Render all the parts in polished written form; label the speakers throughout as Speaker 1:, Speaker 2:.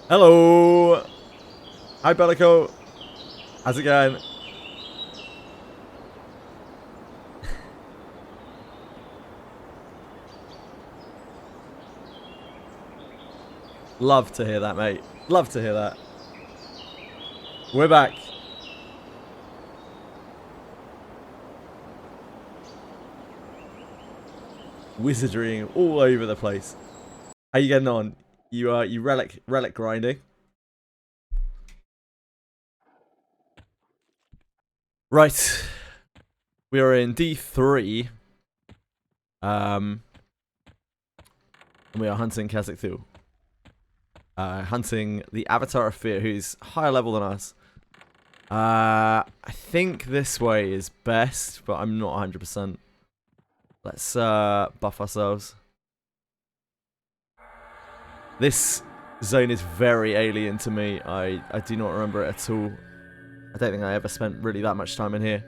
Speaker 1: Hello! Hi, Bellico. How's it going? Love to hear that, mate. Love to hear that. We're back. Wizardrying all over the place. How you getting on? You relic grinding. Right. We are in D3. And we are hunting Cazic Thule. Hunting the Avatar of Fear, who's higher level than us. I think this way is best, but I'm not 100%. Let's buff ourselves. This zone is very alien to me. I do not remember it at all. I don't think I ever spent really that much time in here.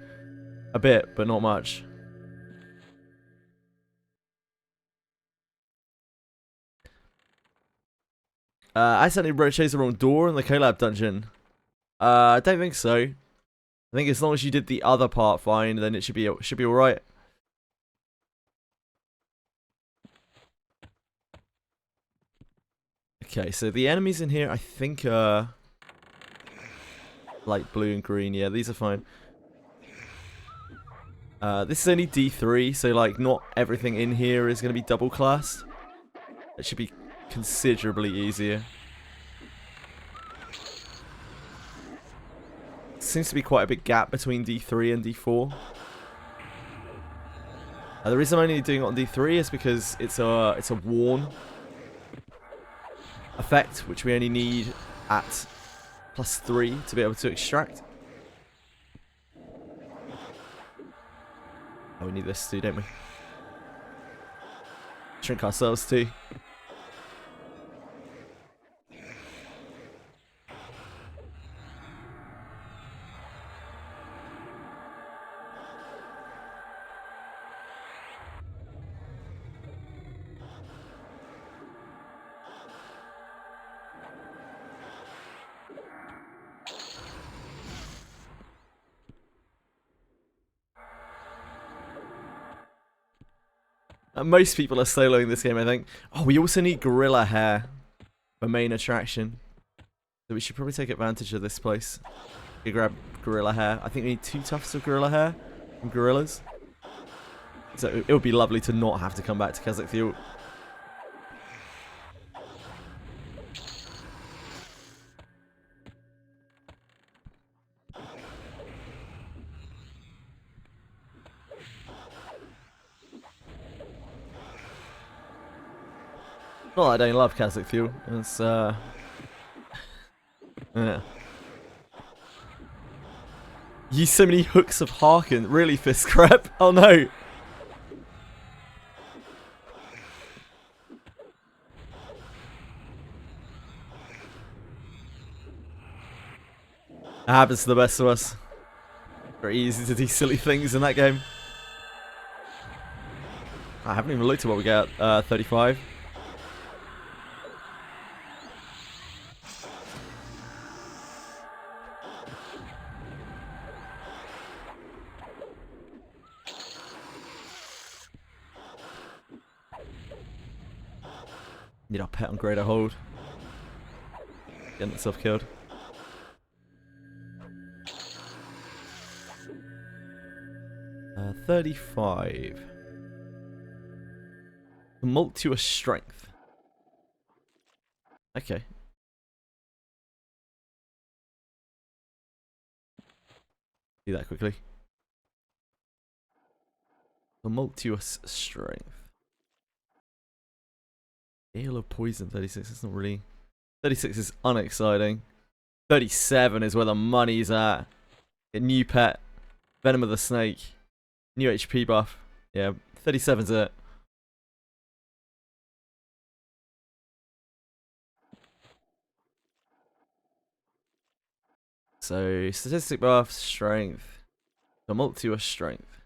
Speaker 1: A bit, but not much. I accidentally chose the wrong door in the collab dungeon. I don't think so. I think as long as you did the other part fine, then it should be alright. Okay, so the enemies in here, I think, like blue and green. Yeah, these are fine. This is only D3, so like not everything in here is going to be double classed. It should be considerably easier. Seems to be quite a big gap between D3 and D4. The reason I'm only doing it on D3 is because it's a worn effect, which we only need at +3 to be able to extract. Oh, we need this too, don't we? Shrink ourselves too. Most people are soloing this game, I think. Oh, we also need gorilla hair for main attraction. So we should probably take advantage of this place. We grab gorilla hair. I think we need 2 tufts of gorilla hair from gorillas. So it would be lovely to not have to come back to Cazic Thule. Well, I don't love Cazic Thule. It's yeah. Use so many hooks of Harkin. Really, fist crap? Oh no. It happens to the best of us. Very easy to do silly things in that game. I haven't even looked at what we get. 35. Need our pet on greater hold. Getting itself killed. Uh, 35. Tumultuous strength. Okay. Do that quickly. Tumultuous strength. Gale of poison, 36. That's not really. 36 is unexciting. 37 is where the money's at. A new pet. Venom of the Snake. New HP buff. Yeah, 37's it. So, statistic buff, strength. Tumultuous strength.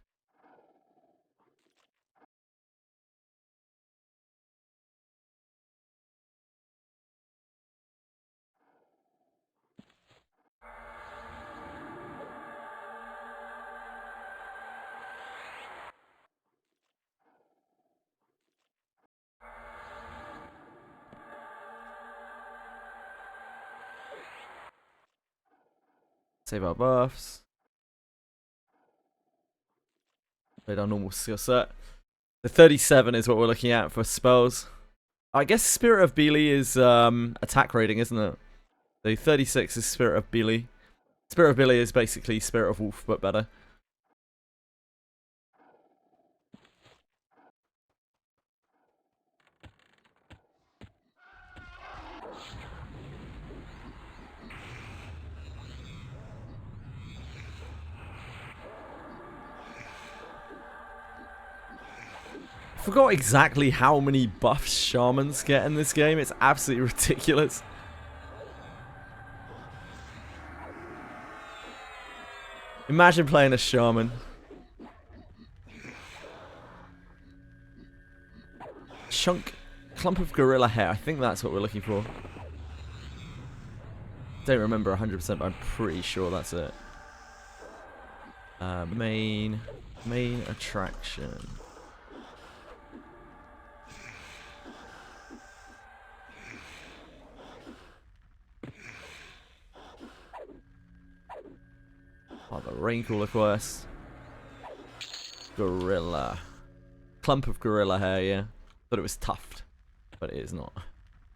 Speaker 1: Save our buffs. Played our normal skill set. The 37 is what we're looking at for spells. I guess Spirit of Beely is attack rating, isn't it? The 36 is Spirit of Beely. Spirit of Beely is basically Spirit of Wolf, but better. I forgot exactly how many buffs shamans get in this game. It's absolutely ridiculous. Imagine playing a shaman. Clump of gorilla hair. I think that's what we're looking for. Don't remember 100%, but I'm pretty sure that's it. Main attraction. Oh, the Raincrawler quest. Gorilla. Clump of gorilla hair, yeah. Thought it was tuft, but it is not.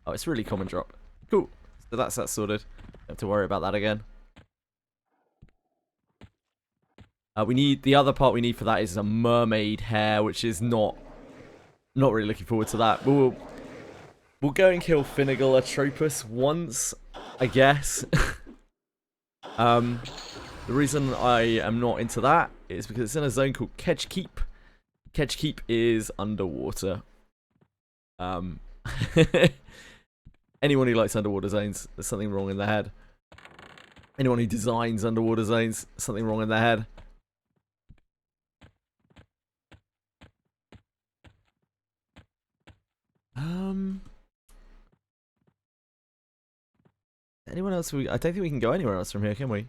Speaker 1: Oh, it's really common drop. Cool. So that's that sorted. Don't have to worry about that again. We need the other part we need for that is a mermaid hair, which is not really looking forward to that. We'll go and kill Finnegal Atropus once, I guess. The reason I am not into that is because it's in a zone called Kedge Keep. Kedge Keep is underwater. Anyone who likes underwater zones, there's something wrong in their head. Anyone who designs underwater zones, something wrong in their head. Anyone else? I don't think we can go anywhere else from here, can we?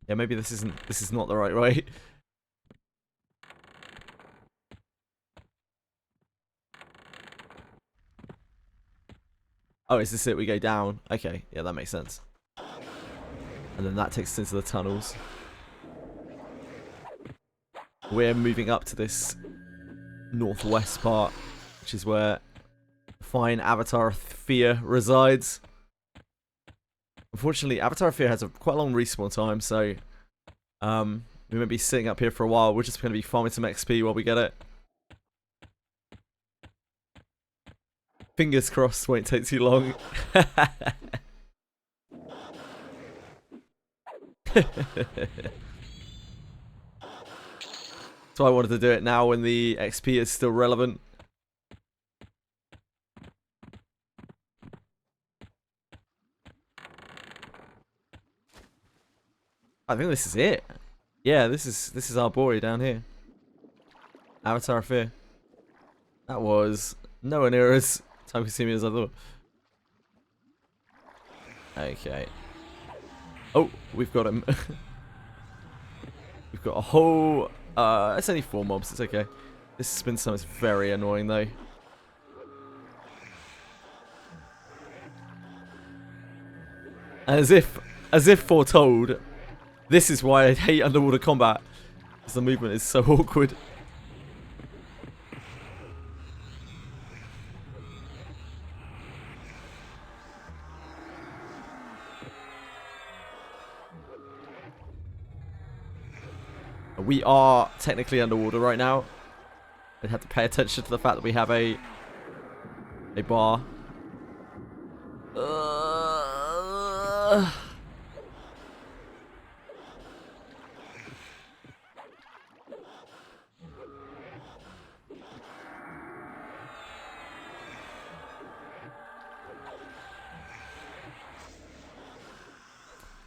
Speaker 1: Yeah, maybe this is not the right way. Oh, is this it? We go down. Okay, yeah, that makes sense. And then that takes us into the tunnels. We're moving up to this northwest part, which is where fine Avatar Fear resides. Unfortunately, Avatar Fear has quite a long respawn time, so we might be sitting up here for a while. We're just going to be farming some XP while we get it. Fingers crossed, won't take too long. So I wanted to do it now when the XP is still relevant. I think this is it. Yeah, this is our boy down here. Avatar Fear. That was nowhere near as time consuming as I thought. Okay. Oh, we've got him. We've got a whole it's only 4 mobs, it's okay. This spin summon is very annoying though. As if foretold, this is why I hate underwater combat. Because the movement is so awkward. We are technically underwater right now. I'd have to pay attention to the fact that we have a bar.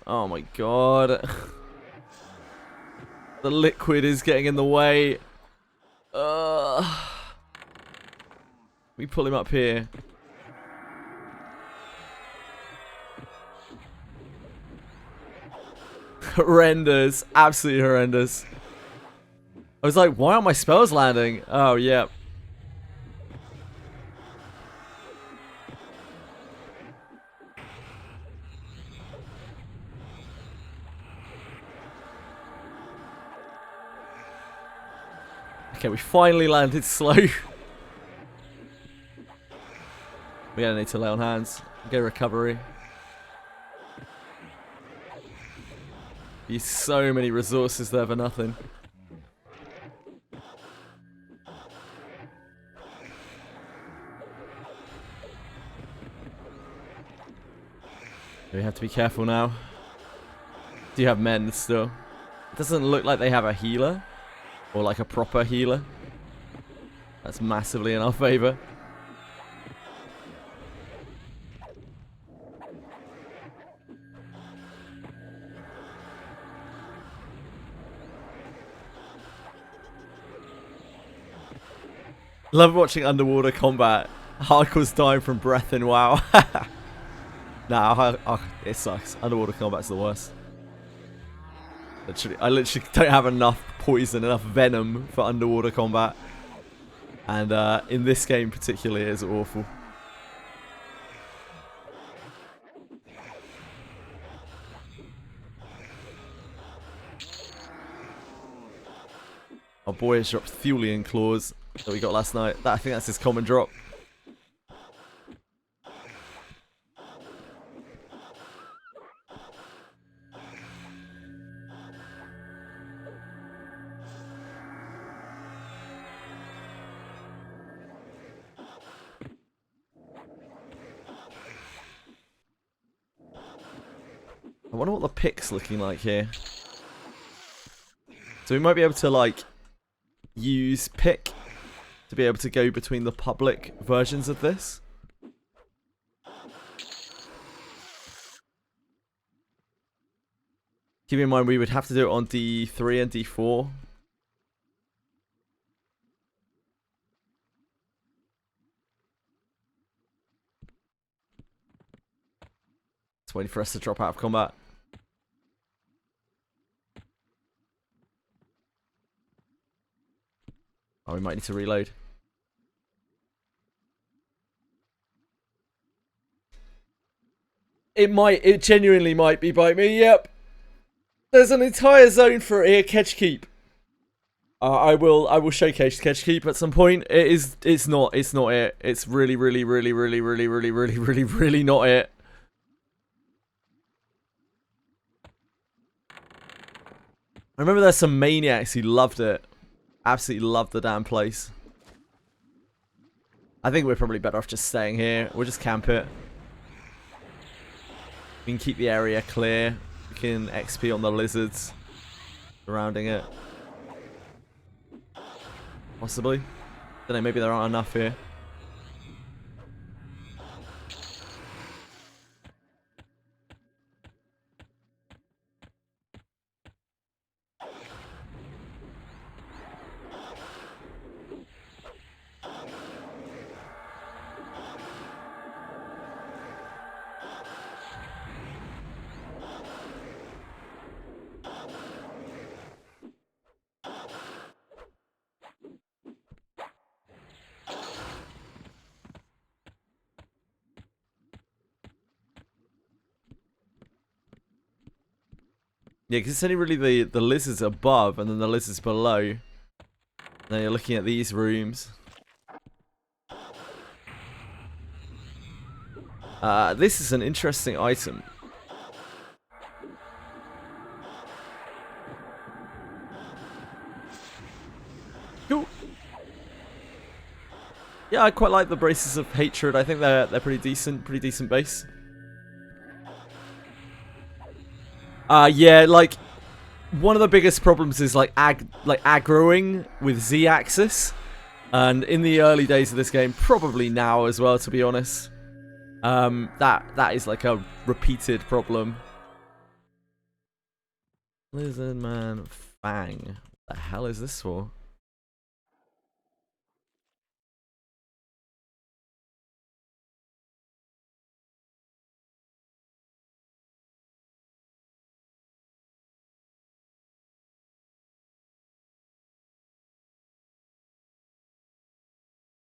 Speaker 1: Oh my god. The liquid is getting in the way. We pull him up here. Horrendous. Absolutely horrendous. I was like, why aren't my spells landing? Oh, yeah. Okay, we finally landed slow. We're gonna need to lay on hands. Get recovery. There's so many resources there for nothing. We have to be careful now. Do you have men still? It doesn't look like they have a healer. Or like a proper healer. That's massively in our favour. Love watching underwater combat. Hardcore's dying from breath in WoW. Nah, it sucks. Underwater combat's the worst. I literally don't have enough poison, enough venom for underwater combat. And in this game particularly, it's awful. Our boy has dropped Thulean claws that we got last night. I think that's his common drop. I wonder what the pick's looking like here. So we might be able to like use pick to be able to go between the public versions of this. Keep in mind we would have to do it on D3 and D4. It's waiting for us to drop out of combat. Oh, we might need to reload. It genuinely might be bite me, yep. There's an entire zone for it here, catch keep. I will showcase catch keep at some point. It's not it. It's really not it. I remember there's some maniacs who loved it. Absolutely loved the damn place. I think we're probably better off just staying here. We'll just camp it. We can keep the area clear. We can XP on the lizards surrounding it. Possibly. Don't know, maybe there aren't enough here. Yeah, because it's only really the lizards above and then the lizards below. And then you're looking at these rooms. This is an interesting item. Cool. Yeah, I quite like the Braces of Hatred. I think they're pretty decent base. Yeah, like one of the biggest problems is like aggroing with Z-axis, and in the early days of this game, probably now as well, to be honest, that is like a repeated problem. Lizardman Fang, what the hell is this for?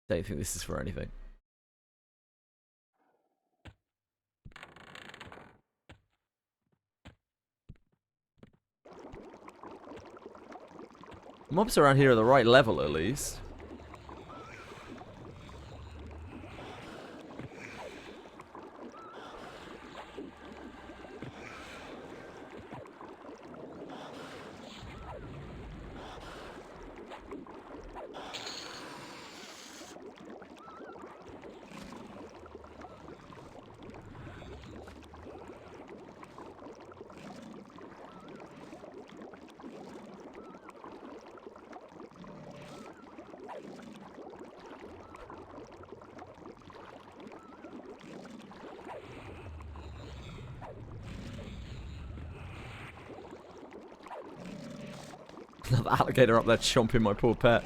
Speaker 1: Don't think this is for anything. Mobs around here are the right level, at least. Another alligator up there chomping my poor pet.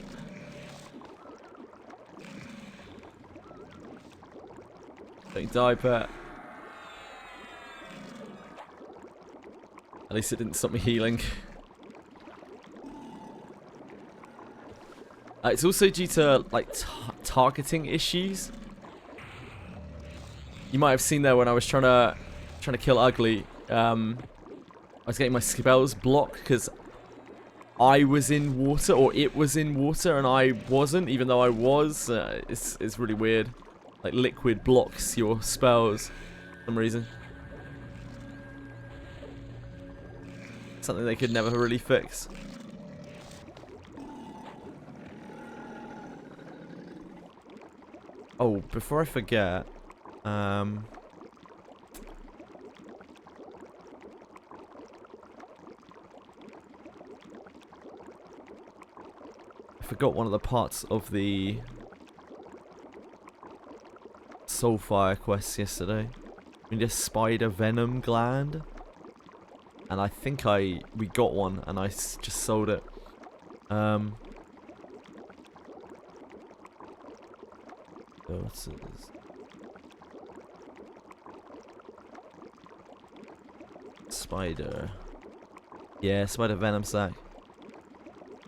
Speaker 1: Don't die, pet. At least it didn't stop me healing. It's also due to like targeting issues. You might have seen there when I was trying to kill Ugly. I was getting my spells blocked because I was in water, or it was in water, and I wasn't, even though I was. It's really weird. Like, liquid blocks your spells for some reason. Something they could never really fix. Oh, before I forget, I forgot one of the parts of the Soulfire quest yesterday. We did a spider venom gland, and I think we got one, and I just sold it. What's it? Spider. Yeah, spider venom sac.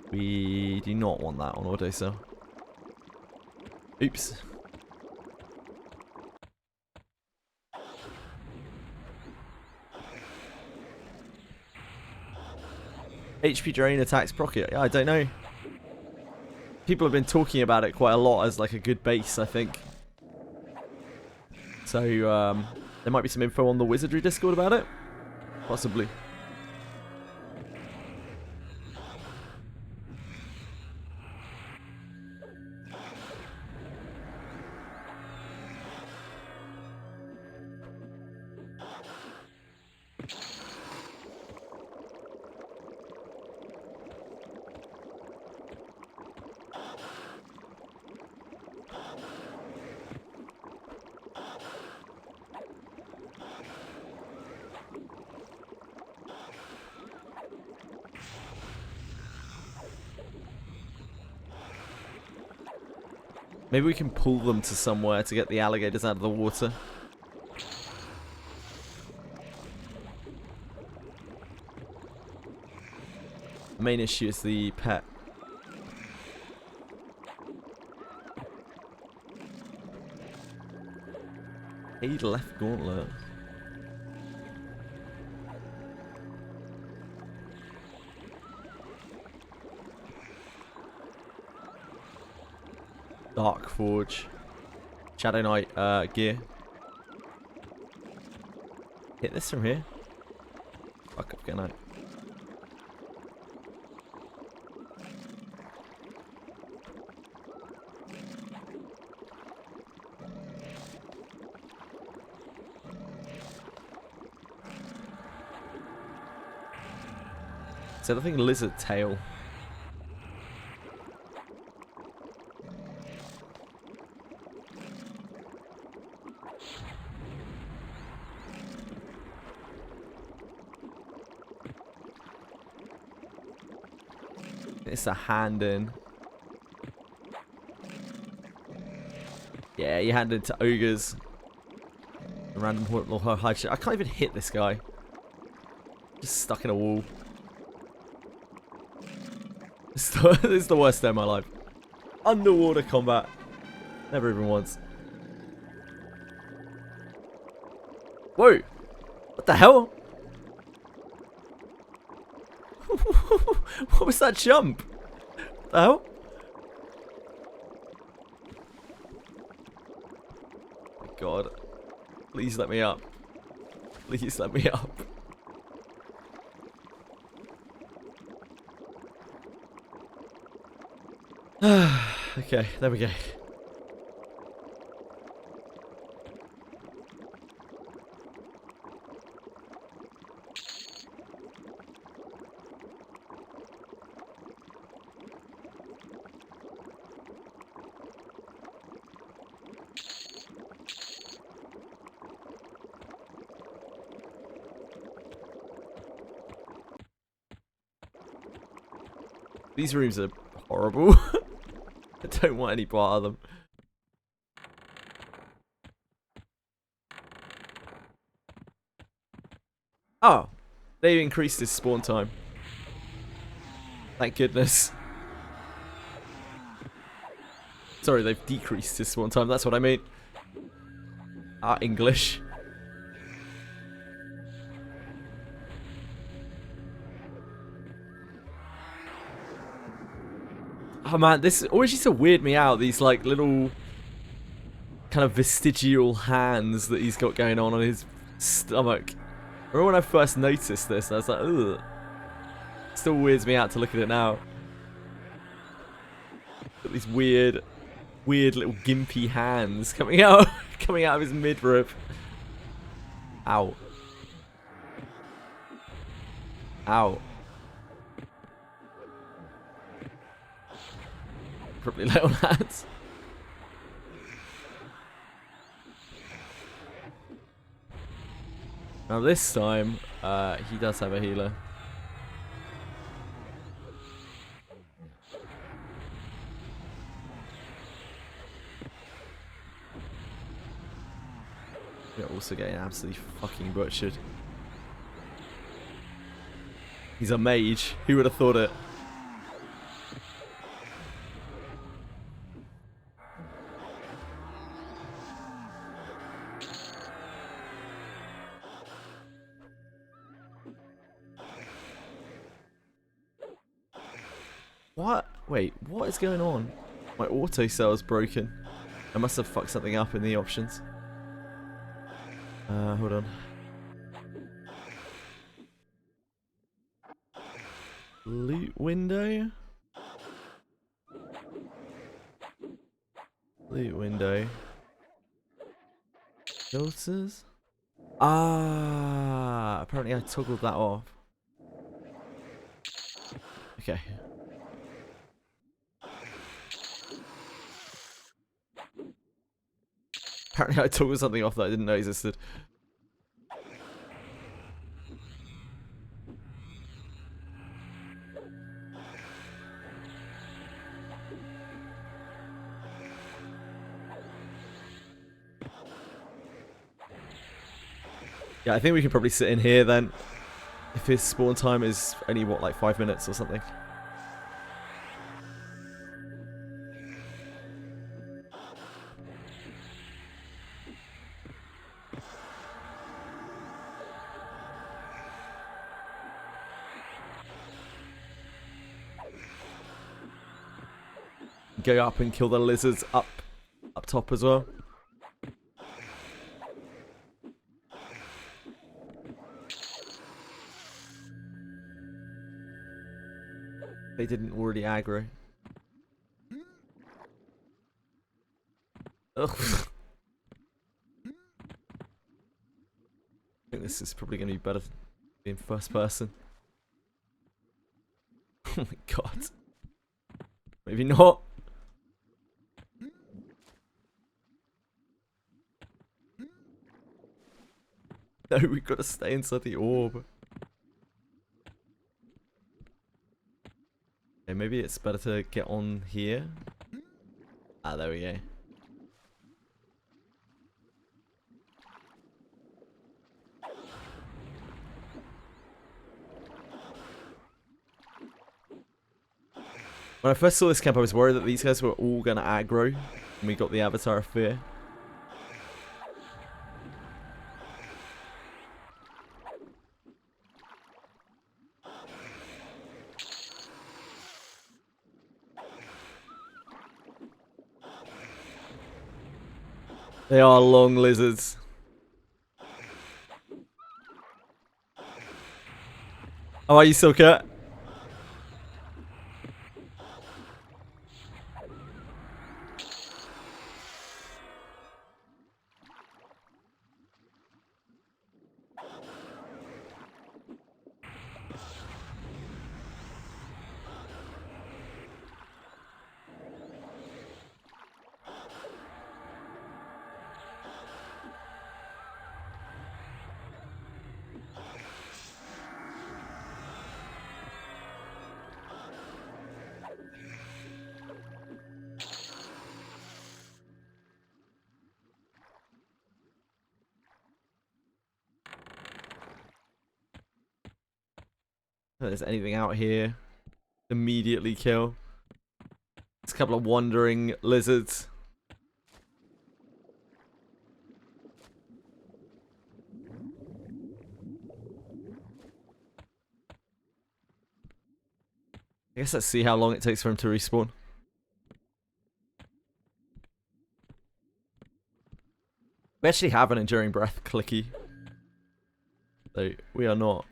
Speaker 1: We do not want that on auto sell. Oops. HP drain attacks procket. Yeah, I don't know. People have been talking about it quite a lot as like a good base, I think. So there might be some info on the Wizardry Discord about it. Possibly. Maybe we can pull them to somewhere to get the alligators out of the water. The main issue is the pet. Aid left gauntlet. Dark Forge. Shadow Knight gear. Hit this from here. Fuck up, get out. So I think lizard tail. It's a hand in. Yeah, you hand into ogres. A random little hide shit. I can't even hit this guy. Just stuck in a wall. This is the worst day of my life. Underwater combat. Never even once. Whoa! What the hell? What was that jump? The hell? Oh my God. Please let me up. Please let me up. Okay, there we go. These rooms are horrible. I don't want any part of them. Oh, they increased his spawn time. Thank goodness. Sorry, they've decreased his spawn time. That's what I mean. Ah, English. Oh man, this always used to weird me out. These like little kind of vestigial hands that he's got going on his stomach. I remember when I first noticed this, I was like, ugh. Still weirds me out to look at it now. Got these weird little gimpy hands coming out, coming out of his midrib. Ow. Ow. Probably little hands. Now this time, he does have a healer. We're also getting absolutely fucking butchered. He's a mage. Who would have thought it? What? Wait, what is going on? My auto cell is broken. I must have fucked something up in the options. Hold on. Loot window? Loot window. Filters? Ah, apparently I toggled that off. Okay. Apparently I toggled something off that I didn't know existed. Yeah, I think we can probably sit in here then. If his spawn time is only, what, like 5 minutes or something. Go up and kill the lizards up top as well. They didn't already aggro. Ugh. I think this is probably going to be better being first person. Oh my god. Maybe not. No, we've got to stay inside the orb. Okay, maybe it's better to get on here. Ah, there we go. When I first saw this camp, I was worried that these guys were all going to aggro. And we got the Avatar of Fear. They are long lizards. How are you, Silka? If there's anything out here, immediately kill. It's a couple of wandering lizards. I guess let's see how long it takes for him to respawn. We actually have an enduring breath clicky. So we are not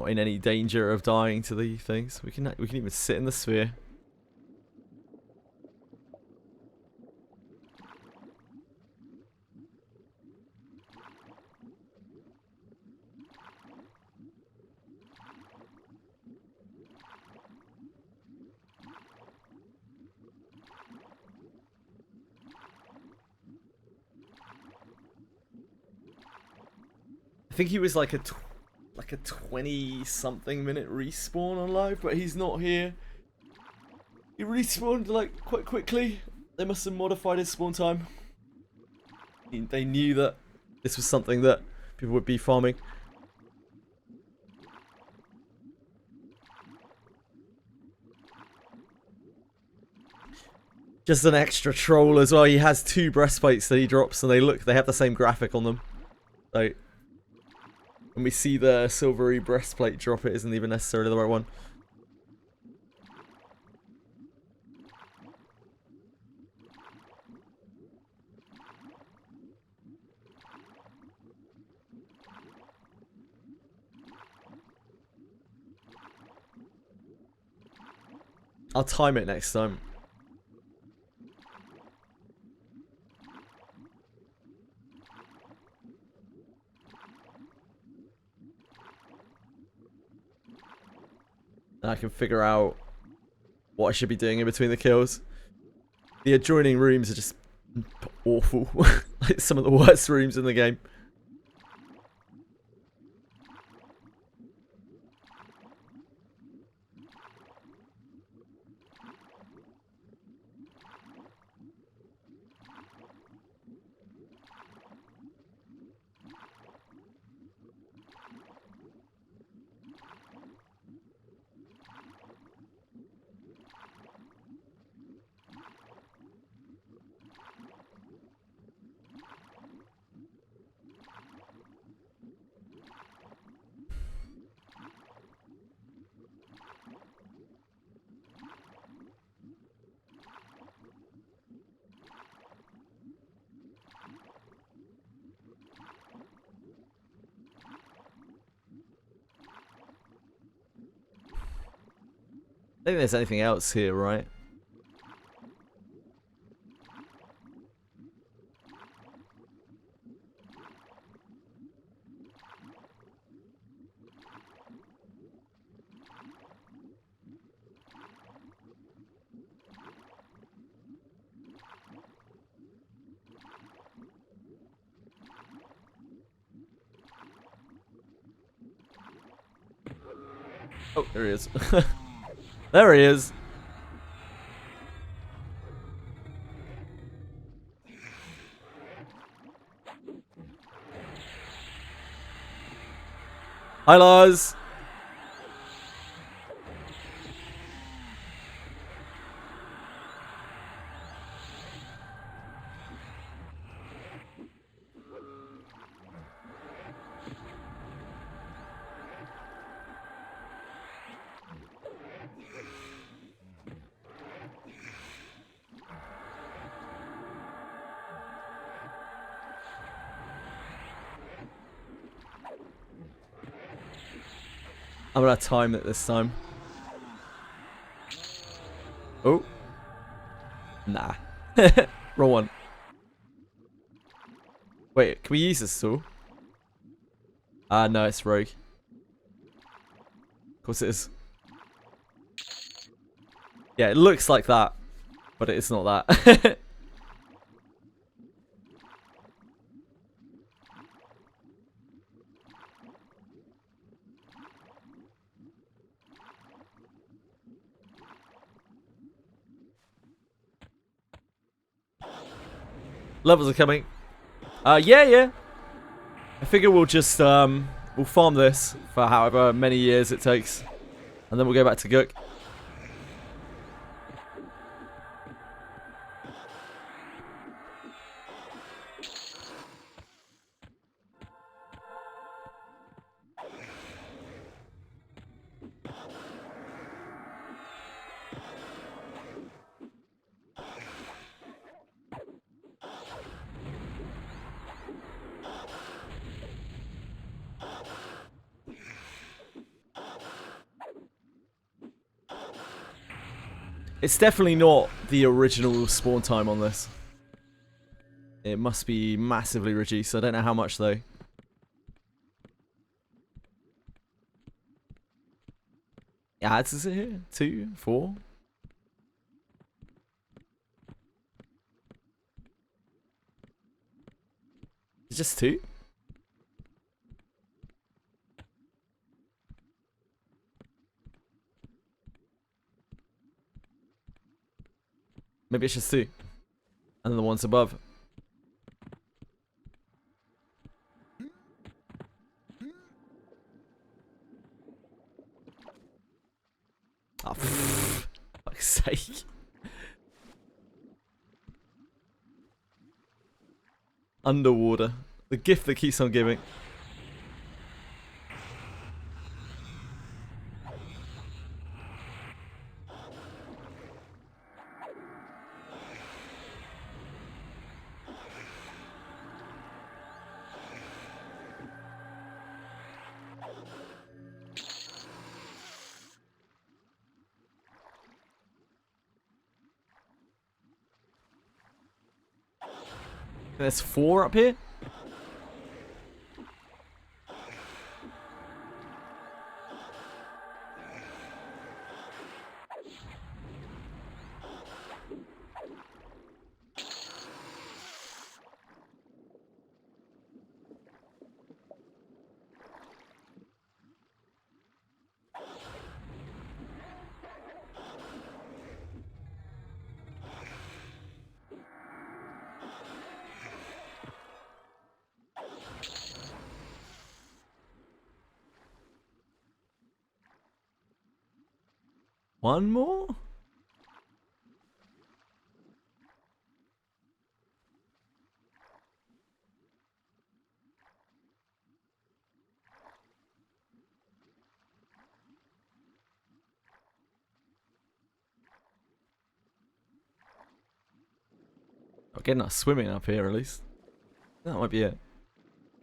Speaker 1: in any danger of dying to the things. We can even sit in the sphere. I think he was like a 20-something minute respawn on live, but he's not here. He respawned like quite quickly. They must have modified his spawn time. They knew that this was something that people would be farming. Just an extra troll as well. He has 2 breastplates that he drops, and they have the same graphic on them. So when we see the silvery breastplate drop, it isn't even necessarily the right one. I'll time it next time. And I can figure out what I should be doing in between the kills. The adjoining rooms are just awful. Like some of the worst rooms in the game. I don't think there's anything else here, right? Oh, there he is. There he is. Hi, Lars. I'm gonna time it this time. Oh. Nah. Wrong one. Wait, can we use this tool? No, it's rogue. Of course it is. Yeah, it looks like that, but it's not that. Levels are coming. Yeah. I figure we'll just we'll farm this for however many years it takes, and then we'll go back to Gook. It's definitely not the original spawn time on this. It must be massively reduced. I don't know how much though. Yeah, is it here? 2, 4? It's just 2? Maybe it's just 2. And then the ones above. Oh, for fuck's sake. Underwater. The gift that keeps on giving. There's 4 up here? One more? I'm getting us swimming up here at least. That might be it.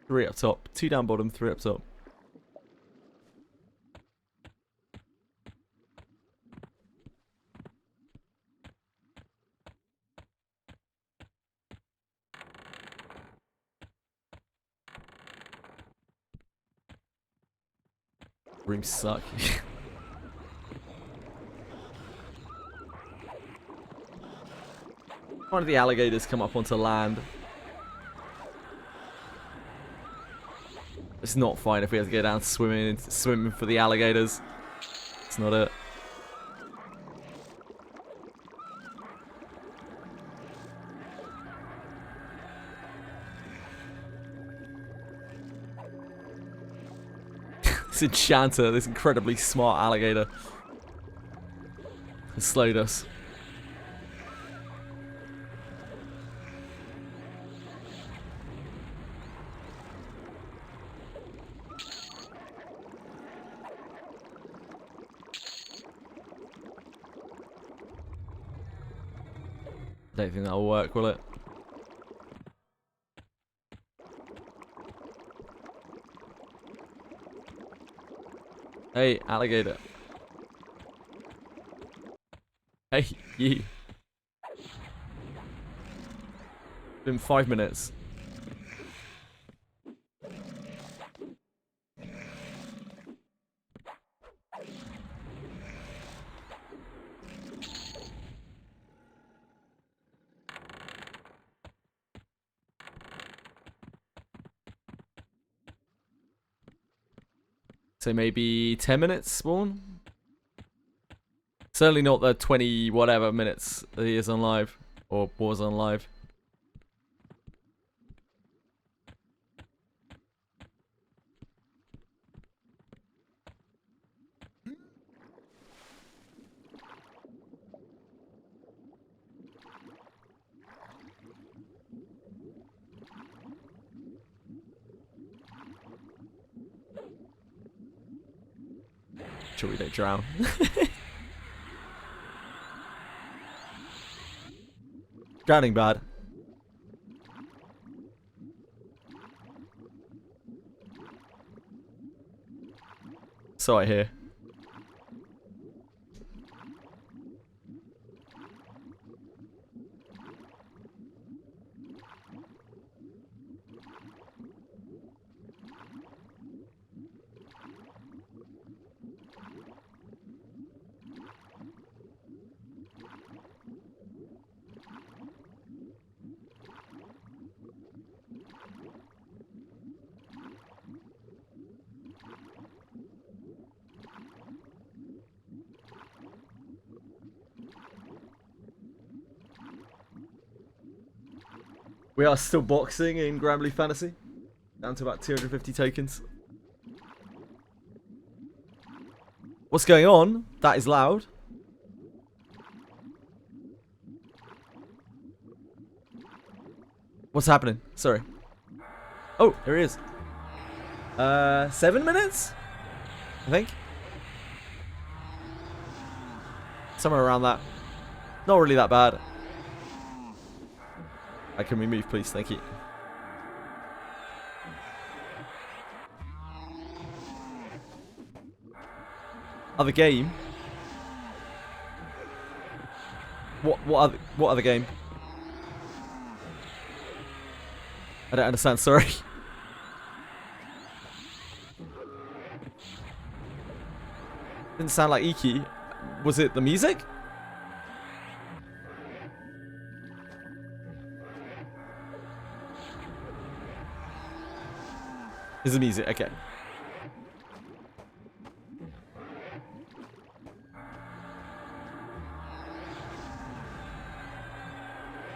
Speaker 1: 3 up top. 2 down bottom, 3 up top. Rooms suck. One of the alligators come up onto land. It's not fine if we have to go down swimming for the alligators. It's not it. This enchanter, this incredibly smart alligator, has slowed us. Don't think that'll work, will it? Hey, alligator. Hey, you. Been 5 minutes. So maybe 10 minutes spawn? Certainly not the 20 whatever minutes that he is on live. Or was on live. Sure we don't drown. Drowning bad. So I hear. We are still boxing in Granblue Fantasy. Down to about 250 tokens. What's going on? That is loud. What's happening? Sorry. Oh, here he is. 7 minutes? I think. Somewhere around that. Not really that bad. Can we move, please? Thank you. Other game? What other game? I don't understand, sorry. Didn't sound like Iki. Was it the music? Is the music? Okay.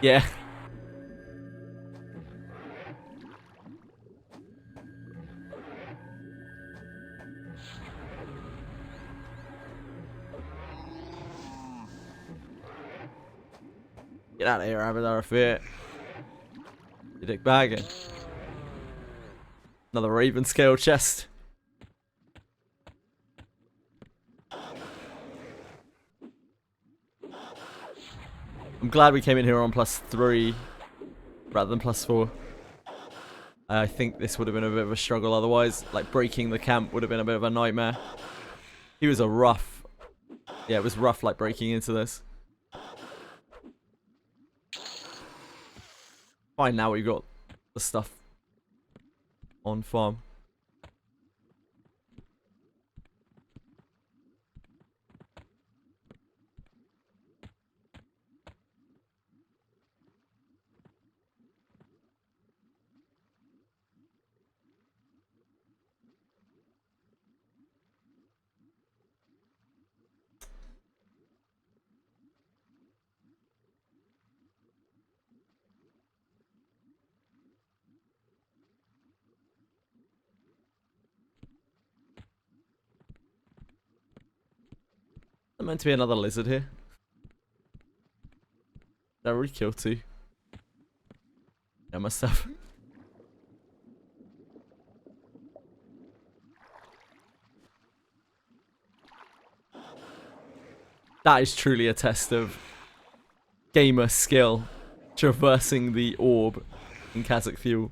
Speaker 1: Yeah. Get out of here, Abadar Fit. You dick bagging. Another Raven scale chest. I'm glad we came in here on +3 rather than +4. I think this would have been a bit of a struggle otherwise. Like breaking the camp would have been a bit of a nightmare. He was a rough. Yeah, it was rough like breaking into this. Fine, now we've got the stuff on farm. There's meant to be another lizard here. Did I already kill 2? Yeah, I must have. That is truly a test of gamer skill, traversing the orb in Cazic fuel.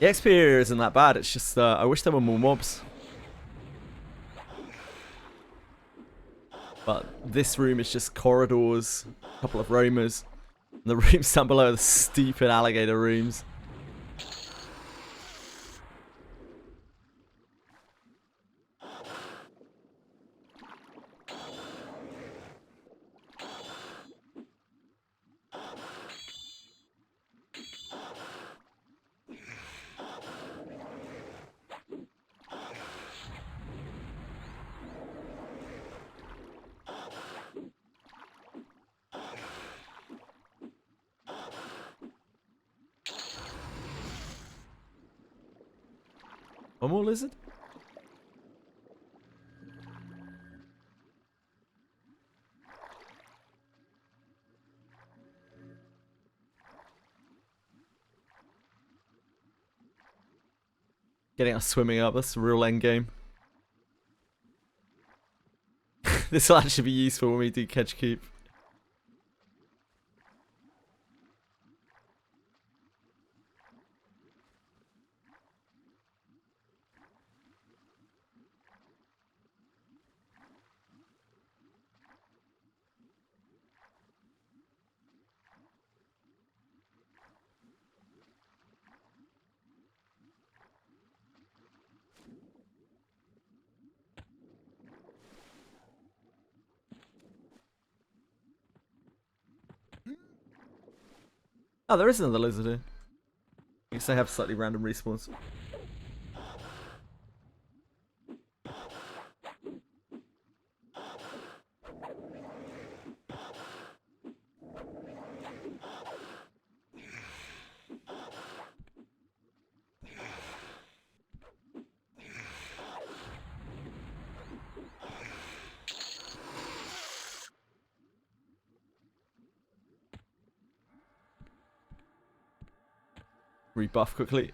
Speaker 1: The XP area isn't that bad, it's just I wish there were more mobs. But this room is just corridors, a couple of roamers, and the rooms down below are the stupid alligator rooms. One more lizard? Getting us swimming up, that's a real end game. This will actually be useful when we do catch keep. Oh, there is another lizard here. I guess they have slightly random respawns. Rebuff quickly.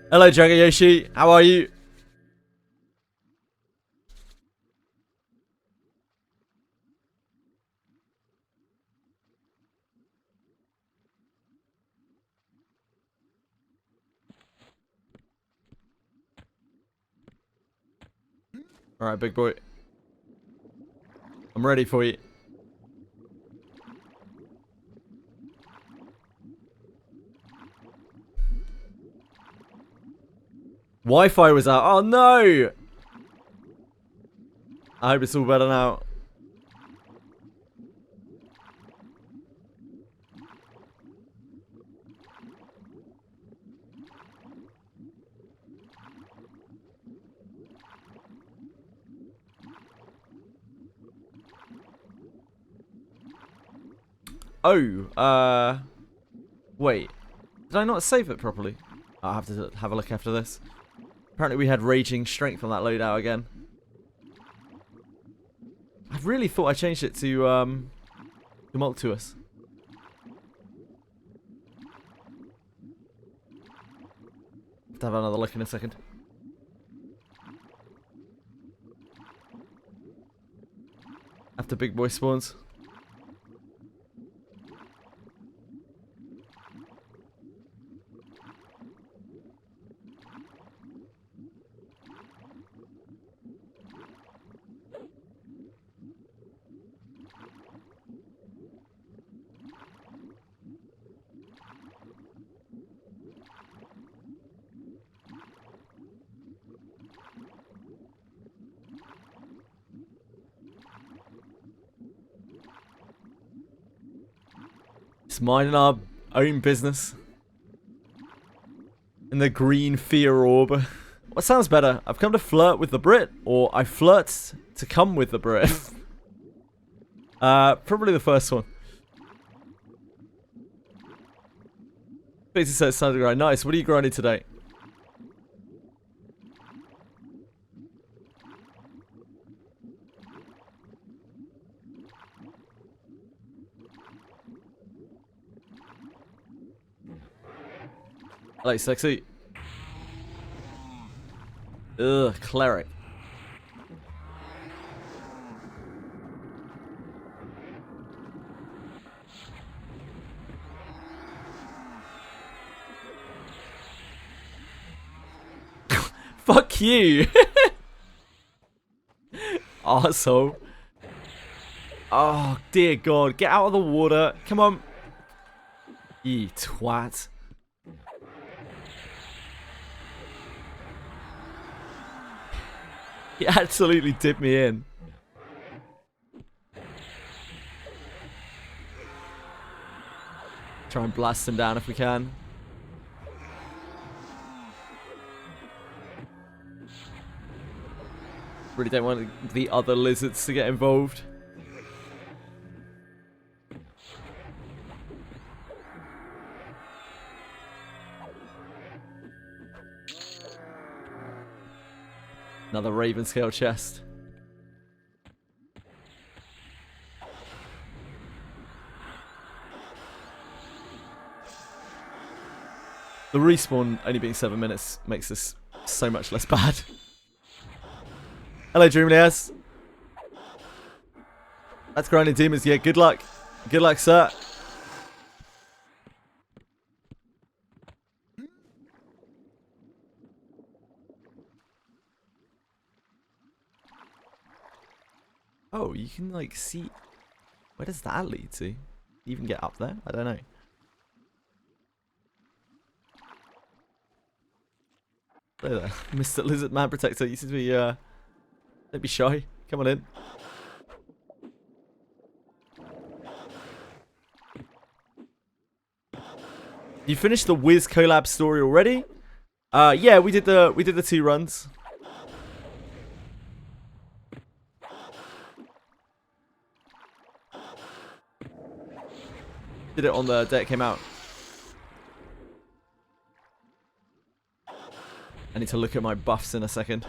Speaker 1: Hello, Dragayoshi. How are you? Alright, big boy. I'm ready for you. Wi-Fi was out. Oh no! I hope it's all better now. Oh, wait. Did I not save it properly? I'll have to have a look after this. Apparently we had raging strength on that loadout again. I really thought I changed it to tumultuous. Have to have another look in a second. After big boy spawns. Just minding our own business. In the green fear orb. What sounds better? I've come to flirt with the Brit, or I flirt to come with the Brit? Probably the first one. Basically says something right. Nice. What are you grinding today? I like sexy. Ugh, cleric. Fuck you. Arsehole. Oh, dear God. Get out of the water. Come on. You twat. He absolutely dipped me in. Try and blast him down if we can. Really don't want the other lizards to get involved. Another raven scale chest. The respawn only being 7 minutes makes this so much less bad. Hello, Dreamlias. That's grinding demons. Yeah, good luck. Good luck, sir. Oh, you can like see. Where does that lead to? You even get up there? I don't know. Hello there, Mr. Lizard Man Protector. You seem to be don't be shy. Come on in. You finished the Wiz collab story already? Yeah, we did the 2 runs. Did it on the day it came out. I need to look at my buffs in a second.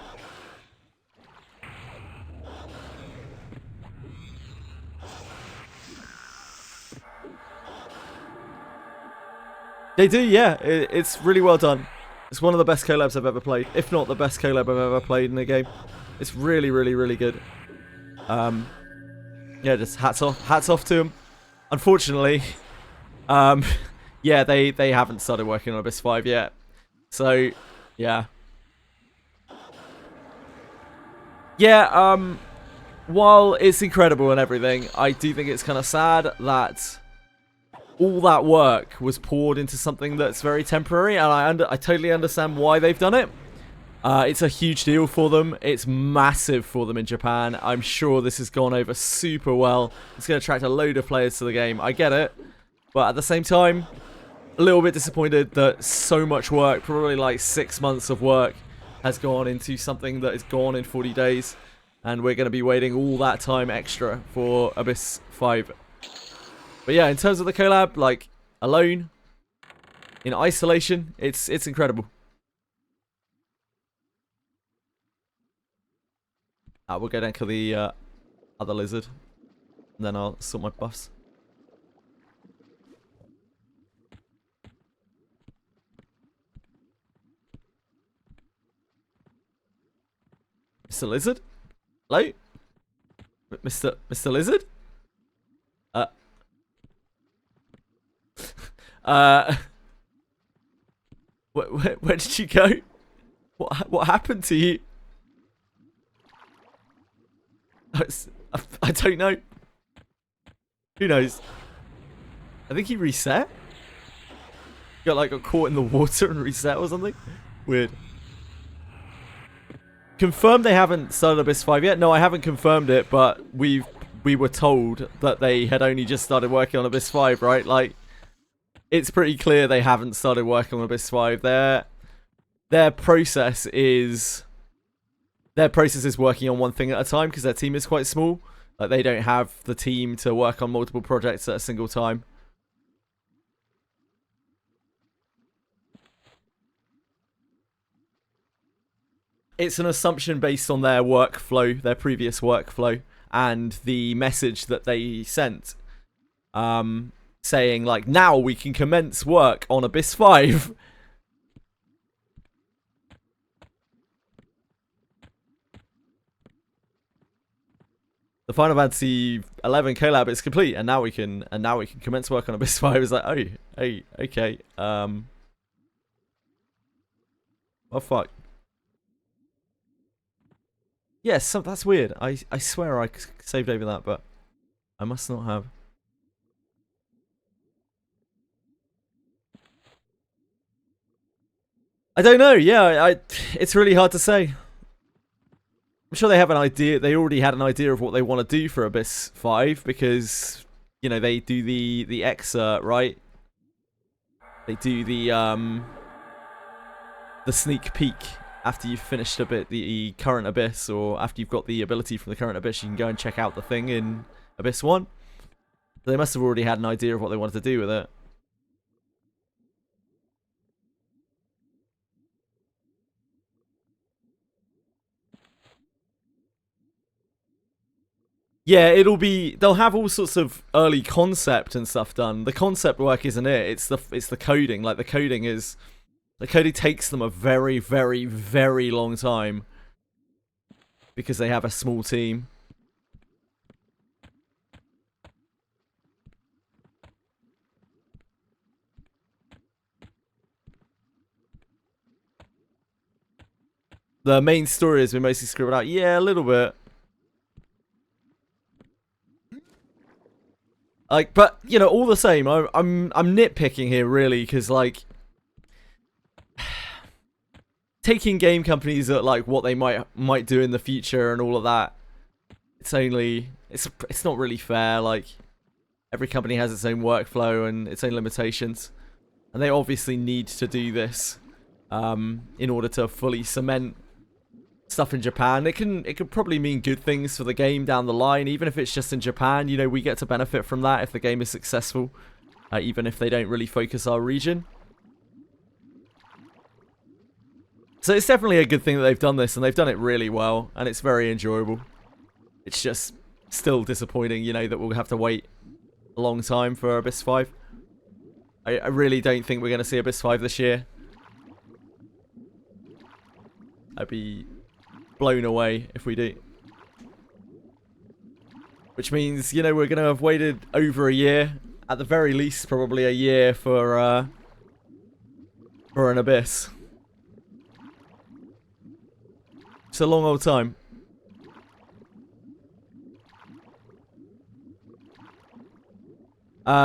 Speaker 1: They do, yeah. It's really well done. It's one of the best collabs I've ever played, if not the best collab I've ever played in a game. It's really, really, really good. Yeah, just hats off to them. Unfortunately, yeah, they haven't started working on Abyss 5 yet. So, yeah. Yeah, while it's incredible and everything, I do think it's kind of sad that all that work was poured into something that's very temporary, and I totally understand why they've done it. It's a huge deal for them. It's massive for them in Japan. I'm sure this has gone over super well. It's going to attract a load of players to the game. I get it. But at the same time, a little bit disappointed that so much work, probably like 6 months of work, has gone into something that is gone in 40 days. And we're going to be waiting all that time extra for Abyss 5. But yeah, in terms of the collab, like, alone, in isolation, it's incredible. We'll go down to the other lizard. And then I'll sort my buffs. Mr. Lizard? Hello? Mr. Lizard? Where did you go? What happened to you? I don't know. Who knows? I think he reset. Got caught in the water and reset or something. Weird. Confirmed they haven't started Abyss 5 yet. No, I haven't confirmed it, but we were told that they had only just started working on Abyss 5, right? Like, it's pretty clear they haven't started working on Abyss 5. Their process is working on one thing at a time because their team is quite small. Like, they don't have the team to work on multiple projects at a single time. it's an assumption based on their workflow, their previous workflow, and the message that they sent, saying like, now we can commence work on Abyss 5. The Final Fantasy 11 collab is complete, and now we can commence work on Abyss 5. It's like, oh, okay. Well, fuck. Yes, that's weird. I swear I saved over that, but I must not have. I don't know. Yeah, it's really hard to say. I'm sure they have an idea. They already had an idea of what they want to do for Abyss 5 because, you know, they do the excerpt, right? They do the sneak peek after you've finished a bit the current Abyss, or after you've got the ability from the current Abyss, you can go and check out the thing in Abyss 1. So they must have already had an idea of what they wanted to do with it. Yeah, they'll have all sorts of early concept and stuff done. The concept work isn't it, it's the coding. Like the coding takes them a very, very, very long time because they have a small team. The main story has been mostly scribbled out. Yeah, a little bit. Like, but you know, all the same, I'm nitpicking here really, because like, taking game companies at like what they might do in the future and all of that, it's not really fair. Like, every company has its own workflow and its own limitations, and they obviously need to do this in order to fully cement stuff in Japan. It could probably mean good things for the game down the line, even if it's just in Japan. You know, we get to benefit from that if the game is successful, even if they don't really focus our region. So it's definitely a good thing that they've done this, and they've done it really well, and it's very enjoyable. It's just still disappointing, you know, that we'll have to wait a long time for Abyss 5. I really don't think we're going to see Abyss 5 this year. I'd be blown away if we do. Which means, you know, we're going to have waited over a year. At the very least, probably a year for an Abyss. It's a long old time.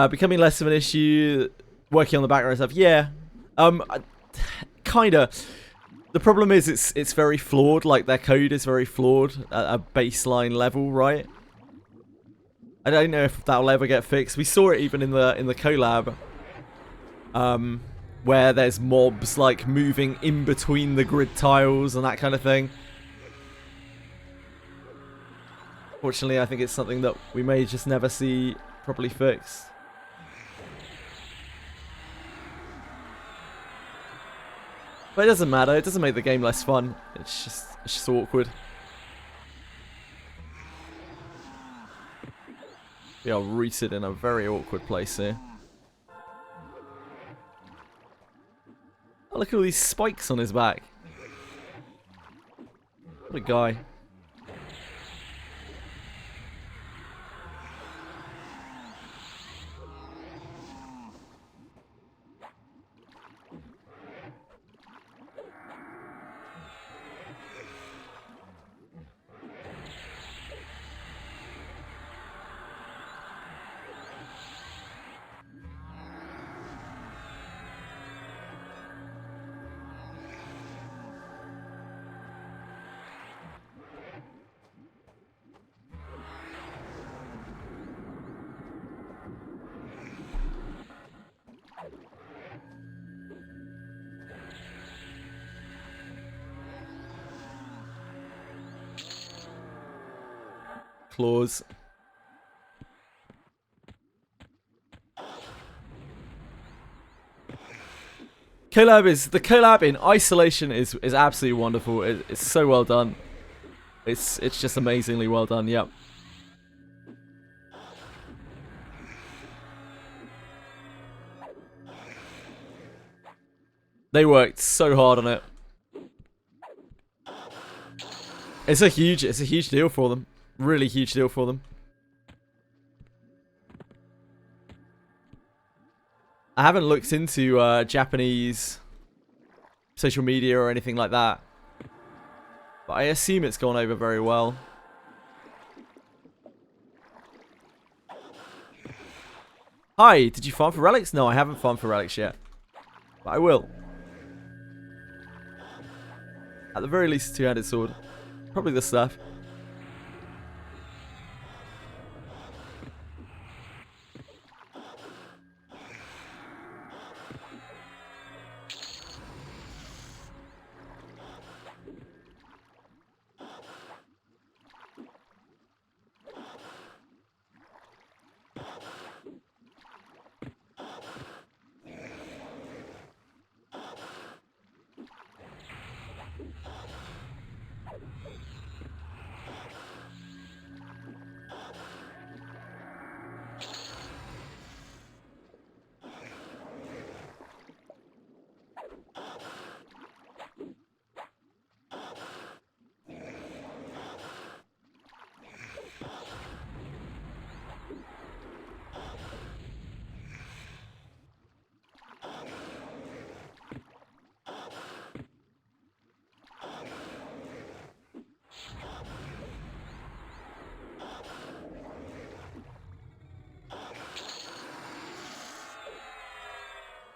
Speaker 1: Becoming less of an issue. Working on the background stuff. Yeah. Kinda. The problem is it's very flawed. Like, their code is very flawed at a baseline level, right? I don't know if that'll ever get fixed. We saw it even in the collab, where there's mobs like moving in between the grid tiles and that kind of thing. Fortunately, I think it's something that we may just never see properly fixed. But it doesn't matter. It doesn't make the game less fun. It's just awkward. We are rooted in a very awkward place here. Oh, look at all these spikes on his back. What a guy. Claws. The collab in isolation is absolutely wonderful. It's so well done. It's just amazingly well done. Yep. They worked so hard on it. It's a huge deal for them. Really huge deal for them. I haven't looked into Japanese social media or anything like that, but I assume it's gone over very well. Hi, did you farm for relics? No, I haven't farmed for relics yet, but I will. At the very least, a two-handed sword. Probably the staff.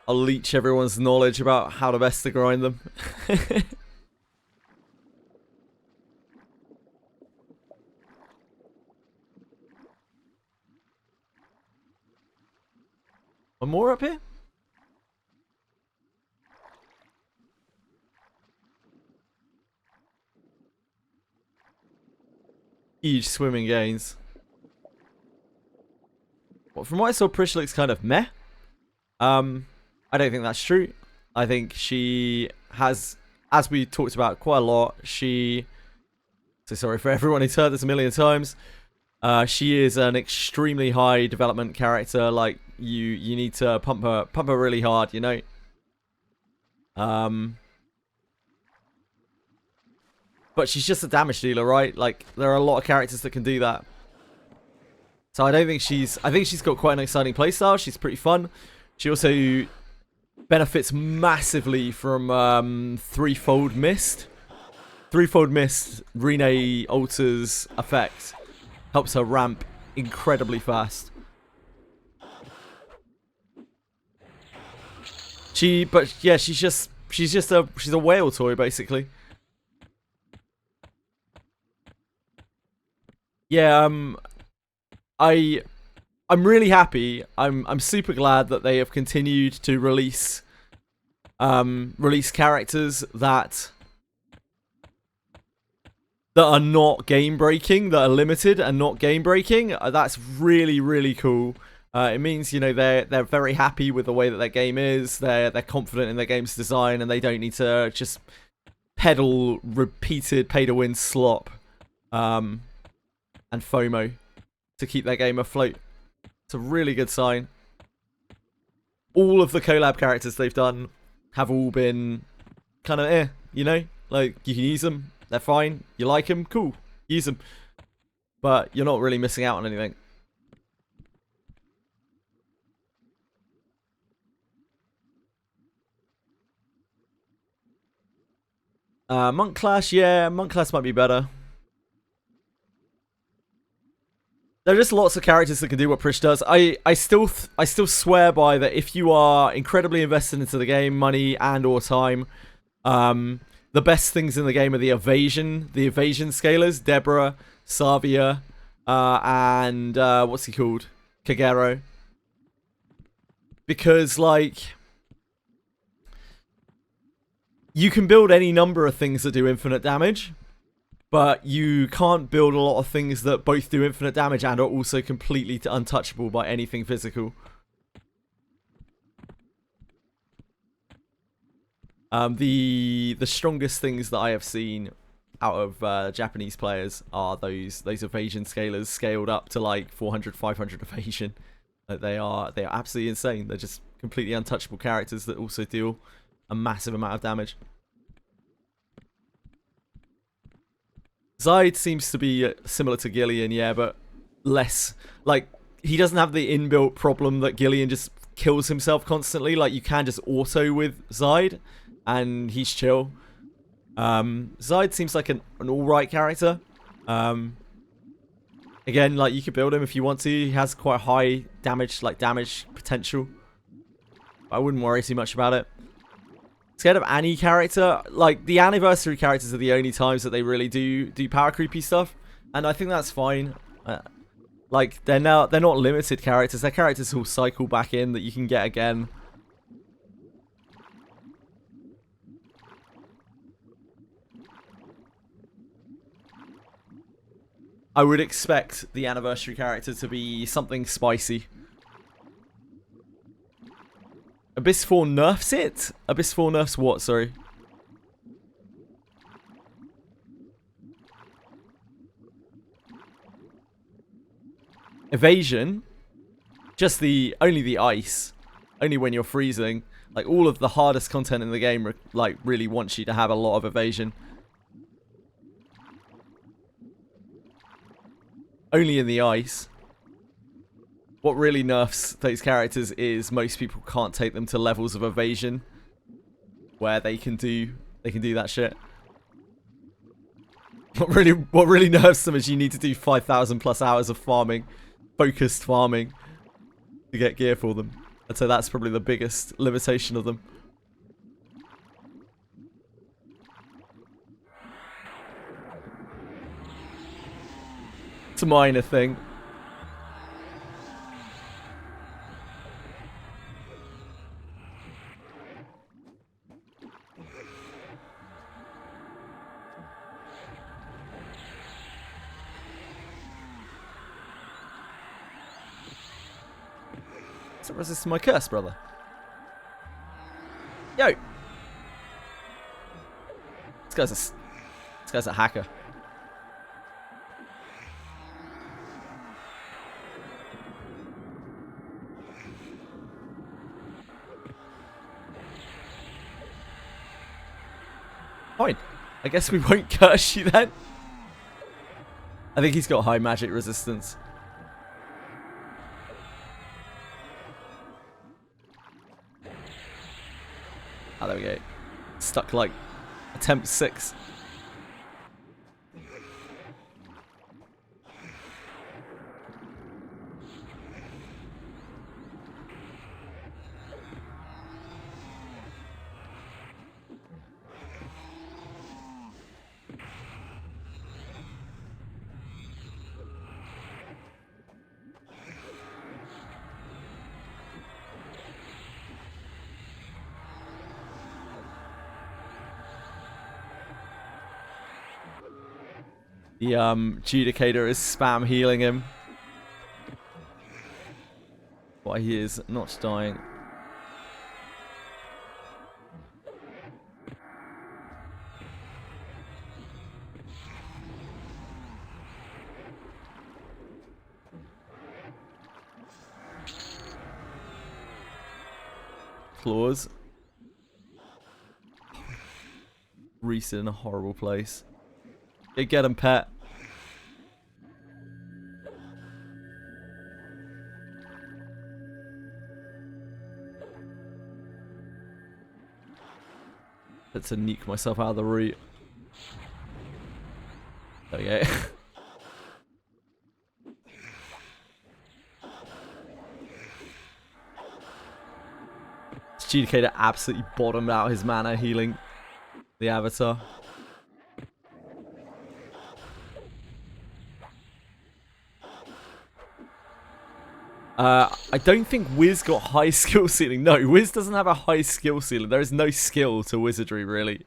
Speaker 1: I'll leech everyone's knowledge about how to best to grind them. One more up here? Huge swimming gains. Well, from what I saw, Prish looks kind of meh. I don't think that's true. I think she has, as we talked about quite a lot, so sorry for everyone who's heard this a million times, she is an extremely high development character. Like, you need to pump her really hard, you know? But she's just a damage dealer, right? Like, there are a lot of characters that can do that. So I think she's got quite an exciting playstyle. She's pretty fun. She also benefits massively from threefold mist. Threefold mist, Rene alters effect, helps her ramp incredibly fast. She's a whale toy basically. Yeah, I'm really happy. I'm super glad that they have continued to release characters that are not game breaking, that are limited and not game breaking. That's really, really cool. It means, you know, they're very happy with the way that their game is. They're confident in their game's design, and they don't need to just peddle repeated pay to win slop and FOMO to keep their game afloat. It's a really good sign. All of the collab characters they've done have all been kind of you know? Like, you can use them, they're fine. You like them, cool, use them. But you're not really missing out on anything. Monk Clash, yeah, Monk Clash might be better. There are just lots of characters that can do what Prish does. I still swear by that. If you are incredibly invested into the game, money and or time, the best things in the game are the evasion scalers, Deborah, Savia, and what's he called? Kagero. Because, like, you can build any number of things that do infinite damage, but you can't build a lot of things that both do infinite damage and are also completely untouchable by anything physical. The strongest things that I have seen out of Japanese players are those evasion scalers scaled up to like 400, 500 evasion. They are absolutely insane. They're just completely untouchable characters that also deal a massive amount of damage. Zide seems to be similar to Gillian, yeah, but less. Like, he doesn't have the inbuilt problem that Gillian just kills himself constantly. Like, you can just auto with Zide, and he's chill. Zide seems like an alright character. Again, like, you could build him if you want to. He has quite high damage potential. I wouldn't worry too much about it. Scared of any character. Like, the anniversary characters are the only times that they really do power creepy stuff, and I think that's fine. Like, they're not limited characters. They're characters who'll cycle back in that you can get again. I would expect the anniversary character to be something spicy. Abyss 4 nerfs it? Abyss 4 nerfs what, sorry? Evasion? Just only the ice. Only when you're freezing. Like, all of the hardest content in the game, like, really wants you to have a lot of evasion. Only in the ice. What really nerfs those characters is most people can't take them to levels of evasion where they can do that shit. What really nerfs them is you need to do 5,000 plus hours of farming, focused farming, to get gear for them. And so that's probably the biggest limitation of them. It's a minor thing. So resist my curse, brother. Yo! This guy's a hacker. Fine. I guess we won't curse you then. I think he's got high magic resistance. Oh, there we go. Stuck like attempt 6. The Judicator is spam healing him. Why he is not dying. Claws. Reese in a horrible place. Get him, pet. Let's nuke myself out of the route. There we go. Judicator absolutely bottomed out his mana healing the avatar. I don't think Wiz got high skill ceiling. No, Wiz doesn't have a high skill ceiling. There is no skill to Wizardry, really.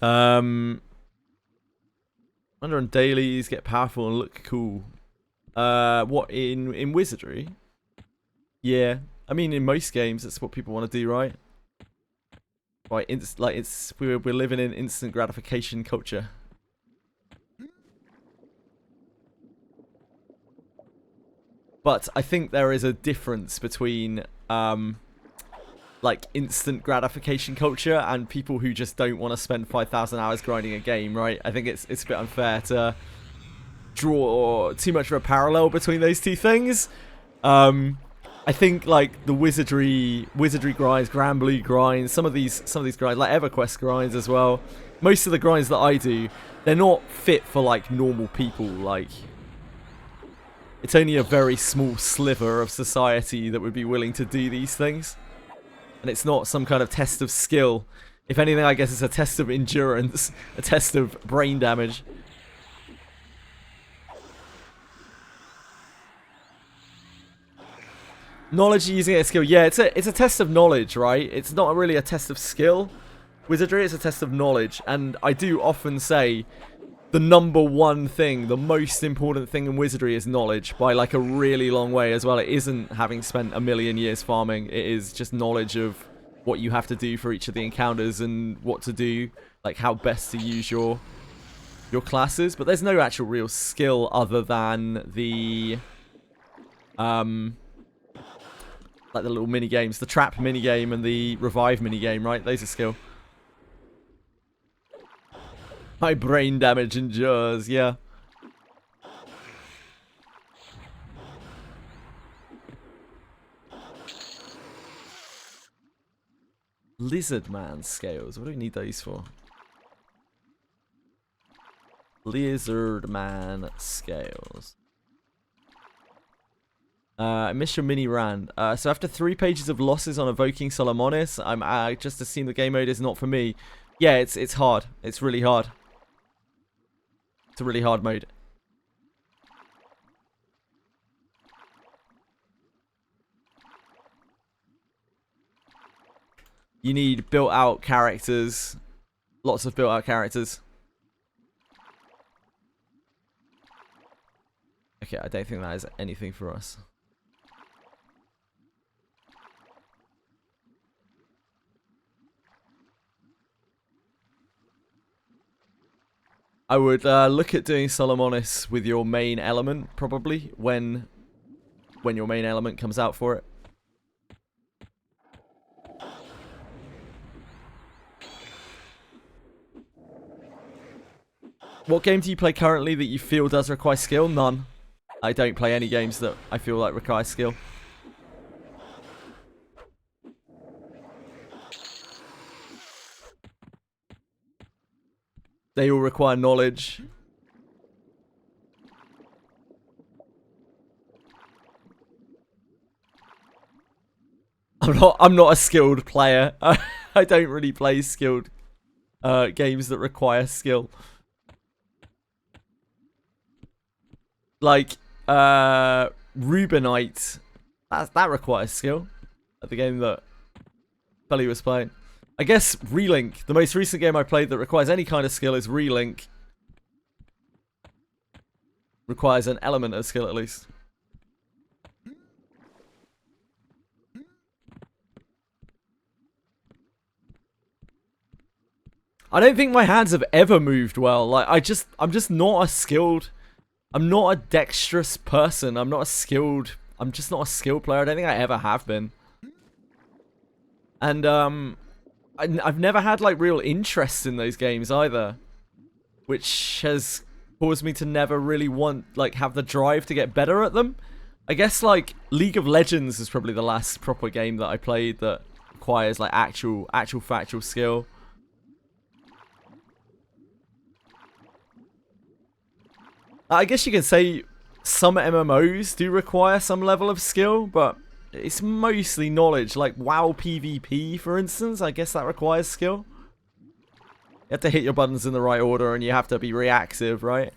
Speaker 1: Under on dailies, get powerful and look cool. What in Wizardry? Yeah, I mean in most games that's what people want to do, right? Right, we're living in instant gratification culture. But I think there is a difference between like instant gratification culture and people who just don't want to spend 5,000 hours grinding a game, right? I think it's a bit unfair to draw too much of a parallel between those two things. I think like the Wizardry grinds, Granblue grinds, some of these grinds, like Everquest grinds as well. Most of the grinds that I do, they're not fit for like normal people. Like, it's only a very small sliver of society that would be willing to do these things. And it's not some kind of test of skill. If anything, I guess it's a test of endurance, a test of brain damage. Knowledge using it as skill. Yeah, it's a test of knowledge, right? It's not really a test of skill. Wizardry is a test of knowledge. And I do often say the number one thing, the most important thing in Wizardry is knowledge by like a really long way as well. It isn't having spent a million years farming. It is just knowledge of what you have to do for each of the encounters and what to do, like how best to use your classes. But there's no actual real skill other than the like the little mini games, the trap mini game and the revive mini game, right? Those are skill. My brain damage endures, yeah. Lizard man scales. What do we need those for? Lizard man scales. I missed your mini rant. So after 3 pages of losses on evoking Solomonis, I just assume the game mode is not for me. Yeah, it's hard. It's really hard. It's a really hard mode. You need built-out characters. Lots of built-out characters. Okay, I don't think that is anything for us. I would look at doing Solomonis with your main element, probably, when your main element comes out for it. What game do you play currently that you feel does require skill? None. I don't play any games that I feel like require skill. They all require knowledge. I'm not a skilled player. I don't really play skilled games that require skill. Like Rubinite, that requires skill. The game that Belly was playing. I guess Relink, the most recent game I played that requires any kind of skill is Relink. Requires an element of skill at least. I don't think my hands have ever moved well. Like I'm just not a skilled. I'm not a dexterous person. I'm just not a skilled player. I don't think I ever have been. And I've never had like real interest in those games either, which has caused me to never really have the drive to get better at them. I guess like League of Legends is probably the last proper game that I played that requires like actual factual skill. I guess you can say some MMOs do require some level of skill, but it's mostly knowledge. Like WoW PvP, for instance, I guess that requires skill. You have to hit your buttons in the right order and you have to be reactive, right?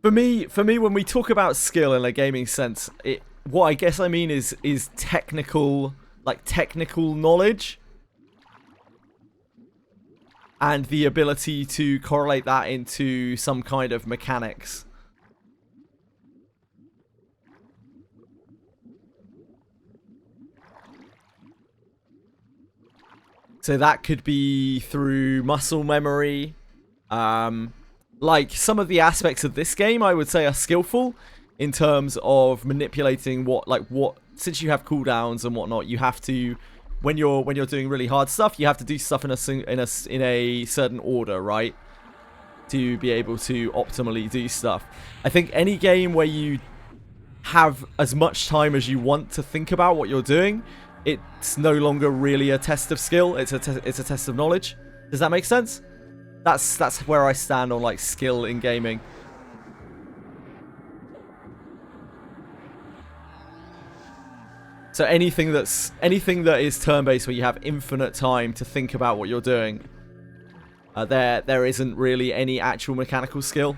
Speaker 1: For me, when we talk about skill in a gaming sense, what I guess I mean is technical, like technical knowledge, and the ability to correlate that into some kind of mechanics. So that could be through muscle memory. Like some of the aspects of this game, I would say, are skillful in terms of manipulating since you have cooldowns and whatnot, you have to, when you're doing really hard stuff, you have to do stuff in a certain order, right? To be able to optimally do stuff. I think any game where you have as much time as you want to think about what you're doing, it's no longer really a test of skill. It's a test of knowledge. Does that make sense? That's where I stand on like skill in gaming. So anything that is turn-based where you have infinite time to think about what you're doing, there isn't really any actual mechanical skill.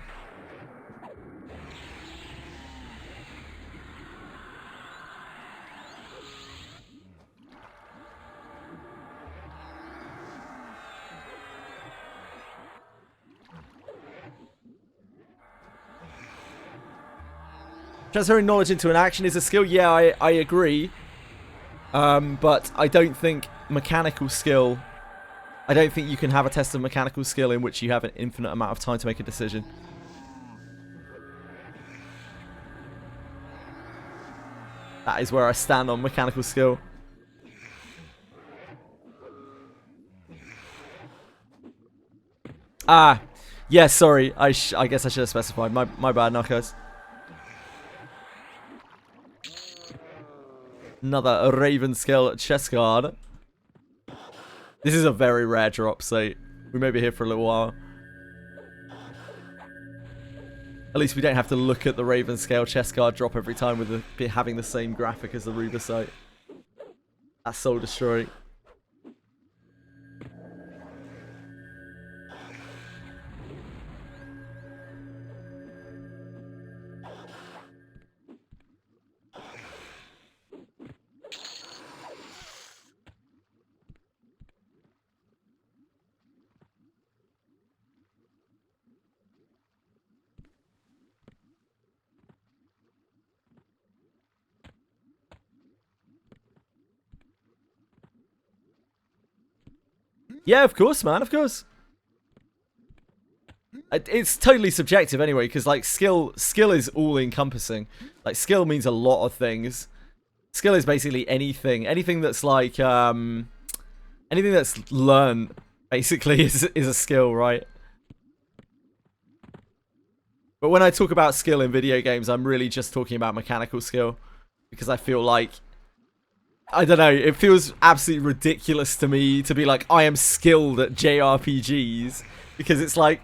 Speaker 1: Transferring knowledge into an action is a skill. Yeah, I agree. But I don't think mechanical skill... I don't think you can have a test of mechanical skill in which you have an infinite amount of time to make a decision. That is where I stand on mechanical skill. Ah, yeah, sorry. I guess I should have specified. My bad, Narcos. Another Raven Scale chest guard. This is a very rare drop, so we may be here for a little while. At least we don't have to look at the Raven Scale chest guard drop every time with having the same graphic as the Rubicite. That's soul destroying. Yeah, of course, man, of course. It's totally subjective anyway, because like skill is all encompassing. Like skill means a lot of things. Skill is basically anything that's like anything that's learned basically is a skill, right? But when I talk about skill in video games, I'm really just talking about mechanical skill, because I feel like, I don't know, it feels absolutely ridiculous to me to be like, I am skilled at JRPGs, because it's like,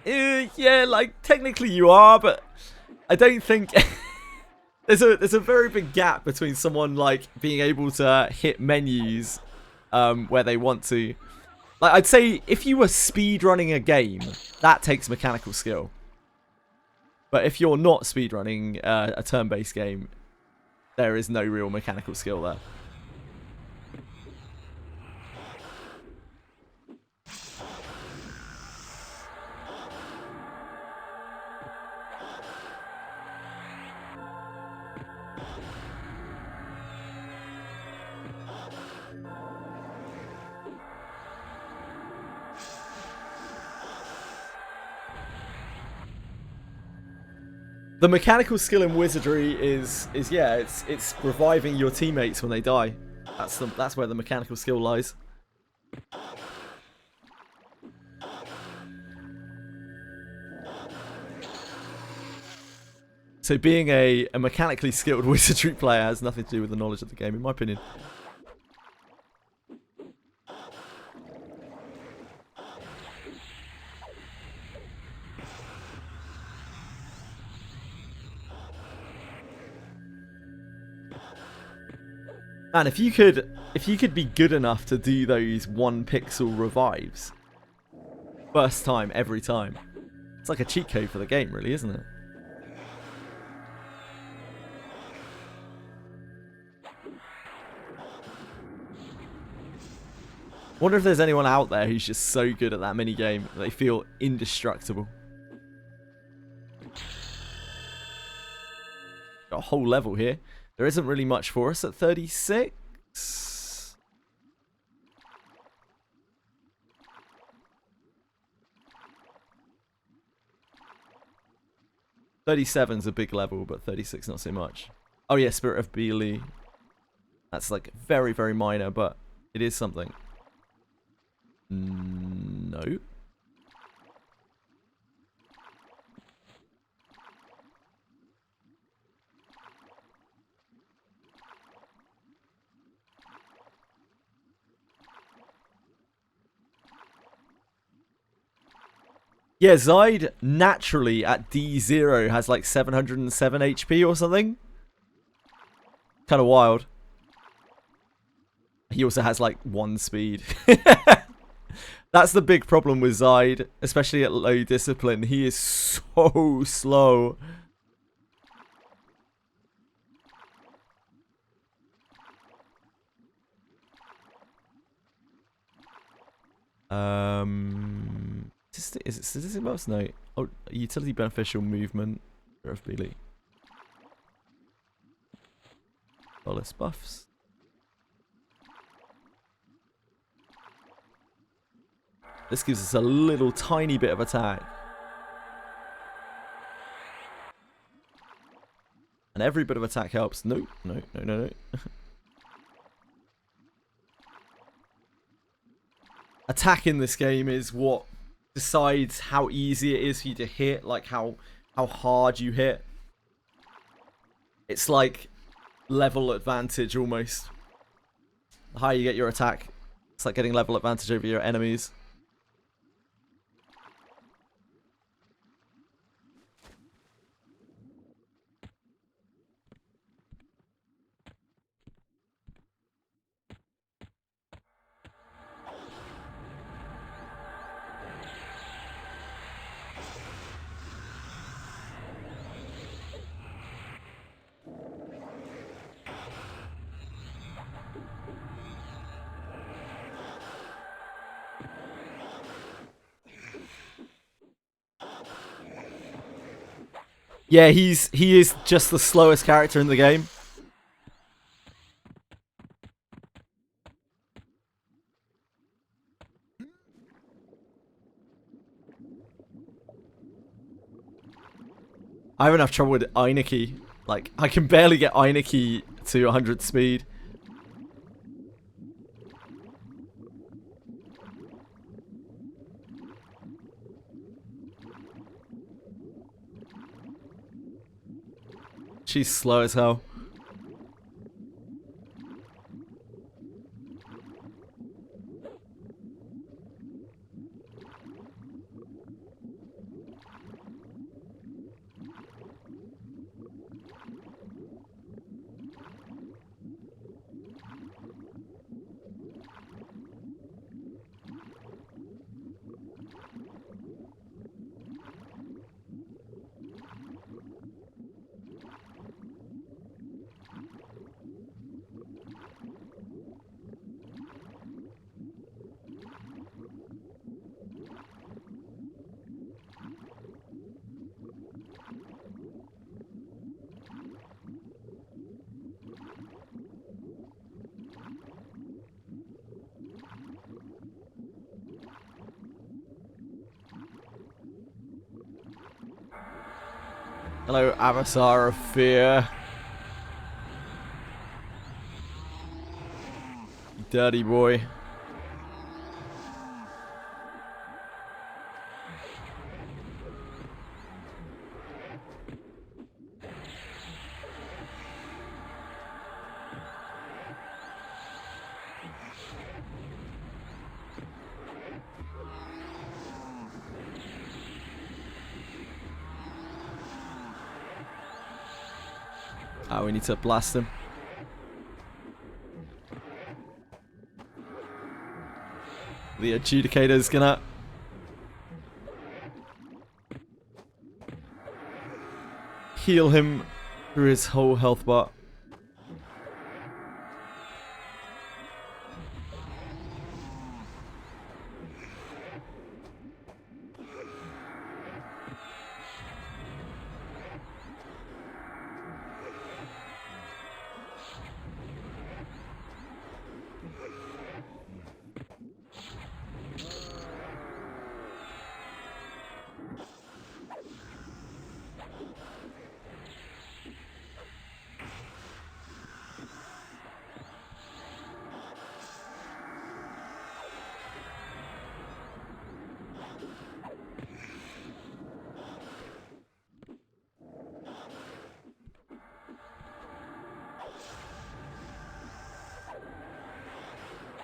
Speaker 1: yeah, like technically you are, but I don't think there's a very big gap between someone like being able to hit menus where they want to. Like I'd say if you were speedrunning a game, that takes mechanical skill. But if you're not speedrunning a turn-based game, there is no real mechanical skill there. The mechanical skill in Wizardry is yeah, it's reviving your teammates when they die. That's where the mechanical skill lies. So being a mechanically skilled Wizardry player has nothing to do with the knowledge of the game, in my opinion. Man, if you could be good enough to do those 1 pixel revives first time every time, it's like a cheat code for the game, really, isn't it? Wonder if there's anyone out there who's just so good at that mini game that they feel indestructible. Got a whole level here. There isn't really much for us at 36. "37's a big level, but 36 not so much." Oh yeah, Spirit of Beely. That's like very, very minor, but it is something. No. Yeah, Zide naturally at D0 has like 707 HP or something. Kind of wild. He also has like 1 speed. That's the big problem with Zide, especially at low discipline. He is so slow. Is it statistic buffs? No. Oh, utility beneficial movement. Of Beely. Bolus buffs. This gives us a little tiny bit of attack. And every bit of attack helps. No, no, no, no, no. Attack in this game is what decides how easy it is for you to hit, like how hard you hit. It's like level advantage almost. The higher you get your attack, it's like getting level advantage over your enemies. Yeah, he is just the slowest character in the game. I have enough trouble with Eineke. Like, I can barely get Eineke to 100 speed. She's slow as hell. Hello, Avatar of Fear. You dirty boy. Oh, we need to blast him. The adjudicator's gonna heal him through his whole health bar.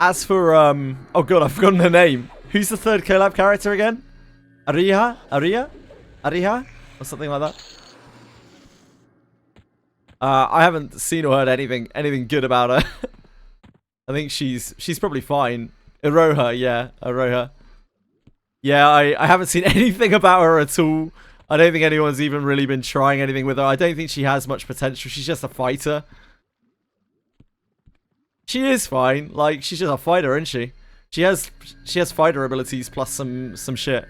Speaker 1: As for oh god, I've forgotten her name. Who's the third collab character again? Ariha, or something like that. I haven't seen or heard anything good about her. I think she's probably fine. Iroha, yeah, Iroha. Yeah, I haven't seen anything about her at all. I don't think anyone's even really been trying anything with her. I don't think she has much potential. She's just a fighter. She is fine. Like, she's just a fighter, isn't she? She has fighter abilities plus some shit.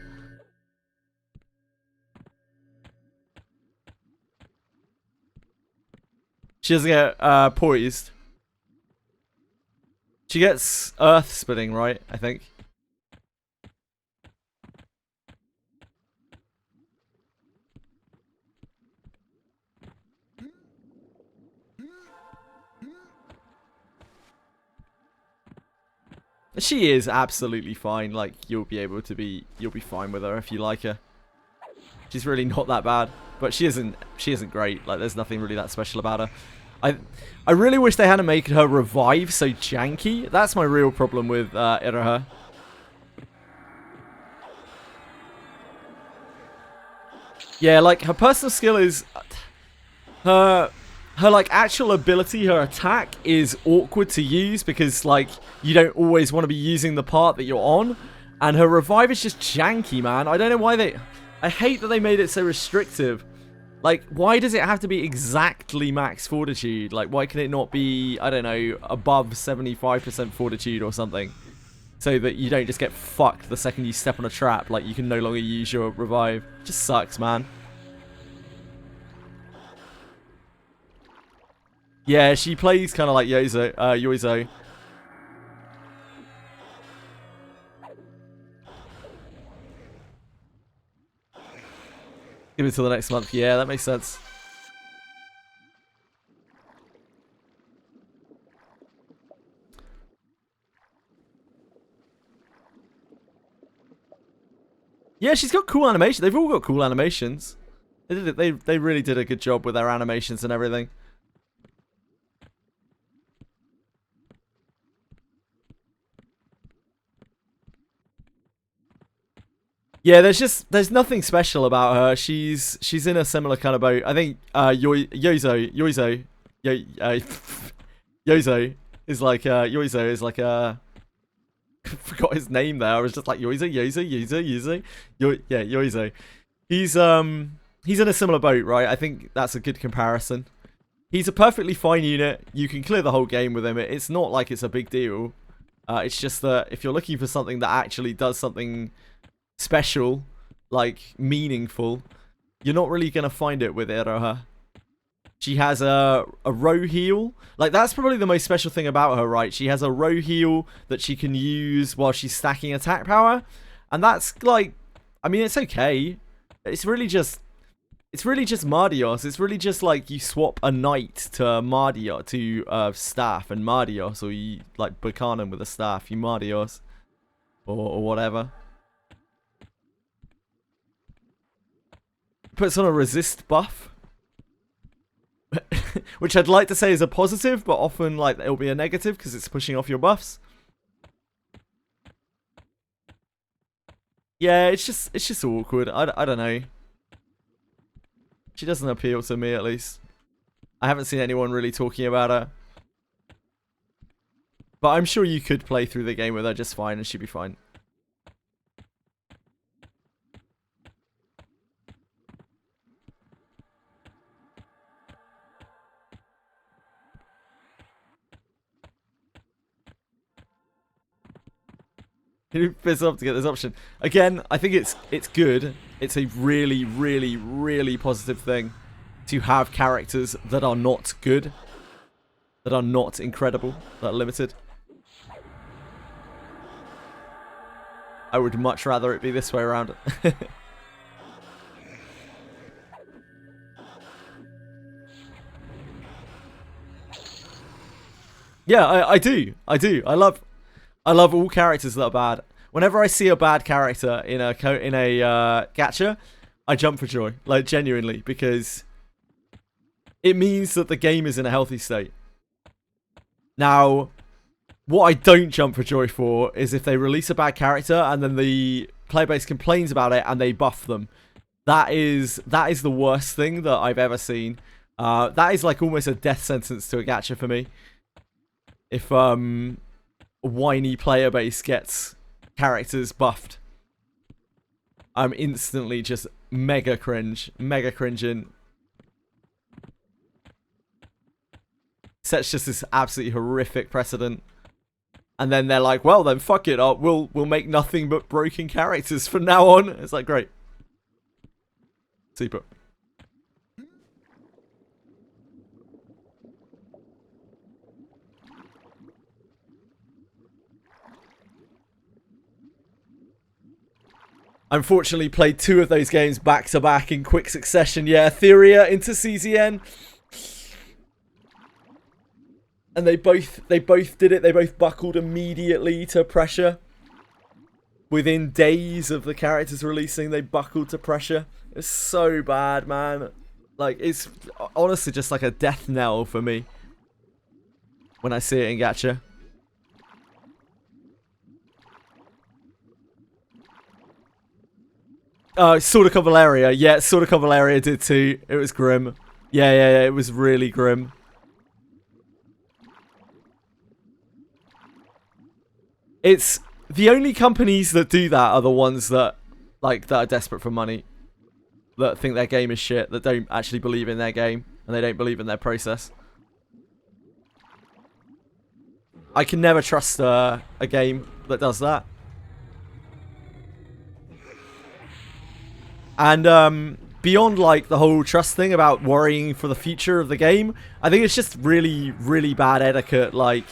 Speaker 1: She doesn't get poised. She gets earth spinning, right? I think. She is absolutely fine. Like, you'll be fine with her if you like her. She's really not that bad, but she isn't great. Like, there's nothing really that special about her. I really wish they hadn't made her revive so janky. That's my real problem with Iroha. Yeah, like, her personal skill is her like actual ability, her attack is awkward to use because like you don't always want to be using the part that you're on, and her revive is just janky, man. I don't know why I hate that they made it so restrictive. Like, why does it have to be exactly max fortitude? Like, why can it not be, I don't know, above 75% fortitude or something? So that you don't just get fucked the second you step on a trap. Like, you can no longer use your revive. It just sucks, man. Yeah, she plays kind of like Yoizo. Give it till the next month. Yeah, that makes sense. Yeah, she's got cool animation. They've all got cool animations. They really did a good job with their animations and everything. Yeah, there's nothing special about her. She's in a similar kind of boat. I think Yoizo is like a forgot his name there. I was just like Yoizo. Yeah, Yoizo. He's in a similar boat, right? I think that's a good comparison. He's a perfectly fine unit. You can clear the whole game with him. It's not like it's a big deal. It's just that if you're looking for something that actually does something special, like meaningful, you're not really gonna find it with Iroha. She has a row heal. Like, that's probably the most special thing about her, right? She has a row heal that she can use while she's stacking attack power, and that's like, I mean, it's okay. It's really just Mardios. It's really just like you swap a knight to Mardios, to staff and Mardios, or you like Buchanan with a staff, you Mardios, or whatever. Puts on a resist buff, which I'd like to say is a positive, but often like it'll be a negative because it's pushing off your buffs. Yeah, it's just awkward. I don't know. She doesn't appeal to me, at least. I haven't seen anyone really talking about her, but I'm sure you could play through the game with her just fine, and she'd be fine. Who pissed off to get this option? Again, I think it's good. It's a really, really, really positive thing to have characters that are not good, that are not incredible, that are limited. I would much rather it be this way around. Yeah, I do. I love all characters that are bad. Whenever I see a bad character in a gacha, I jump for joy, like genuinely, because it means that the game is in a healthy state. Now, What I don't jump for joy for is if they release a bad character and then the player base complains about it and they buff them. That is the worst thing that I've ever seen. That is like almost a death sentence to a gacha for me. If a whiny player base gets characters buffed, I'm instantly just mega cringing. Sets just this absolutely horrific precedent. And then they're like, well then fuck it, we'll make nothing but broken characters from now on. It's like, great. Super. Unfortunately played 2 of those games back to back in quick succession. Yeah, Etheria into CZN. And they both did it. They both buckled immediately to pressure. Within days of the characters releasing, they buckled to pressure. It's so bad, man. Like, it's honestly just like a death knell for me when I see it in gacha. Sword of Cavaleria. Yeah, Sword of Cavaleria did too. It was grim. Yeah, it was really grim. It's the only companies that do that are the ones that are desperate for money, that think their game is shit, that don't actually believe in their game, and they don't believe in their process. I can never trust a game that does that. And beyond like the whole trust thing about worrying for the future of the game, I think it's just really, really bad etiquette. Like,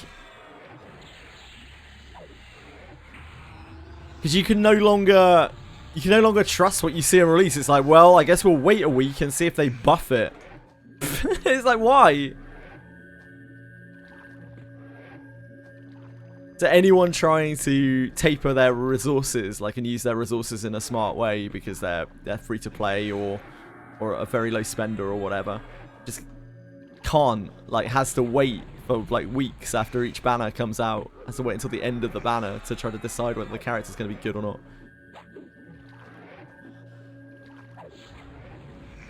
Speaker 1: because you can no longer trust what you see in release. It's like, well, I guess we'll wait a week and see if they buff it. It's like, why? To anyone trying to taper their resources, like, and use their resources in a smart way because they're free to play or a very low spender or whatever, just can't, like, has to wait for like weeks after each banner comes out. Has to wait until the end of the banner to try to decide whether the character's going to be good or not.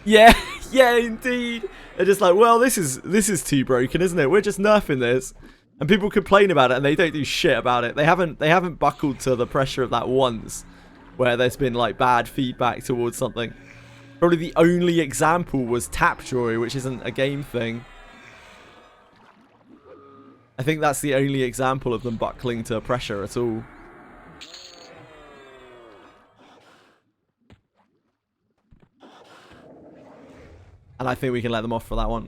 Speaker 1: Yeah, yeah, indeed. They're just like, well, this is too broken, isn't it? We're just nerfing this. And people complain about it, and they don't do shit about it. They haven't buckled to the pressure of that once, where there's been like bad feedback towards something. Probably the only example was Tapjoy, which isn't a game thing. I think that's the only example of them buckling to pressure at all. And I think we can let them off for that one.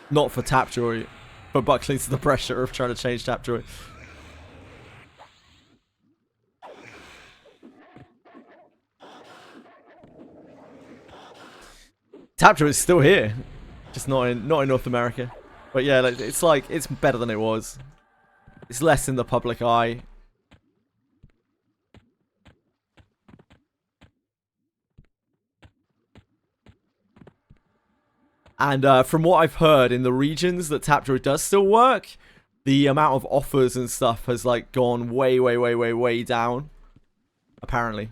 Speaker 1: Not for Tapjoy. For buckling to the pressure of trying to change Tapjoy. Tapjoy is still here, just not in North America. But yeah, it's better than it was. It's less in the public eye. And from what I've heard, in the regions that Tapjoy does still work, the amount of offers and stuff has like gone way down. Apparently.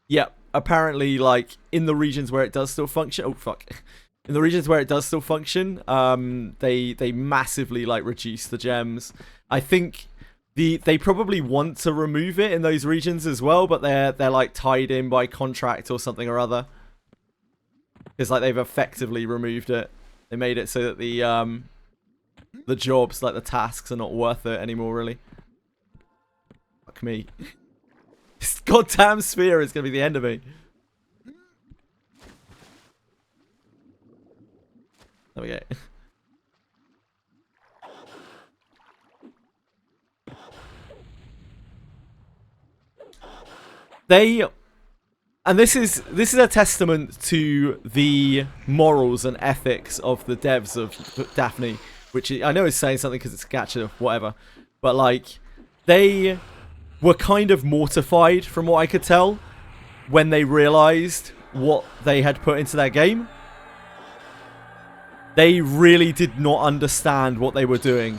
Speaker 1: Yeah, apparently, like, in the regions where it does still function... Oh, fuck. In the regions where it does still function, they massively, like, reduce the gems. I think they probably want to remove it in those regions as well, but they're like, tied in by contract or something or other. Because, like, they've effectively removed it. They made it so that the jobs, like, the tasks are not worth it anymore, really. Fuck me. This goddamn sphere is going to be the end of me. There we go. And this is a testament to the morals and ethics of the devs of Daphne, which I know is saying something because it's gacha, whatever. But like, they were kind of mortified, from what I could tell, when they realized what they had put into their game. They really did not understand what they were doing.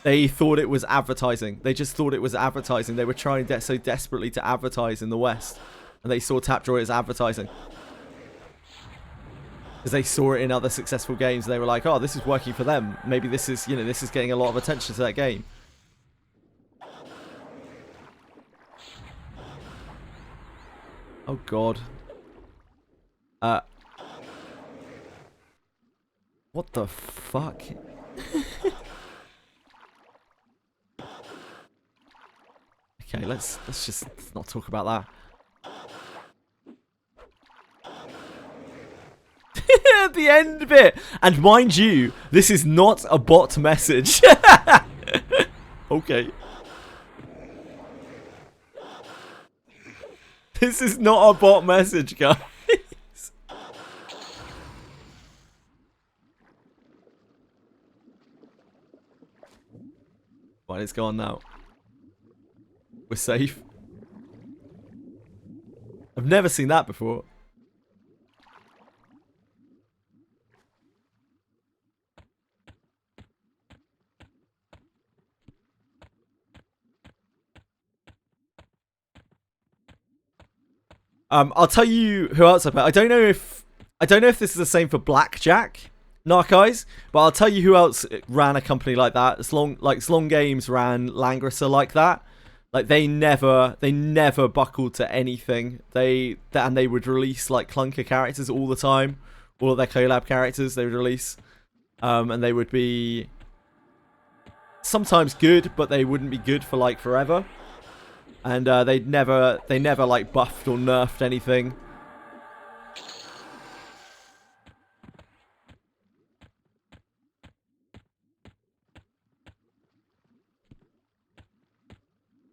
Speaker 1: They thought it was advertising. They just thought it was advertising. They were trying so desperately to advertise in the West. And they saw Tapjoy as advertising. Because they saw it in other successful games. They were like, oh, this is working for them. Maybe this is, you know, this is getting a lot of attention to that game. Oh, God. What the fuck? Okay, let's just not talk about that. The end bit. And mind you, this is not a bot message. Okay. This is not a bot message, guys. Right, it's gone now. We're safe. I've never seen that before. I'll tell you who else I bet. I don't know if this is the same for Blackjack, Narceyes, but I'll tell you who else ran a company like that. Slong Games ran Langrisser like that. Like they never buckled to anything. They would release like clunker characters all the time. All of their collab characters they would release, and they would be sometimes good, but they wouldn't be good for like forever. And they never like buffed or nerfed anything.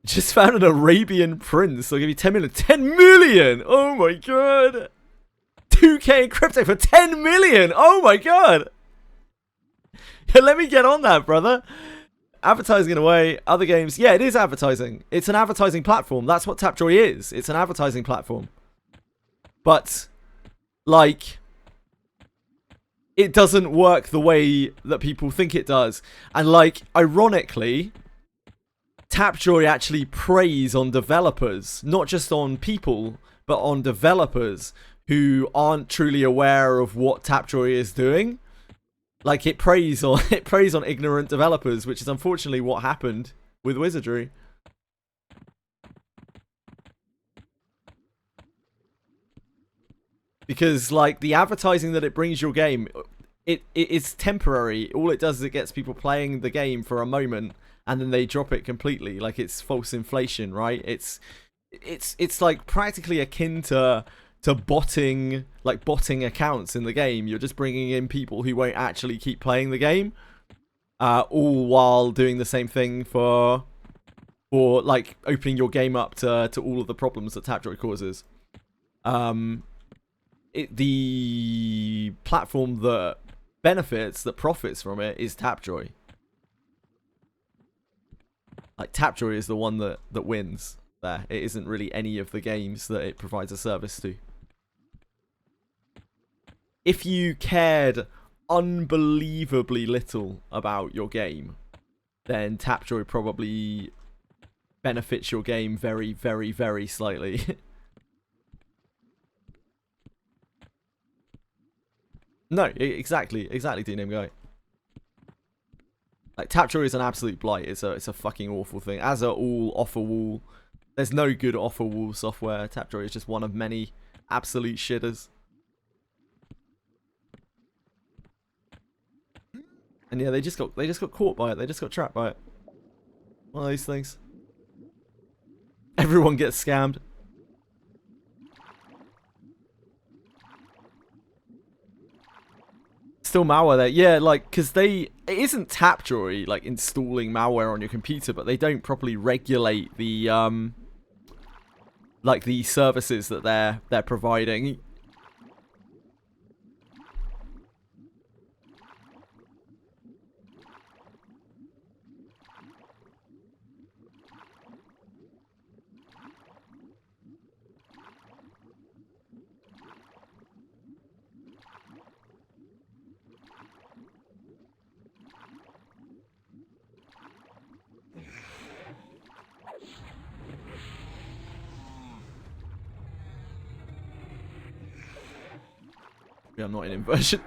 Speaker 1: Just found an Arabian prince. They'll give you 10 million. 10 million! Oh my god! 2k in crypto for 10 million! Oh my god! Yeah, let me get on that, brother. Advertising in a way, other games, yeah, it is advertising. It's an advertising platform. That's what Tapjoy is. It's an advertising platform. But, like, it doesn't work the way that people think it does. And, like, ironically, Tapjoy actually preys on developers, not just on people, but on developers who aren't truly aware of what Tapjoy is doing. Like it preys on ignorant developers, which is unfortunately what happened with Wizardry. Because like the advertising that it brings your game, it is temporary. All it does is it gets people playing the game for a moment and then they drop it completely. Like it's false inflation, right? It's like practically akin to botting accounts in the game. You're just bringing in people who won't actually keep playing the game, all while doing the same thing for like opening your game up to all of the problems that Tapjoy causes. The platform that benefits, that profits from it, is Tapjoy. Like Tapjoy is the one that wins there. It isn't really any of the games that it provides a service to. If you cared unbelievably little about your game, then Tapjoy probably benefits your game very, very, very slightly. No, exactly, D-Name Guy. Like Tapjoy is an absolute blight. It's a fucking awful thing. As are all offer wall. There's no good offer wall software. Tapjoy is just one of many absolute shitters. And yeah, they just got caught by it. They just got trapped by it. One of these things. Everyone gets scammed. Still malware there. Yeah, like, because it isn't Tapjoy, like, installing malware on your computer, but they don't properly regulate the, like, the services that they're providing. Yeah, I'm not in inversion.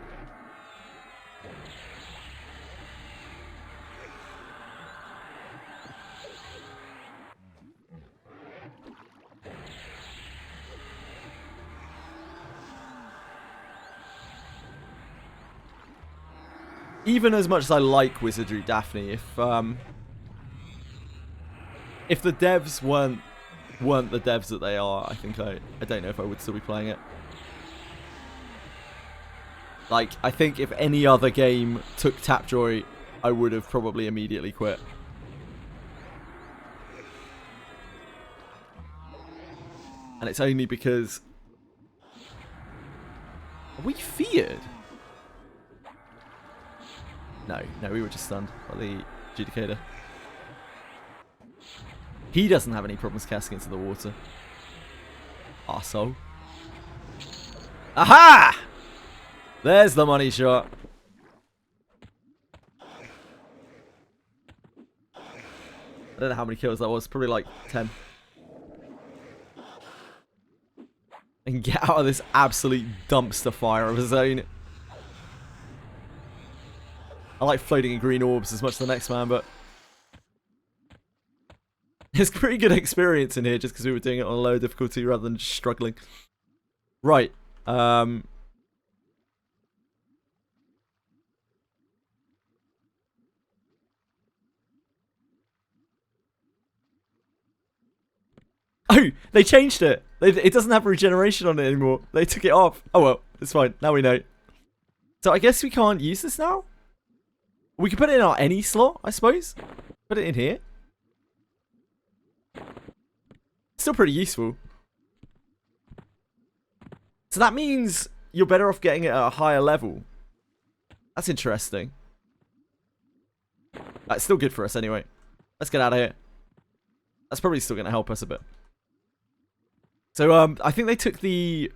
Speaker 1: Even as much as I like Wizardry Daphne, if the devs weren't the devs that they are, I think I don't know if I would still be playing it. Like, I think if any other game took Tapjoy, I would have probably immediately quit. And it's only because... Are we feared? No, we were just stunned by the adjudicator. He doesn't have any problems casting into the water. Arsehole. Aha! There's the money shot. I don't know how many kills that was. Probably like 10. And get out of this absolute dumpster fire of a zone. I like floating in green orbs as much as the next man, but it's pretty good experience in here just because we were doing it on a low difficulty rather than just struggling. Right. Oh, they changed it. It doesn't have regeneration on it anymore. They took it off. Oh well, it's fine. Now we know. So I guess we can't use this now? We can put it in our any slot, I suppose. Put it in here. Still pretty useful. So that means you're better off getting it at a higher level. That's interesting. That's still good for us anyway. Let's get out of here. That's probably still going to help us a bit. So I think they took the...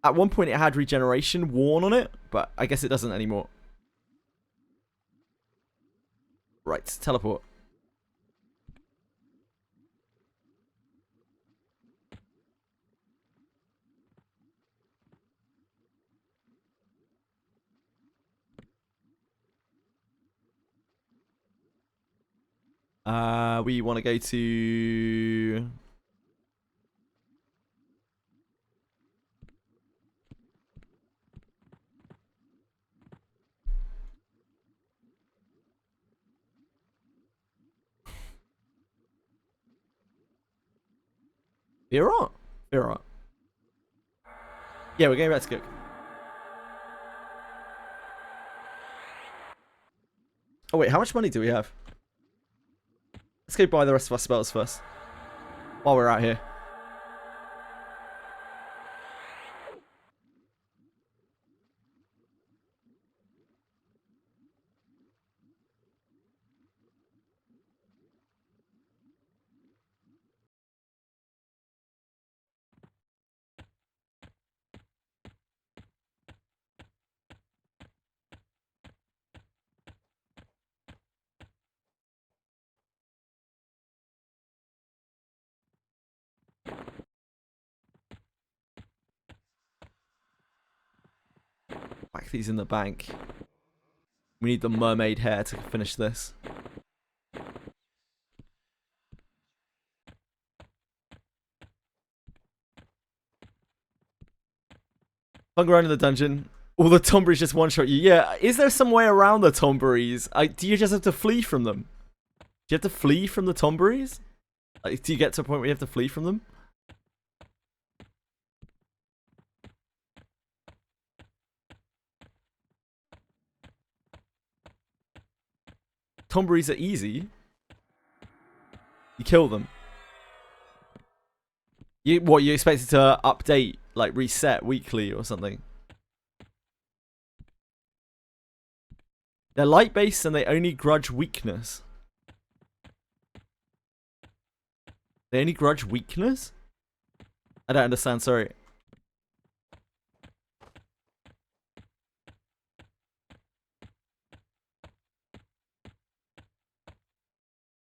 Speaker 1: At one point it had regeneration worn on it, but I guess it doesn't anymore. Right, teleport. We want to go to... Virat? Virat. Yeah, we're going back to cook. Oh wait, how much money do we have? Let's go buy the rest of our spells first. While we're out here. Whack these in the bank. We need the mermaid hair to finish this. Hung around in the dungeon. All the Tomberries just one-shot you. Yeah, is there some way around the Tomberries? Do you just have to flee from them? Do you have to flee from the Tomberries? Like, do you get to a point where you have to flee from them? Tomberries are easy. You kill them. What, you expect it to update, like reset weekly or something? They're light based and they only grudge weakness. They only grudge weakness? I don't understand, sorry.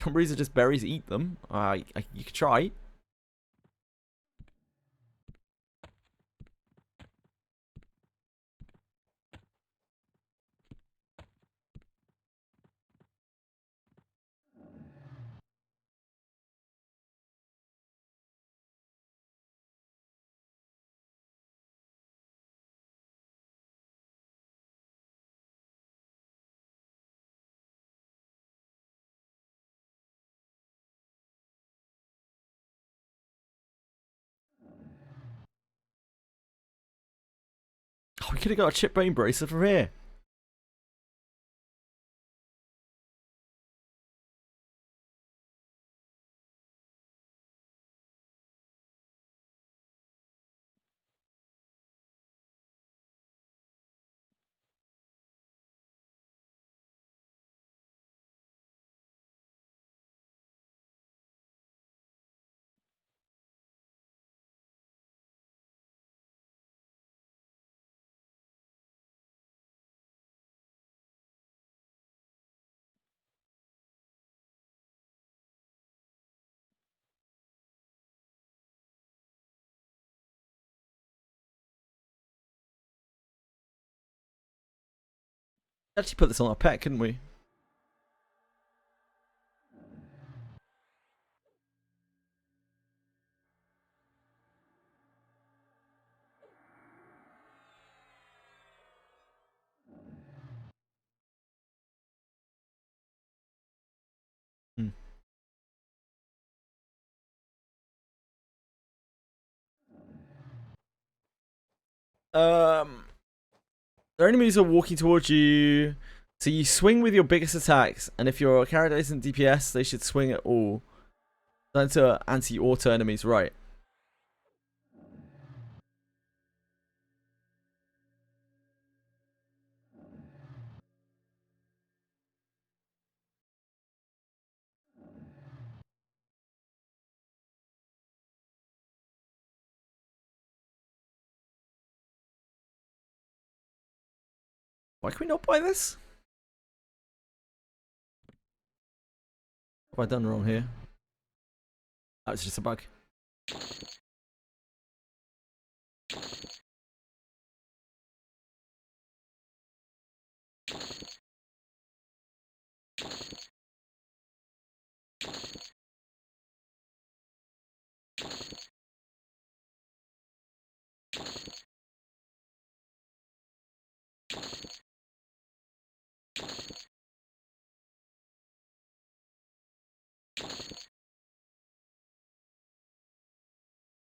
Speaker 1: Tomberries are just berries, eat them. You could try. Oh, we could have got a chip bone bracer from here. Actually put this on our pet, couldn't we? Hmm. Their enemies are walking towards you. So you swing with your biggest attacks, and if your character isn't DPS, they should swing at all. That's to anti-auto enemies, right? Why can we not buy this? What have I done wrong here? That was just a bug.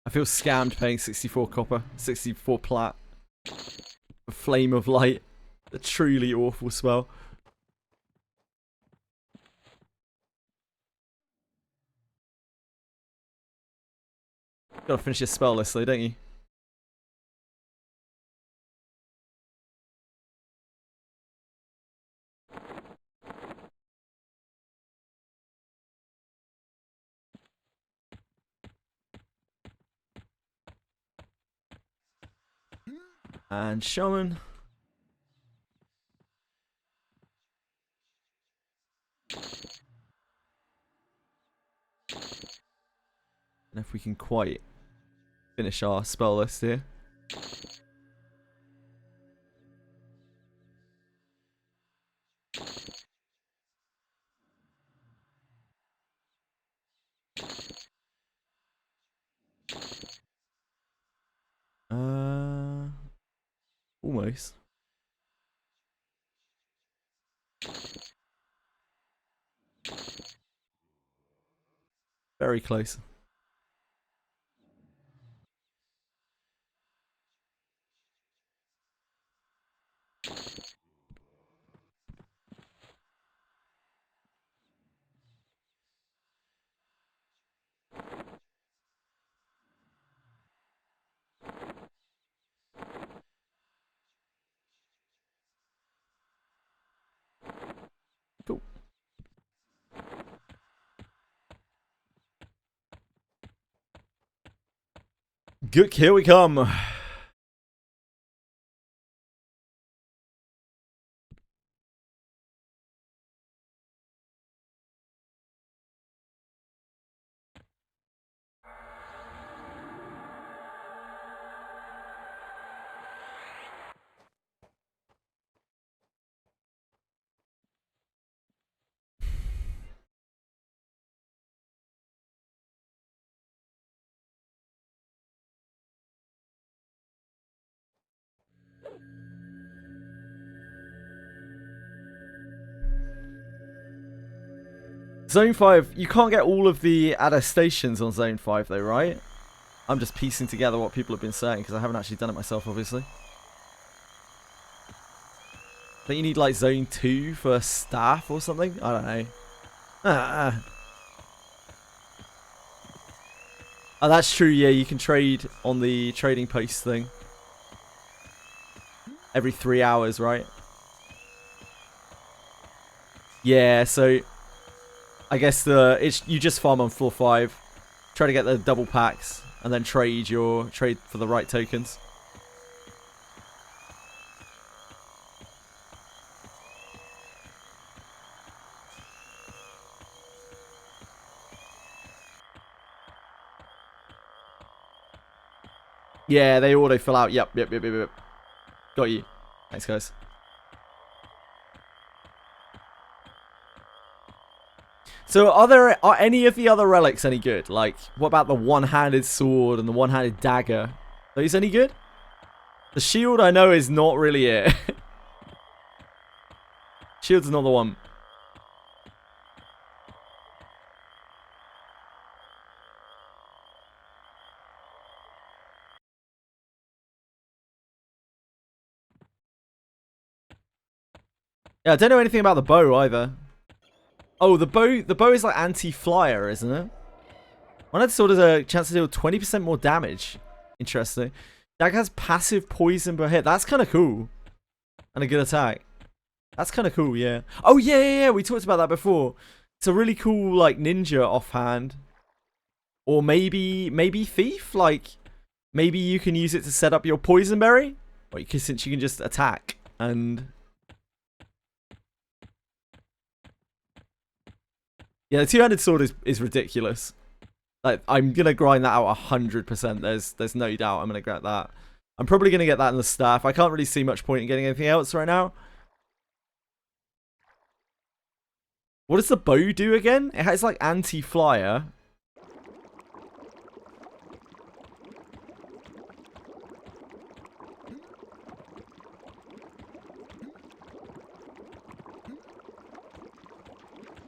Speaker 1: I feel scammed paying 64 copper, 64 plat. A flame of light. A truly awful spell. Gotta finish your spell list though, don't you? And Shaman. And if we can quite finish our spell list here. Almost. Very close. Cool. Good, here we come. Zone 5, you can't get all of the attestations on Zone 5 though, right? I'm just piecing together what people have been saying because I haven't actually done it myself, obviously. I think you need like zone 2 for staff or something. I don't know. Oh, that's true. Yeah, you can trade on the trading post thing. Every 3 hours, right? Yeah, so I guess you just farm on floor 5, try to get the double packs, and then trade for the right tokens. Yeah, they auto fill out. Yep. Got you. Thanks, guys. So are any of the other relics any good? Like, what about the one-handed sword and the one-handed dagger? Are those any good? The shield I know is not really it. Shield's not the one. Yeah, I don't know anything about the bow either. Oh, the bow is like anti-flyer, isn't it? One-handed sword has a chance to deal 20% more damage. Interesting. Dagger has passive poison per hit. That's kind of cool. And a good attack. That's kind of cool, yeah. Oh, yeah. We talked about that before. It's a really cool, like, ninja offhand. Or maybe thief. Like, maybe you can use it to set up your poison berry. Or since you can just attack. And yeah, the two-handed sword is ridiculous. Like, I'm gonna grind that out 100%. There's no doubt I'm gonna get that. I'm probably gonna get that in the staff. I can't really see much point in getting anything else right now. What does the bow do again? It has like anti-flyer.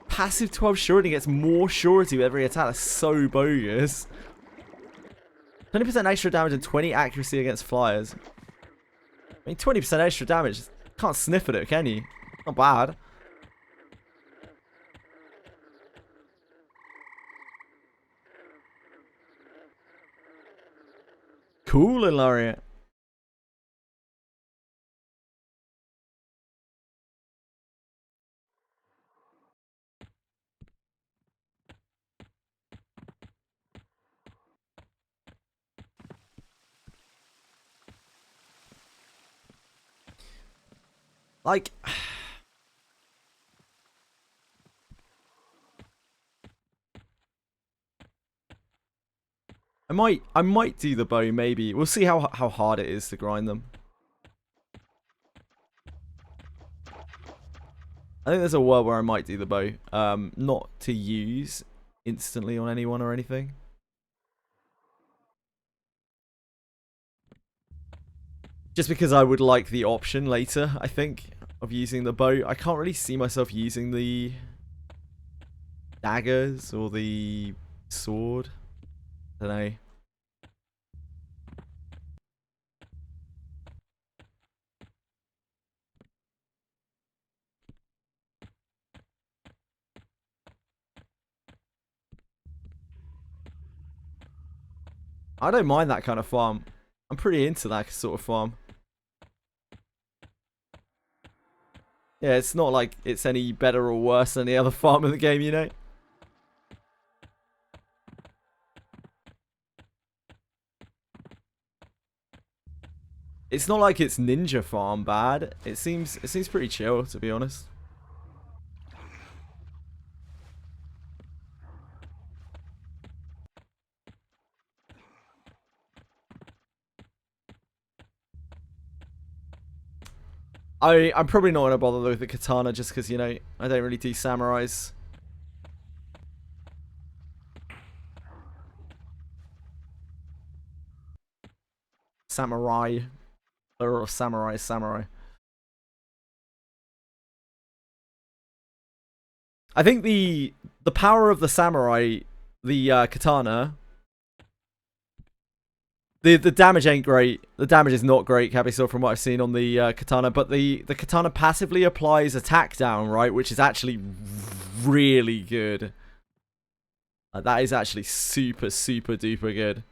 Speaker 1: Passive 12 surety gets more surety with every attack. That's so bogus. 20% extra damage and 20 accuracy against flyers. I mean, 20% extra damage. Can't sniff at it, can you? Not bad. Cool, Ilariat. Like, I might do the bow, maybe. We'll see how hard it is to grind them. I think there's a world where I might do the bow. Not to use instantly on anyone or anything. Just because I would like the option later, I think, of using the bow. I can't really see myself using the daggers or the sword. I don't know. I don't mind that kind of farm. I'm pretty into that sort of farm. Yeah, it's not like it's any better or worse than the other farm in the game, you know? It's not like it's ninja farm bad. It seems pretty chill, to be honest. I'm probably not gonna bother with the katana just because, you know, I don't really do samurais. Samurai. Or samurai. I think the power of the samurai, the katana, The damage ain't great. The damage is not great, Cabisaur, from what I've seen on the katana. But the katana passively applies attack down, right? Which is actually really good. That is actually super, super duper good.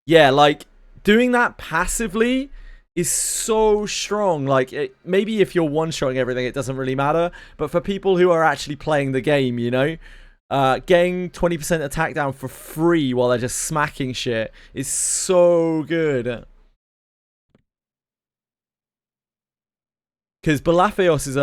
Speaker 1: Yeah, like, doing that passively is so strong. Like, maybe if you're one-shotting everything, it doesn't really matter. But for people who are actually playing the game, you know, getting 20% attack down for free while they're just smacking shit is so good. Because Balatheos is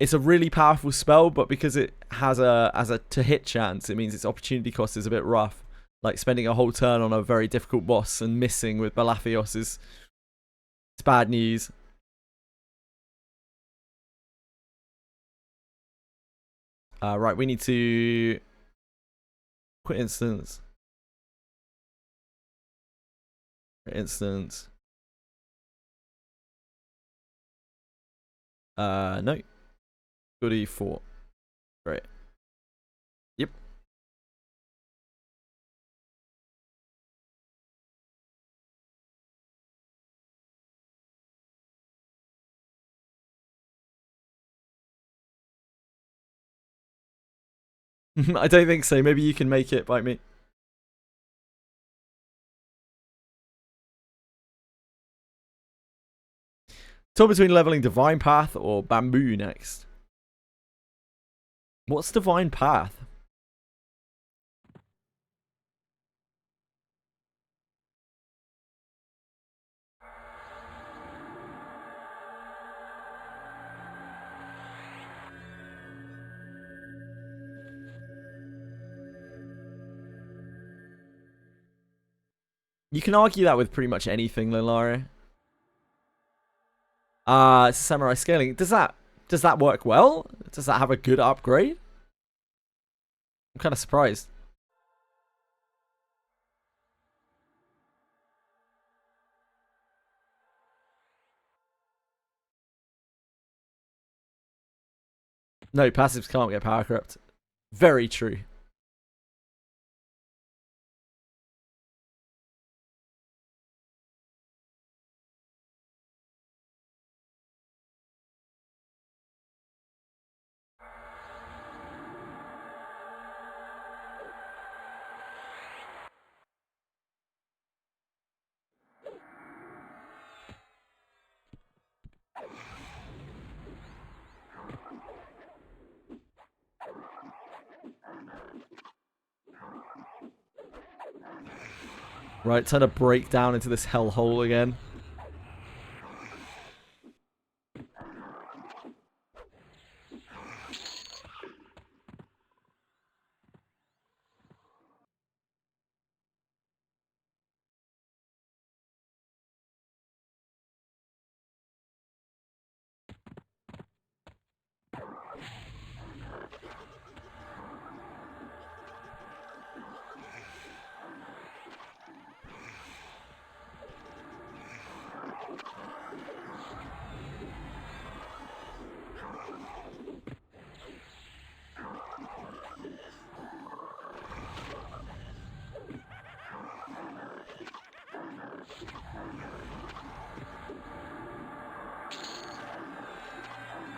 Speaker 1: it's a really powerful spell, but because it has a to-hit chance, it means its opportunity cost is a bit rough. Like, spending a whole turn on a very difficult boss and missing with Balatheos is... It's bad news. Right, we need to... Quit instance. Quit instance. No. Good E4. Right. Yep. I don't think so. Maybe you can make it, bite me. Talk between leveling Divine Path or Bamboo next. What's Divine Path? You can argue that with pretty much anything, Lilaria. It's Samurai Scaling. Does that work well? Does that have a good upgrade? I'm kind of surprised. No, passives can't get power corrupt. Very true. Right, time to break down into this hellhole again.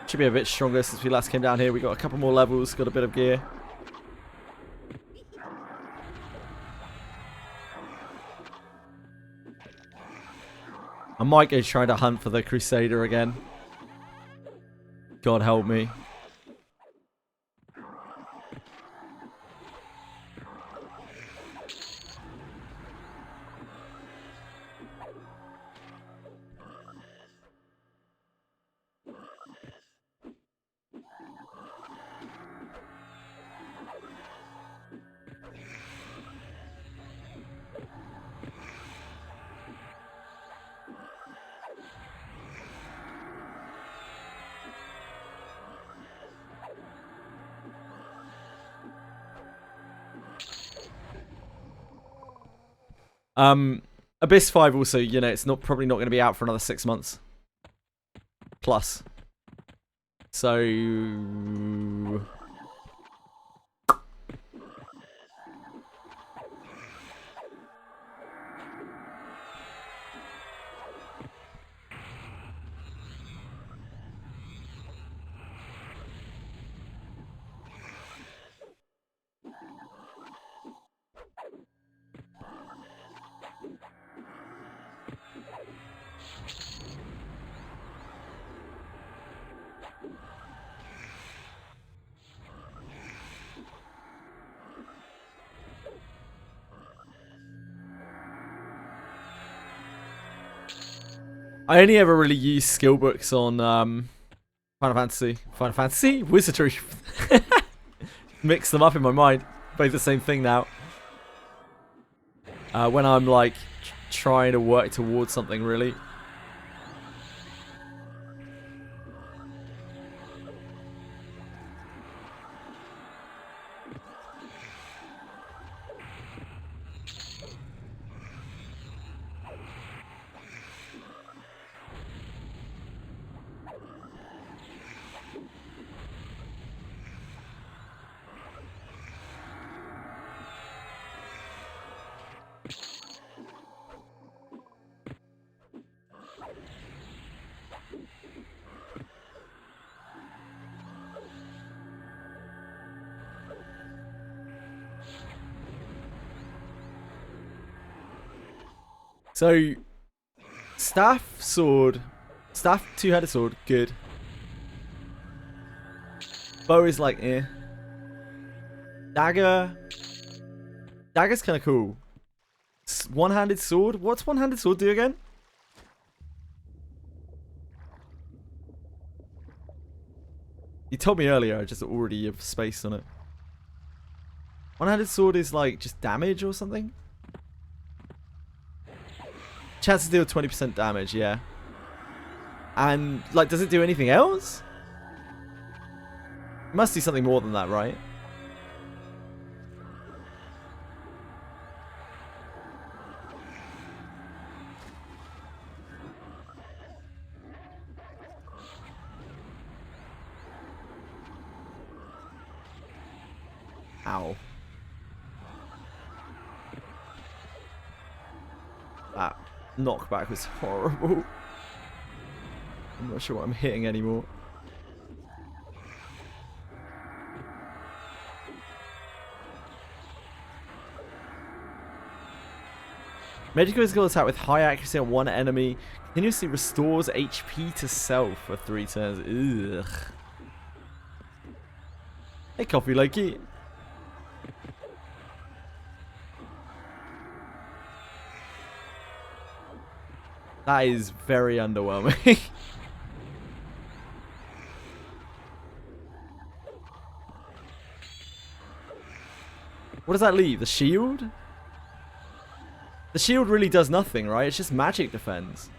Speaker 1: Should be a bit stronger since we last came down here. We got a couple more levels, got a bit of gear. I might go try to hunt for the Crusader again. God help me. Abyss 5 also, you know, it's probably not going to be out for another 6 months. Plus. So I only ever really use skill books on Final Fantasy, Wizardry. Mix them up in my mind. Both the same thing now. When I'm like trying to work towards something, really. So, staff, sword, staff, two-headed sword, good. Bow is like, eh. Dagger's kind of cool. One-handed sword, what's one-handed sword do again? You told me earlier, I just already have space on it. One-handed sword is like just damage or something? Chance to deal 20% damage, yeah. And, like, does it do anything else? It must do something more than that, right? Ow. That knockback was horrible. I'm not sure what I'm hitting anymore. Magical physical attack with high accuracy on one enemy continuously restores HP to self for 3 turns. Ugh. Hey, Coffee Lakey. That is very underwhelming. What does that leave? The shield? The shield really does nothing, right? It's just magic defense.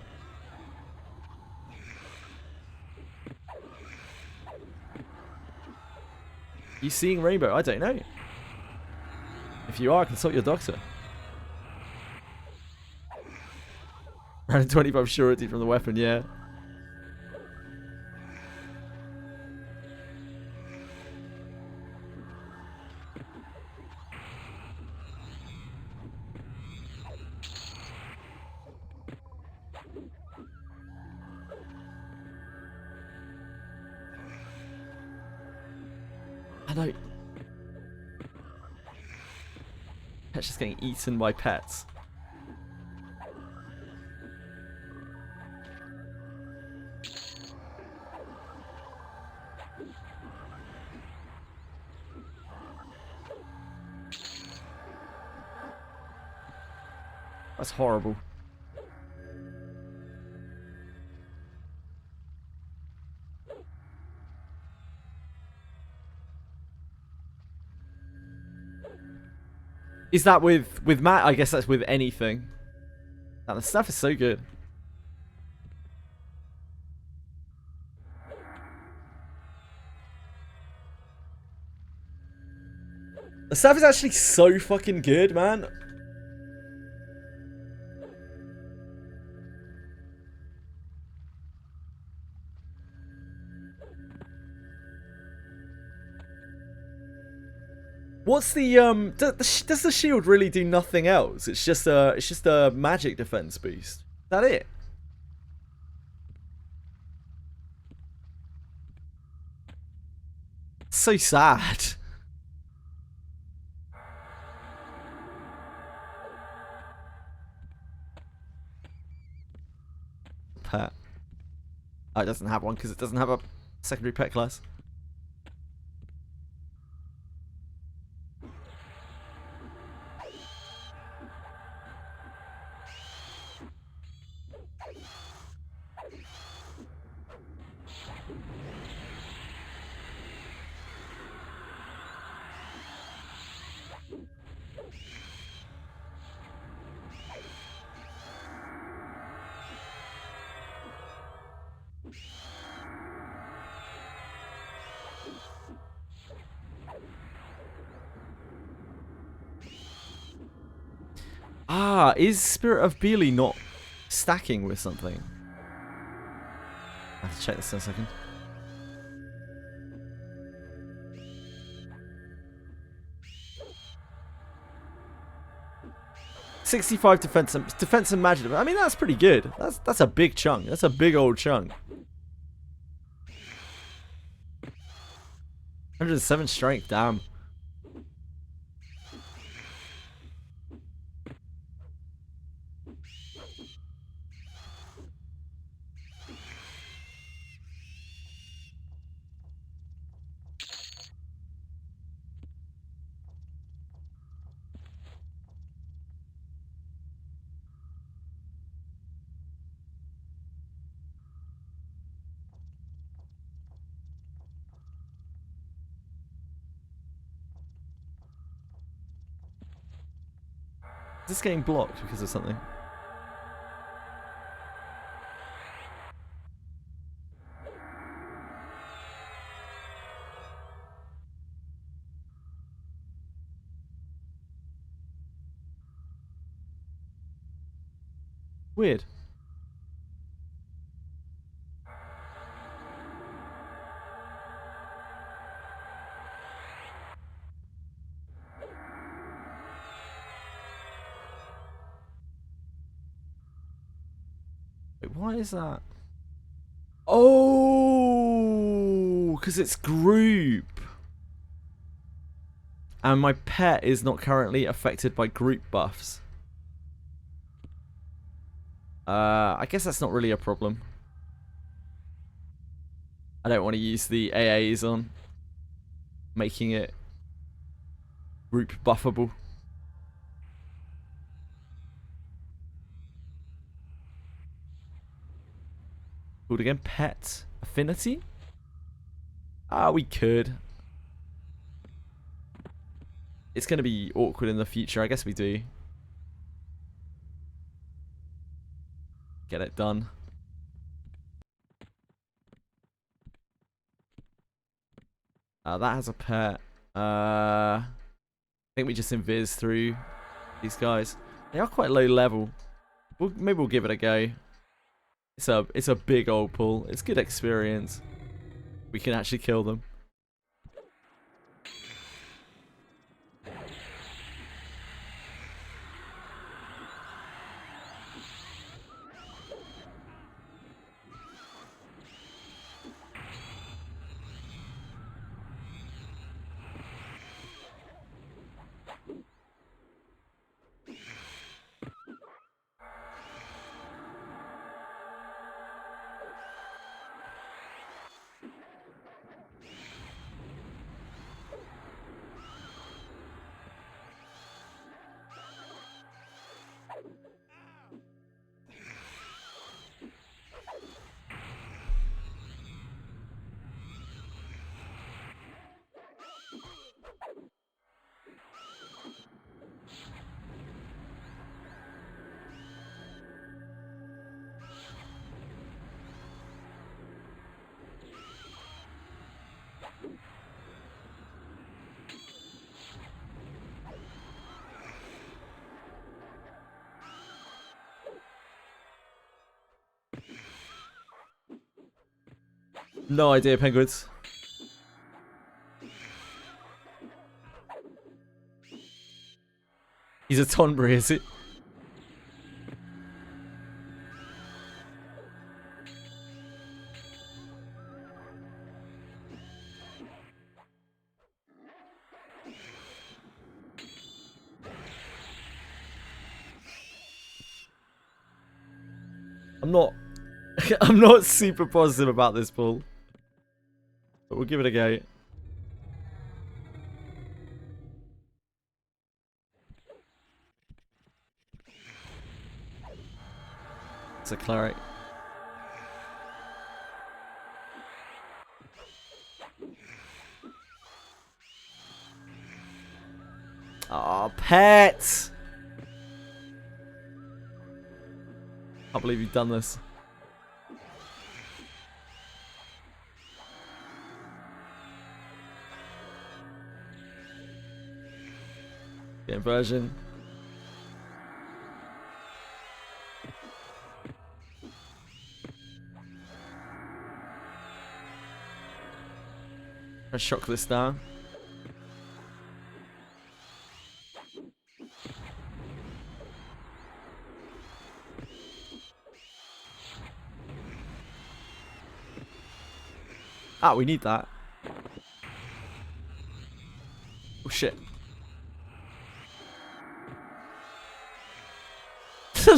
Speaker 1: You seeing rainbow? I don't know. If you are, consult your doctor. Around 25 surety from the weapon, yeah. I know. Pet's just getting eaten by pets. That's horrible. Is that with Matt? I guess that's with anything. Man, the stuff is so good. The stuff is actually so fucking good, man. What's the does the shield really do nothing else? It's just a magic defense boost. Is that it? So sad. Pet. Oh, it doesn't have one because it doesn't have a secondary pet class. Ah, is Spirit of Beely not stacking with something? I have to check this in a second. $65 defense and magic. I mean, that's pretty good. That's a big chunk. That's a big old chunk. 107 strength. Damn. Is this getting blocked because of something? Weird. Wait, why is that? Oh, because it's group. And my pet is not currently affected by group buffs. I guess that's not really a problem. I don't want to use the AAs on making it group buffable. Called again, pet affinity? Ah, we could. It's going to be awkward in the future. I guess we do. Get it done. That has a pet. I think we just invis through these guys. They are quite low level. Maybe we'll give it a go. It's a big old pull. It's good experience. We can actually kill them. No idea, penguins. a Tonberry, is it? I'm not I'm not super positive about this pull. But we'll give it a go. It's a cleric. Oh, pet! Can't believe you've done this. Inversion. Let's shock this down. Ah, we need that. Oh shit.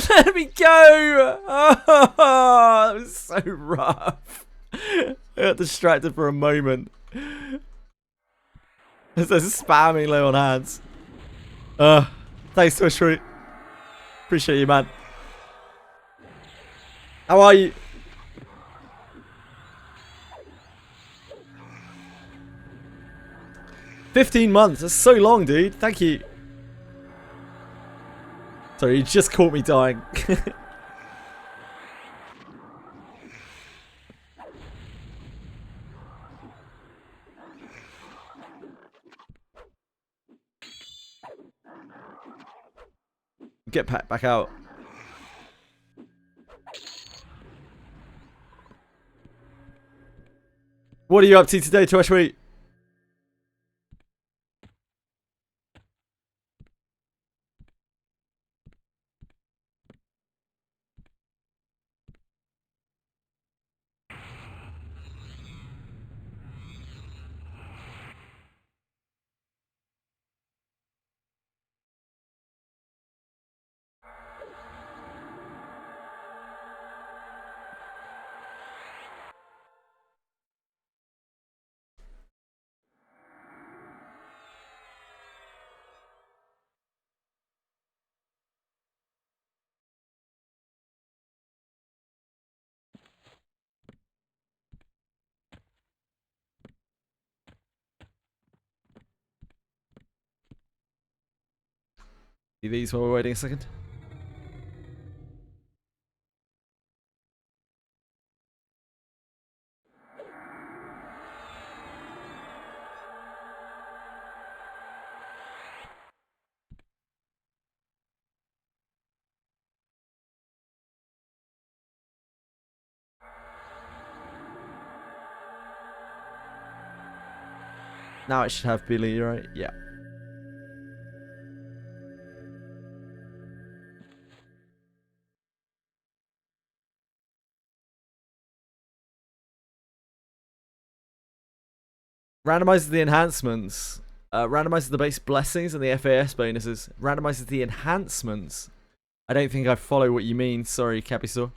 Speaker 1: Let me go! Oh, that was so rough. I got distracted for a moment. As I was spamming low on hands. Thanks, Wizardry. Appreciate you, man. How are you? $15 months. That's so long, dude. Thank you. Sorry, you just caught me dying. Get back out. What are you up to today, Twishweet? See these while we're waiting a second. Now it should have Billy, right? Yeah. Randomizes the enhancements. Randomizes the base blessings and the FAS bonuses. Randomizes the enhancements. I don't think I follow what you mean. Sorry, Capisaur.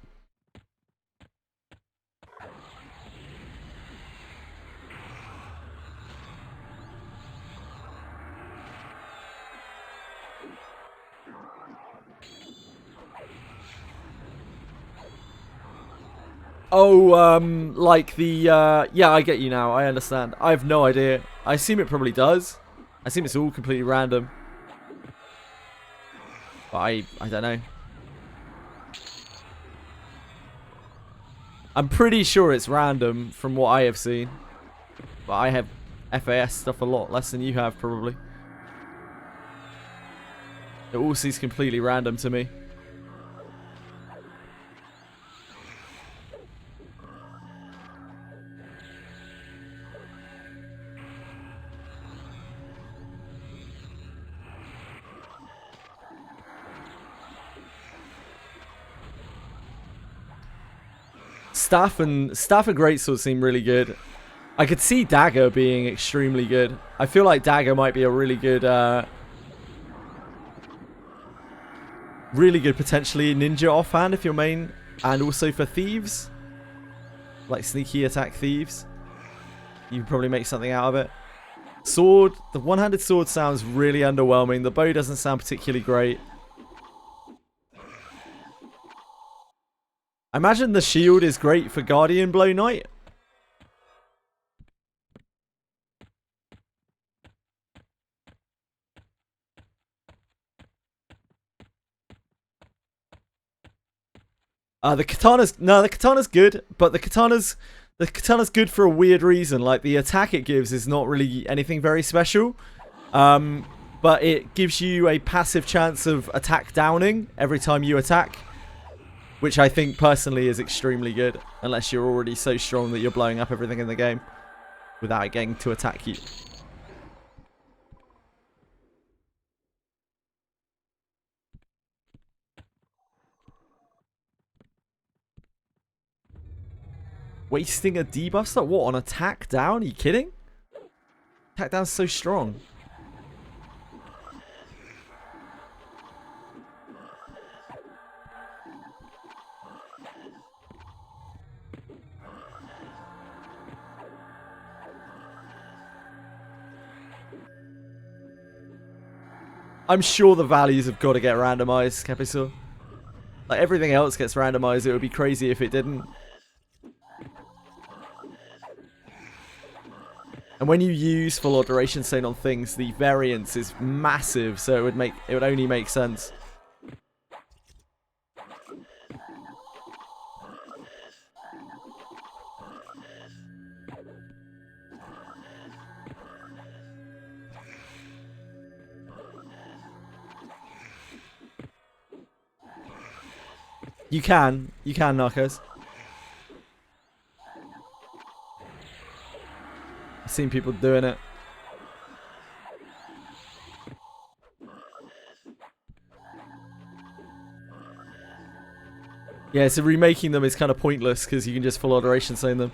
Speaker 1: Oh, like the, yeah, I get you now. I understand. I have no idea. I assume it probably does. I assume it's all completely random. But I don't know. I'm pretty sure it's random from what I have seen. But I have FAS stuff a lot less than you have, probably. It all seems completely random to me. Staff and greatsword seem really good. I could see dagger being extremely good. I feel like dagger might be a really good potentially ninja offhand if you're main, and also for thieves, like sneaky attack thieves. You can probably make something out of it. Sword, the one-handed sword sounds really underwhelming. The bow doesn't sound particularly great. I imagine the shield is great for Guardian Blow Knight. The katana's good, but the katana's good for a weird reason. Like, the attack it gives is not really anything very special. But it gives you a passive chance of attack downing every time you attack, which I think personally is extremely good, unless you're already so strong that you're blowing up everything in the game without it getting to attack you. Wasting a debuff slot? What, on attack down? Are you kidding? Attack down's so strong. I'm sure the values have got to get randomized, Capital. Like, everything else gets randomized. It would be crazy if it didn't. And when you use full duration stone on things, the variance is massive, so it would only make sense. You can, Narcos. I've seen people doing it. Yeah, so remaking them is kind of pointless because you can just full alteration stone them.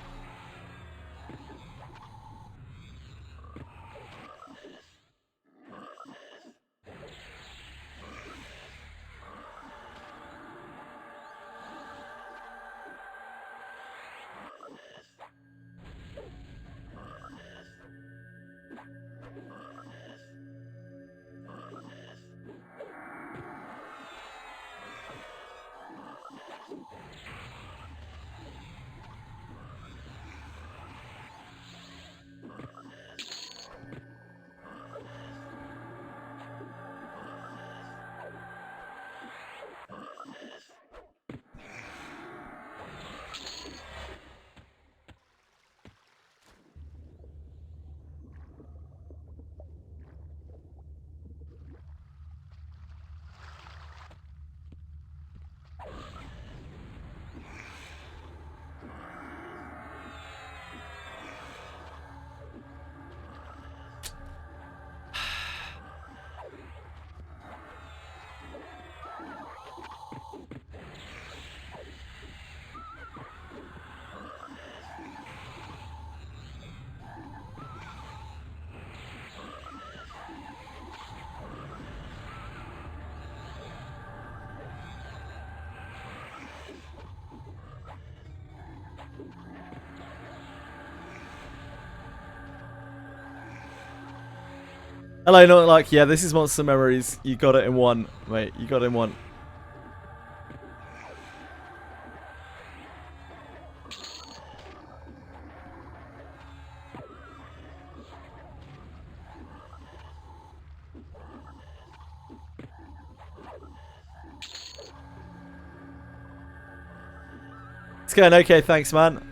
Speaker 1: Hello, not like, yeah, this is Monster Memories. You got it in one, mate. You got it in one. It's going okay, thanks, man.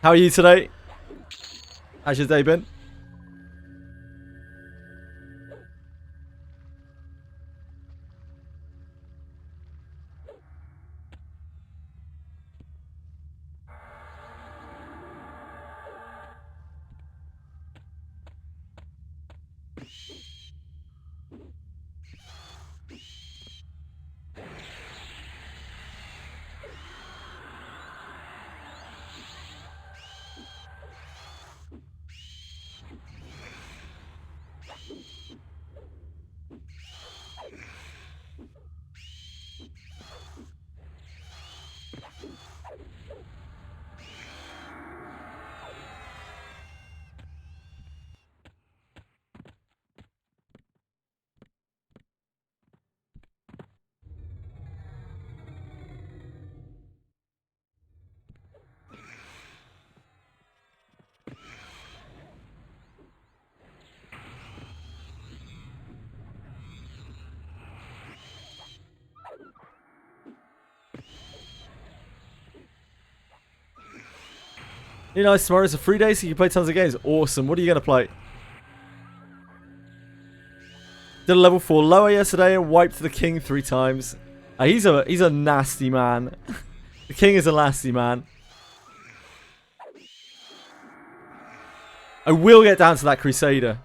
Speaker 1: How are you today? How's your day been? You know, tomorrow's a free day, so you can play tons of games. Awesome. What are you going to play? Did a level 4 lower yesterday and wiped the king 3 times. He's a nasty man. The king is a nasty man. I will get down to that crusader.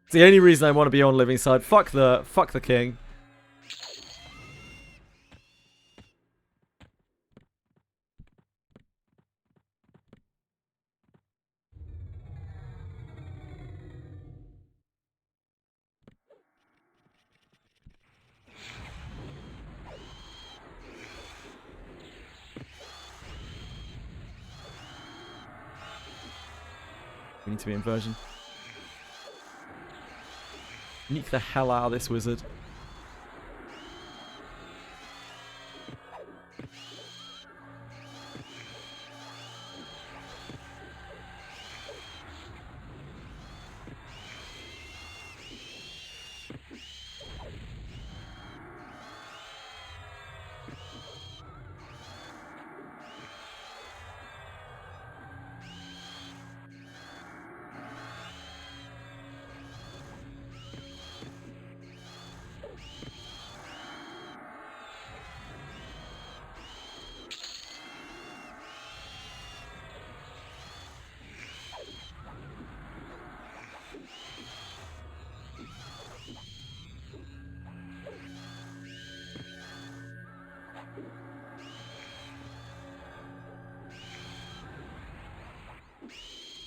Speaker 1: It's the only reason I want to be on living side. Fuck the king. We need to be inversion. Sneak the hell out of this wizard.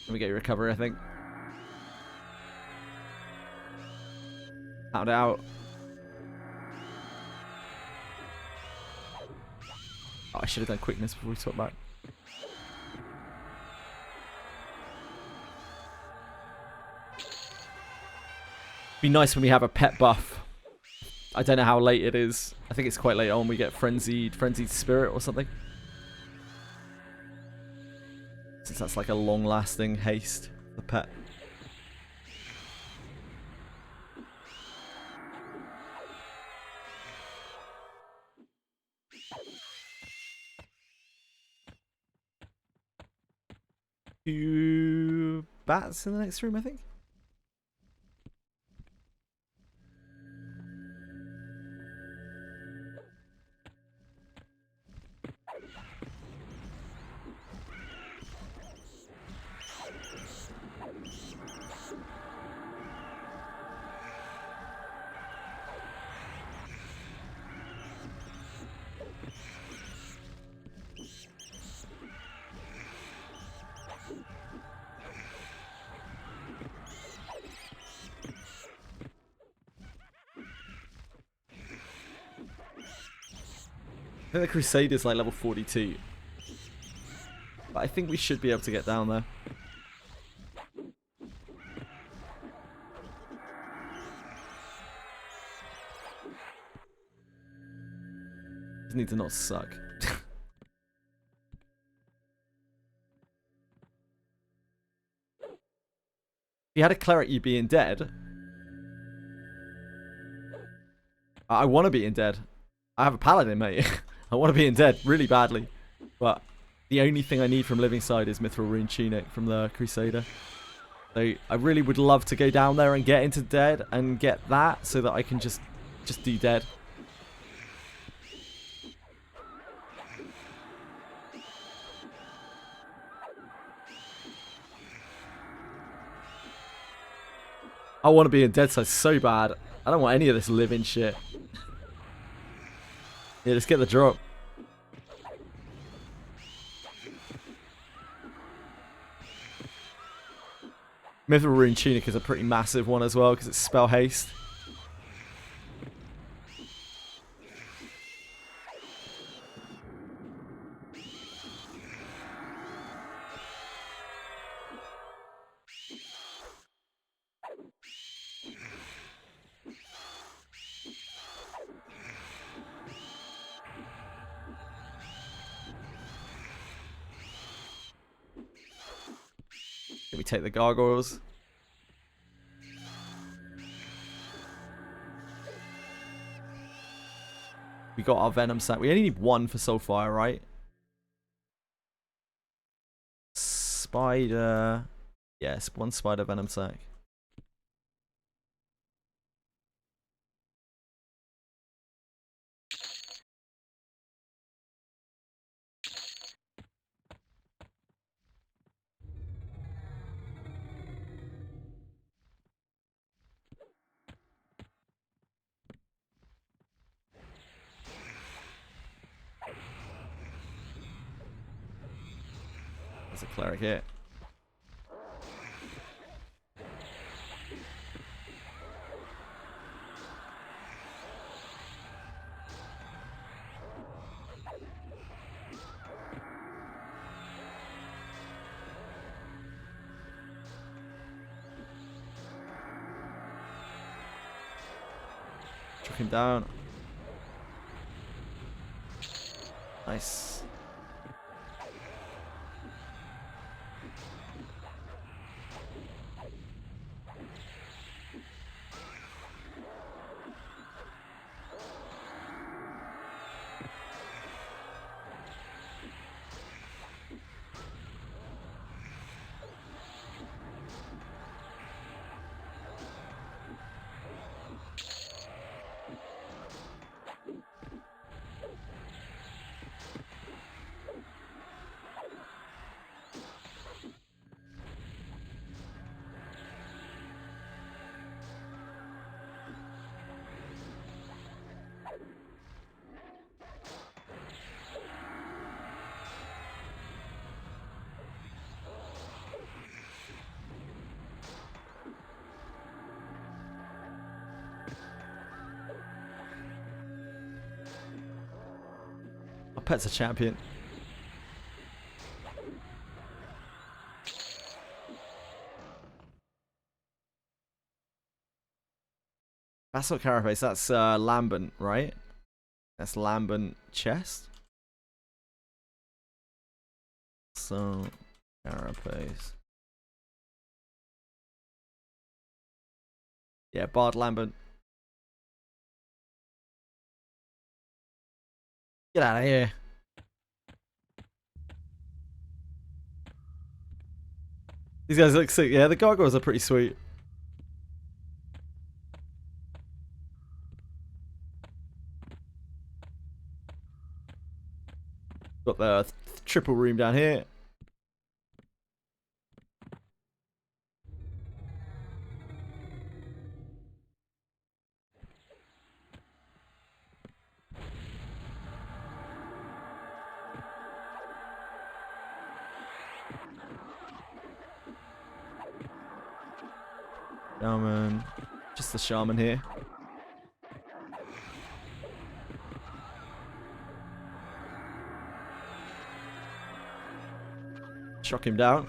Speaker 1: Let me get your recovery, I think. Pound it out. Oh, I should have done quickness before we swap back. Be nice when we have a pet buff. I don't know how late it is. I think it's quite late on. We get frenzied spirit or something. Since that's like a long-lasting haste, the pet. Two bats in the next room, I think. I think the Crusade is like level 42. But I think we should be able to get down there. Just need to not suck. If you had a cleric, you'd be in dead. I want to be in dead. I have a paladin, mate. I want to be in dead really badly. But the only thing I need from living side is Mithril Rune Tunic from the Crusader. So I really would love to go down there and get into dead and get that so that I can just do dead. I want to be in dead side so bad. I don't want any of this living shit. Yeah, let's get the drop. Mithril Rune Tunic is a pretty massive one as well because it's spell haste. Can we take the gargoyles? We got our venom set. We only need one for Soulfire, right? spider. Yes, one spider venom sac. There's a cleric here. Chuck him down. Nice. My pet's a champion. That's not carapace, that's lambent, right? That's lambent chest. So, carapace. Yeah, Bard lambent. Get out of here. These guys look sick. Yeah, the gargoyles are pretty sweet. Got the triple room down here. Shaman. Just the shaman here. Shock him down.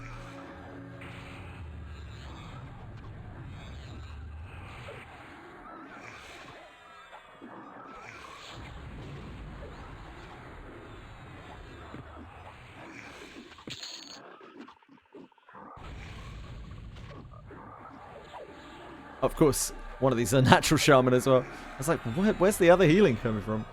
Speaker 1: Of course, one of these is a natural shaman as well. I was like, where's the other healing coming from?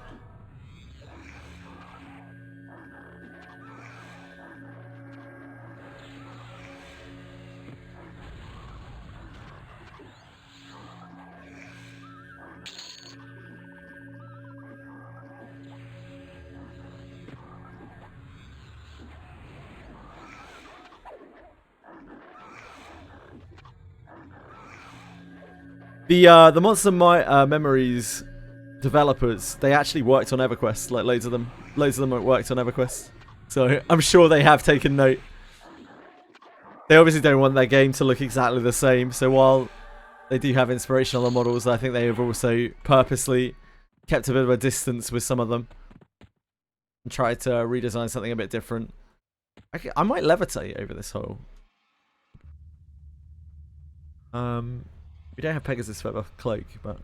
Speaker 1: The Monster Memories developers, they actually worked on Everquest. Like loads of them worked on Everquest. So I'm sure they have taken note. They obviously don't want their game to look exactly the same. So while they do have inspiration on the models, I think they have also purposely kept a bit of a distance with some of them and tried to redesign something a bit different. I might levitate over this hole. We don't have Pegasus Feather Cloak, but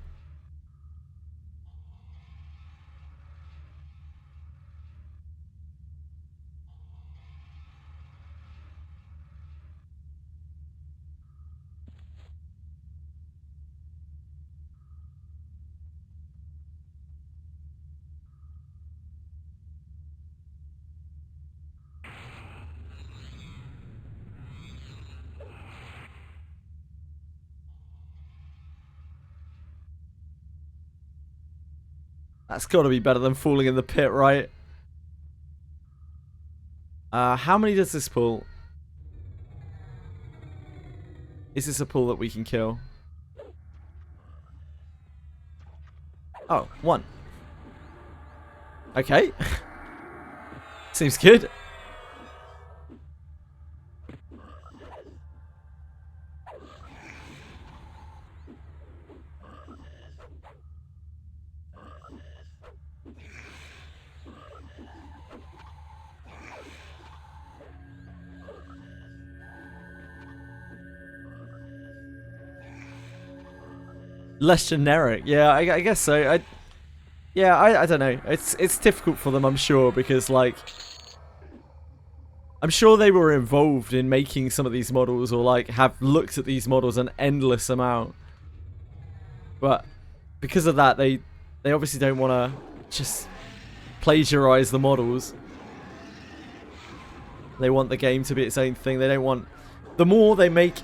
Speaker 1: That's got to be better than falling in the pit, right? How many does this pull? Is this a pull that we can kill? Oh, 1. Okay. Seems good. Less generic. Yeah, I guess so. I don't know. It's difficult for them, I'm sure, because like I'm sure they were involved in making some of these models, or like have looked at these models an endless amount. But because of that, they obviously don't want to just plagiarize the models. They want the game to be its own thing. They don't want... The more they make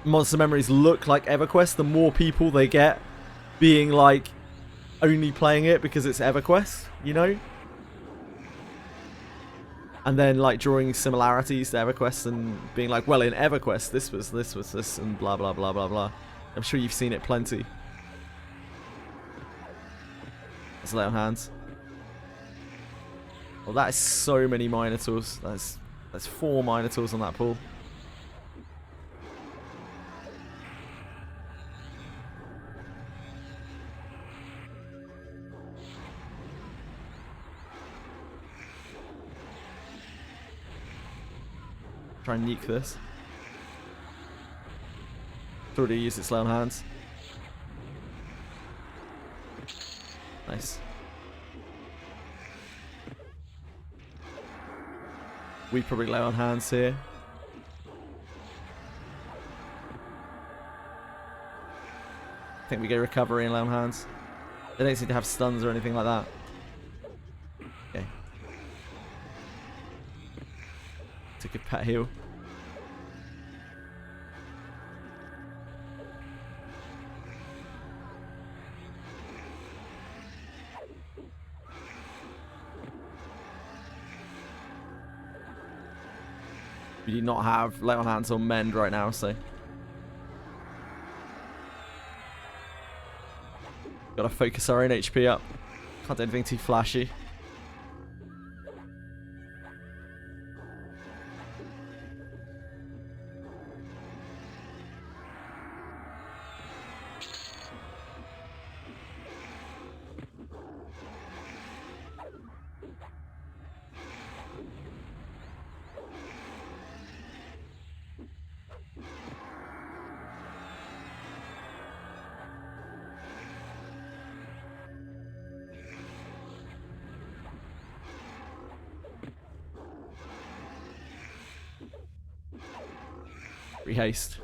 Speaker 1: Monster Memories look like EverQuest, the more people they get being like only playing it because it's EverQuest, you know? And then like drawing similarities to EverQuest and being like, well, in EverQuest this was this and blah blah blah blah blah. I'm sure you've seen it plenty. Let's lay on hands. Well, that is so many Minotaurs. That's 4 Minotaurs on that pool. Try and nuke this. It's already used its lay on hands. Nice. We probably lay on hands here. I think we go recovery and lay on hands. They don't seem to have stuns or anything like that. Okay. Took a pet heal. We do not have lay on hands or mend right now, so gotta focus our own HP up. Can't do anything too flashy. Haste.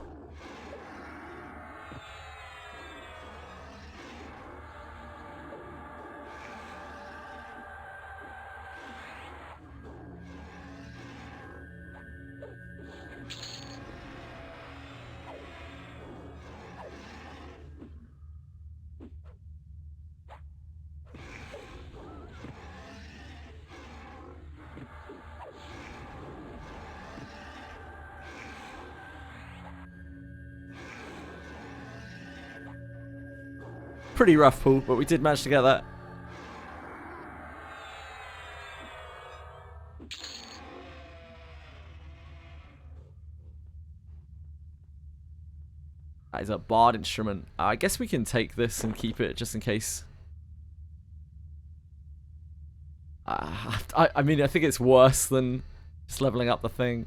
Speaker 1: Pretty rough pull, but we did manage to get that. That is a bard instrument. I guess we can take this and keep it just in case. I mean, I think it's worse than just leveling up the thing.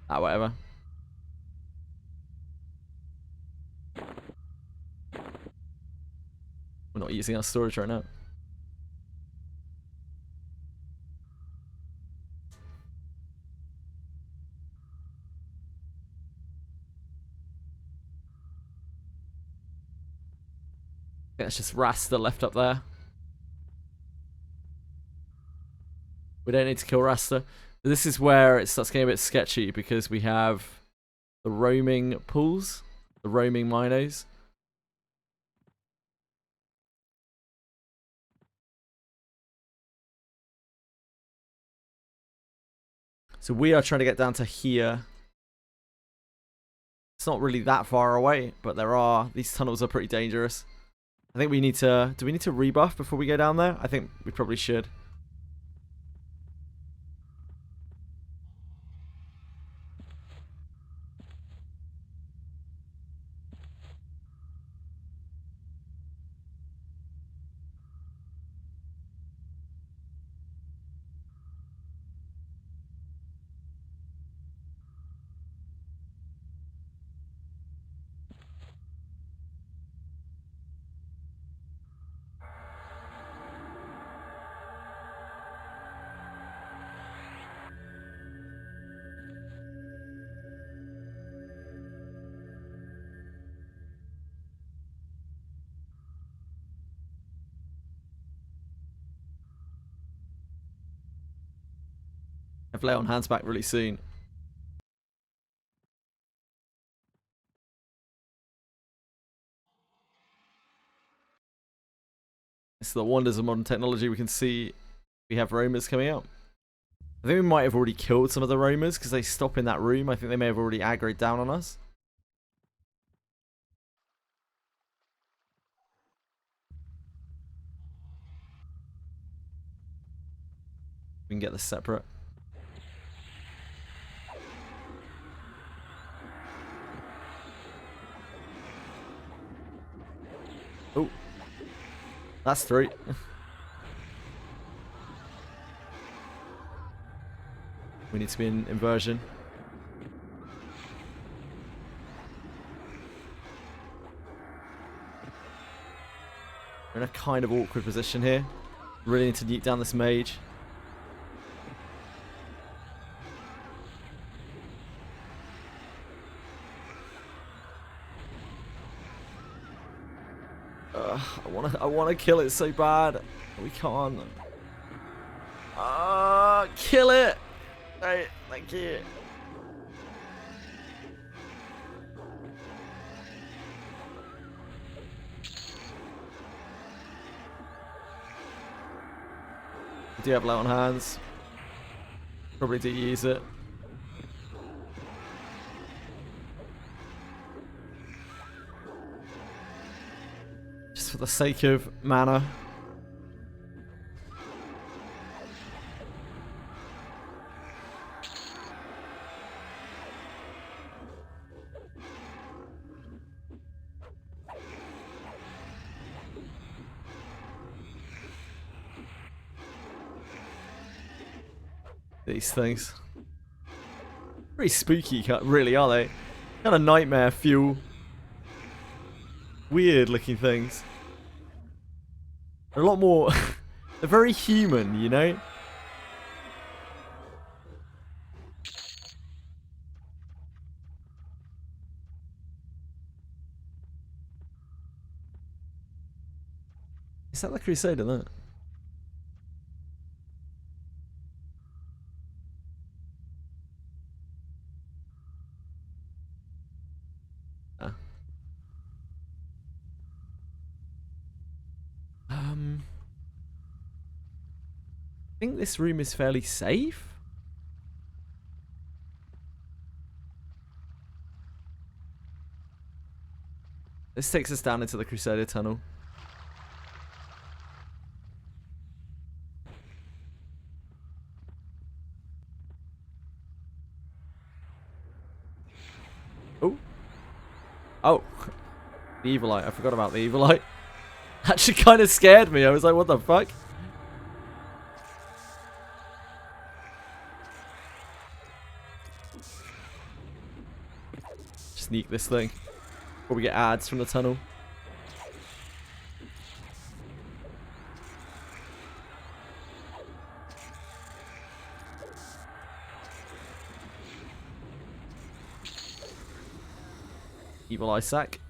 Speaker 1: Whatever. We're not using our storage right now. Yeah, it's just Rasta left up there. We don't need to kill Rasta. This is where it starts getting a bit sketchy because we have the roaming pools, the roaming minos. So we are trying to get down to here. It's not really that far away, but these tunnels are pretty dangerous. I think we need to, do we need to rebuff before we go down there? I think we probably should. Have lay on hands back really soon. It's the wonders of modern technology. We can see we have roamers coming out. I think we might have already killed some of the roamers because they stop in that room. I think they may have already aggroed down on us. We can get this separate. Oh, that's 3. We need to be in inversion. We're in a kind of awkward position here. Really need to nuke down this mage. I wanna kill it so bad. We can't. Kill it! Right, thank you. We do have low on hands. Probably do use it. Just for the sake of mana. These things. Pretty spooky, really, are they? Kind of nightmare fuel. Weird looking things. They're a lot more... they're very human, you know? Is that the Crusader, that? I think this room is fairly safe. This takes us down into the Crusader tunnel. Oh. Oh. The evil eye. I forgot about the evil eye. Actually kind of scared me. I was like, what the fuck? Sneak this thing before we get ads from the tunnel. Evil eye sack.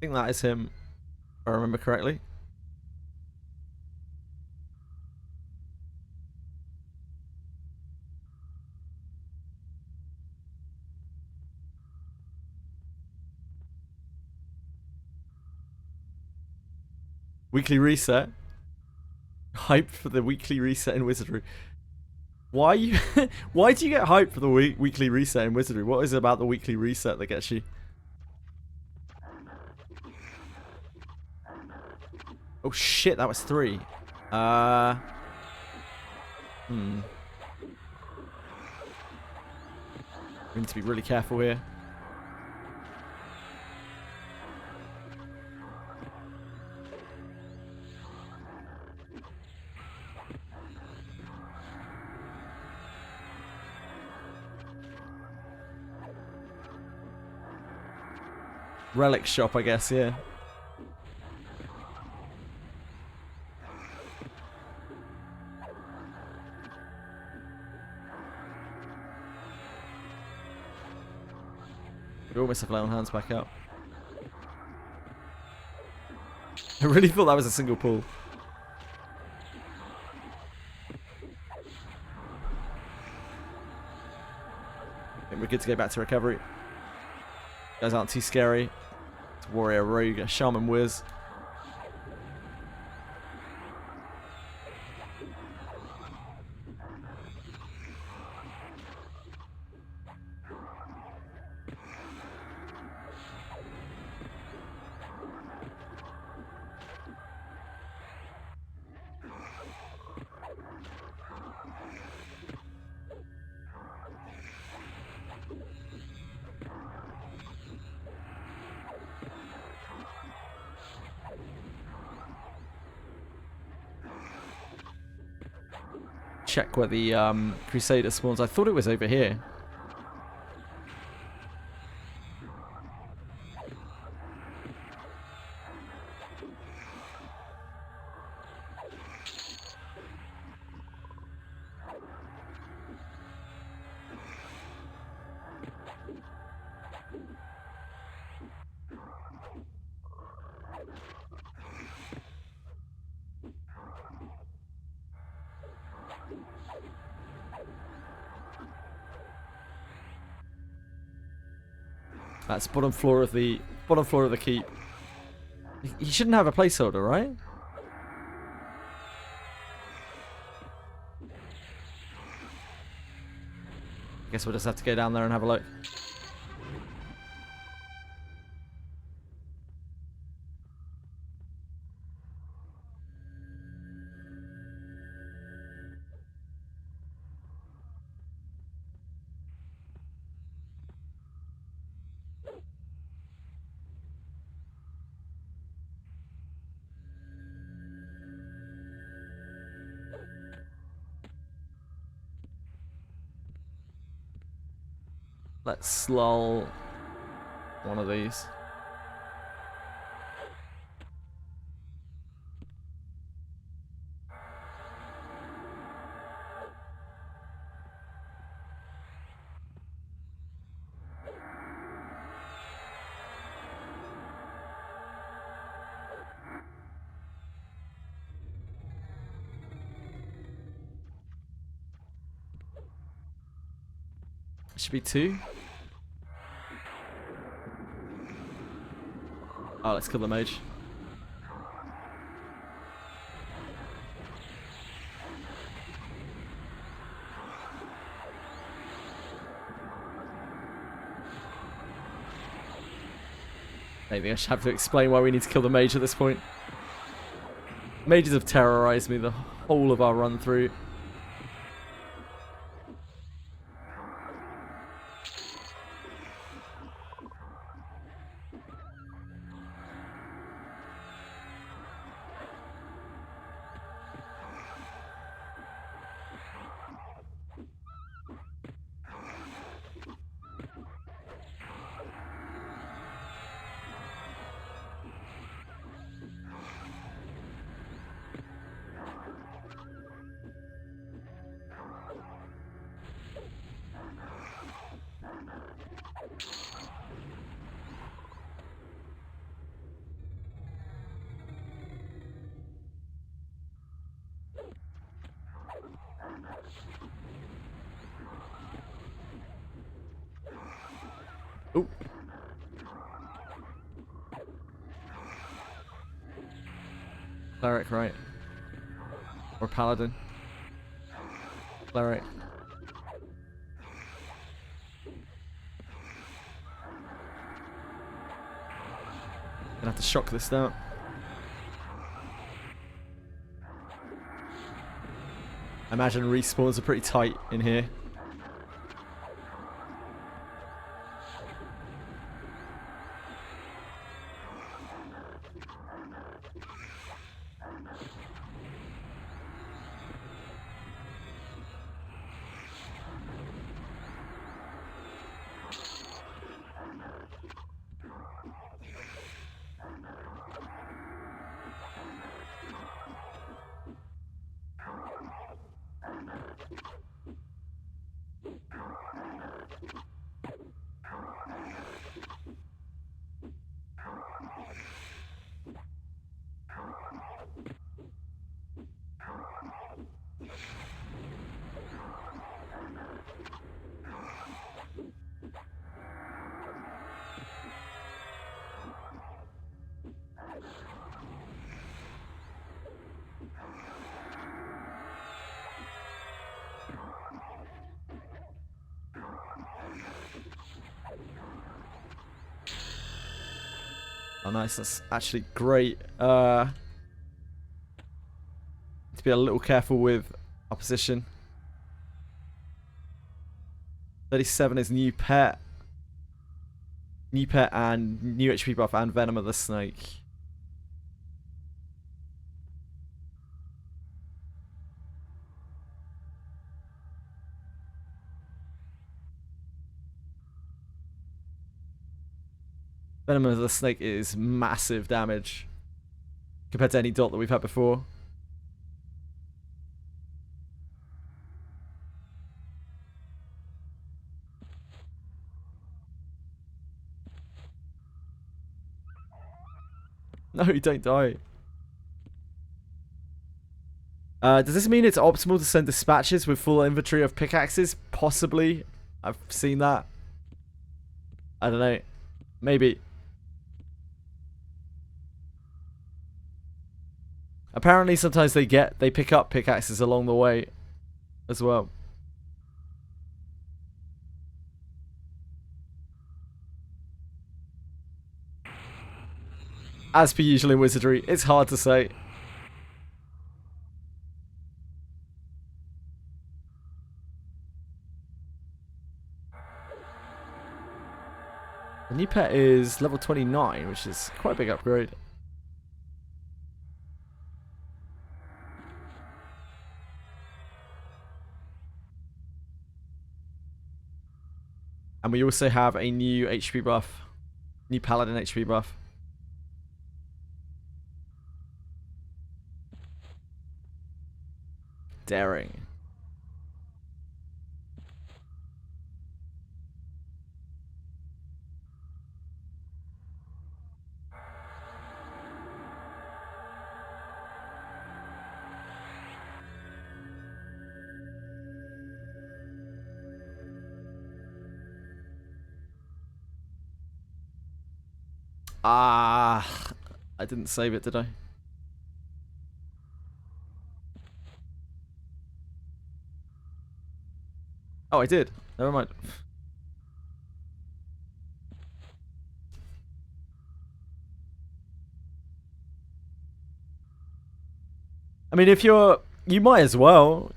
Speaker 1: think that is him, if I remember correctly. Weekly reset. Hype for the weekly reset in Wizardry. Why you? Why do you get hyped for the weekly reset in Wizardry? What is it about the weekly reset that gets you? Oh shit, that was 3. We need to be really careful here. Relic shop, I guess, yeah. We almost have Lone Hands back up. I really thought that was a single pull. I think we're good to go back to recovery. Guys aren't too scary. It's Warrior Rogue, a Shaman Wiz. Check where the Crusader spawns. I thought it was over here. That's bottom floor of the keep. He shouldn't have a placeholder, right? I guess we'll just have to go down there and have a look. Let's slull one of these. Should be 2. Oh, let's kill the mage. Maybe I should have to explain why we need to kill the mage at this point. Mages have terrorized me the whole of our run through. Oh. Cleric, right? Or paladin? Cleric. Gonna have to shock this down. I imagine respawns are pretty tight in here. Oh, nice. That's actually great. To be a little careful with opposition. 37 is new pet. New pet and new HP buff and Venom of the Snake. Venom of the Snake is massive damage compared to any dot that we've had before. No, you don't die. Does this mean it's optimal to send dispatches with full inventory of pickaxes? Possibly. I've seen that. I don't know. Maybe. Apparently sometimes they pick up pickaxes along the way as well. As per usual in Wizardry, it's hard to say. The new pet is level 29, which is quite a big upgrade. And we also have a new HP buff. New Paladin HP buff. Daring. Ah, I didn't save it, did I? Oh, I did. Never mind. I mean, if you might as well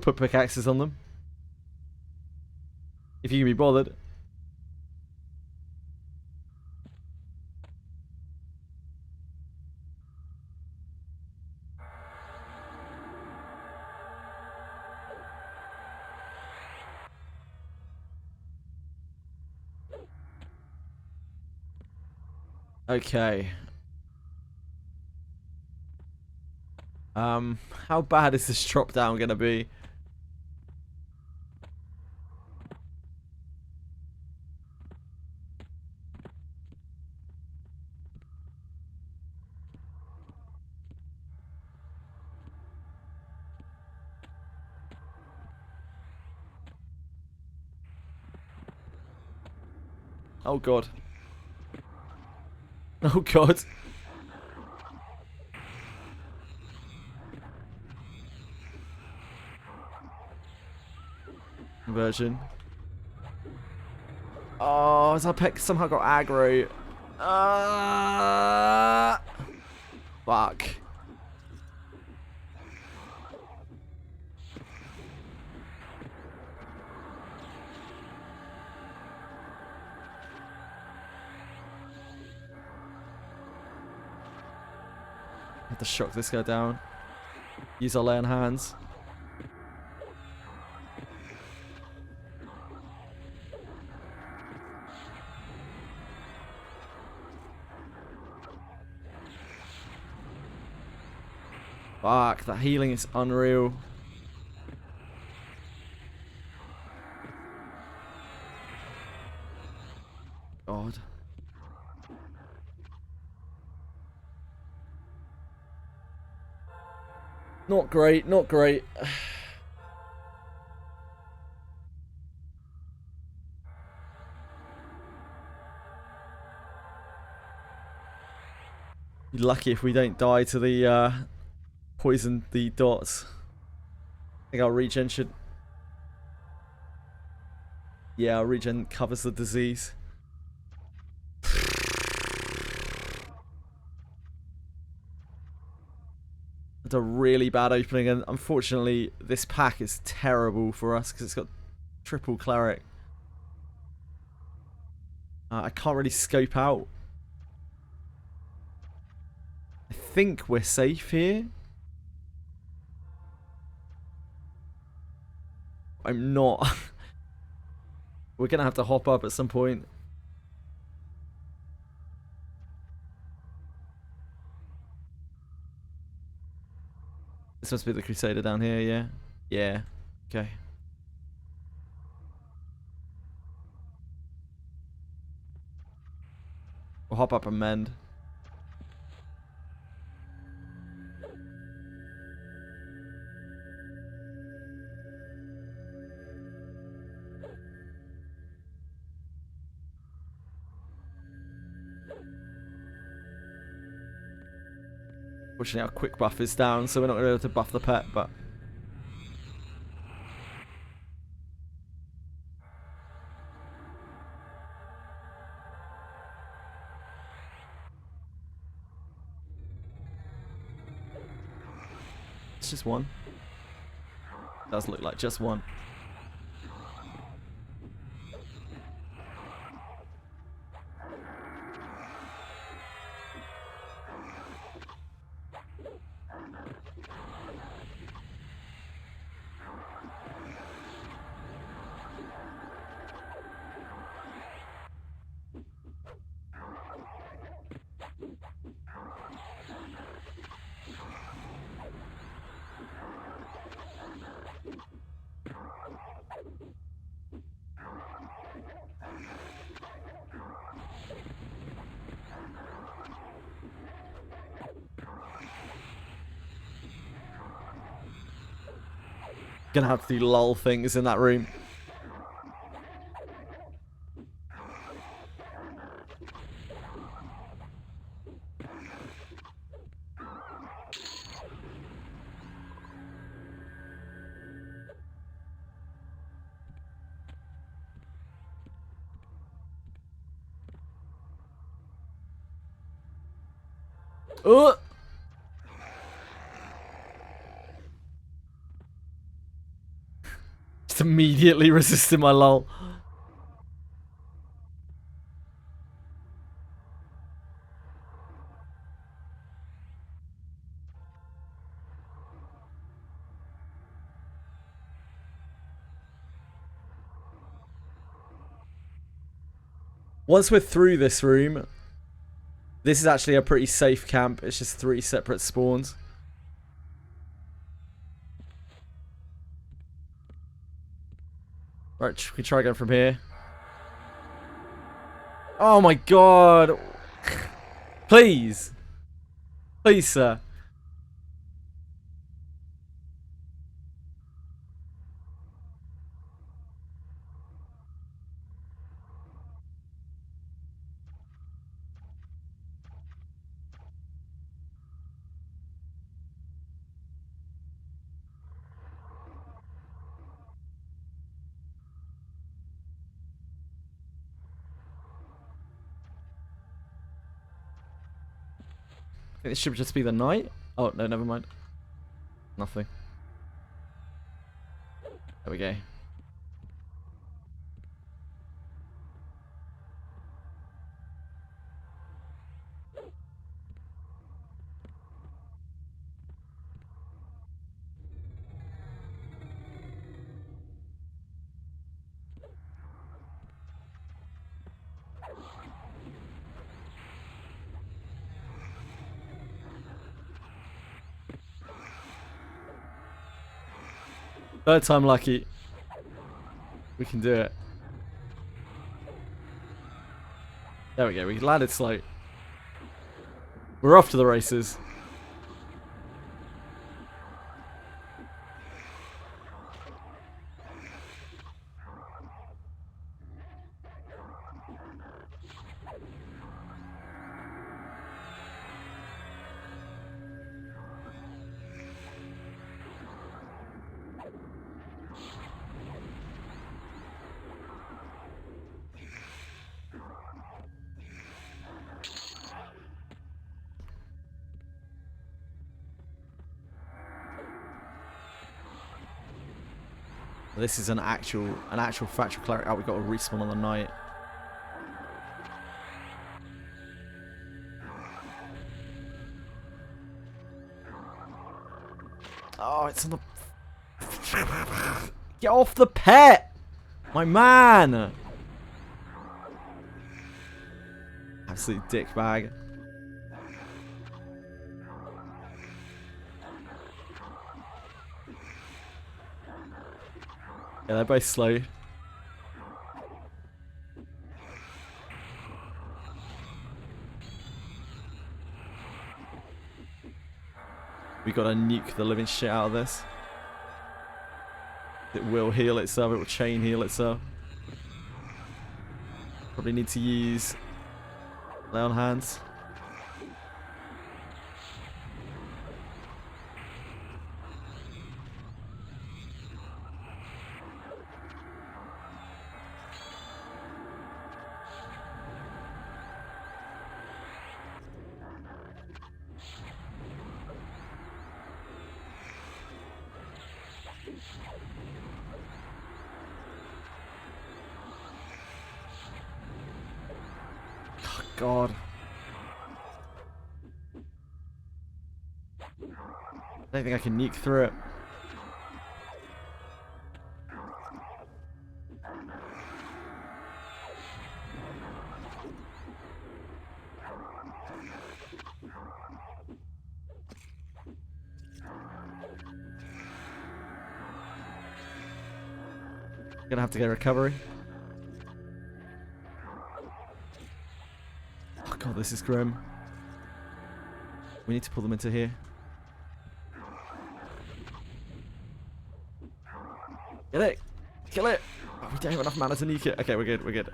Speaker 1: put pickaxes on them. If you can be bothered. Okay. How bad is this drop down gonna be? Oh god. Oh god. Conversion. Oh, as our pet somehow got aggro. Fuck. Have to shock this guy down. Use our lay on hands. Fuck, that healing is unreal. God. Not great, not great. You're lucky if we don't die to the poison, the dots. I think our regen should... Yeah, our regen covers the disease. It's a really bad opening, and unfortunately this pack is terrible for us because it's got triple cleric. I can't really scope out. I think we're safe here. I'm not. We're gonna have to hop up at some point. This must be the Crusader down here, yeah? Yeah. Okay. We'll hop up and mend. Fortunately, our quick buff is down, so we're not going to be able to buff the pet, but... It's just one. Does look like just one. Gonna have to do lol things in that room. Oh! Just immediately resisting my lol. Once we're through this room, this is actually a pretty safe camp. It's just 3 separate spawns. Right, we can try again from here. Oh my god! Please! Please, sir. I think this should just be the night. Oh, no, never mind. Nothing. There we go. Third time lucky. We can do it. There we go. We landed slow. We're off to the races. This is an actual factual clarity. Oh, we got a respawn on the night. Oh, it's on the... Get off the pet! My man! Absolute dick bag. Yeah, they're both slow. We gotta nuke the living shit out of this. It will heal itself, it will chain heal itself. Probably need to use lay on hands. God. I don't think I can nuke through it. Gonna have to get recovery. Oh god, this is grim. We need to pull them into here. Get it! Kill it! Oh, we don't have enough mana to nuke it. Okay, we're good, we're good.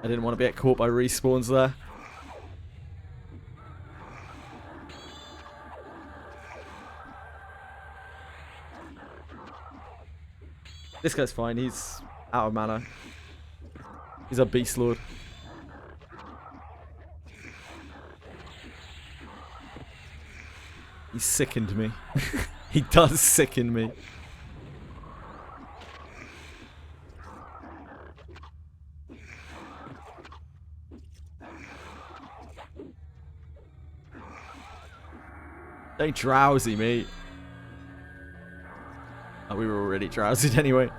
Speaker 1: I didn't want to get caught by respawns there. This guy's fine, he's out of mana. He's a beast lord. He sickened me. He does sicken me. They drowsy me. Oh, we were already drowsy anyway.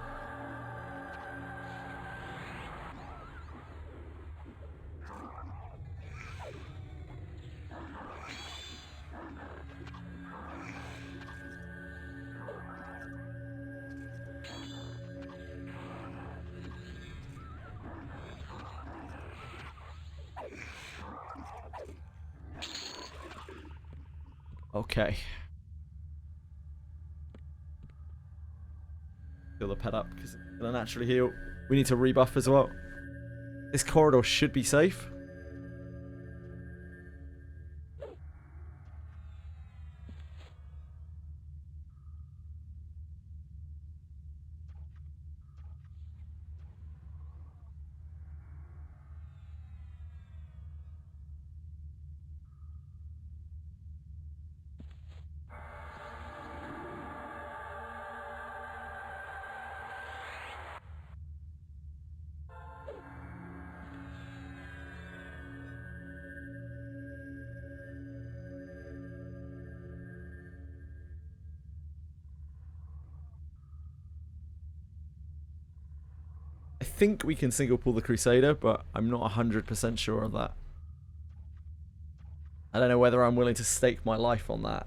Speaker 1: Okay. Heal the pet up because it's gonna naturally heal. We need to rebuff as well. This corridor should be safe. think we can single pull the Crusader, but I'm not 100% sure of that. I don't know whether I'm willing to stake my life on that.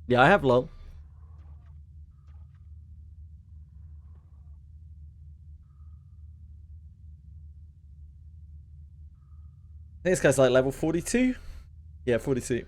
Speaker 1: Yeah, I have lol. I think this guy's like level 42. Yeah, 42.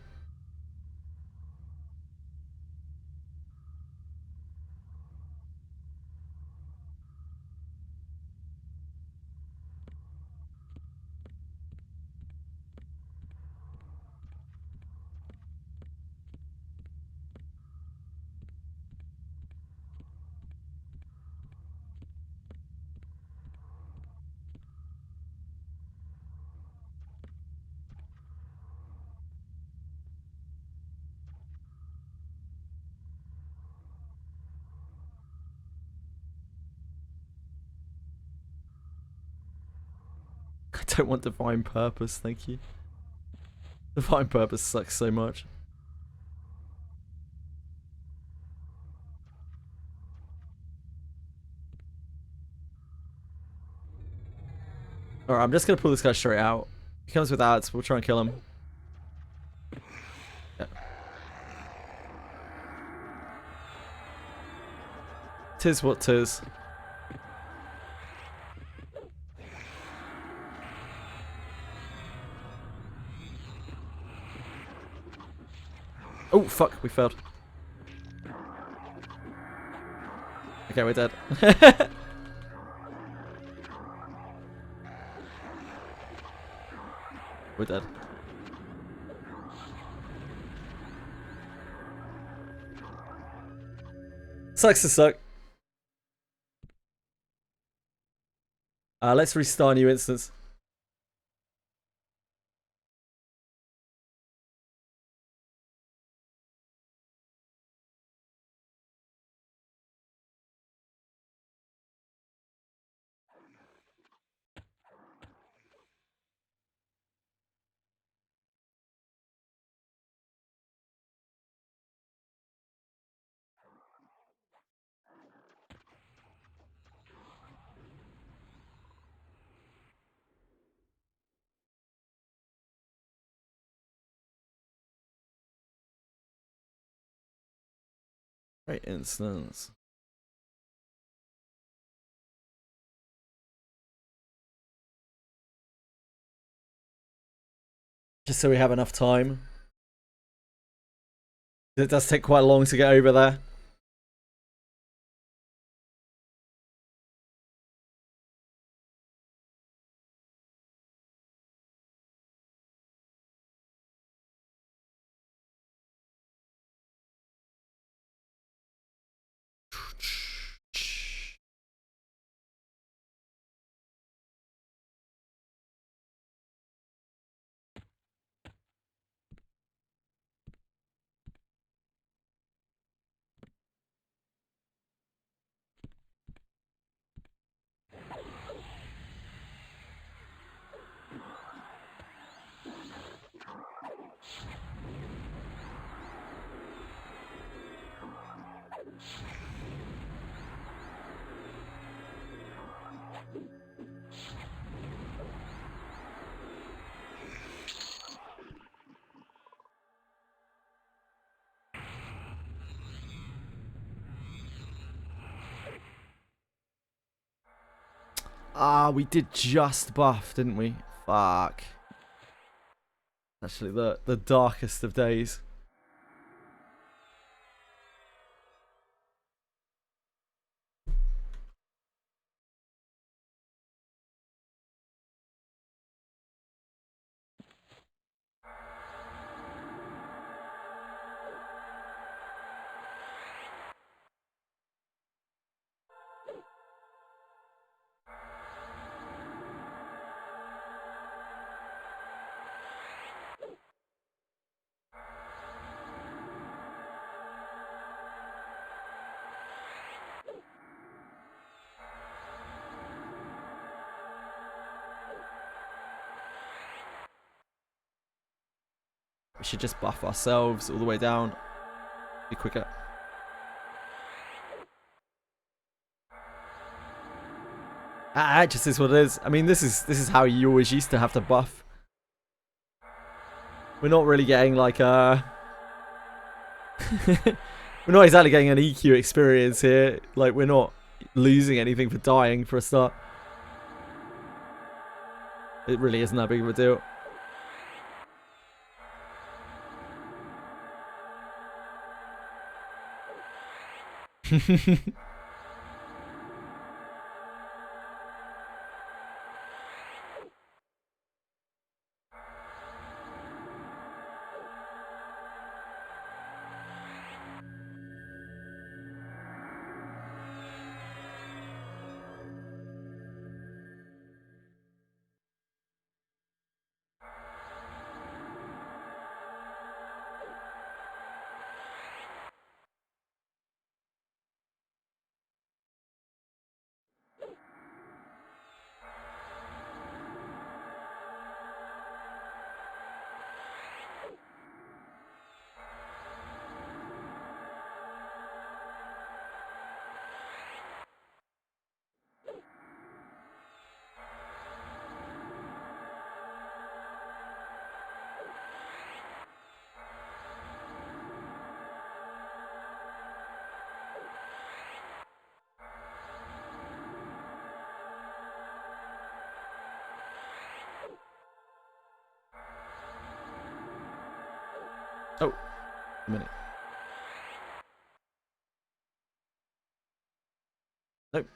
Speaker 1: I don't want Divine Purpose, thank you. Divine Purpose sucks so much. Alright, I'm just gonna pull this guy straight out. He comes with ads, we'll try and kill him. Yeah. Tis what tis. Oh, fuck, we failed. Okay, we're dead. We're dead. Sucks to suck. Let's restart a new instance. Right instance. Just so we have enough time. It does take quite long to get over there. Ah, we did just buff, didn't we? Fuck. Actually, the darkest of days. We should just buff ourselves all the way down. Be quicker. It just is what it is. I mean, this is how you always used to have to buff. We're not really getting like a... we're not exactly getting an EQ experience here. Like, we're not losing anything for dying for a start. It really isn't that big of a deal. Oh, a minute. Nope.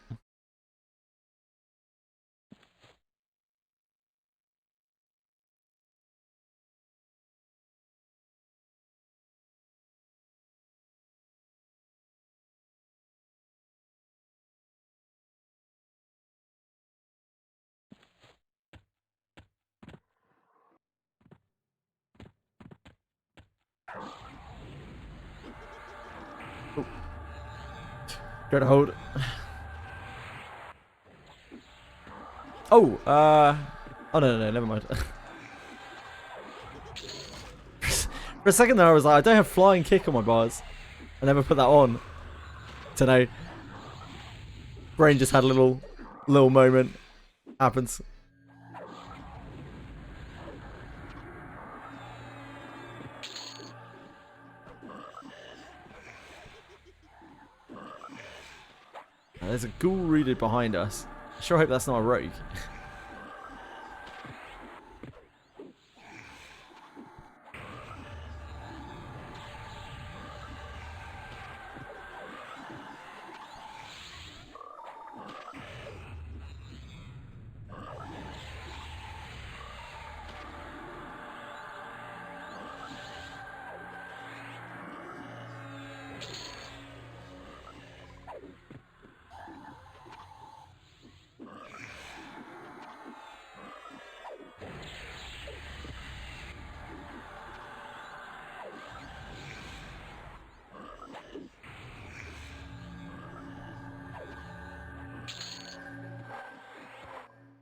Speaker 1: Oh. Go to hold. Oh, oh no, never mind. For a second there I was like, I don't have flying kick on my bars. I never put that on today. Brain just had a little moment. Happens. There's a ghoul rooted behind us. I sure hope that's not a rogue.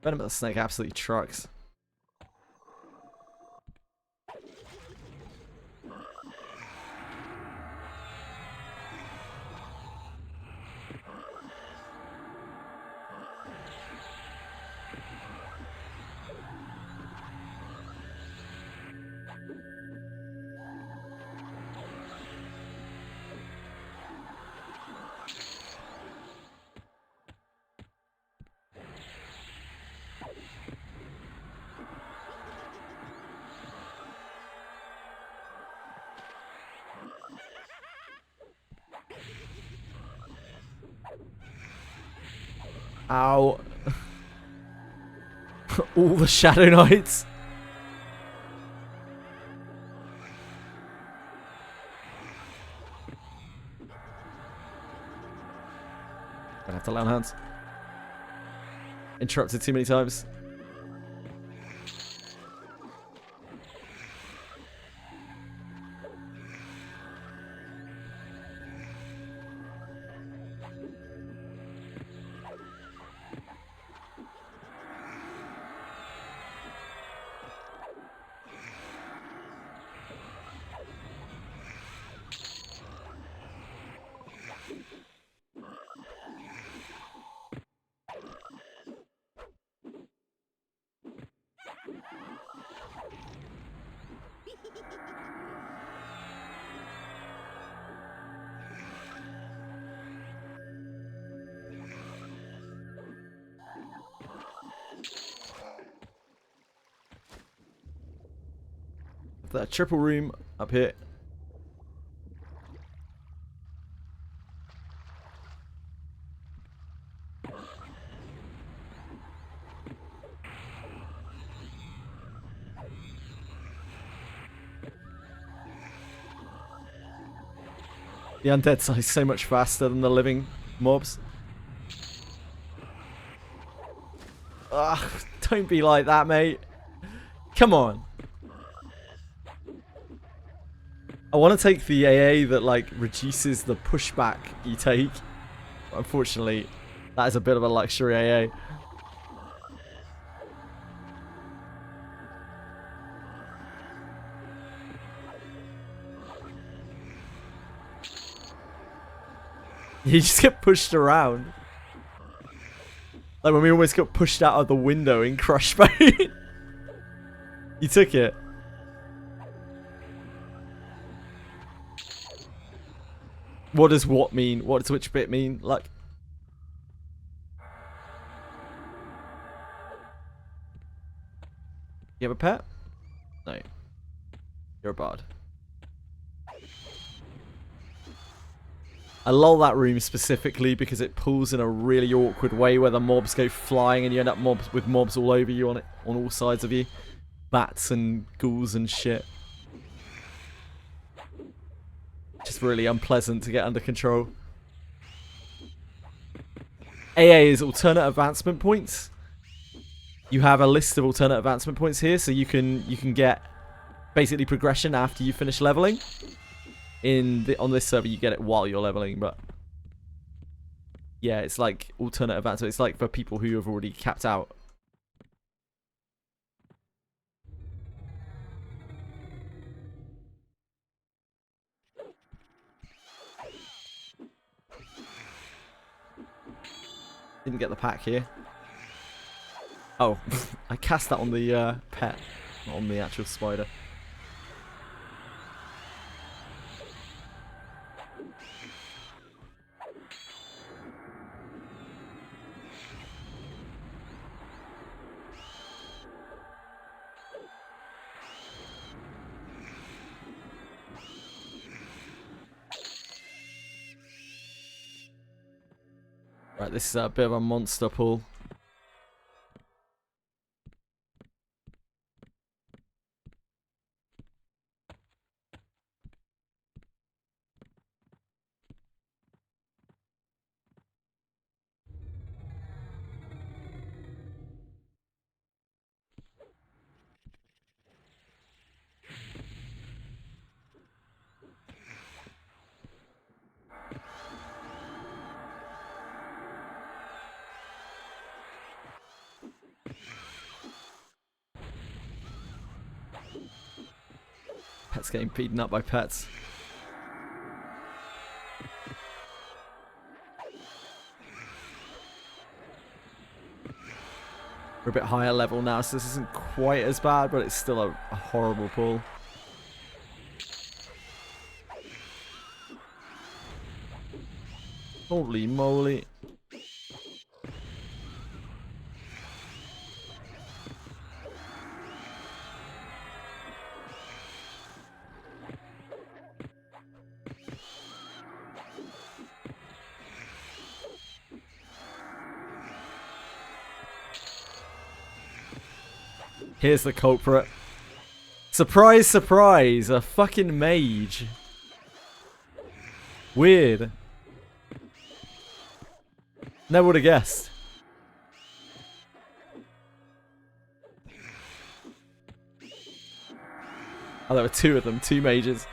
Speaker 1: Venom the snake absolutely trucks. Ow. All the Shadow Knights. Gonna have to lay on hands. Interrupted too many times. The triple room up here. The undead side is so much faster than the living mobs. Ugh, don't be like that, mate. Come on. I want to take the AA that, like, reduces the pushback you take. Unfortunately, that is a bit of a luxury AA. You just get pushed around. Like when we almost got pushed out of the window in Crush Bait. You took it. What does what mean? What does which bit mean? Like... You have a pet? No. You're a bard. I love that room specifically because it pulls in a really awkward way where the mobs go flying and you end up with mobs all over you on all sides of you. Bats and ghouls and shit. Just really unpleasant to get under control. AA is alternate advancement points. You have a list of alternate advancement points here, so you can get basically progression after you finish leveling. On this server you get it while you're leveling, but yeah, it's like alternate advancement. It's like for people who have already capped out. Didn't get the pack here. Oh, I cast that on the pet, not on the actual spider. Right, this is a bit of a monster pull. Pets getting beaten up by pets. We're a bit higher level now, so this isn't quite as bad, but it's still a horrible pull. Holy moly. Here's the culprit. Surprise, surprise, a fucking mage. Weird. Never would have guessed. Oh, there were two of them, two mages.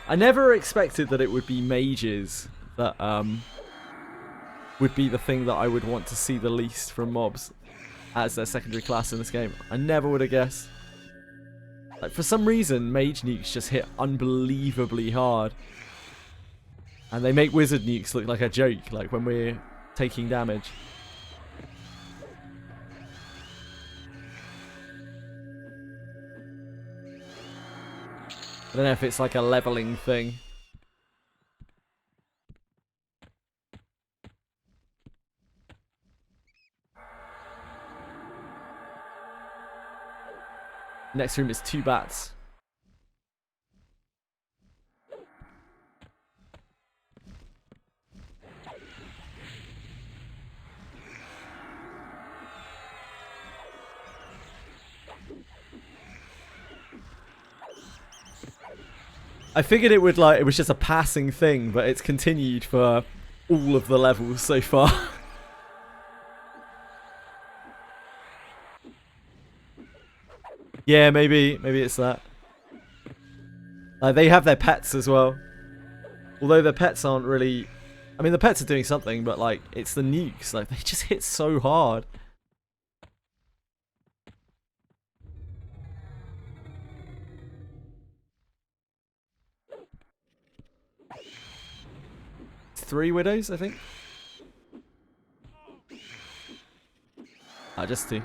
Speaker 1: I never expected that it would be mages that would be the thing that I would want to see the least from mobs as their secondary class in this game. I never would have guessed. Like, for some reason, mage nukes just hit unbelievably hard. And they make wizard nukes look like a joke, like when we're taking damage. I don't know if it's like a leveling thing. Next room is 2 bats. I figured it would it was just a passing thing, but it's continued for all of the levels so far. Yeah, maybe it's that. They have their pets as well. Although their pets aren't really... I mean, the pets are doing something, but it's the nukes. They just hit so hard. Three widows, I think. Just 2.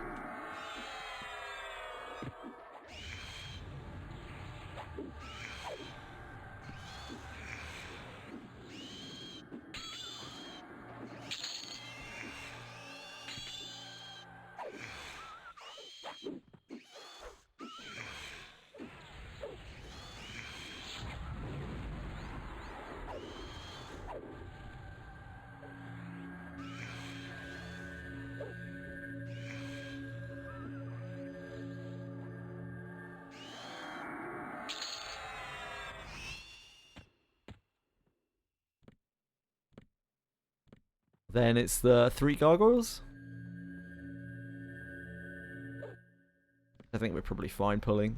Speaker 1: Then it's the 3 gargoyles. I think we're probably fine pulling.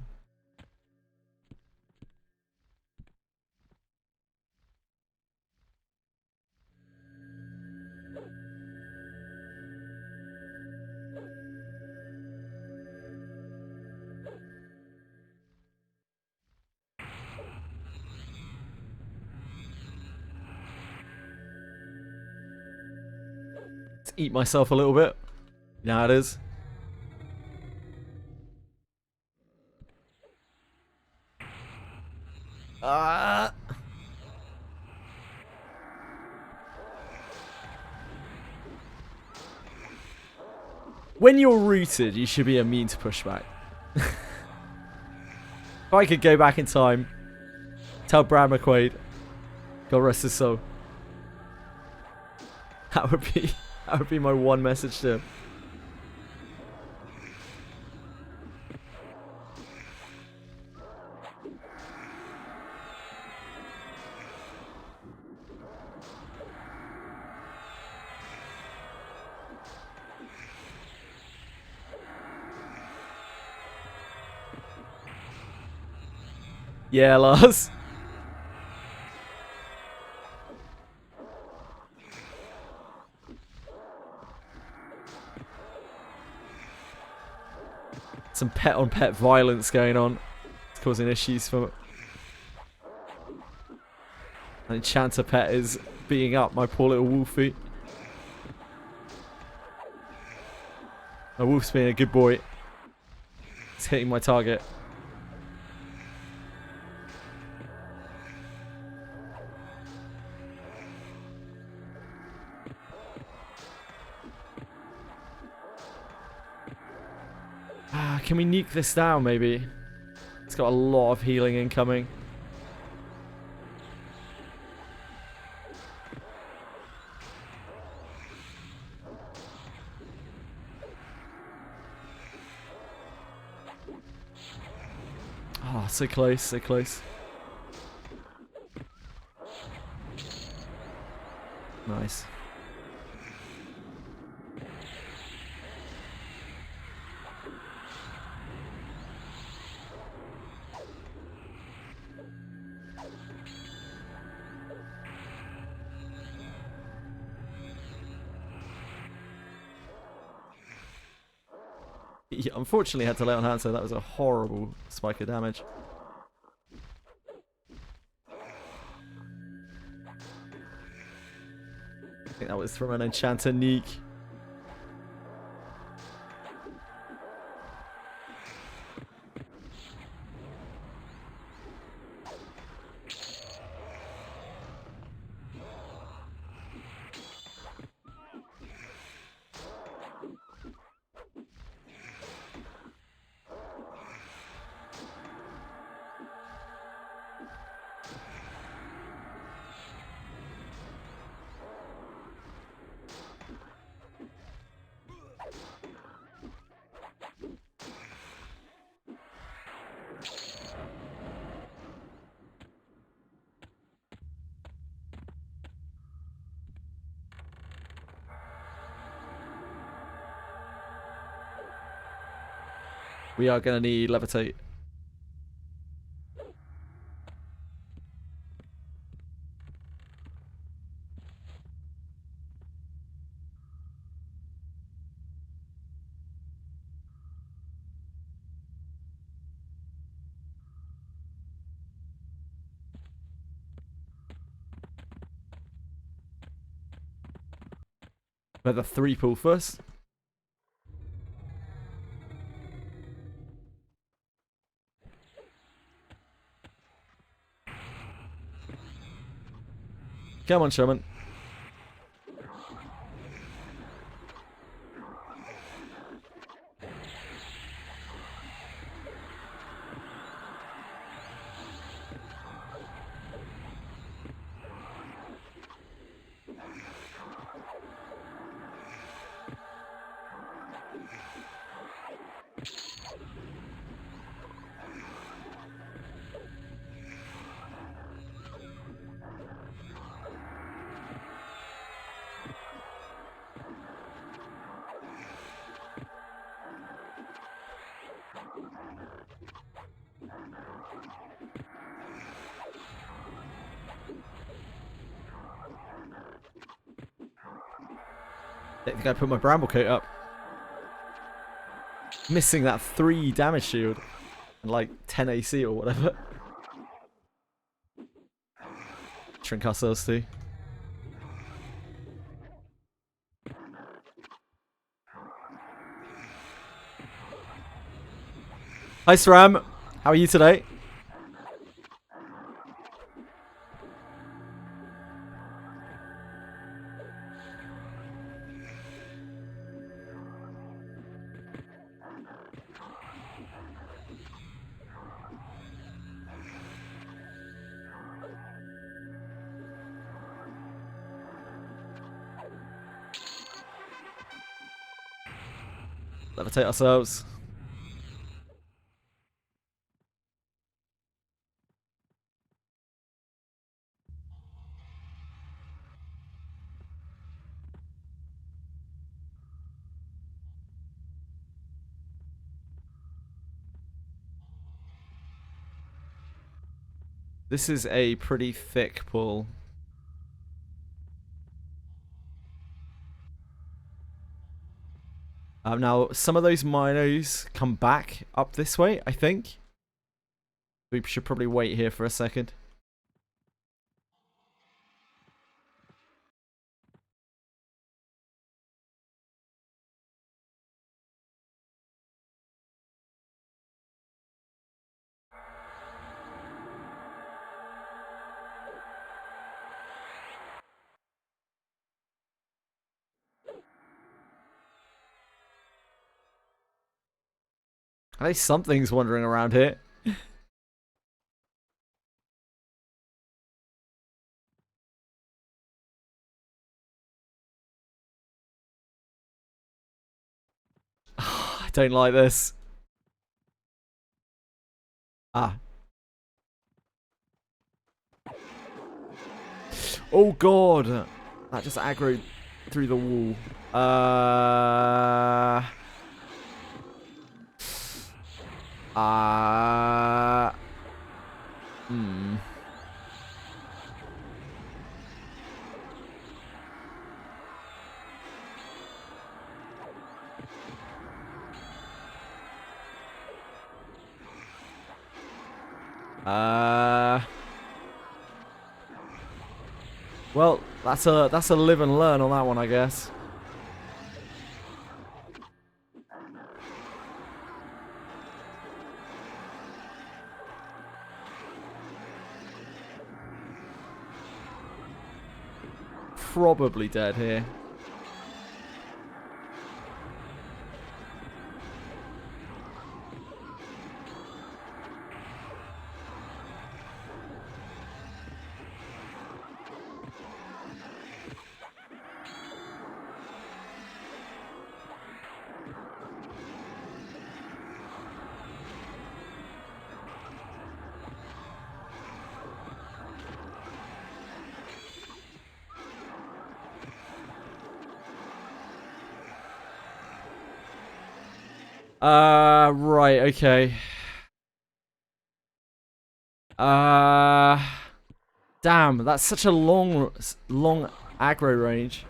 Speaker 1: Let's eat myself a little bit. You know how it is. When you're rooted, you should be immune to pushback. If I could go back in time, tell Brad McQuaid, God rest his soul. That would be my one message to him. Yeah, Lars. Some pet-on-pet violence going on. It's causing issues for... An enchanter pet is beating up my poor little wolfie. My wolf's being a good boy. It's hitting my target. Can we nuke this down, maybe? It's got a lot of healing incoming. Oh, so close, so close. Nice. Yeah, unfortunately had to lay on hand, so that was a horrible spike of damage. I think that was from an enchanter nuke. We are going to need levitate. But the 3 pull first. Come on, Sherman. I think I put my bramble coat up. Missing that 3 damage shield and like 10 AC or whatever. Shrink ourselves too. Hi SRAM, how are you today? Levitate ourselves. This is a pretty thick pull. Now, some of those minos come back up this way, I think. We should probably wait here for a second. At least something's wandering around here. I don't like this. Ah. Oh god. That just aggroed through the wall. Hmm. Well, that's a live and learn on that one, I guess. Probably dead here. Right, okay. Damn, that's such a long aggro range.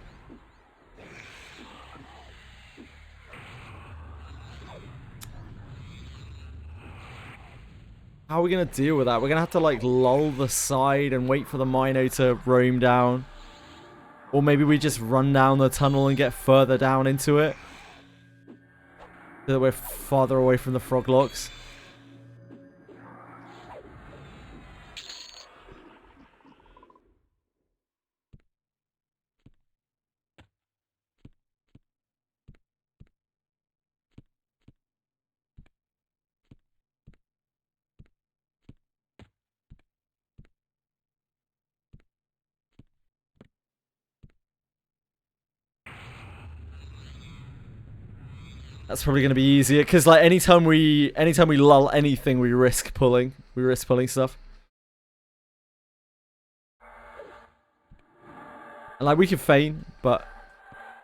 Speaker 1: How are we gonna deal with that? We're gonna have to like lull the side and wait for the Mino to roam down. Or maybe we just run down the tunnel and get further down into it. So that we're farther away from the frog locks. That's probably gonna be easier because like anytime we lull anything, we risk pulling. We risk pulling stuff. And like we can feign, but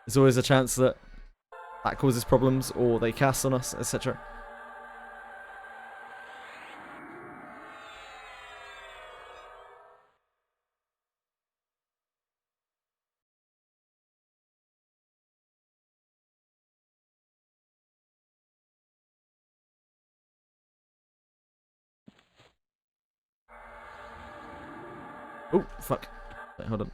Speaker 1: there's always a chance that that causes problems or they cast on us, etc. Oh fuck! Wait, hold on.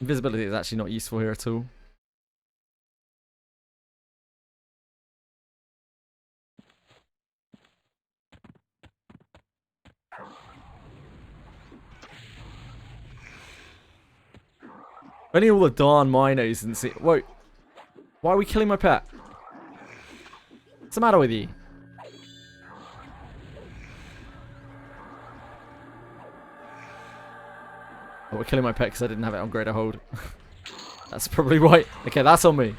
Speaker 1: Invisibility is actually not useful here at all. Only all the darn Minos and see. Whoa. Why are we killing my pet? What's the matter with you? Oh, we're killing my pet because I didn't have it on greater hold. That's probably why. Okay, that's on me.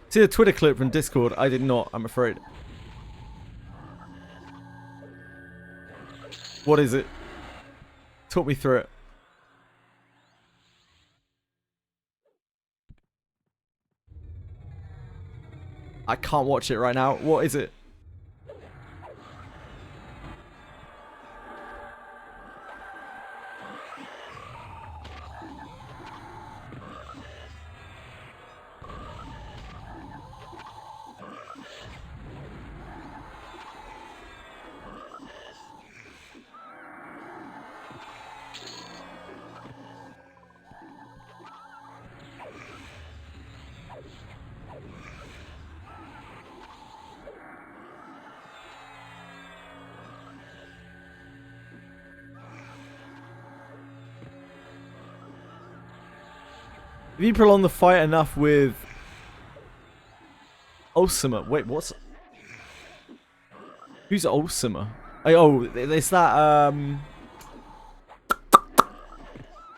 Speaker 1: See the Twitter clip from Discord? I did not, I'm afraid. What is it? Talk me through it. I can't watch it right now. What is it? If you prolong the fight enough with Ultima, wait, what's... Who's Ultima? Oh, it's that,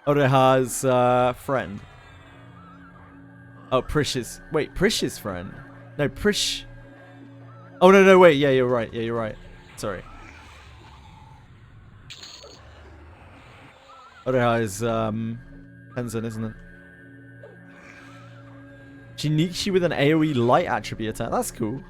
Speaker 1: Oreha's, friend. Oh, Prish's... Wait, Prish's friend? No, Prish... Oh, no, wait, yeah, you're right, Sorry. Oreha is, Tenzin, isn't it? She sneaks you with an AoE light attribute attack. That's cool.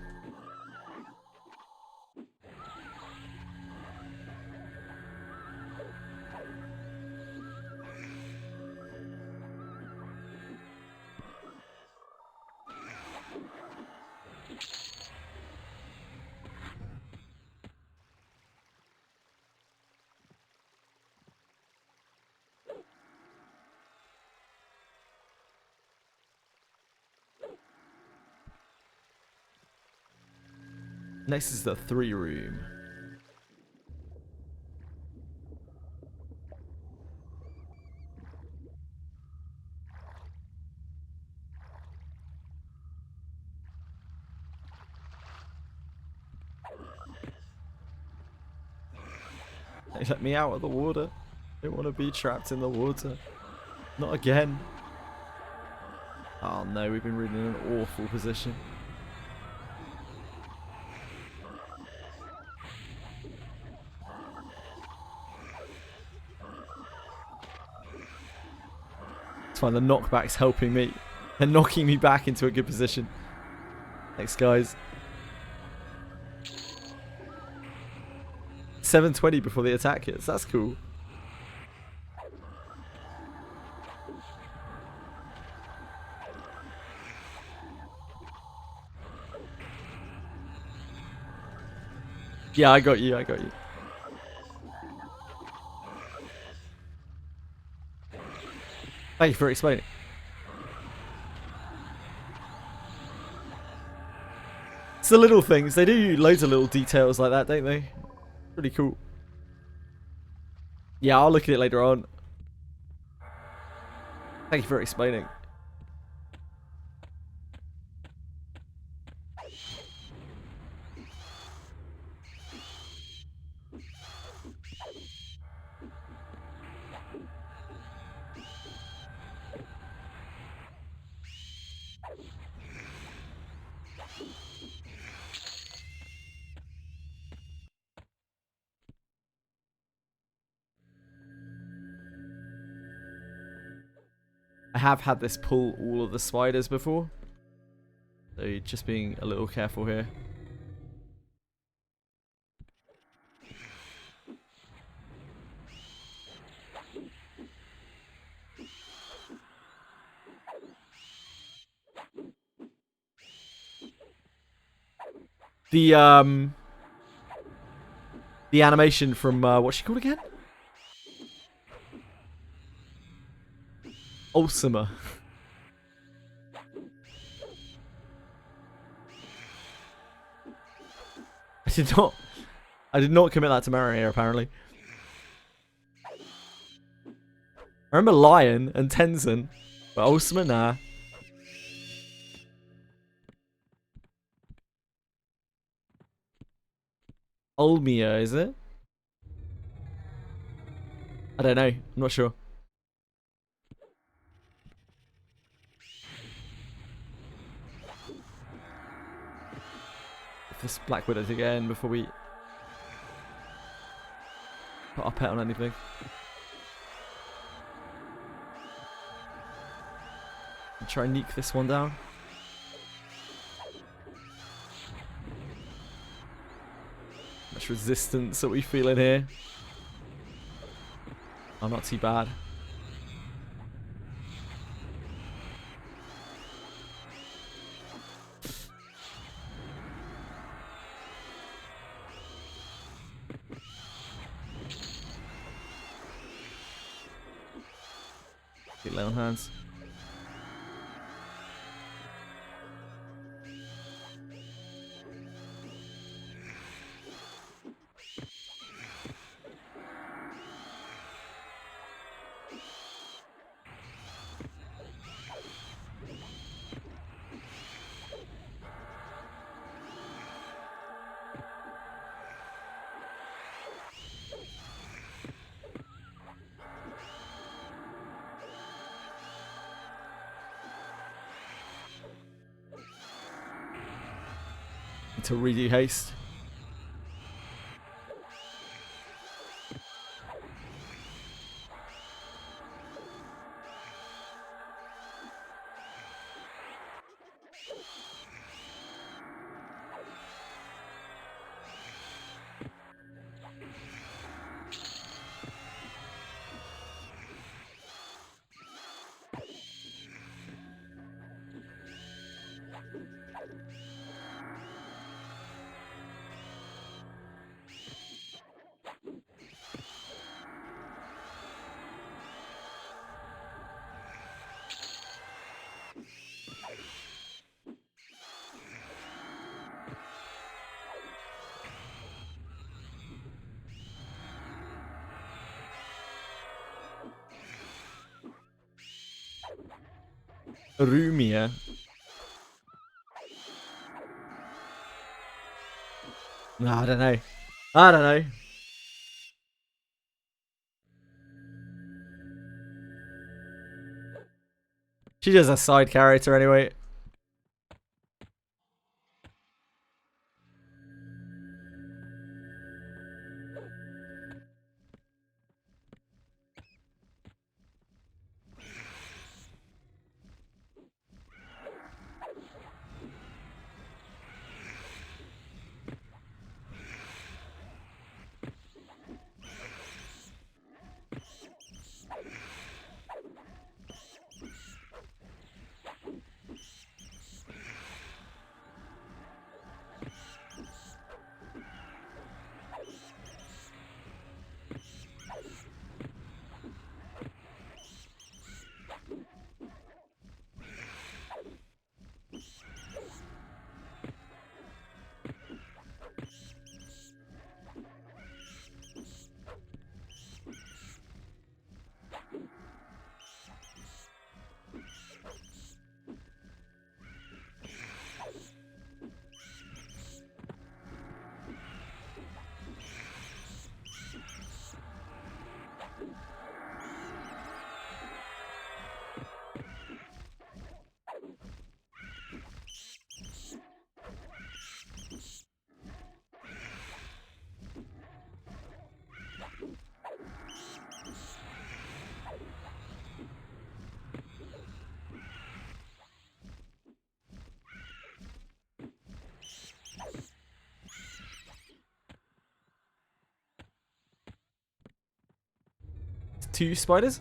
Speaker 1: Next is the 3 room. They let me out of the water. I don't want to be trapped in the water. Not again. Oh no, we've been really in an awful position. It's fine, the knockback's helping me. They're knocking me back into a good position. Thanks, guys. 720 before the attack hits. That's cool. Yeah, I got you. Thank you for explaining. It's the little things. They do loads of little details like that, don't they? Pretty cool. Yeah, I'll look at it later on. Thank you for explaining. I have had this pull all of the spiders before. So just being a little careful here. The animation from what's she called again? Ultima. I did not commit that to memory here, apparently. I remember Lion and Tenzin, but Ultima, nah. Ulmia, is it? I don't know. I'm not sure. If this Black Widows again before we put our pet on anything. Try and nuke this one down. Much resistance that we feel in here. Oh, not too bad. Get lay on hands. To redo haste. Rumia. No, I don't know. I don't know. She's just a side character anyway. Two spiders?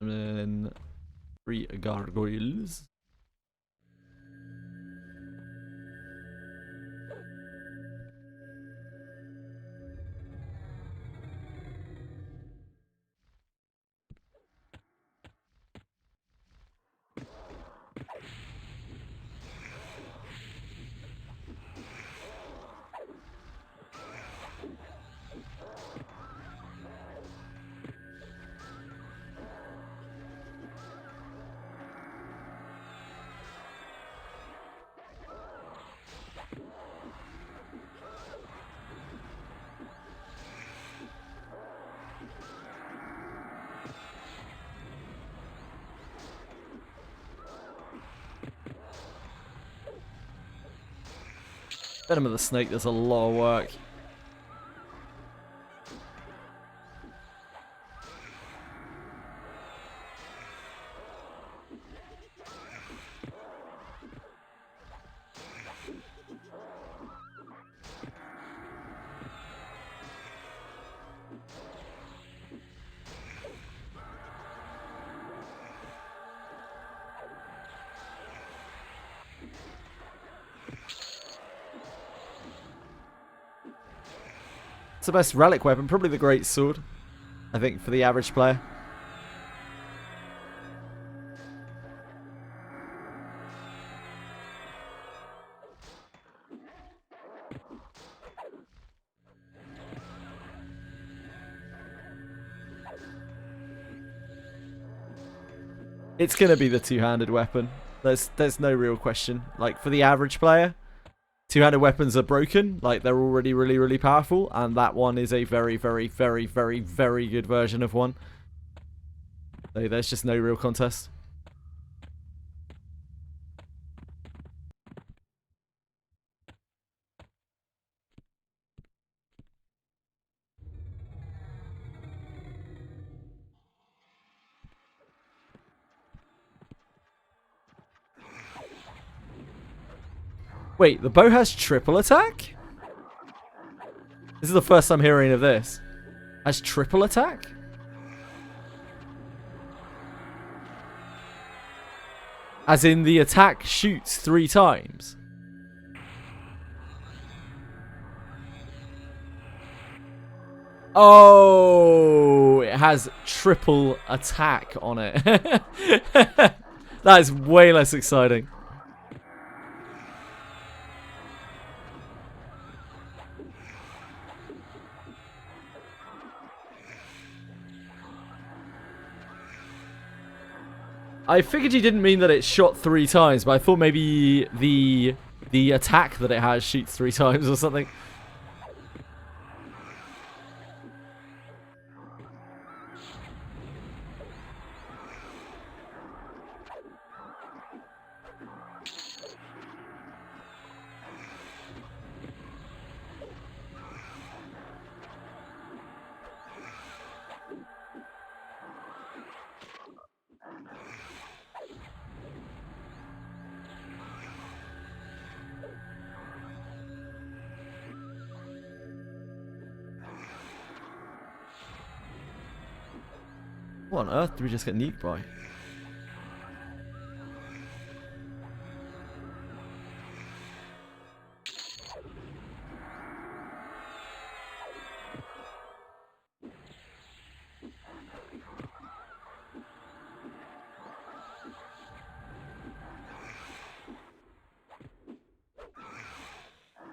Speaker 1: And then 3 gargoyles. Venom of the Snake does a lot of work. It's the best relic weapon, probably the great sword, I think, for the average player. It's gonna be the two-handed weapon. There's no real question. Like, for the average player, two-handed weapons are broken. Like, they're already really, really powerful, and that one is a very, very, very, very, very good version of one. So there's just no real contest. Wait, the bow has triple attack? This is the first I'm hearing of this. Has triple attack? As in the attack shoots 3 times? Oh, it has triple attack on it. That is way less exciting. I figured you didn't mean that it shot 3 times, but I thought maybe the attack that it has shoots 3 times or something. What on earth did we just get nuked by?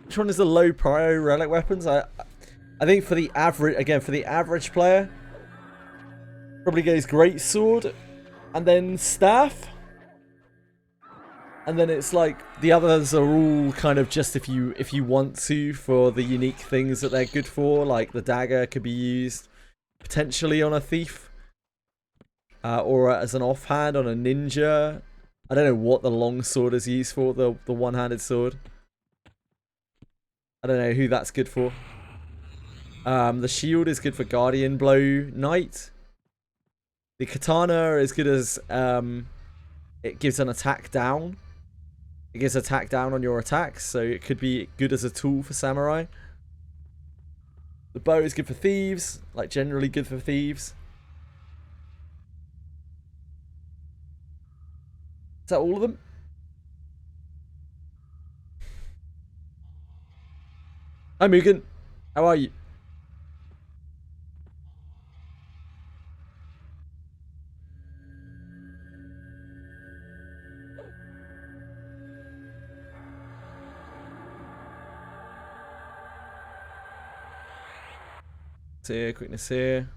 Speaker 1: Which one is the low prio relic weapons? I think for the average player, probably goes great sword, and then staff, and then it's like the others are all kind of just if you want to, for the unique things that they're good for. Like the dagger could be used potentially on a thief, or as an offhand on a ninja. I don't know what the long sword is used for, the one-handed sword. I don't know who that's good for. The shield is good for Guardian Blow Knight. The katana is good as it gives an attack down. It gives attack down on your attacks, so it could be good as a tool for samurai. The bow is good for thieves, like generally good for thieves. Is that all of them? Hi Mugen, how are you? Here, quickness here.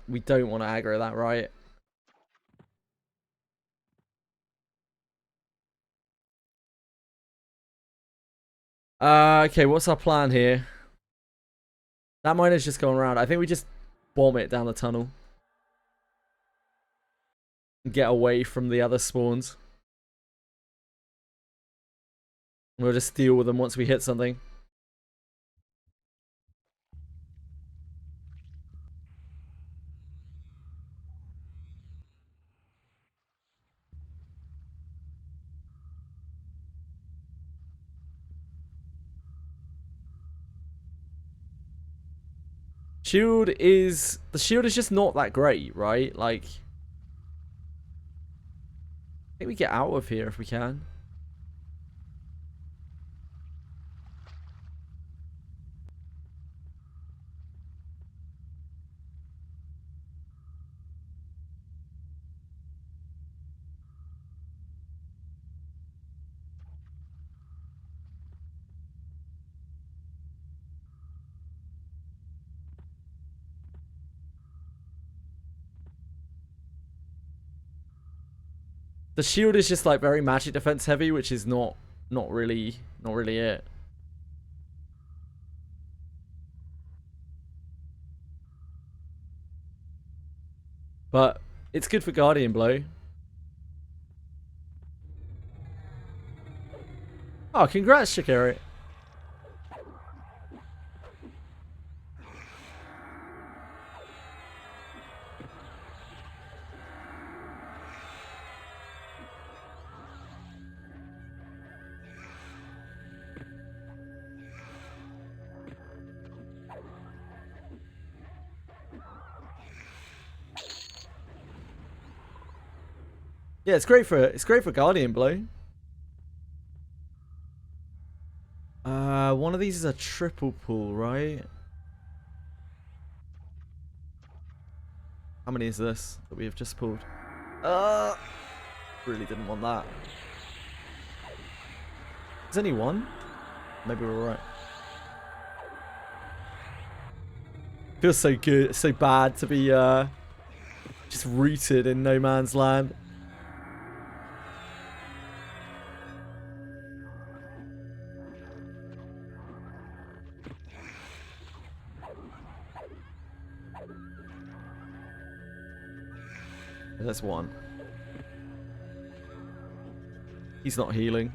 Speaker 1: We don't want to aggro that, right? Okay, what's our plan here? That miner's just going around. I think we just bomb it down the tunnel. And get away from the other spawns. We'll just deal with them once we hit something. The shield is just not that great, right? Like, I think we get out of here if we can. The shield is just like very magic defense heavy, which is not really it. But it's good for Guardian Blow. Oh, congrats, Shikari. Yeah, it's great for Guardian Blow. One of these is a triple pull, right? How many is this that we have just pulled? Really didn't want that. There's only one? Maybe we're right. Feels so good, so bad to be just rooted in no man's land. There's one. He's not healing.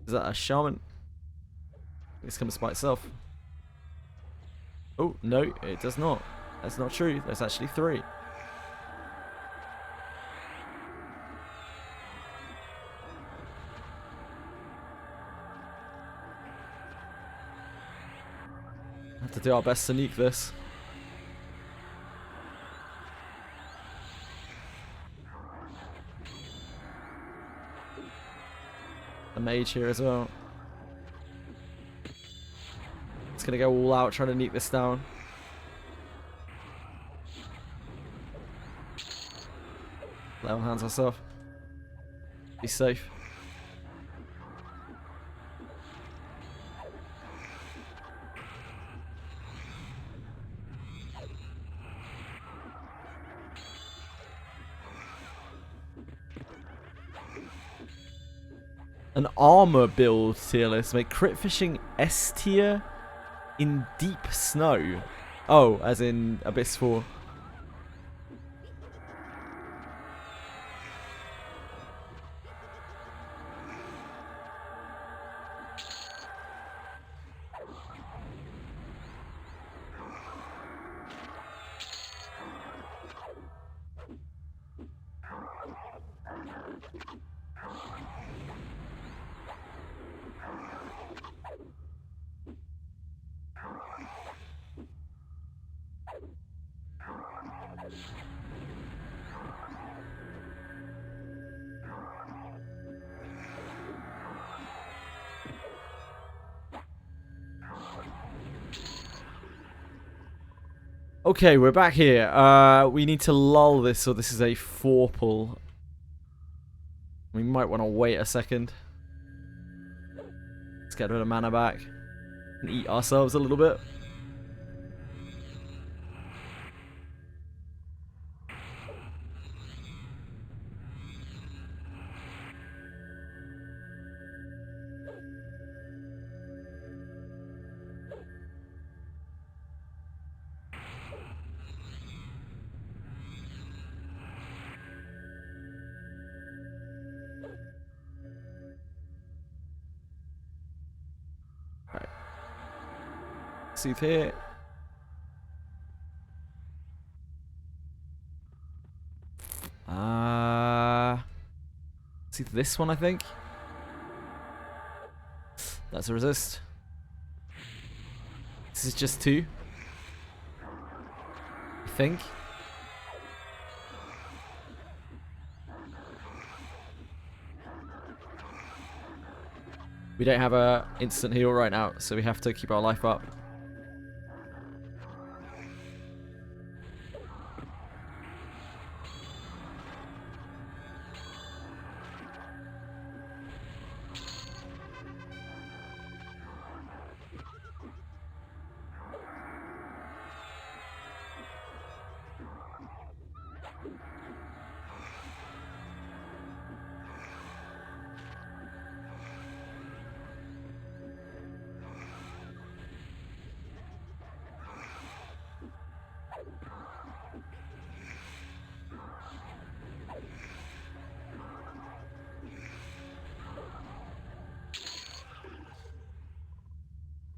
Speaker 1: Is that a shaman? This comes by itself. Oh, no, it does not. That's not true. There's actually 3. Have to do our best to nuke this. A mage here as well. It's gonna go all out trying to nuke this down. Lay on hands ourselves. Be safe. An armor build tier list. Make crit fishing S tier in deep snow. Oh, as in Abyss 4. Okay, we're back here. We need to lull this, so this is a 4 pull. We might want to wait a second. Let's get a bit of mana back and eat ourselves a little bit. Soothe here. It's either this one, I think. That's a resist. This is just 2. I think. We don't have a instant heal right now, so we have to keep our life up.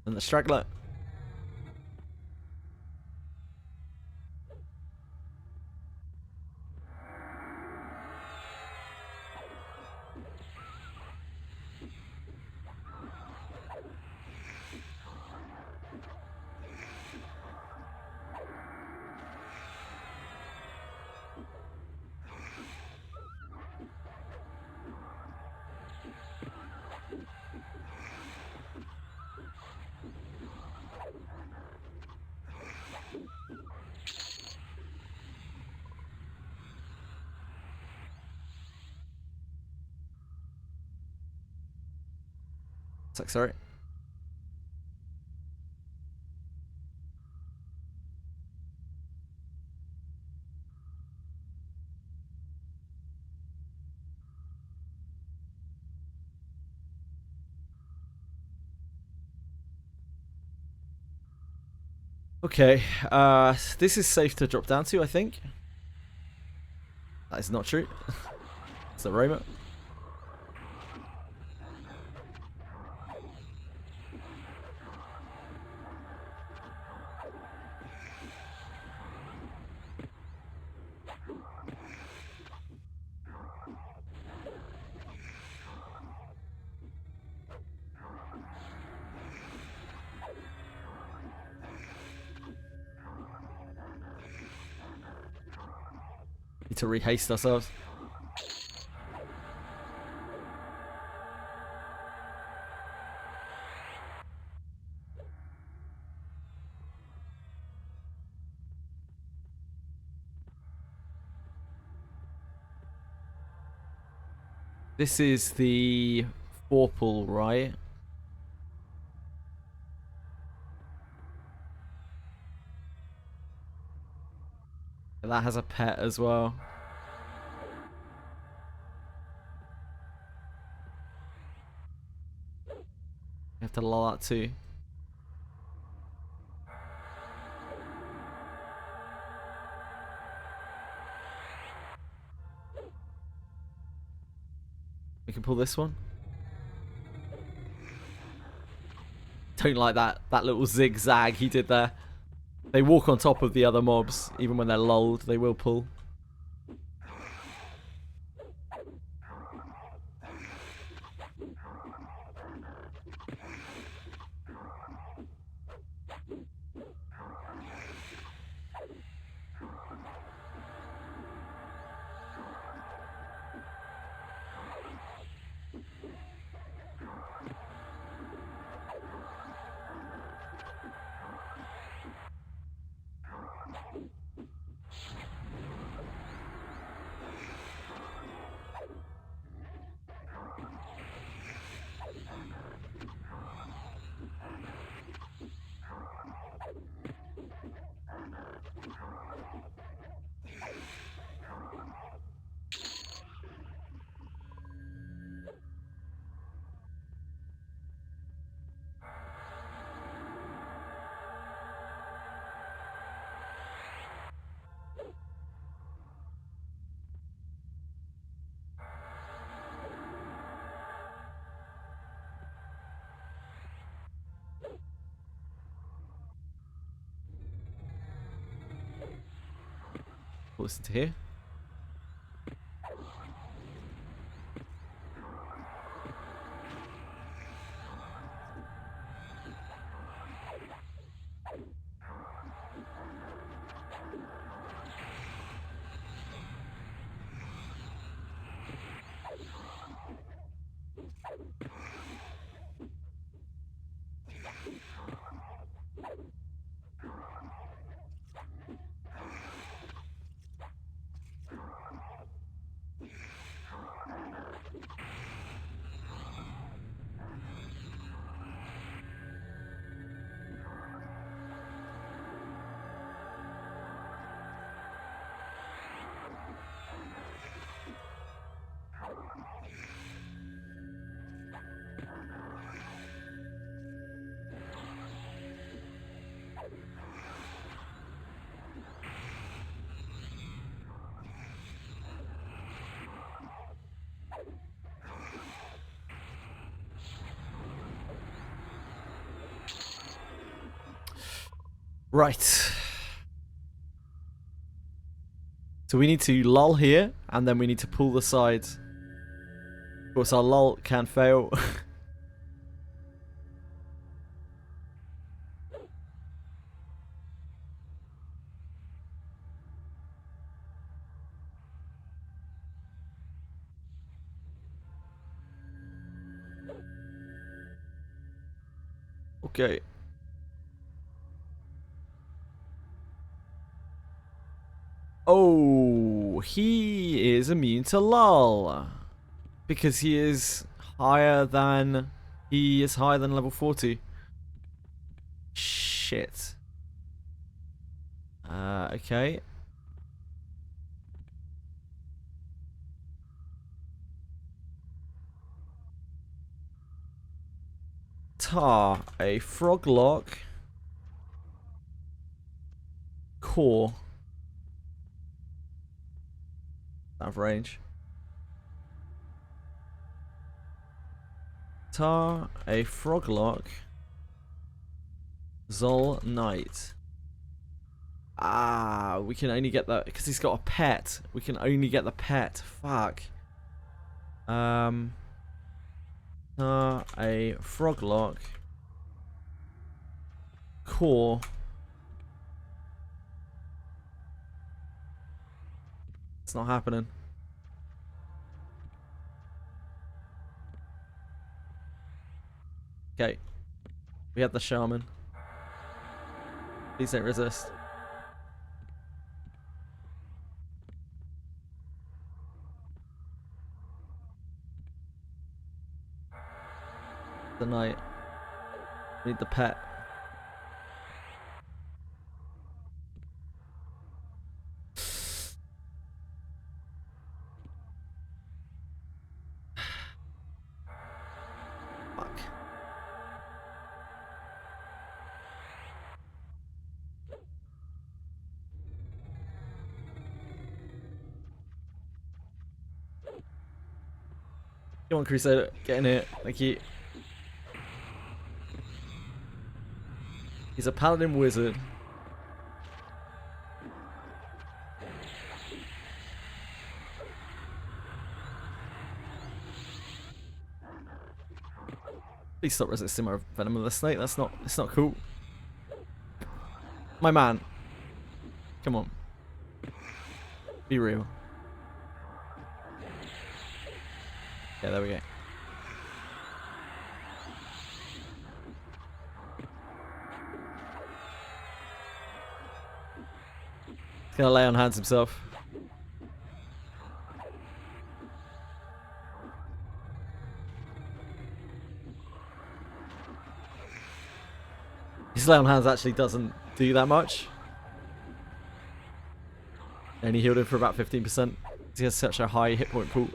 Speaker 1: And the straggler. Sorry. Okay, this is safe to drop down to, I think. That is not true. It's a Roma. Need to rehaste ourselves. This is the Vorpal, right? That has a pet as well. You have to lull that too. We can pull this one. Don't like that little zigzag he did there. They walk on top of the other mobs, even when they're lulled, they will pull. Listen to here. Right. So we need to lull here, and then we need to pull the sides. Of course, our lull can fail. Okay. Oh, he is immune to lull. Because he is higher than level 40. Shit. Okay. Tar, a frog lock, core, out of range. Tar, a frog lock, Zol Knight. Ah, we can only get that because he's got a pet. We can only get the pet. Fuck. A frog lock, core. It's not happening. Okay. We have the shaman. Please don't resist. The knight. Need the pet. Fuck. Come on, Crusader. Get in here. Thank you. He's a paladin wizard. Please stop resisting my venom of the snake. That's not cool. My man. Come on. Be real. Yeah, there we go. He's gonna lay on hands himself. His lay on hands actually doesn't do that much. And he healed him for about 15%. He has such a high hit point pool.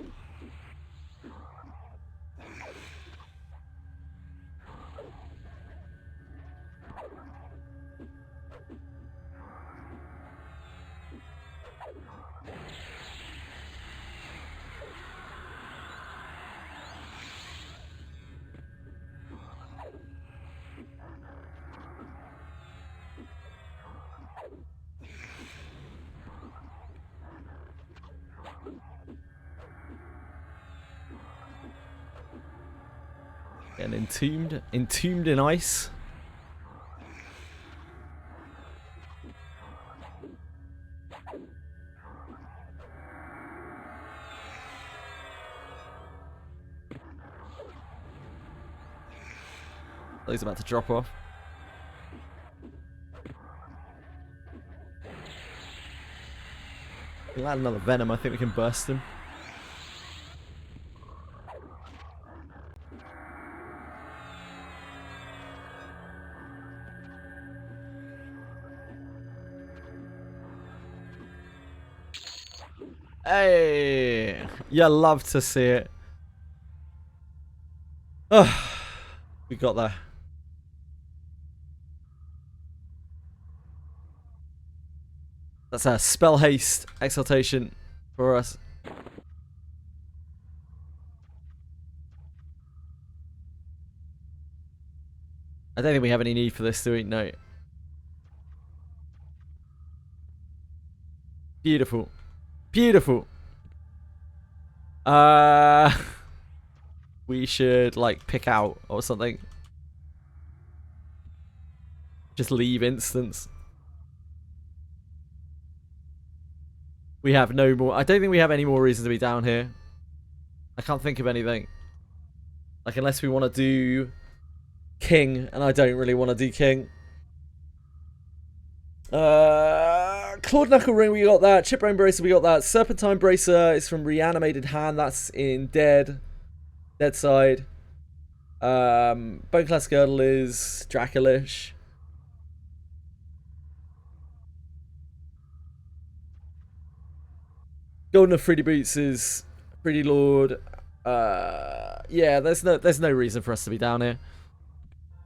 Speaker 1: And entombed in ice. He's about to drop off. We'll add another venom. I think we can burst him. Hey, you love to see it. Oh, we got there. That's a spell haste exaltation for us. I don't think we have any need for this, do we? No. Beautiful. Beautiful. We should like pick out or something. Just leave instance. We have no more. I don't think we have any more reason to be down here. I can't think of anything. Like, unless we want to do King, and I don't really want to do King. Clawed Knuckle Ring, we got that. Chipbone Bracer, we got that. Serpentine Bracer is from Reanimated Hand. That's in Dead side. Boneclass Girdle is Dracolish. Golden of Fruity Boots is Pretty Lord. Yeah, there's no reason for us to be down here.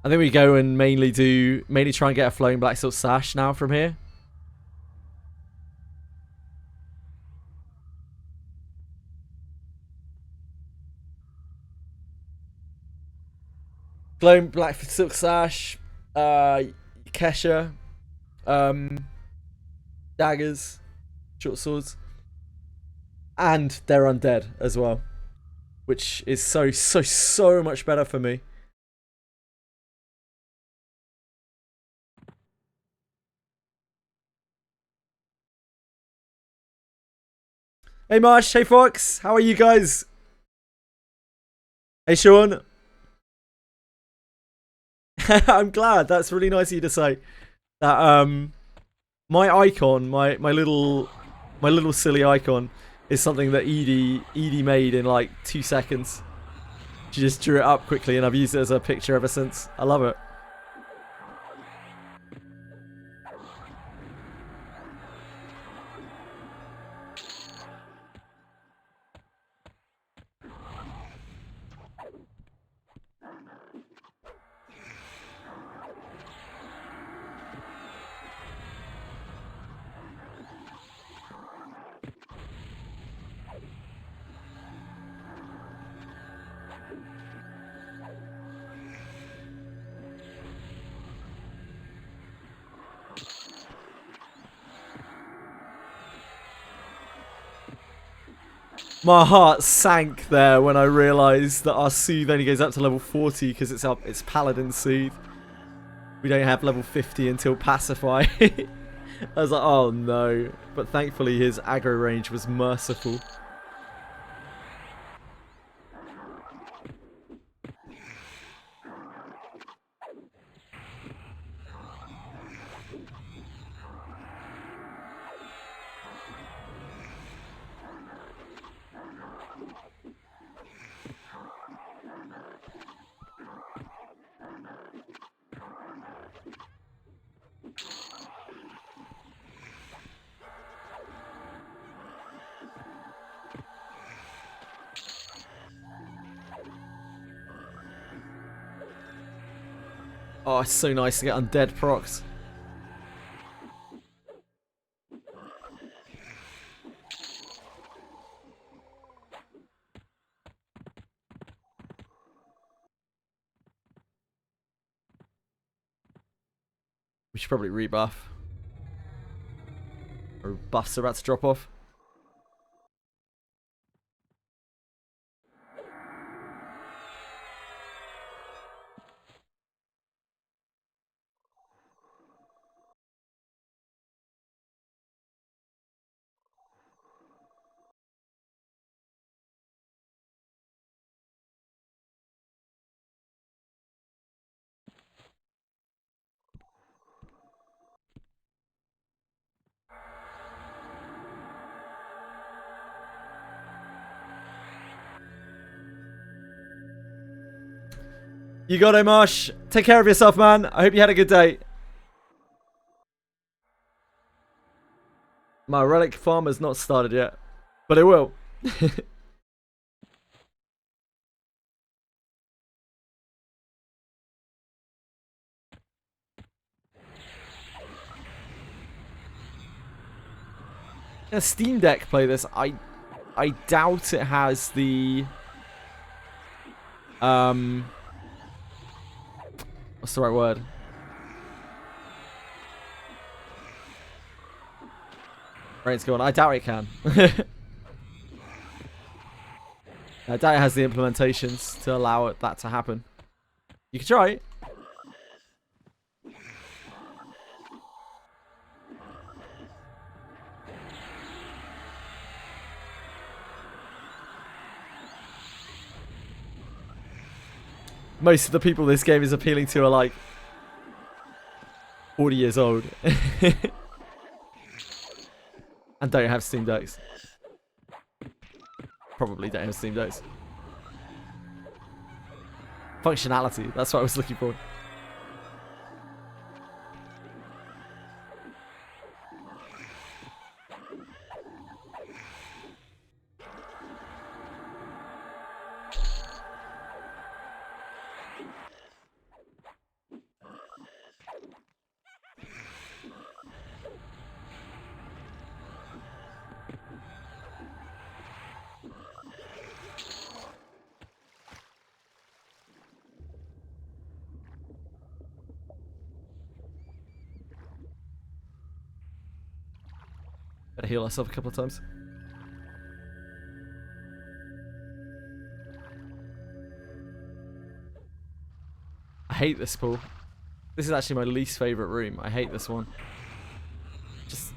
Speaker 1: I think we go and mainly try and get a Flowing Black Silk Sash now from here. Flowing Black Silk Sash, Kesha, daggers, short swords, and they're undead as well, which is so much better for me. Hey Marsh, hey Fox, how are you guys? Hey Sean. I'm glad. That's really nice of you to say. That my icon, my little silly icon, is something that Edie made in like 2 seconds. She just drew it up quickly, and I've used it as a picture ever since. I love it. My heart sank there when I realised that our Soothe only goes up to level 40 because it's Paladin Soothe. We don't have level 50 until Pacify. I was like, oh no. But thankfully his aggro range was merciful. Oh, it's so nice to get undead procs. We should probably rebuff. Or buffs are about to drop off. You got it, Marsh. Take care of yourself, man. I hope you had a good day. My relic farm has not started yet, but it will. A Steam Deck play this. I doubt it has the what's the right word? Rain's going. I doubt it can. I doubt it has the implementations to allow that to happen. You can try it. Most of the people this game is appealing to are like 40 years old. And don't have Steam Decks. Probably don't have Steam Decks. Functionality, that's what I was looking for. Better heal ourselves a couple of times. I hate this pool. This is actually my least favourite room. I hate this one. Just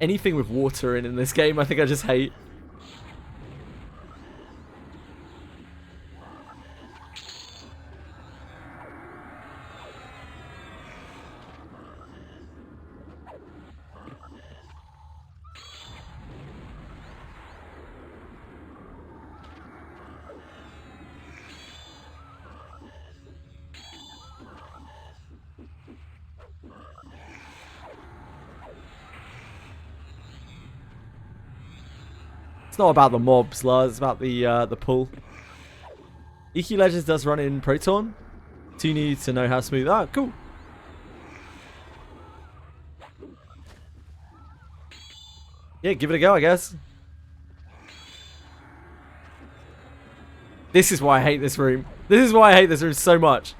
Speaker 1: anything with water in this game, I think I just hate. It's not about the mobs, Lars. It's about the pull. EQ Legends does run in Proton. So you need to know how smooth. Ah, cool. Yeah, give it a go, I guess. This is why I hate this room. This is why I hate this room so much.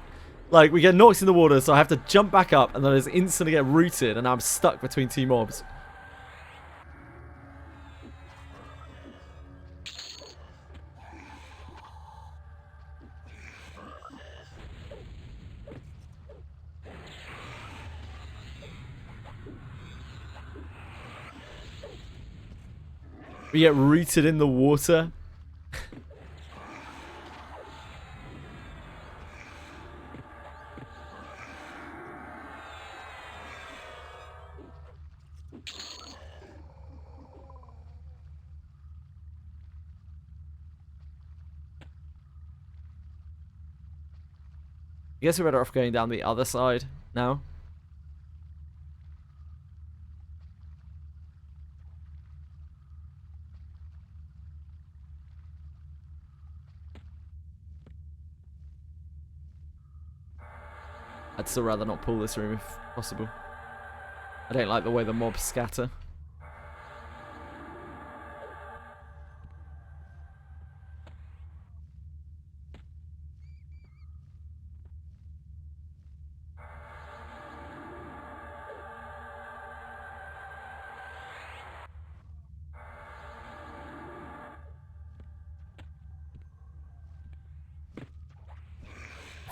Speaker 1: Like, we get knocked in the water, so I have to jump back up, and then I just instantly get rooted, and I'm stuck between two mobs. We get rooted in the water. I guess we're better off going down the other side now. I'd still rather not pull this room if possible. I don't like the way the mobs scatter.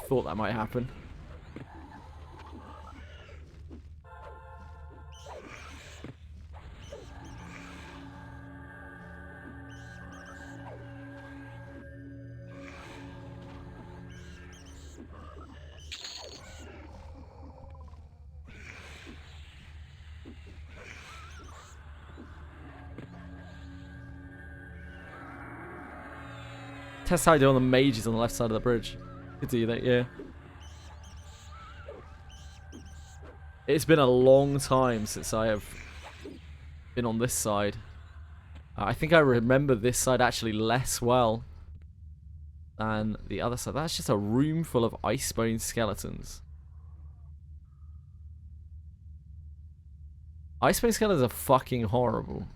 Speaker 1: Thought that might happen. Test how you do on the mages on the left side of the bridge. Could do that, yeah. It's been a long time since I have been on this side. I think I remember this side actually less well than the other side. That's just a room full of icebone skeletons. Icebone skeletons are fucking horrible.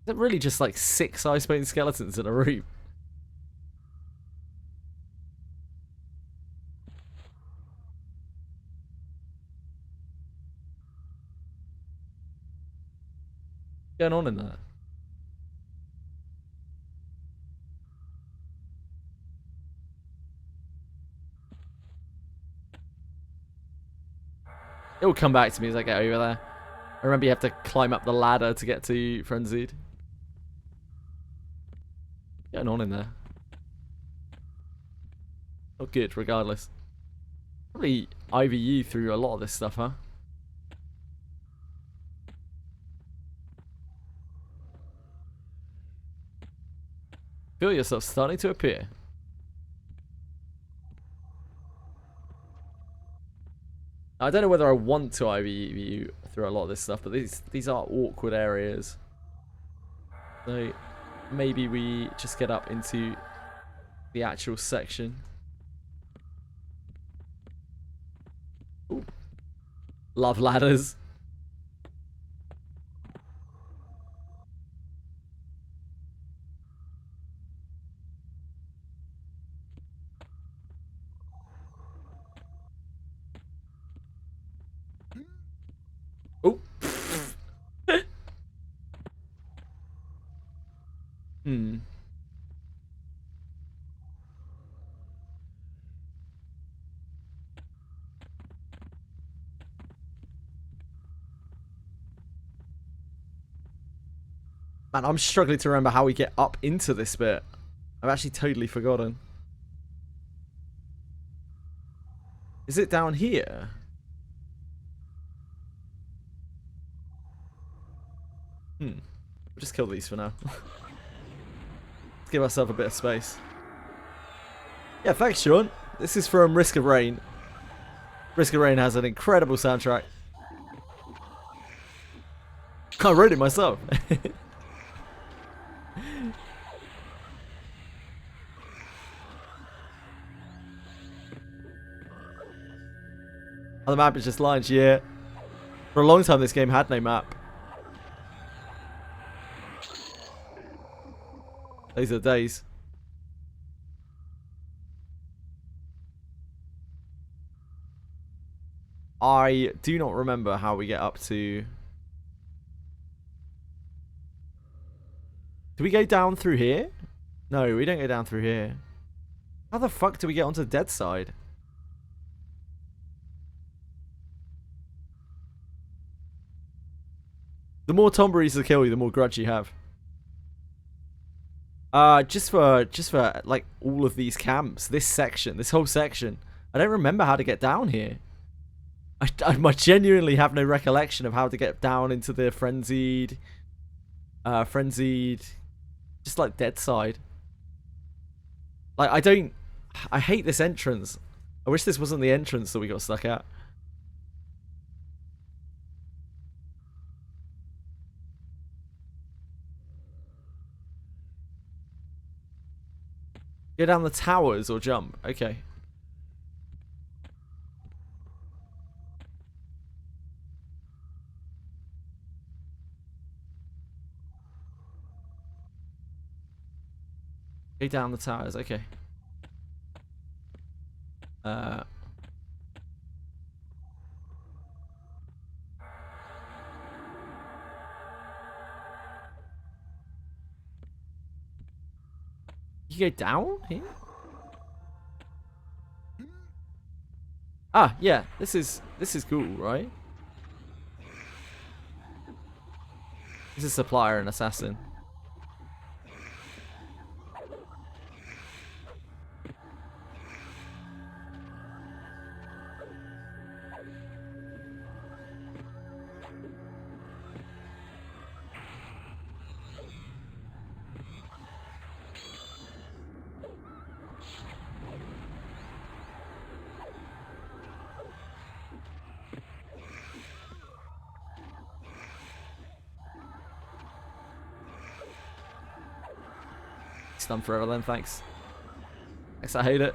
Speaker 1: Is it really just like 6 icebone skeletons in a room? What's going on in there? It will come back to me as I get over there. I remember you have to climb up the ladder to get to Frenzied. What's going on in there? Not good, regardless. Probably IVU through a lot of this stuff, huh? Feel yourself starting to appear. I don't know whether I want to IVU through a lot of this stuff, but these are awkward areas. So maybe we just get up into the actual section. Ooh. Love ladders. Oh. Hmm. Man, I'm struggling to remember how we get up into this bit. I've actually totally forgotten. Is it down here? We'll just kill these for now. Let's give ourselves a bit of space. Yeah, thanks, Sean. This is from Risk of Rain. Risk of Rain has an incredible soundtrack. I wrote it myself. Oh, the map is just lines, yeah. For a long time, this game had no map. These are the days. I do not remember how we get up to... Do we go down through here? No, we don't go down through here. How the fuck do we get onto the dead side? The more Tomberries to kill you, the more grudge you have. Just for like all of these camps, this section, this whole section. I don't remember how to get down here. I genuinely have no recollection of how to get down into the frenzied, just like dead side. Like I hate this entrance. I wish this wasn't the entrance that we got stuck at. Go down the towers or jump. Okay. Go down the towers. Okay. You go down here? Ah, yeah. This is cool, right? This is supplier and assassin. Stun forever then, thanks. Thanks, I hate it.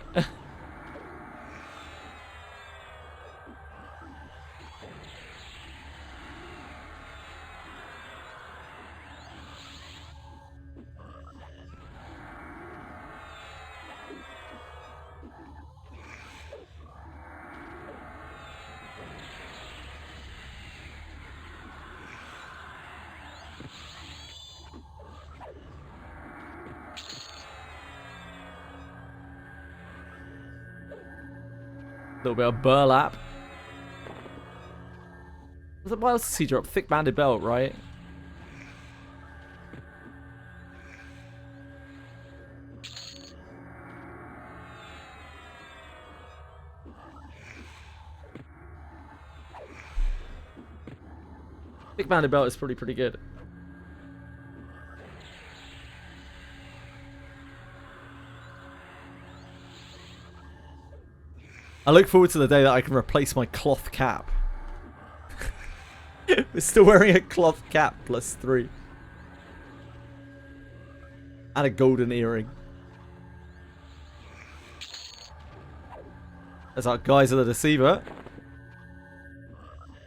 Speaker 1: Little bit of burlap. What else does he drop? Thick banded belt, right? Thick banded belt is pretty good. I look forward to the day that I can replace my cloth cap. We're still wearing a cloth cap +3. And a golden earring. There's our guys of the Deceiver.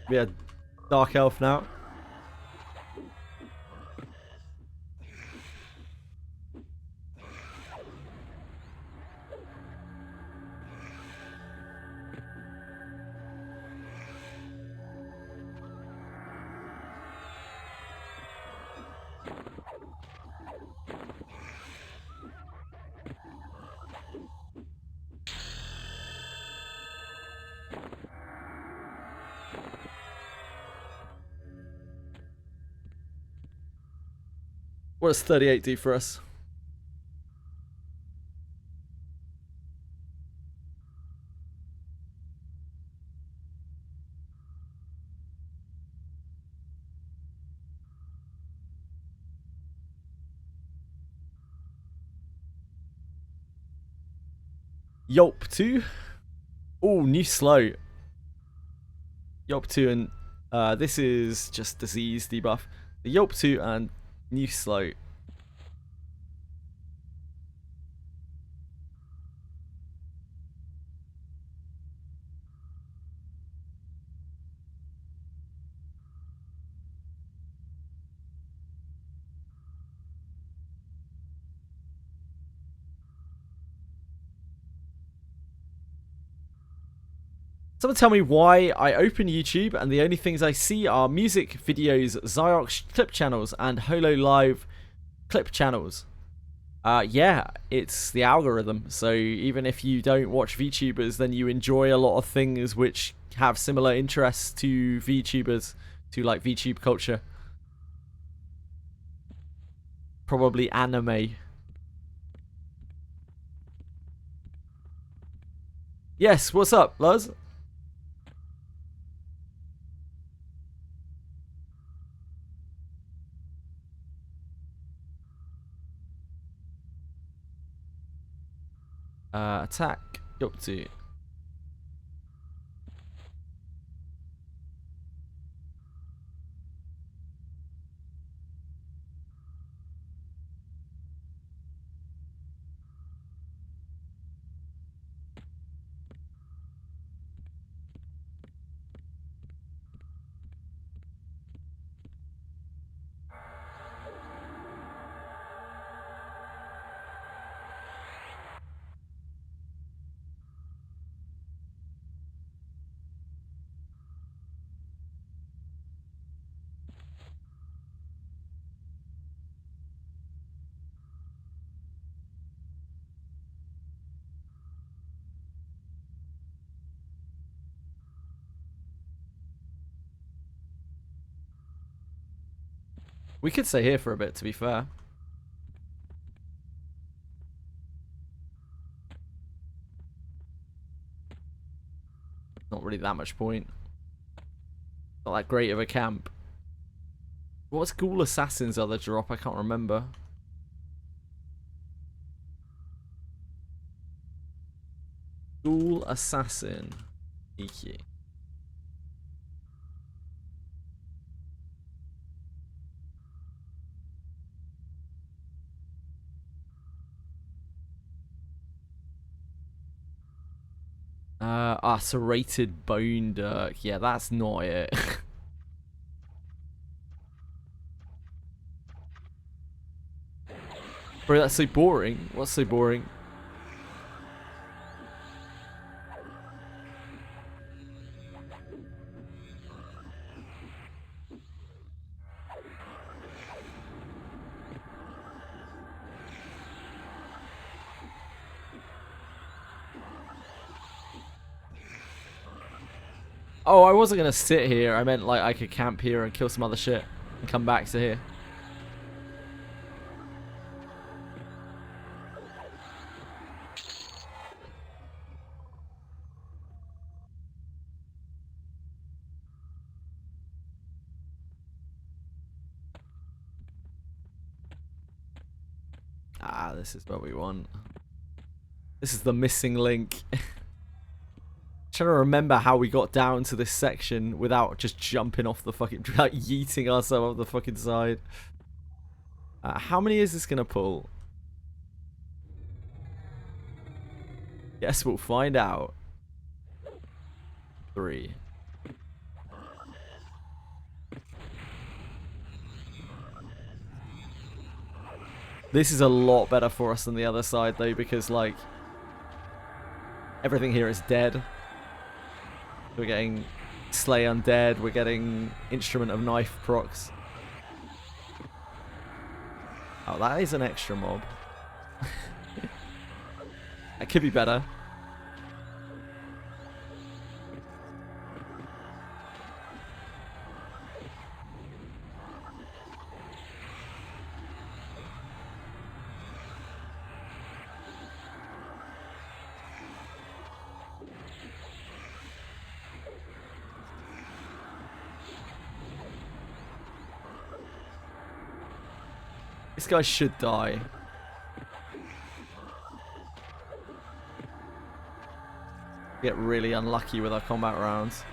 Speaker 1: We are Dark Elf now. What does 38 do for us? Yelp 2. Oh, new slow. Yelp 2 and this is just disease debuff. The Yelp 2 and new slow. Someone tell me why I open YouTube and the only things I see are music videos, Xyrox clip channels, and Holo Live clip channels. Yeah, it's the algorithm. So even if you don't watch VTubers, then you enjoy a lot of things which have similar interests to VTubers, to like VTube culture. Probably anime. Yes, what's up, Luz? Attack. Up to. We could stay here for a bit, to be fair. Not really that much point. Not that great of a camp. What's Ghoul Assassin's other drop? I can't remember. Ghoul Assassin. Iki. Serrated bone dirk. Yeah, that's not it. Bro, that's so boring. What's so boring? Oh, I wasn't gonna sit here. I meant like I could camp here and kill some other shit and come back to here. Ah, this is what we want. This is the missing link. Trying to remember how we got down to this section without just jumping off the fucking, like yeeting ourselves off the fucking side. How many is this gonna pull? Guess we'll find out. 3. This is a lot better for us than the other side though, because like everything here is dead. We're getting Slay Undead, we're getting Instrument of Knife procs. Oh, that is an extra mob. That could be better. This guy should die. Get really unlucky with our combat rounds.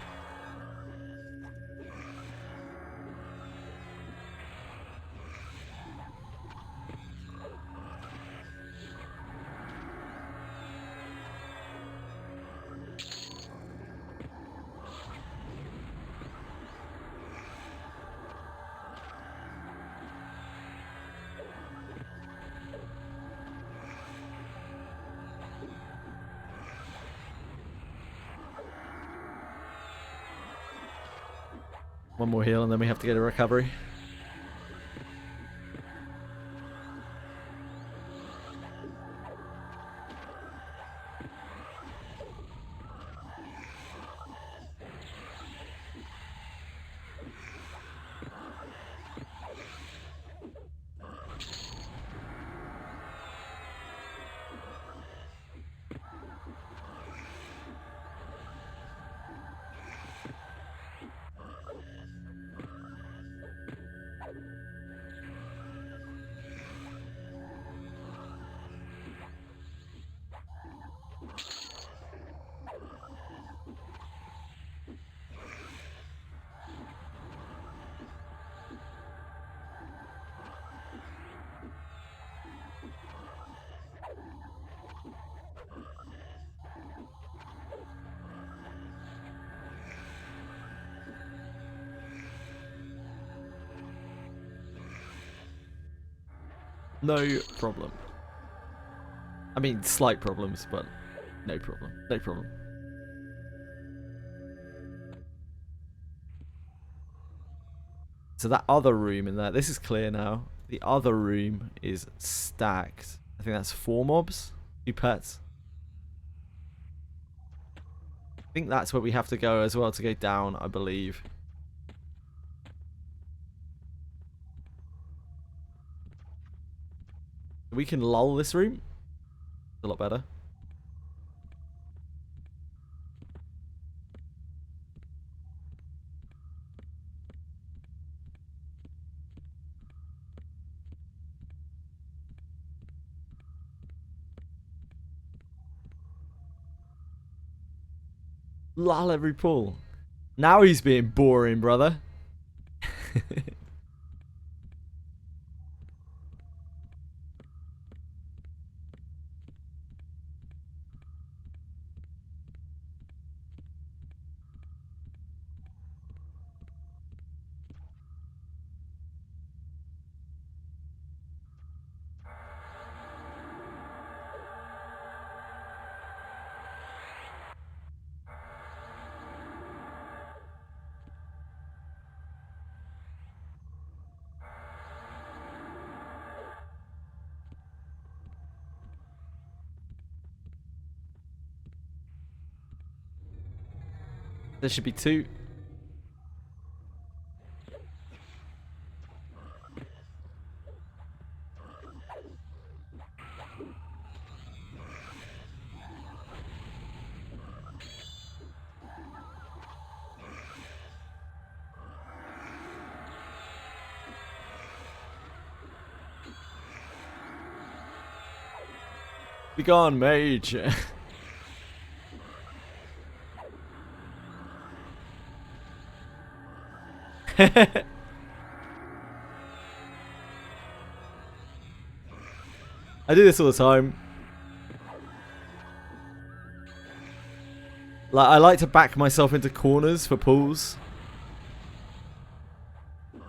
Speaker 1: One more heal and then we have to get a recovery. No problem. I mean, slight problems, but no problem. No problem. So that other room in there, this is clear now. The other room is stacked. I think that's 4 mobs, 2 pets. I think that's where we have to go as well to go down, I believe. We can lull this room. A lot better. Lull every pull. Now he's being boring, brother. There should be 2. Be gone, mage. I do this all the time. Like, I like to back myself into corners for pulls.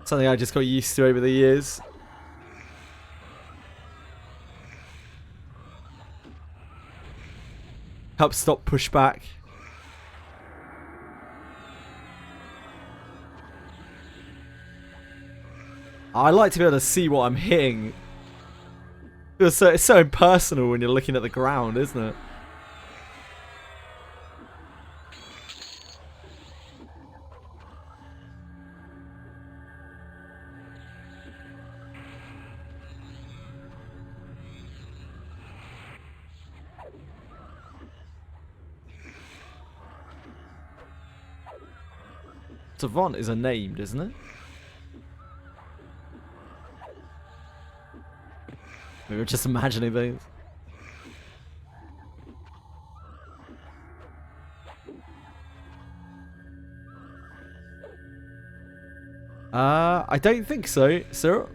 Speaker 1: Something I just got used to over the years. Helps stop pushback. I like to be able to see what I'm hitting. It's so impersonal when you're looking at the ground, isn't it? Savant is a named, isn't it? We were just imagining things. I don't think so, sir.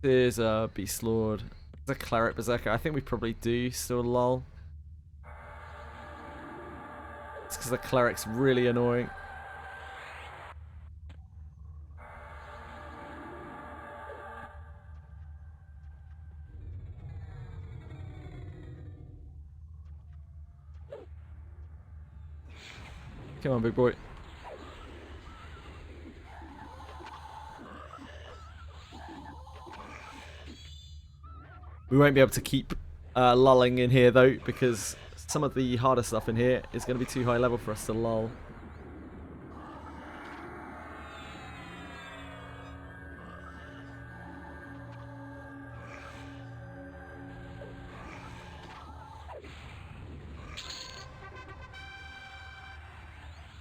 Speaker 1: There's a Beast Lord. There's a Cleric Berserker. I think we probably do still lol. It's because the Cleric's really annoying. Come on, big boy. We won't be able to keep lulling in here though, because some of the harder stuff in here is going to be too high level for us to lull.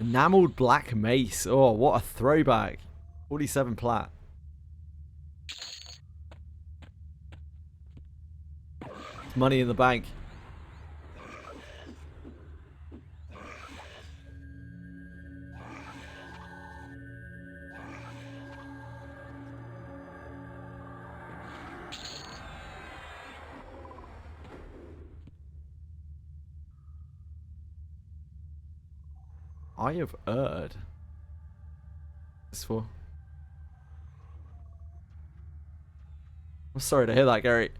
Speaker 1: Enameled Black Mace. Oh, what a throwback. 47 plat. Money in the bank. Eye of Erd. This for? I'm sorry to hear that, Gary.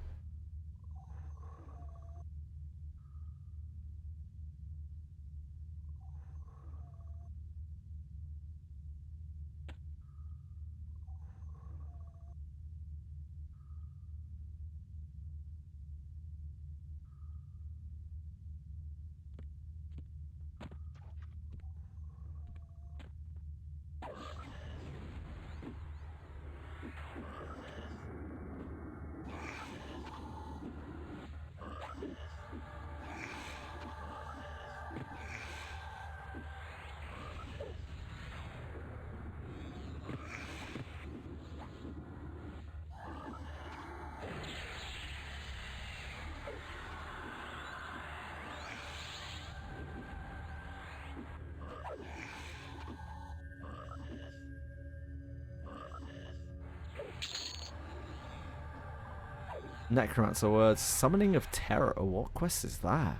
Speaker 1: Necromancer words. Summoning of Terror. What quest is that?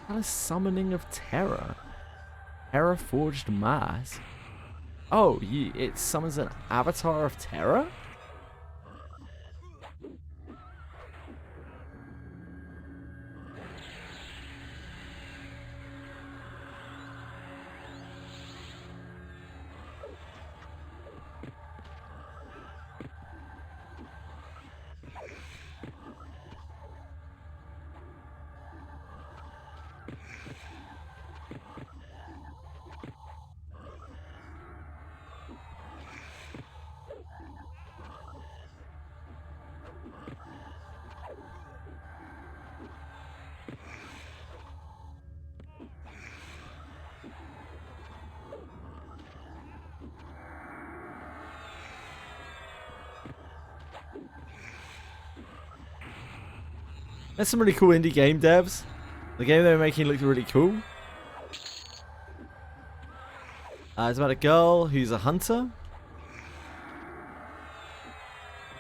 Speaker 1: Palace Summoning of Terror. Terror Forged Mask. Oh, it summons an Avatar of Terror? There's some really cool indie game devs. The game they were making looked really cool. It's about a girl who's a hunter.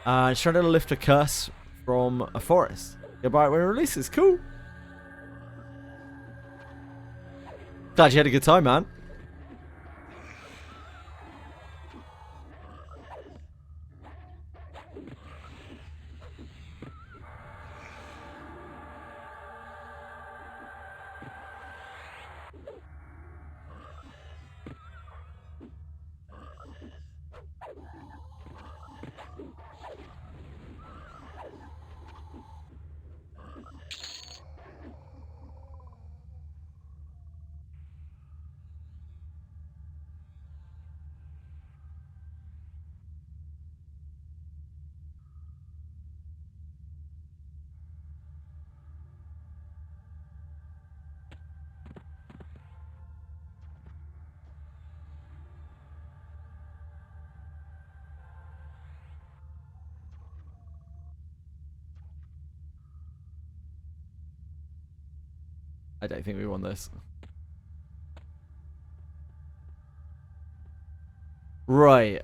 Speaker 1: She's trying to lift a curse from a forest. You'll buy it when it releases. Cool. Glad you had a good time, man. I don't think we won this. Right.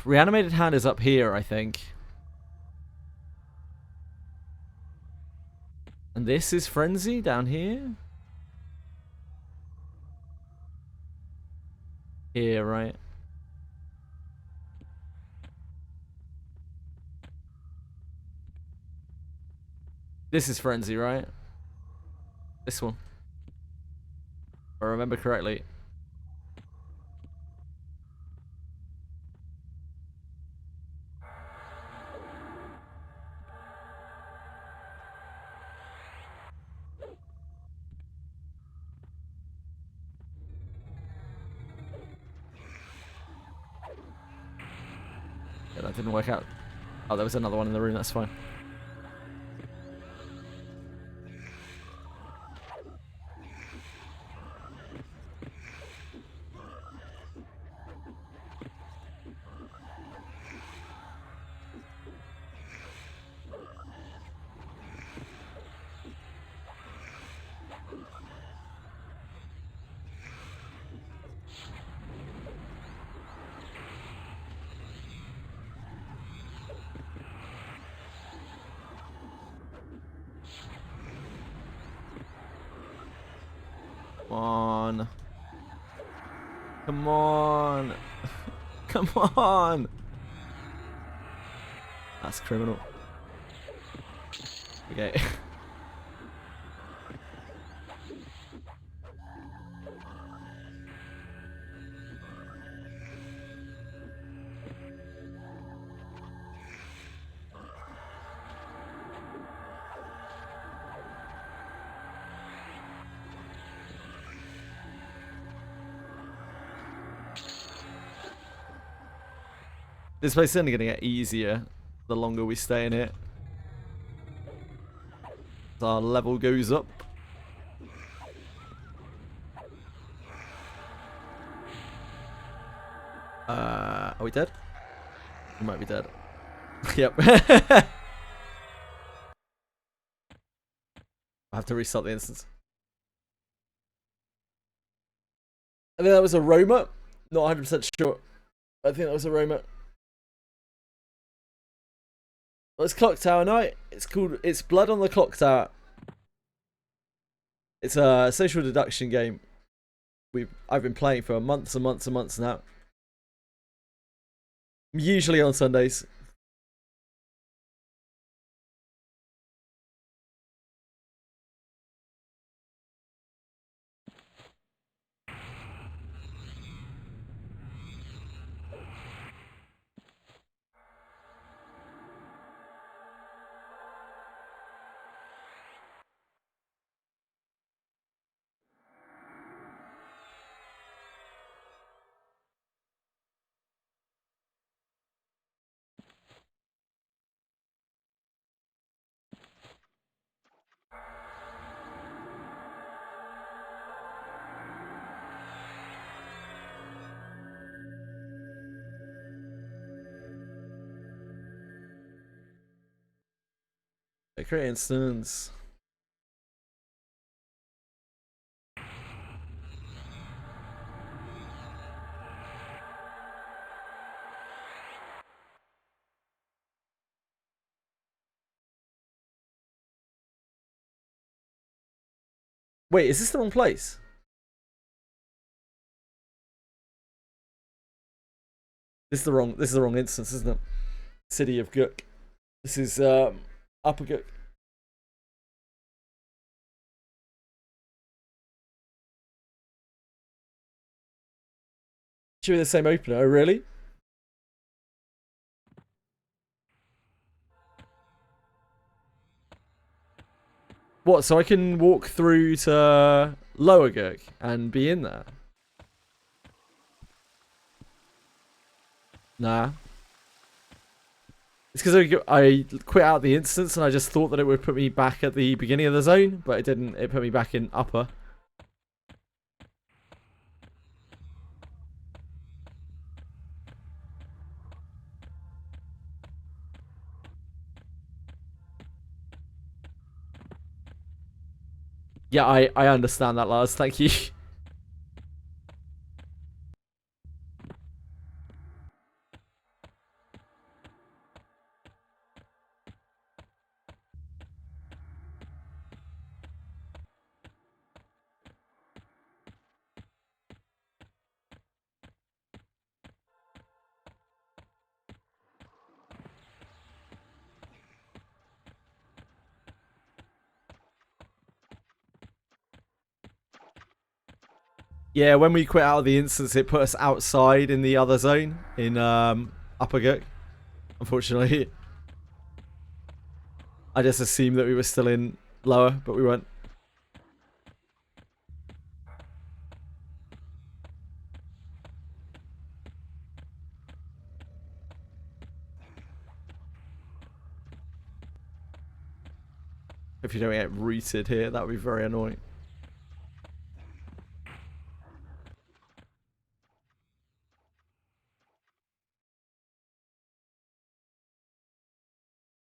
Speaker 1: Reanimated Hand is up here, I think. And this is Frenzy down here. Here, right? This is Frenzy, right? This one. If I remember correctly. Yeah, that didn't work out. Oh, there was another one in the room, that's fine. Come on. Come on. Come on. That's criminal. Okay. This place is only going to get easier the longer we stay in it. As our level goes up. Are we dead? We might be dead. Yep. I have to restart the instance. I think that was a Roma. Not 100% sure. I think that was a Roma. Well, it's Clock Tower night. It's called. It's Blood on the Clock Tower. It's a social deduction game. I've been playing for months and months and months now. Usually on Sundays. Create instance. Wait, is this the wrong place? This is the wrong instance, isn't it? City of Gook. This is Upper Gook. Should be the same opener. Oh, really? What? So I can walk through to Lower Gook and be in there? Nah. It's because I quit out the instance and I just thought that it would put me back at the beginning of the zone, but it didn't. It put me back in Upper. Yeah, I understand that, Lars. Thank you. Yeah, when we quit out of the instance, it put us outside in the other zone in Upper Gook. Unfortunately, I just assumed that we were still in Lower, but we weren't. If you don't get rooted here, that would be very annoying.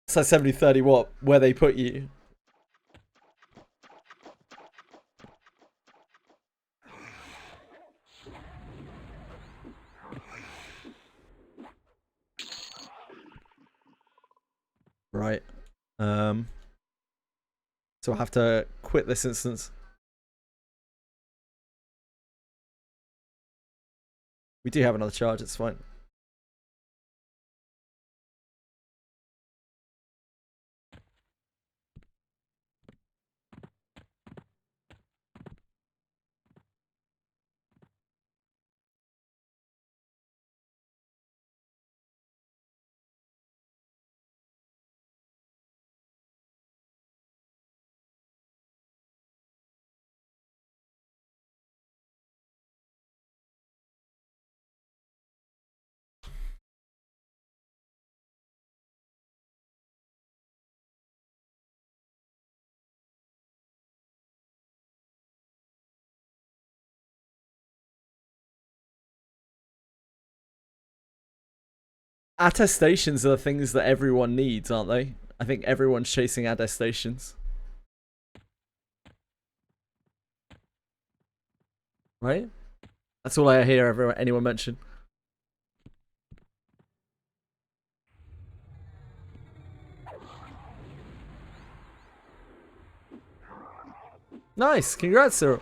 Speaker 1: So 70-30 what? Where they put you? Right. So I have to quit this instance. We do have another charge, it's fine. Attestations are the things that everyone needs, aren't they? I think everyone's chasing attestations. Right? That's all I hear anyone mention. Nice. Congrats, Cyril.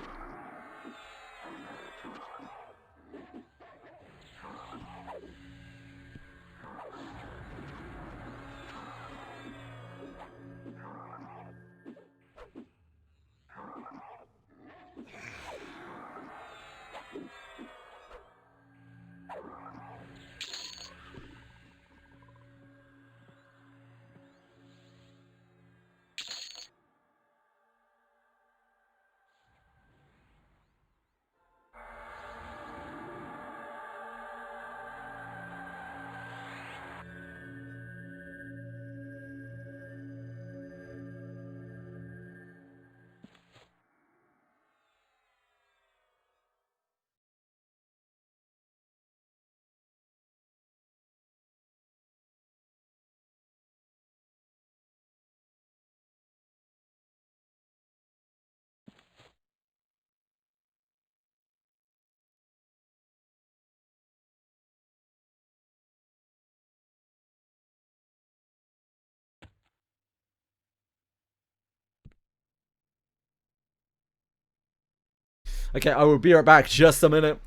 Speaker 1: Okay, I will be right back. Just a minute.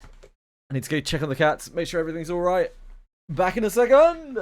Speaker 1: I need to go check on the cats, make sure everything's alright. Back in a second!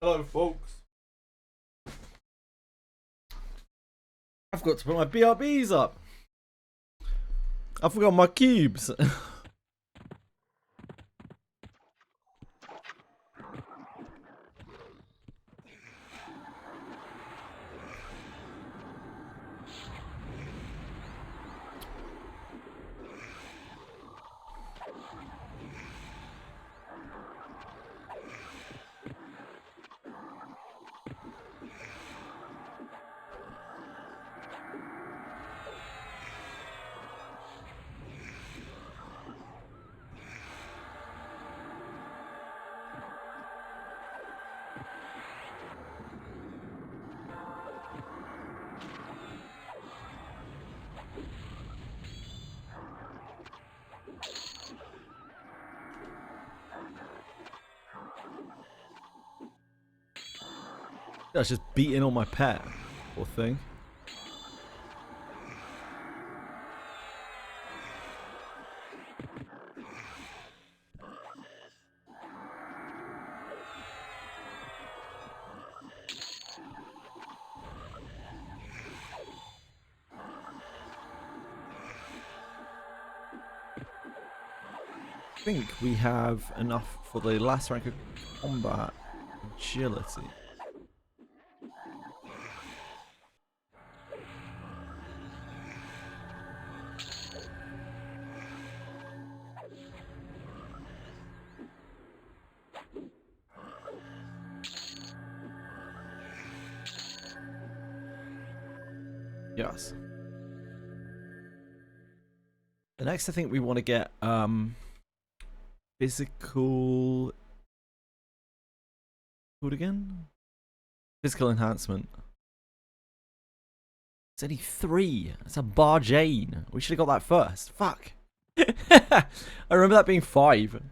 Speaker 1: Hello, folks. I've got to put my BRBs up. I forgot my cubes. I was just beating on my pet, poor thing. I think we have enough for the last rank of combat agility. Yes. The next I think we want to get physical called again? Physical enhancement. It's only 3. It's a bar Jane. We should have got that first. Fuck. I remember that being 5.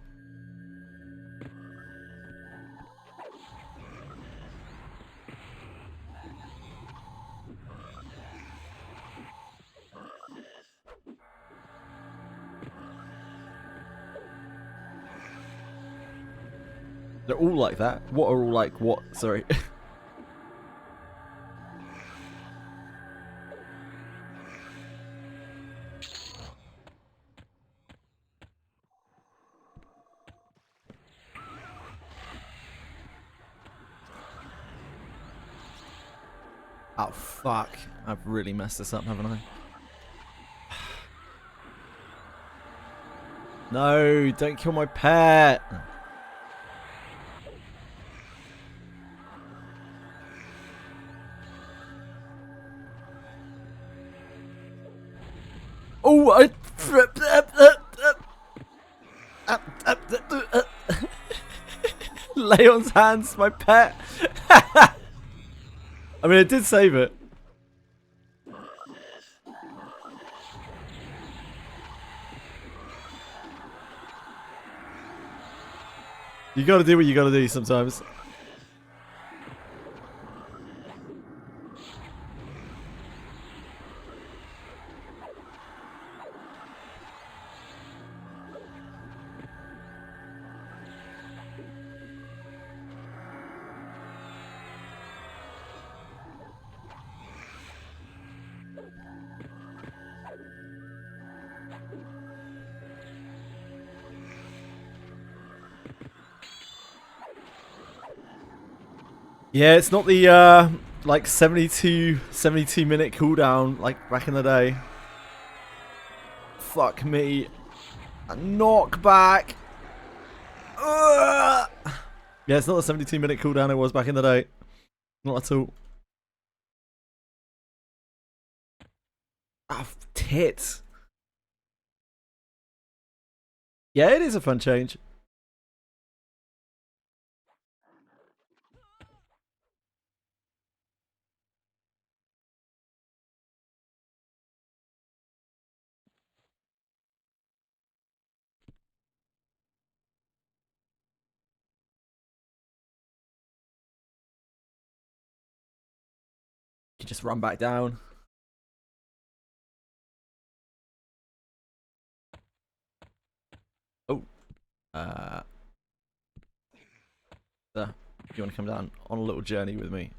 Speaker 1: They're all like that. What are all like what? Sorry. Oh fuck. I've really messed this up, haven't I? No, don't kill my pet. Oh, I... Leon's hands, my pet. I mean, it did save it. You gotta do what you gotta do sometimes. Yeah, it's not the like 72 minute cooldown like back in the day. Fuck me. A knockback. Ugh. Yeah, it's not the 72 minute cooldown it was back in the day. Not at all. Ah, tits. Yeah, it is a fun change. You just run back down. Oh. There. You want to come down on a little journey with me?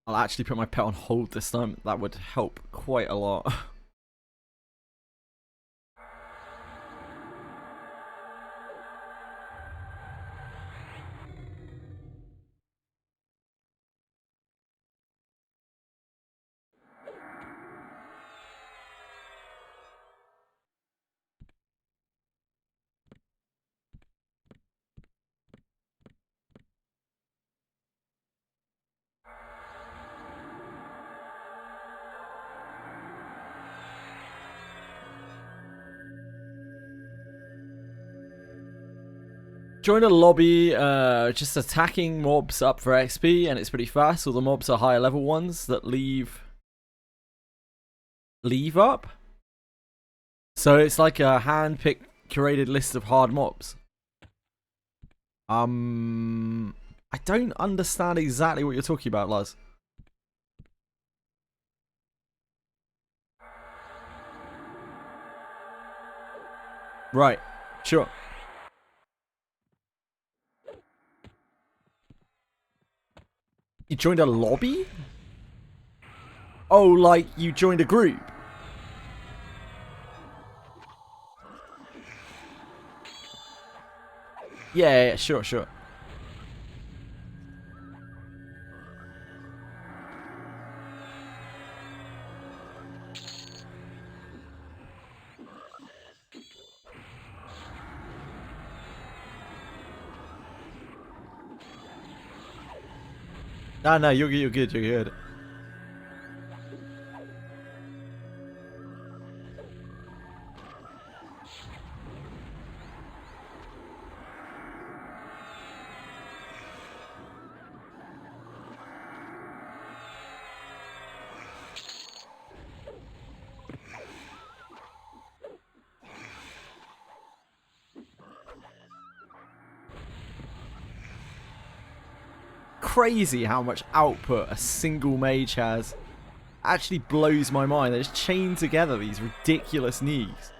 Speaker 1: I'll actually put my pet on hold this time. That would help quite a lot. Join a lobby, just attacking mobs up for XP, and it's pretty fast. All the mobs are higher level ones that leave up. So it's like a hand-picked, curated list of hard mobs. I don't understand exactly what you're talking about, Luz. Right, sure. You joined a lobby? Oh, like you joined a group? Yeah, sure. No, you're good. Crazy how much output a single mage has. Actually blows my mind. They just chain together these ridiculous knees.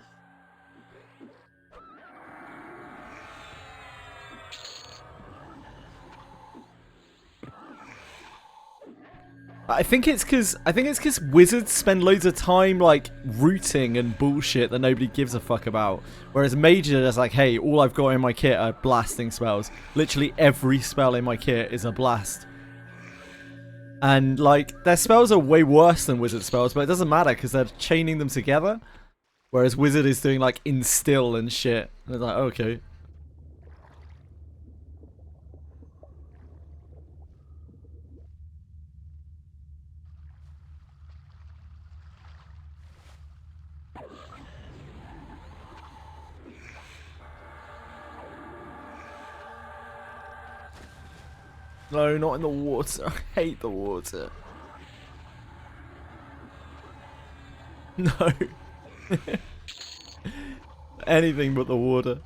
Speaker 1: I think it's because wizards spend loads of time like rooting and bullshit that nobody gives a fuck about. Whereas mages are just like, hey, all I've got in my kit are blasting spells. Literally every spell in my kit is a blast. And like their spells are way worse than wizard spells, but it doesn't matter because they're chaining them together. Whereas wizard is doing like instill and shit. And it's like, okay. No, not in the water. I hate the water. No. Anything but the water.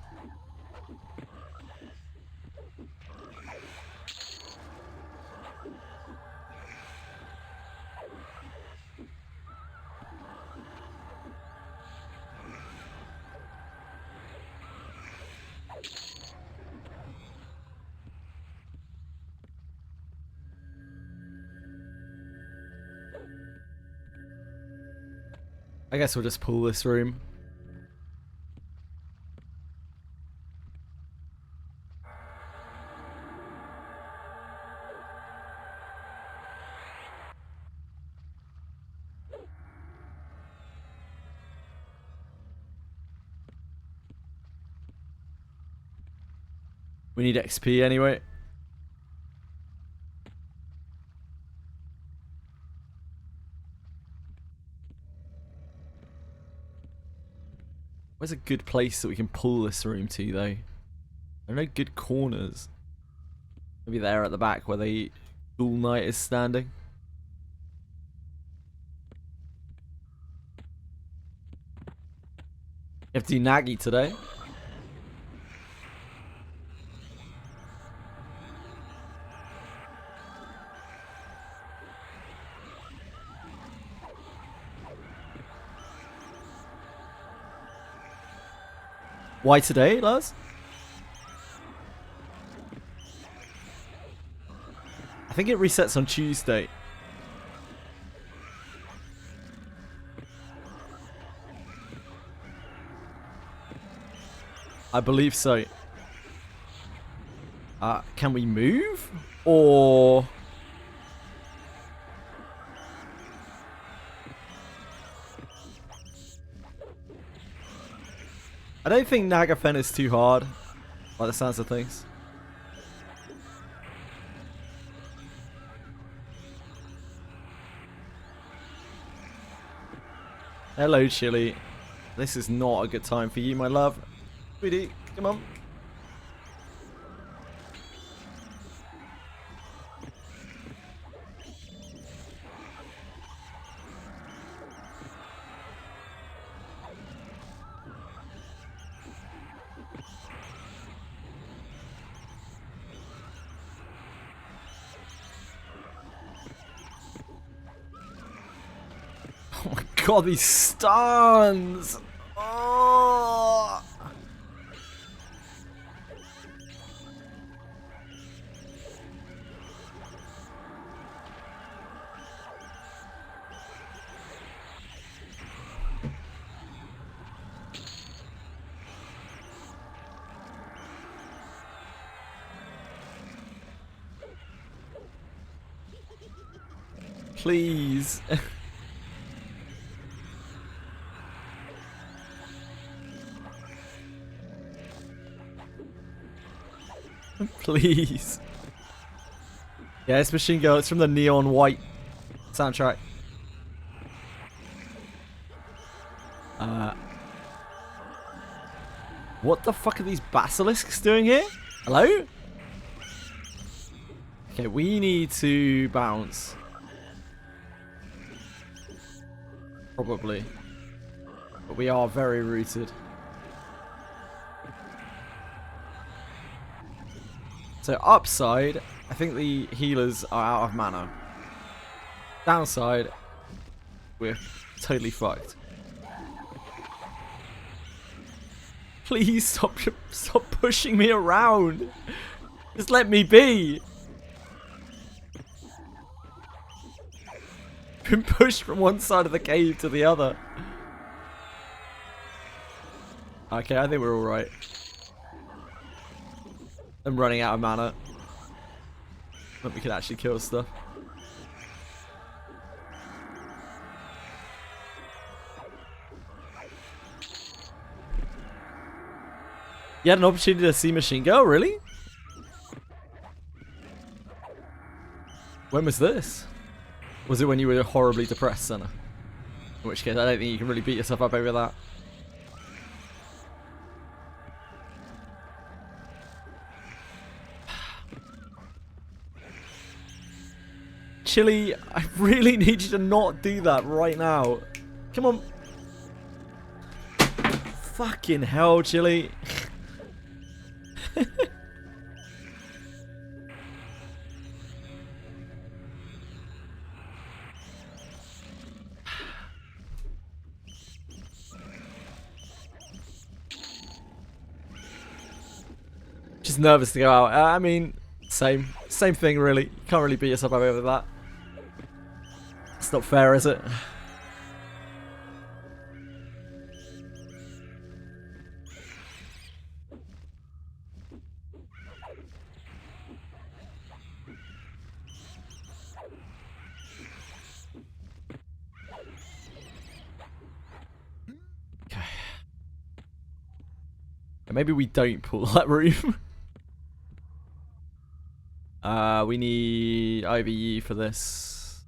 Speaker 1: I guess we'll just pull this room. We need XP anyway. Where's a good place that we can pull this room to, though? There are no good corners. Maybe there at the back where the Thule Knight is standing. You have to do Nagi today. Why today, Lars? I think it resets on Tuesday. I believe so. Can we move? Or... I don't think Nagafen is too hard, by the sounds of things. Hello, Chili. This is not a good time for you, my love. Sweetie, come on. Oh my god, these stuns! Oh! Please. Please. Yeah, it's Machine Girl. It's from the Neon White soundtrack. What the fuck are these basilisks doing here? Hello? Okay, we need to bounce. Probably. But we are very rooted. So upside, I think the healers are out of mana. Downside, we're totally fucked. Please stop pushing me around. Just let me be. Been pushed from one side of the cave to the other. Okay, I think we're all right. I'm running out of mana. But we can actually kill stuff. You had an opportunity to see Machine Girl, really? When was this? Was it when you were horribly depressed, Senna? In which case, I don't think you can really beat yourself up over that. Chili, I really need you to not do that right now. Come on. Fucking hell, Chili. Just nervous to go out. I mean, same thing really. You can't really beat yourself up over that. It's not fair, is it? Okay. Maybe we don't pull that room. We need IVU for this.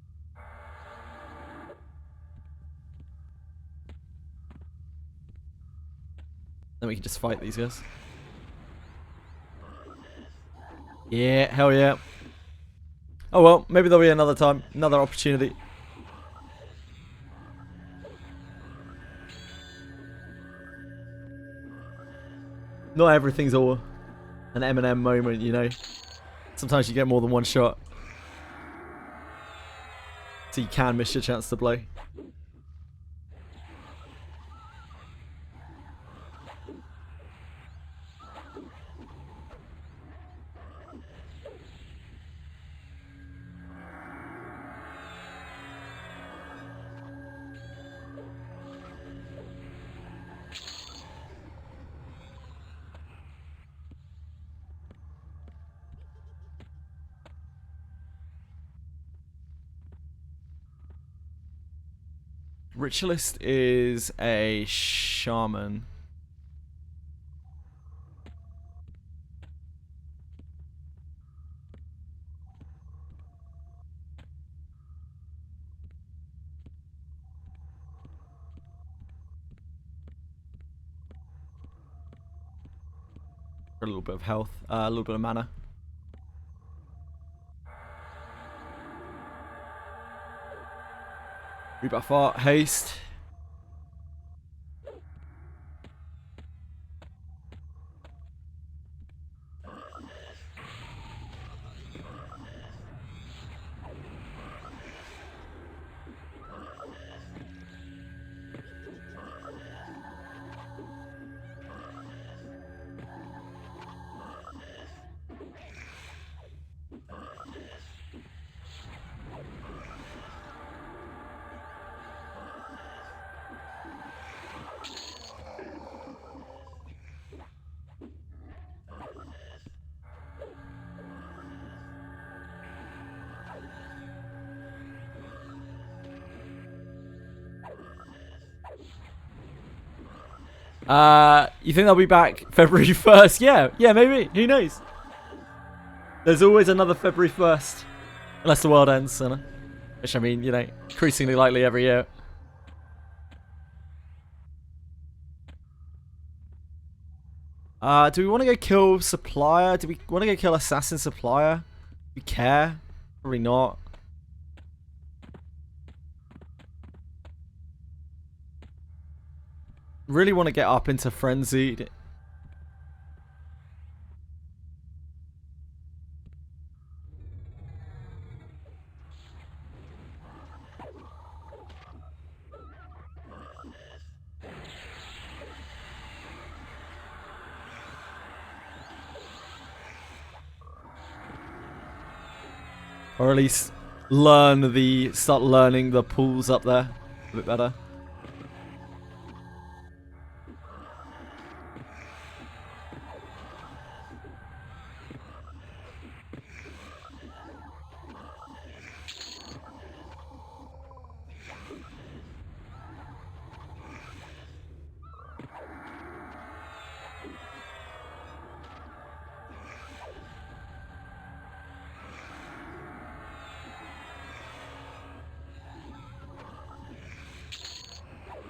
Speaker 1: Then we can just fight these guys. Yeah, hell yeah. Oh well, maybe there'll be another time, another opportunity. Not everything's all an Eminem moment, you know. Sometimes you get more than one shot. So you can miss your chance to blow. Ritualist is a shaman. For a little bit of health, a little bit of mana. Rebuff art, haste. You think they'll be back February 1st? Yeah, maybe. Who knows? There's always another February 1st. Unless the world ends, which I mean, you know, increasingly likely every year. Do we want to go kill Supplier? Do we want to go kill Assassin Supplier? Do we care? Probably not. Really want to get up into Frenzied. Or at least start learning the pools up there a bit better.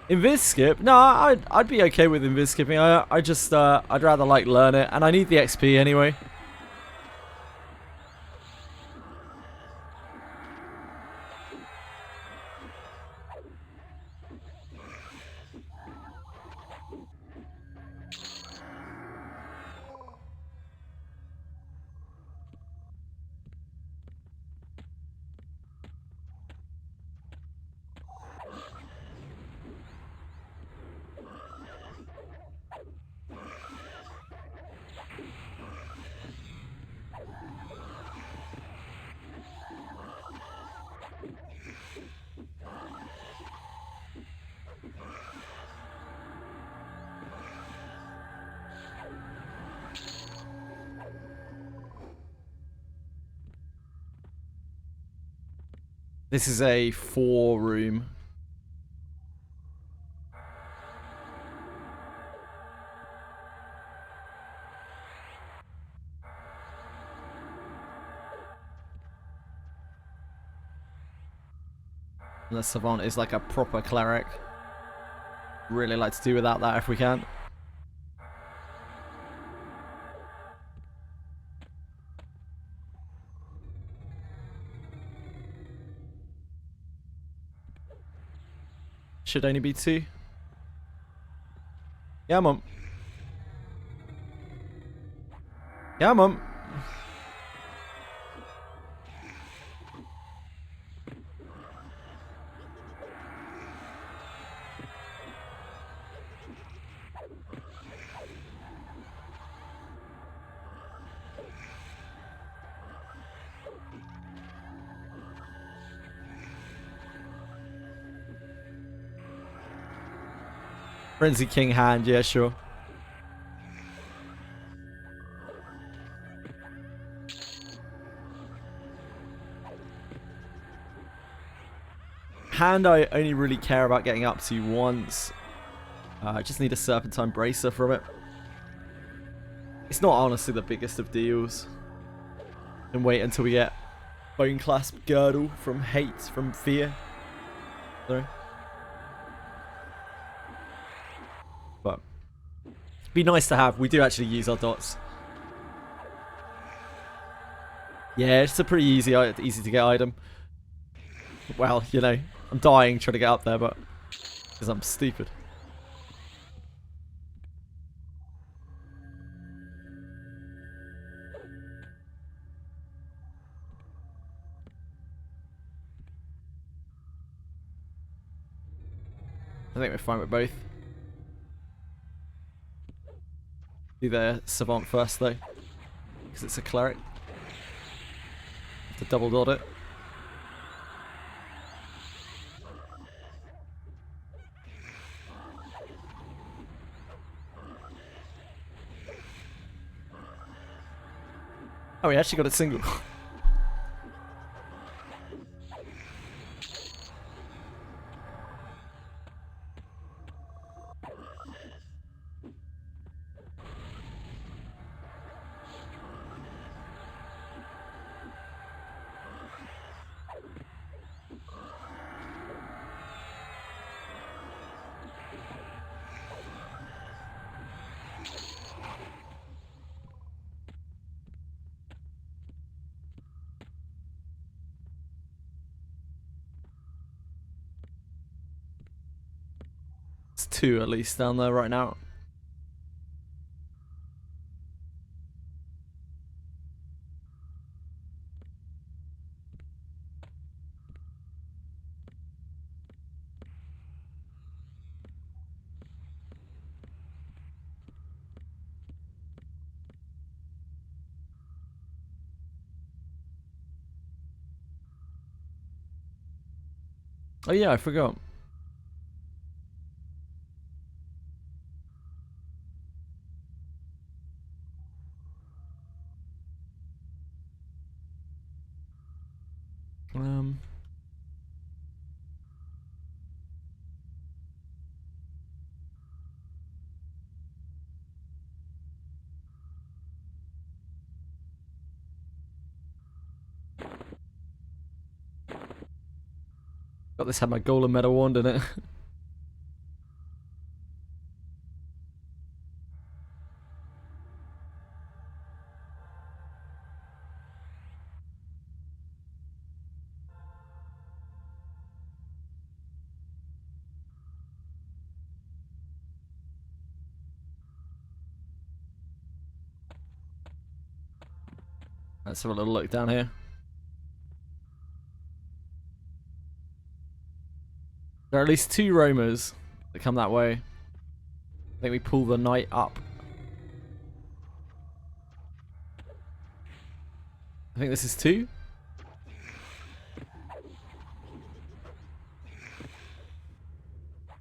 Speaker 1: Invis skip? No, I'd be okay with invis skipping. I just I'd rather like learn it, and I need the XP anyway. This is a 4-room. And the Savant is like a proper cleric. Really like to do without that if we can. Should only be 2. Yeah, mum. Yeah, mum. Frenzy King hand, yeah, sure. Hand I only really care about getting up to once. I just need a Serpentine Bracer from it. It's not honestly the biggest of deals. And wait until we get Bone Clasp Girdle from Fear. Sorry. But it'd be nice to have. We do actually use our dots. Yeah, it's a pretty easy to get item. Well, you know, I'm dying trying to get up there, but because I'm stupid. I think we're fine with both. Do the Savant first though, because it's a cleric. Have to double dot it. Oh, we actually got it single. It's 2 at least down there right now. Oh yeah, I forgot. Got this, had my Golem Metal Wand in it. Let's have a little look down here. There are at least 2 roamers that come that way. I think we pull the knight up. I think this is 2.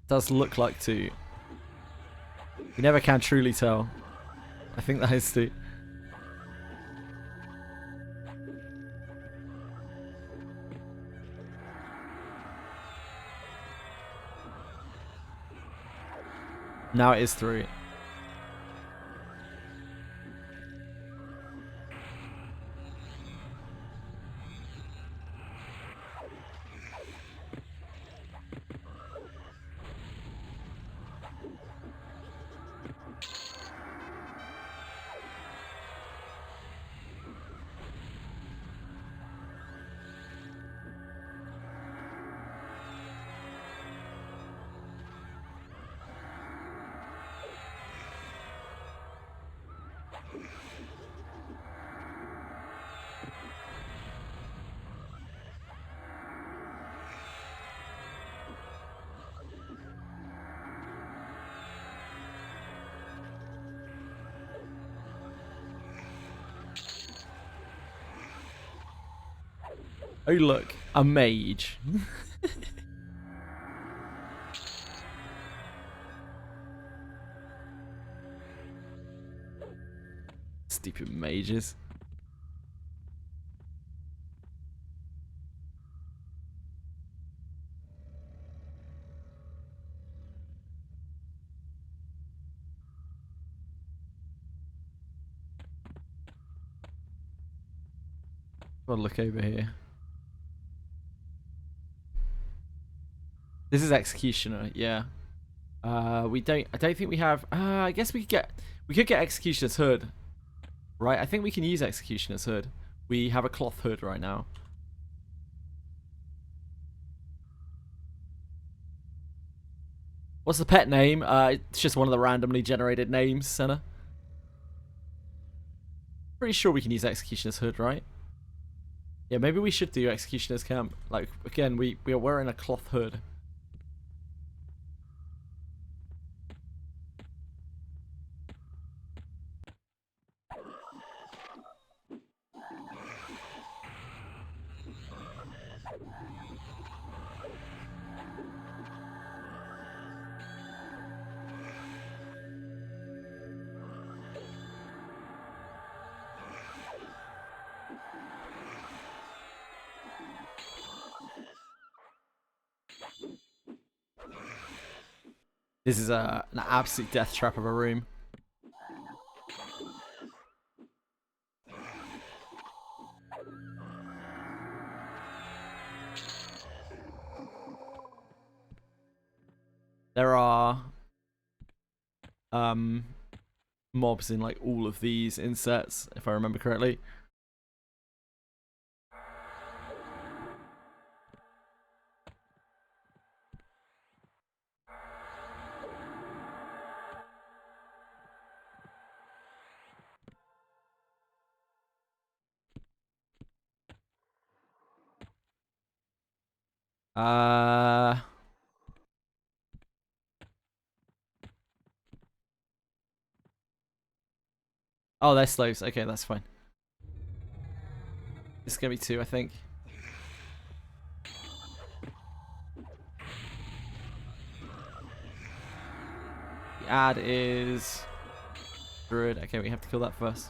Speaker 1: Does look like 2. You never can truly tell. I think that is 2. Now it is 3. Oh look, a mage. Stupid mages. I'll look over here. This is Executioner, yeah. I don't think we have. I guess we could get Executioner's Hood, right? I think we can use Executioner's Hood. We have a cloth hood right now. What's the pet name? It's just one of the randomly generated names, Senna. Pretty sure we can use Executioner's Hood, right? Yeah, maybe we should do Executioner's Camp. Like, again, we are wearing a cloth hood. This is an absolute death trap of a room. There are mobs in like all of these insets, if I remember correctly. Oh, they're slaves. Okay, that's fine. It's gonna be 2, I think. The ad is Druid. Okay, we have to kill that first.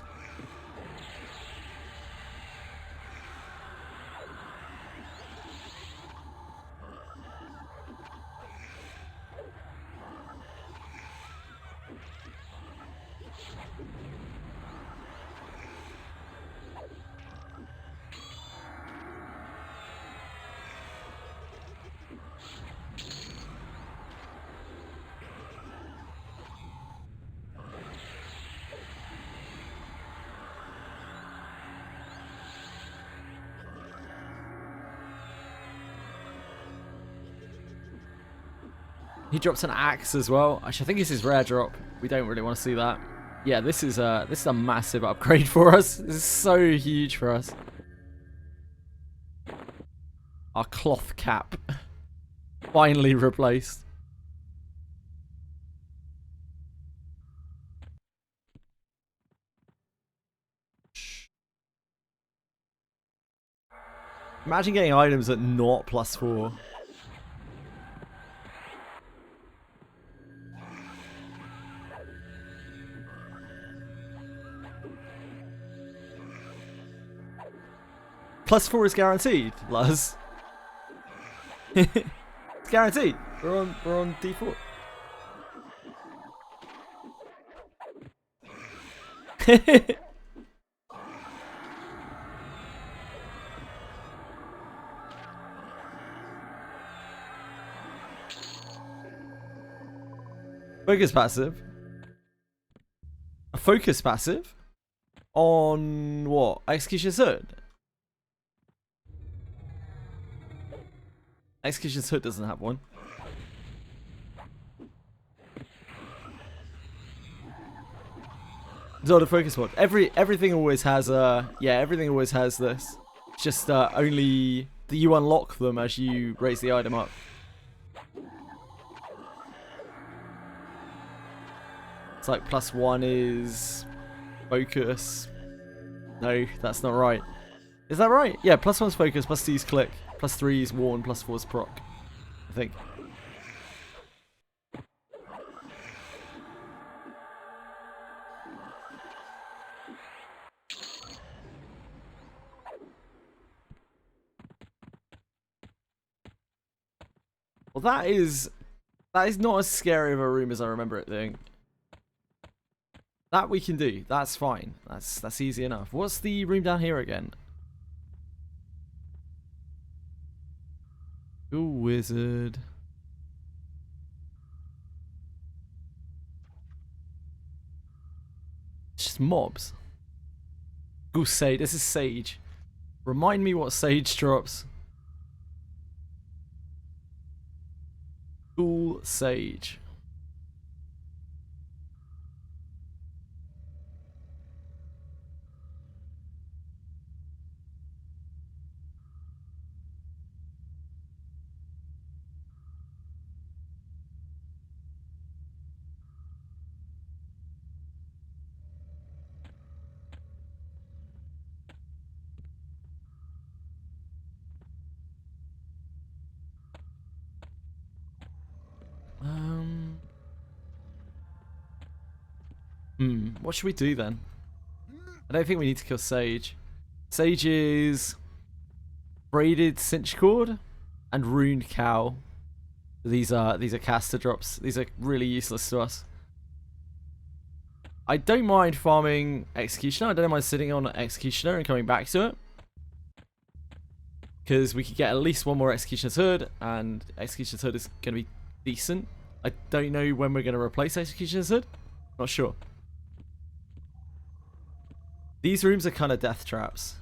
Speaker 1: He drops an axe as well. Actually, I think this is rare drop. We don't really want to see that. Yeah, this is a massive upgrade for us. This is so huge for us. Our cloth cap finally replaced. Imagine getting items at not +4. +4 is guaranteed, Luz. It's guaranteed. We're on default. Focus passive. A focus passive on what? Executioner's Hood. Executioner's Hood doesn't have one. It's not a focus mod. Everything always has everything always has this. It's just only that you unlock them as you raise the item up. It's like +1 is focus. No, that's not right. Is that right? Yeah, +1's focus, +2's click, +3's warn, +4's proc. I think. Well, that is not as scary of a room as I remember it being. That we can do. That's fine. That's easy enough. What's the room down here again? Ooh, wizard. It's just mobs. Ooh, sage. This is sage. Remind me what sage drops. Cool sage. What should we do then? I don't think we need to kill Sage. Sage is braided cinch cord and ruined cow. These are caster drops. These are really useless to us. I don't mind farming Executioner. I don't mind sitting on Executioner and coming back to it. Because we could get at least one more Executioner's Hood, and Executioner's Hood is going to be decent. I don't know when we're going to replace Executioner's Hood. Not sure. These rooms are kind of death traps.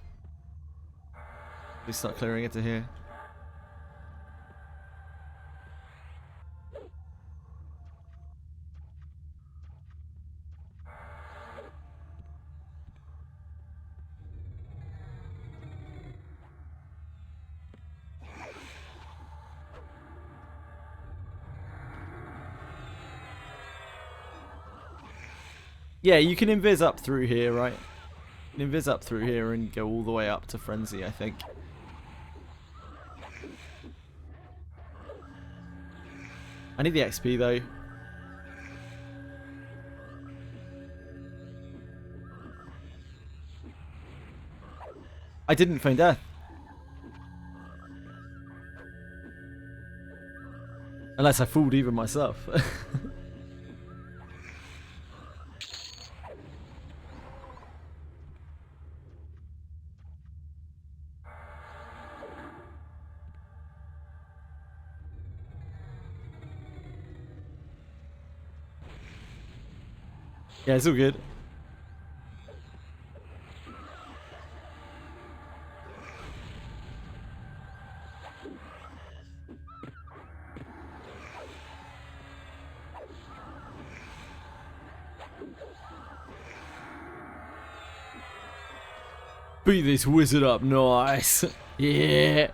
Speaker 1: We start clearing into here. Yeah, you can invis up through here, right? You can invis up through here and go all the way up to Frenzy, I think. I need the XP though. I didn't feign death. Unless I fooled even myself. Yeah, it's all good. Beat this wizard up, nice. Yeah.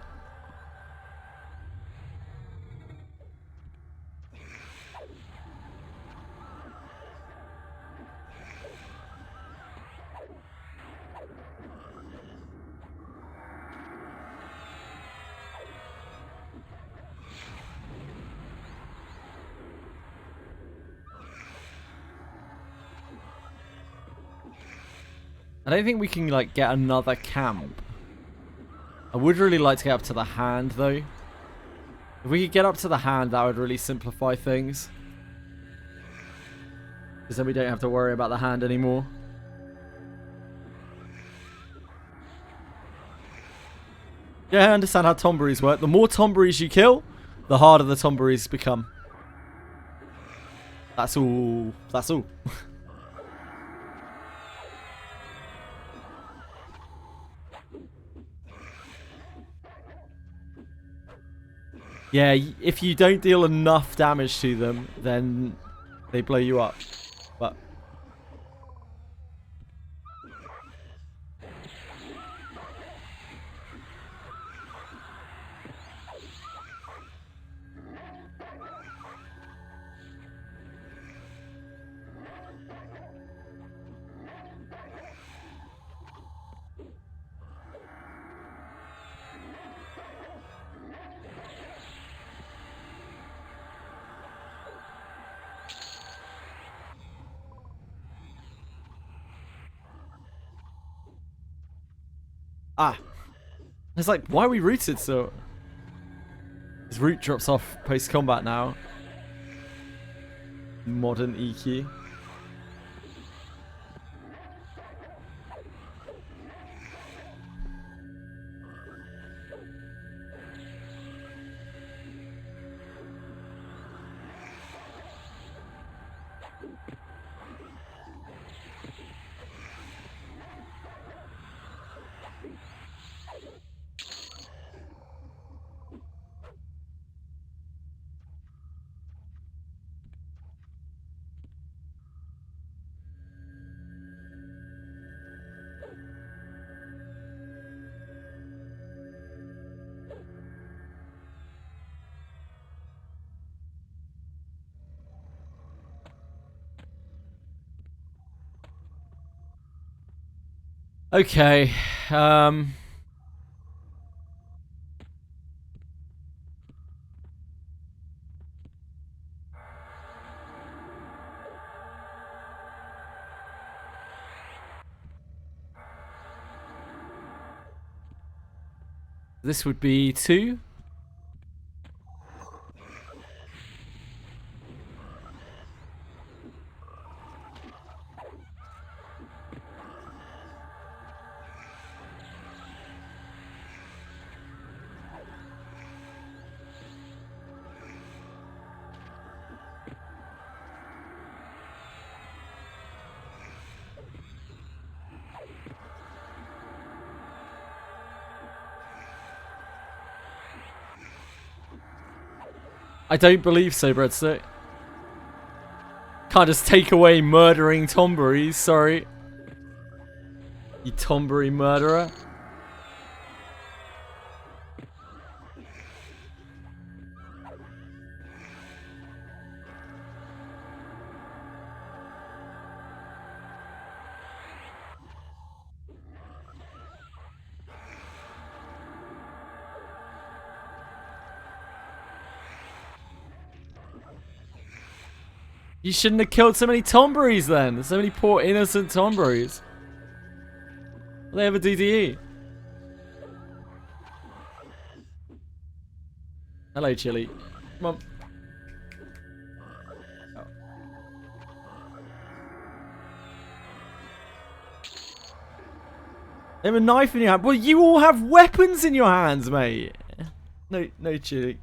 Speaker 1: I don't think we can like get another camp. I would really like to get up to the hand though. If we could get up to the hand, that would really simplify things. Because then we don't have to worry about the hand anymore. Yeah, I understand how tomberries work. The more tomberries you kill, the harder the tomberries become. That's all. That's all. Yeah, if you don't deal enough damage to them, then they blow you up. But Ah. It's like, why are we rooted so... His root drops off post-combat now. Modern EQ. Okay, this would be 2. I don't believe so, Breadstick. Can't just take away murdering Tomberries, sorry. You Tomberry murderer. You shouldn't have killed so many Tomberries then. So many poor innocent Tomberries. Will they have a DDE? Hello, Chili. Come on. Oh. They have a knife in your hand. Well, you all have weapons in your hands, mate. No, Chili.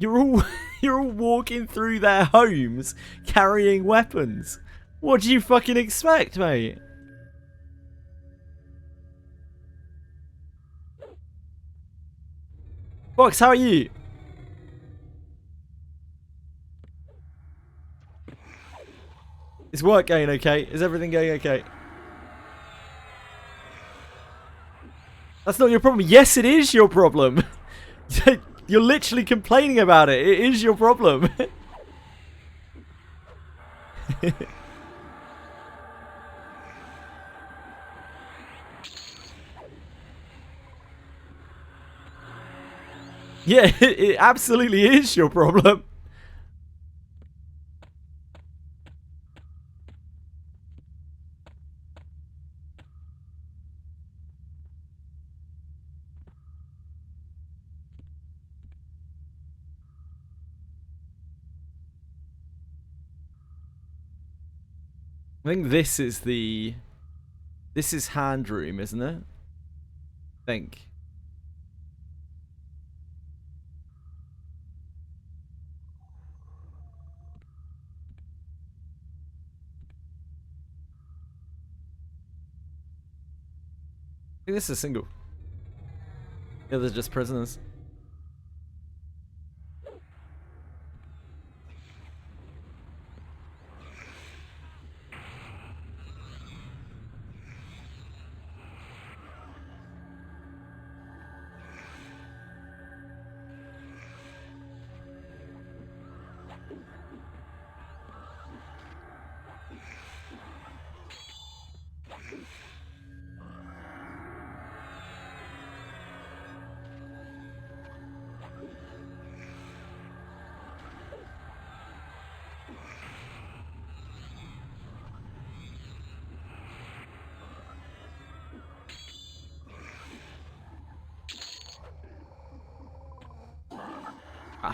Speaker 1: You're all walking through their homes carrying weapons. What do you fucking expect, mate? Box, how are you? Is work going okay? Is everything going okay? That's not your problem. Yes, it is your problem. You're literally complaining about it. It is your problem. Yeah, it absolutely is your problem. I think this is hand room, isn't it? I think. I think this is single. The others are just prisoners.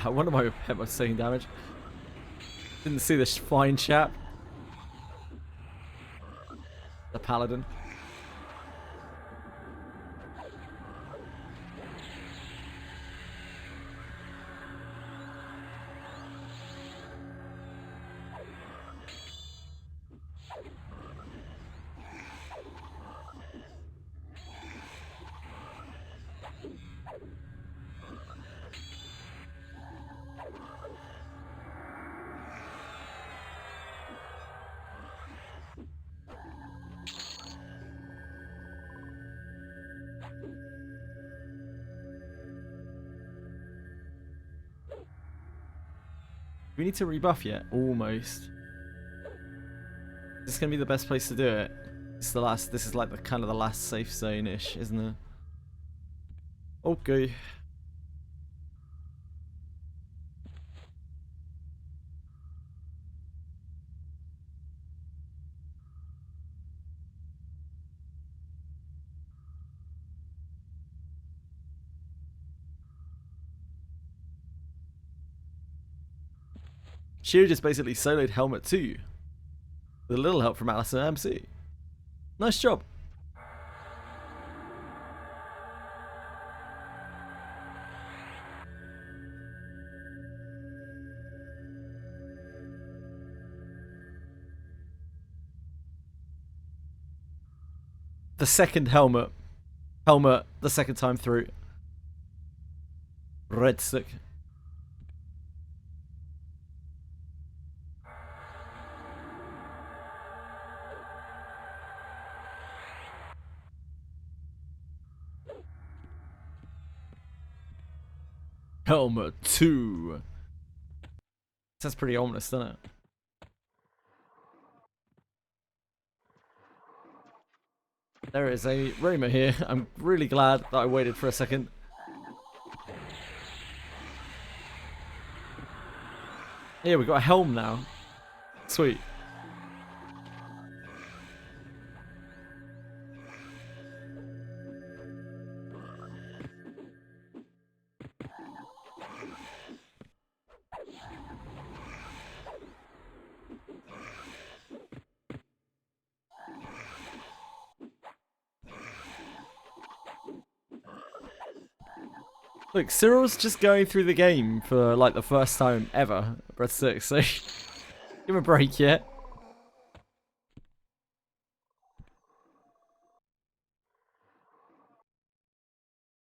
Speaker 1: I wonder why my head was taking damage. Didn't see this fine chap. The paladin. Do we need to rebuff yet? Almost. Is this gonna be the best place to do it? This is the last. This is like the kind of the last safe zone-ish, isn't it? Okay. Shield just basically soloed Helmet 2. With a little help from Alice and MC. Nice job. The second helmet. Helmet the second time through. Red stick. Helmet 2. Sounds pretty ominous, doesn't it? There is a Raymer here. I'm really glad that I waited for a second. Yeah, we've got a helm now. Sweet. Look, Cyril's just going through the game for like the first time ever at Breath 6, so give him a break yet.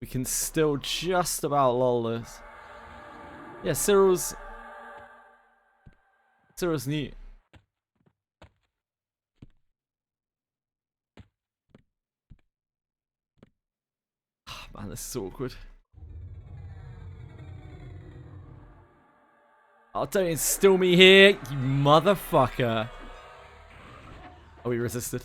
Speaker 1: We can still just about lol this. Yeah, Cyril's new. Oh, man, this is awkward. Oh, don't instill me here, you motherfucker. Oh, he resisted.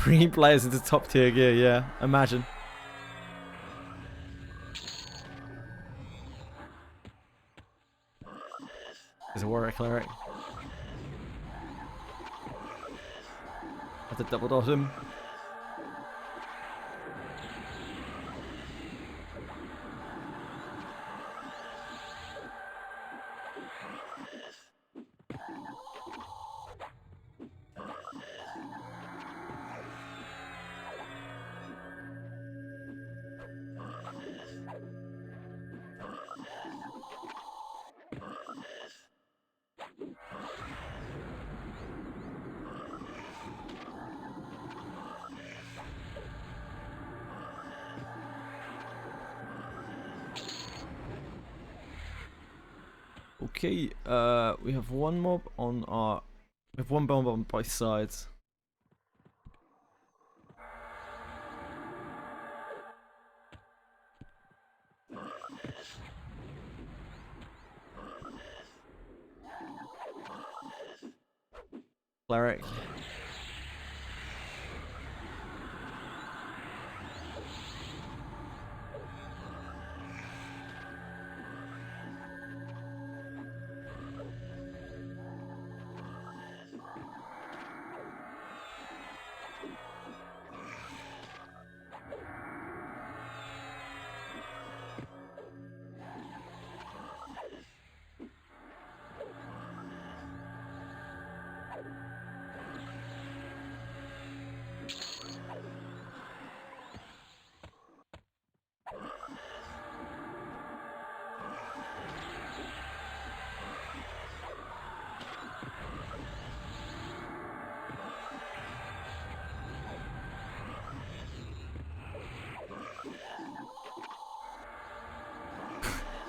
Speaker 1: Bringing players into top tier gear, yeah. Imagine. There's a warrior cleric. Have to double dot him. Okay, we have one mob on our... We have one bomb on both sides. Cleric.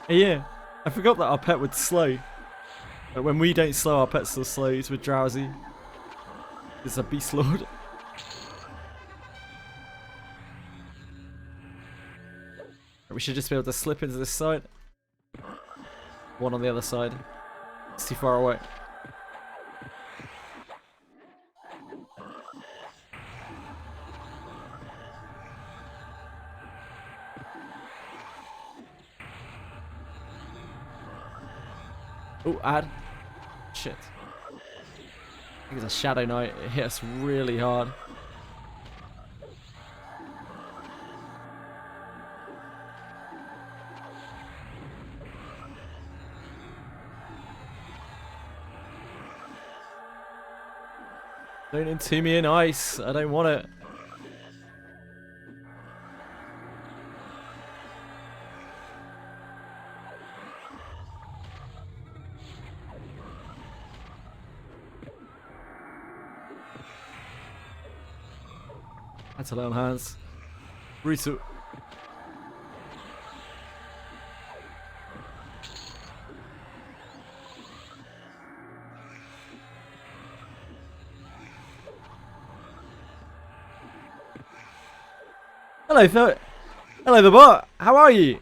Speaker 1: Yeah, I forgot that our pet would slow. But when we don't slow, our pet still slows with drowsy. It's a beast lord. We should just be able to slip into this side. One on the other side. It's too far away. Oh, add. Shit. I think it's a Shadow Knight. It hit us really hard. Don't entomb me in ice. I don't want it. That's a little hands. Brutal. Hello, hello, the bot. How are you?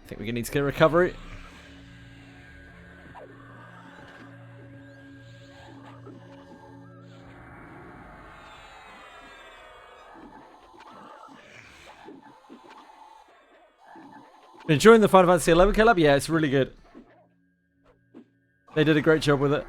Speaker 1: I think we're gonna need to get a recovery. Enjoying the Final Fantasy 11 collab? Yeah, it's really good. They did a great job with it.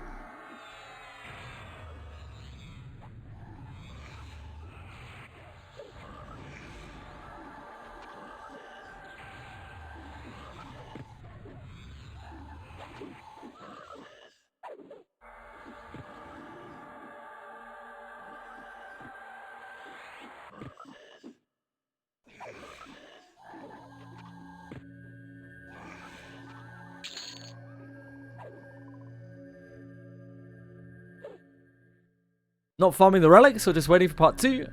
Speaker 1: Not farming the relics, or just waiting for part 2.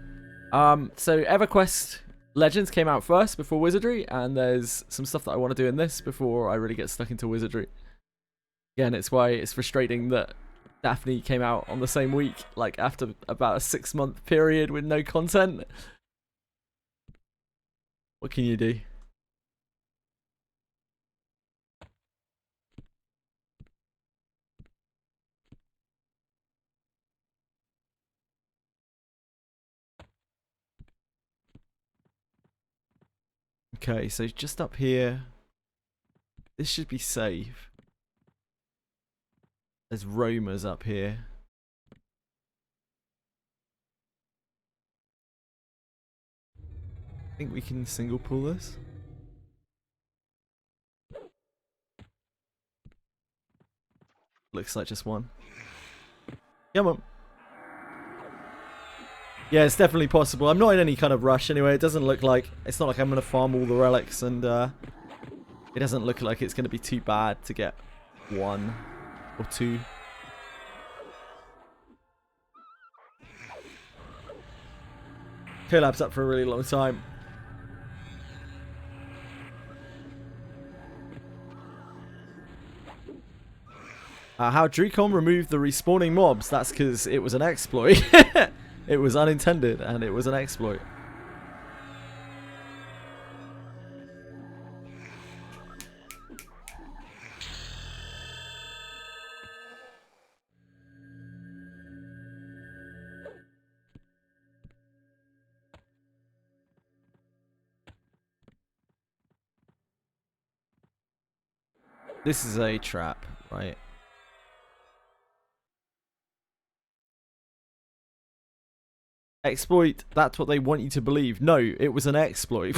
Speaker 1: So Everquest Legends came out first before Wizardry, and there's some stuff that I want to do in this before I really get stuck into Wizardry. Again, it's why it's frustrating that Daphne came out on the same week, like after about a 6-month period with no content. What can you do? Okay, so just up here, this should be safe. There's roamers up here. I think we can single pull this. Looks like just one. Come on. Yeah, it's definitely possible. I'm not in any kind of rush anyway. It doesn't look like... It's not like I'm going to farm all the relics, and it doesn't look like it's going to be too bad to get 1 or 2. Collab's up for a really long time. How Dracon removed the respawning mobs. That's because it was an exploit. It was unintended, and it was an exploit. This is a trap, right? Exploit, that's what they want you to believe. No, it was an exploit.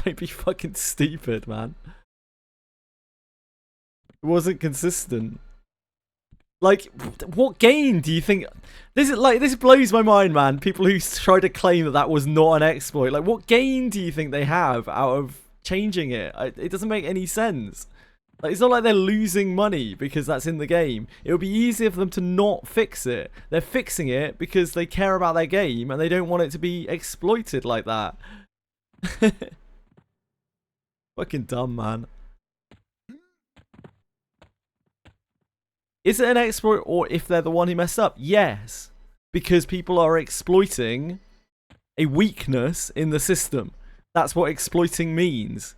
Speaker 1: Don't be fucking stupid, man. It wasn't consistent. Like, what gain do you think? This blows my mind, man. People who try to claim that that was not an exploit. Like, what gain do you think they have out of changing it? It doesn't make any sense. Like, it's not like they're losing money because that's in the game. It would be easier for them to not fix it. They're fixing it because they care about their game and they don't want it to be exploited like that. Fucking dumb, man. Is it an exploit, or if they're the one who messed up? Yes. Because people are exploiting a weakness in the system. That's what exploiting means.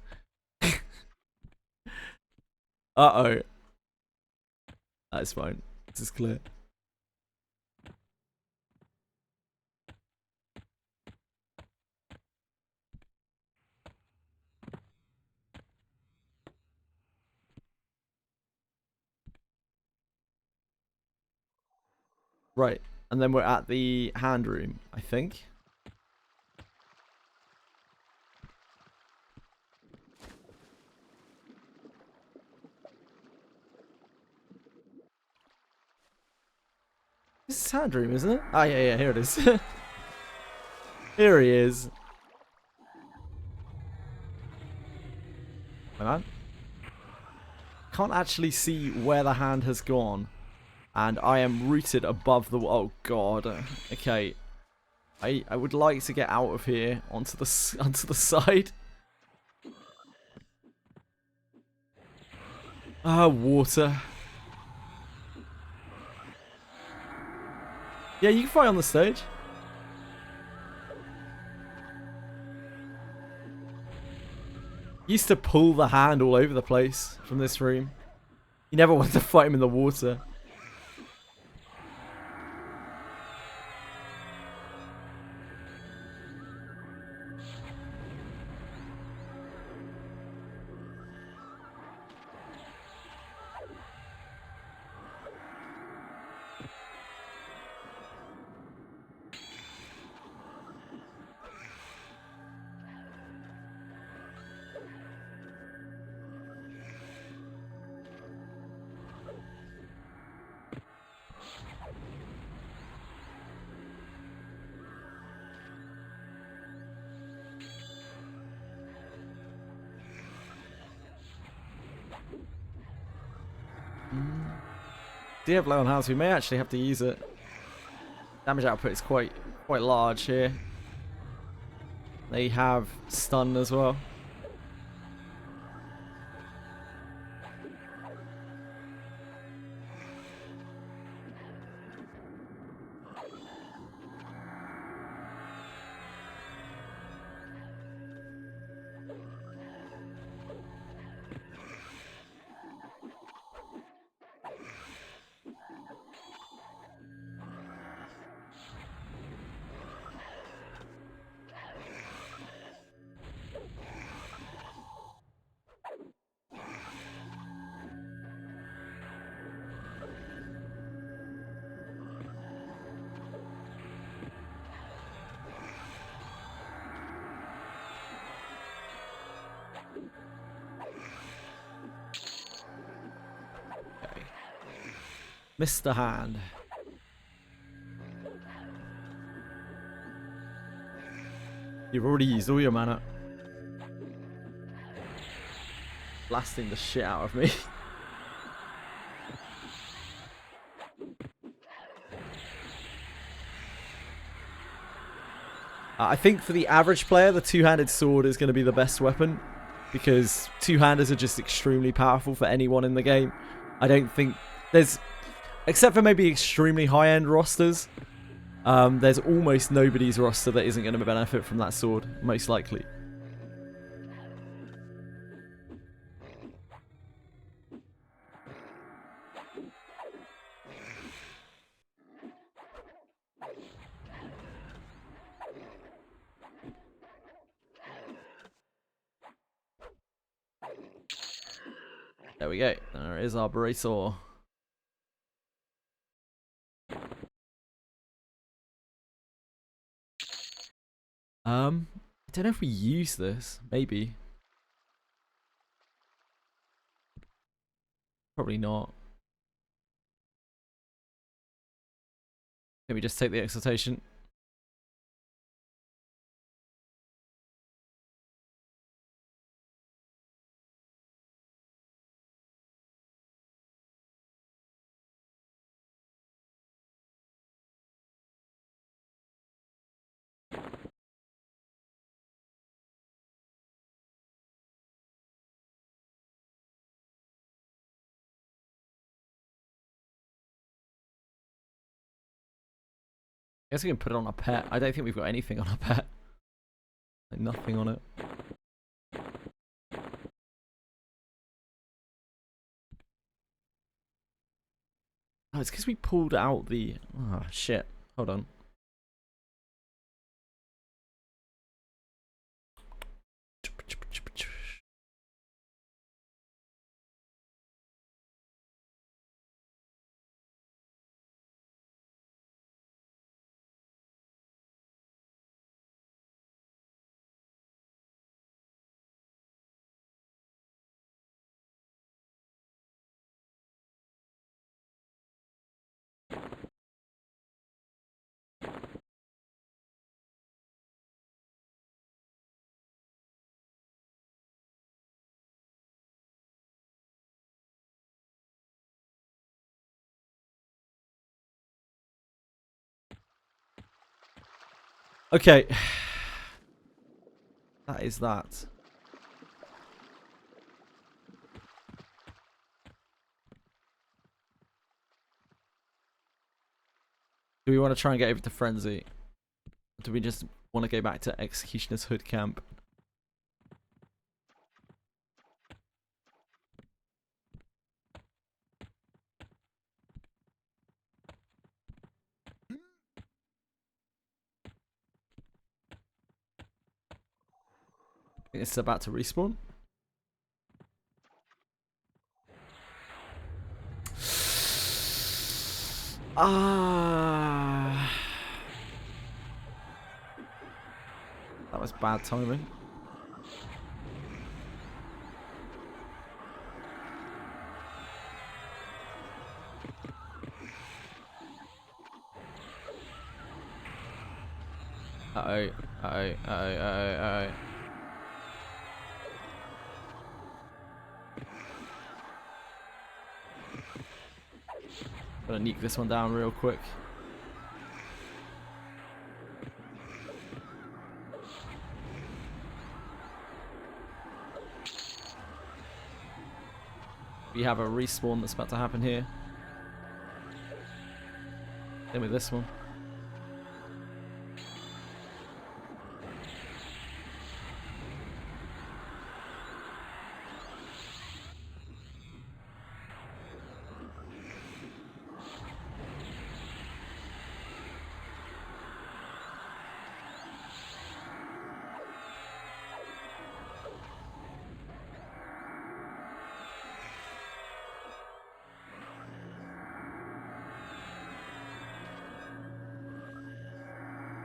Speaker 1: Uh-oh. That's fine. This is clear. Right. And then we're at the hand room, I think. This is hand room, isn't it? Ah, yeah, here it is. Here he is. Hang on. Can't actually see where the hand has gone. And I am rooted above the... Oh, God. Okay. I would like to get out of here onto the side. Ah, water. Yeah, you can fight on the stage. Used to pull the hand all over the place from this room. You never wanted to fight him in the water. Do you have low on health? We may actually have to use it. Damage output is quite large here. They have stun as well. Mr. Hand. You've already used all your mana. Blasting the shit out of me. I think for the average player, the two-handed sword is going to be the best weapon. Because two-handers are just extremely powerful for anyone in the game. I don't think there's... Except for maybe extremely high-end rosters. There's almost nobody's roster that isn't going to benefit from that sword. Most likely. There we go. There is our Bracer. I don't know if we use this. Maybe. Probably not. Maybe just take the exaltation. I guess we can put it on a pet. I don't think we've got anything on a pet. Like nothing on it. Oh, it's because we pulled out the... Oh, shit. Hold on. Okay. That is that. Do we want to try and get over to Frenzy? Or do we just want to go back to Executioner's Hood Camp? I think it's about to respawn. Ah, that was bad timing. Uh-oh, uh-oh, uh-oh, uh-oh, uh-oh. Gonna nuke this one down real quick. We have a respawn that's about to happen here. Then with this one.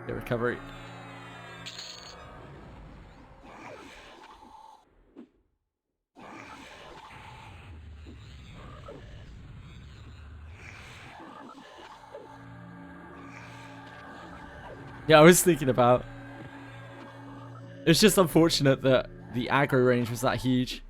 Speaker 1: Get recovery. Yeah, I was thinking about It's just unfortunate that the aggro range was that huge.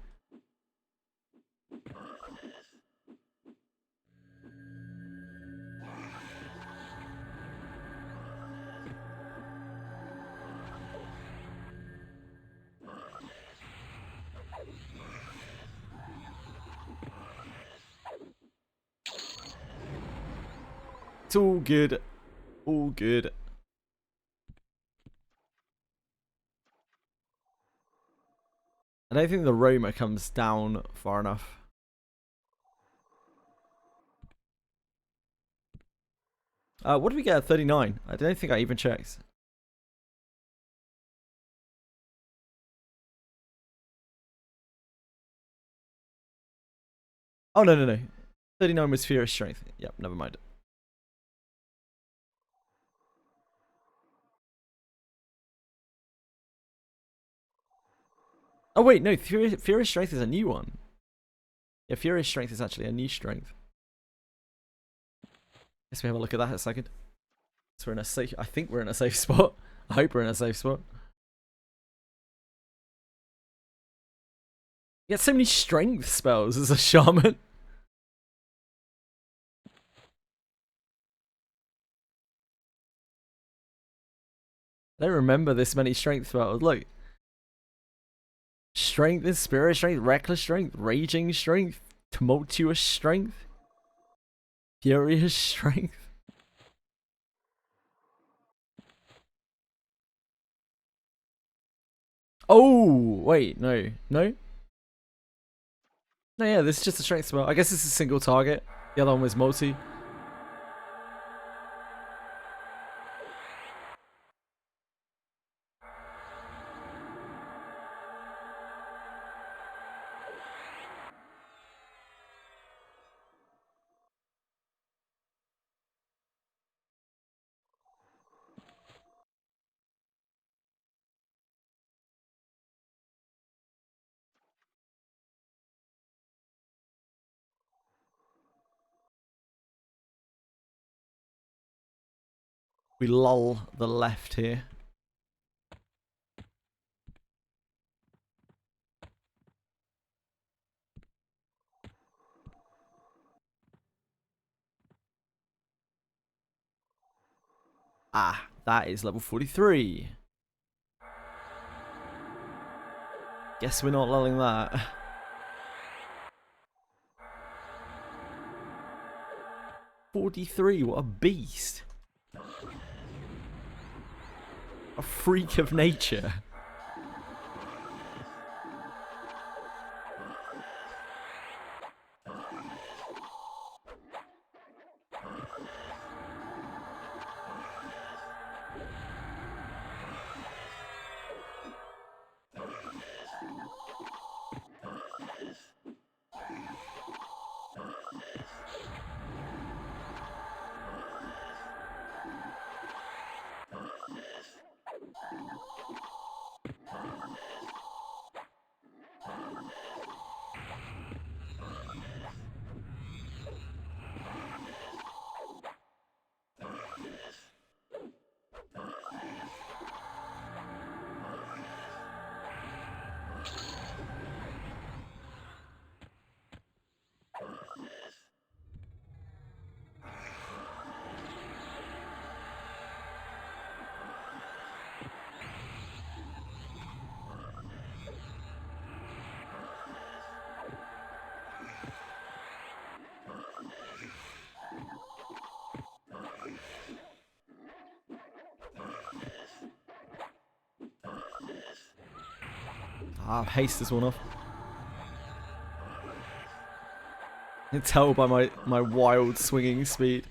Speaker 1: It's all good. All good. I don't think the Roma comes down far enough. What did we get at 39? I don't think I even checked. Oh, no, no, no. 39 was Furious Strength. Yep, never mind. Oh, wait, no. Furious Strength is a new one. Yeah, Furious Strength is actually a new strength. Let's have a look at that in a second. So we're in a safe... I think we're in a safe spot. I hope we're in a safe spot. You get so many strength spells as a shaman. I don't remember this many strength spells. Look. Strength and Spirit Strength, Reckless Strength, Raging Strength, Tumultuous Strength, Furious Strength. Oh, wait, no. No? No, yeah, this is just a strength spell. I guess this is single target. The other one was multi. We lull the left here. Ah, that is level 43. Guess we're not lulling that. 43, what a beast. A freak of nature. I'll haste this one off. You can tell by my wild swinging speed.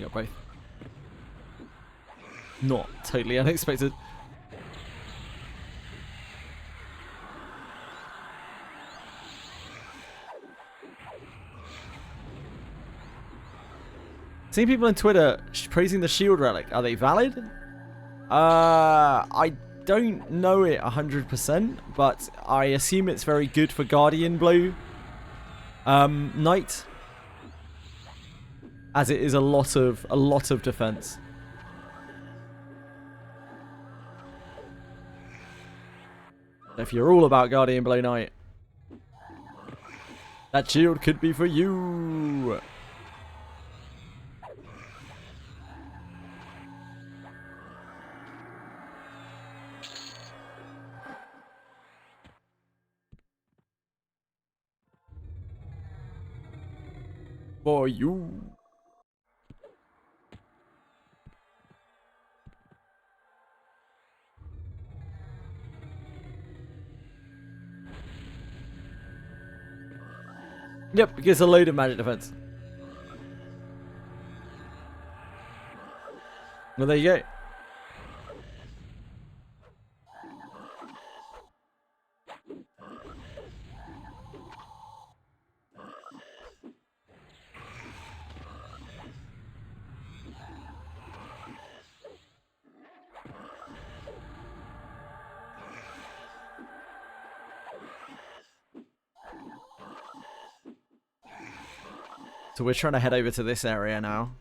Speaker 1: got both. Not totally unexpected. Seeing people on Twitter praising the shield relic. Are they valid? I don't know it 100%, but I assume it's very good for Guardian Blue Knight, as it is a lot of defense. If you're all about Guardian Blue Knight, that shield could be for you. For you. Yep, it gets a load of magic defense. Well, there you go. So we're trying to head over to this area now.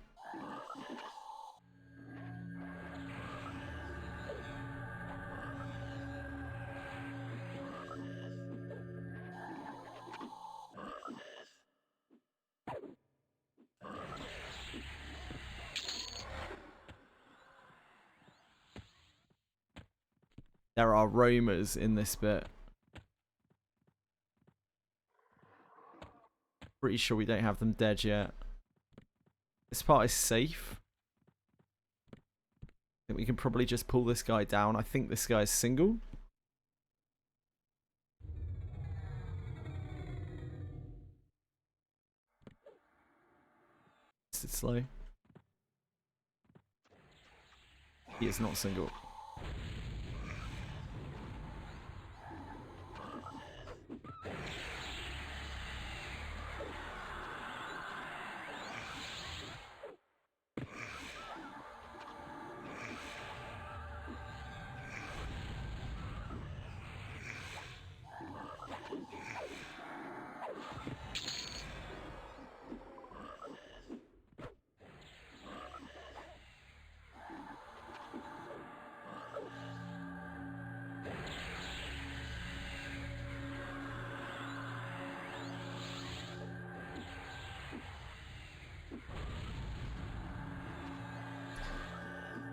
Speaker 1: There are roamers in this bit. Pretty sure we don't have them dead yet. This part is safe. I think we can probably just pull this guy down. I think this guy is single. Is it slow? He is not single.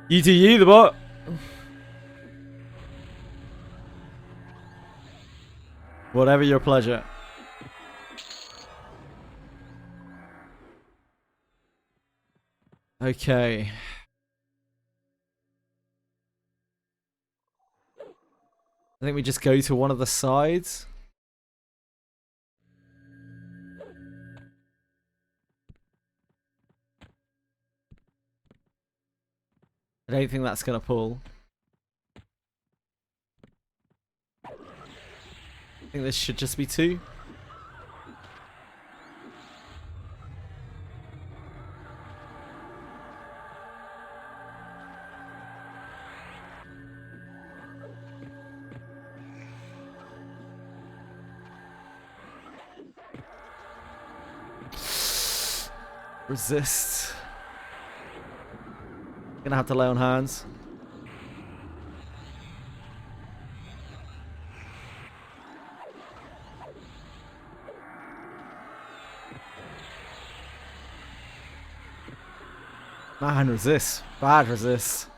Speaker 1: You do you, the bot. Whatever your pleasure. Okay. I think we just go to one of the sides. I don't think that's going to pull. I think this should just be two. Resist. Gonna have to lay on hands. Man, resist. Bad resist.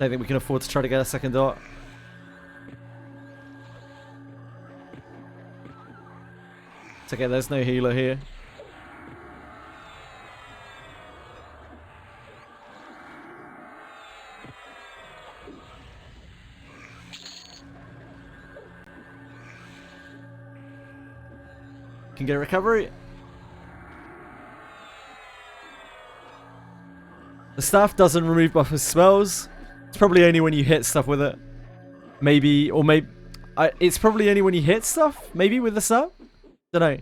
Speaker 1: Don't think we can afford to try to get a second dot. It's okay, there's no healer here. Can get a recovery. The staff doesn't remove buff with spells. It's probably only when you hit stuff with it. Maybe, or maybe... it's probably only when you hit stuff, maybe, with the staff? Don't know.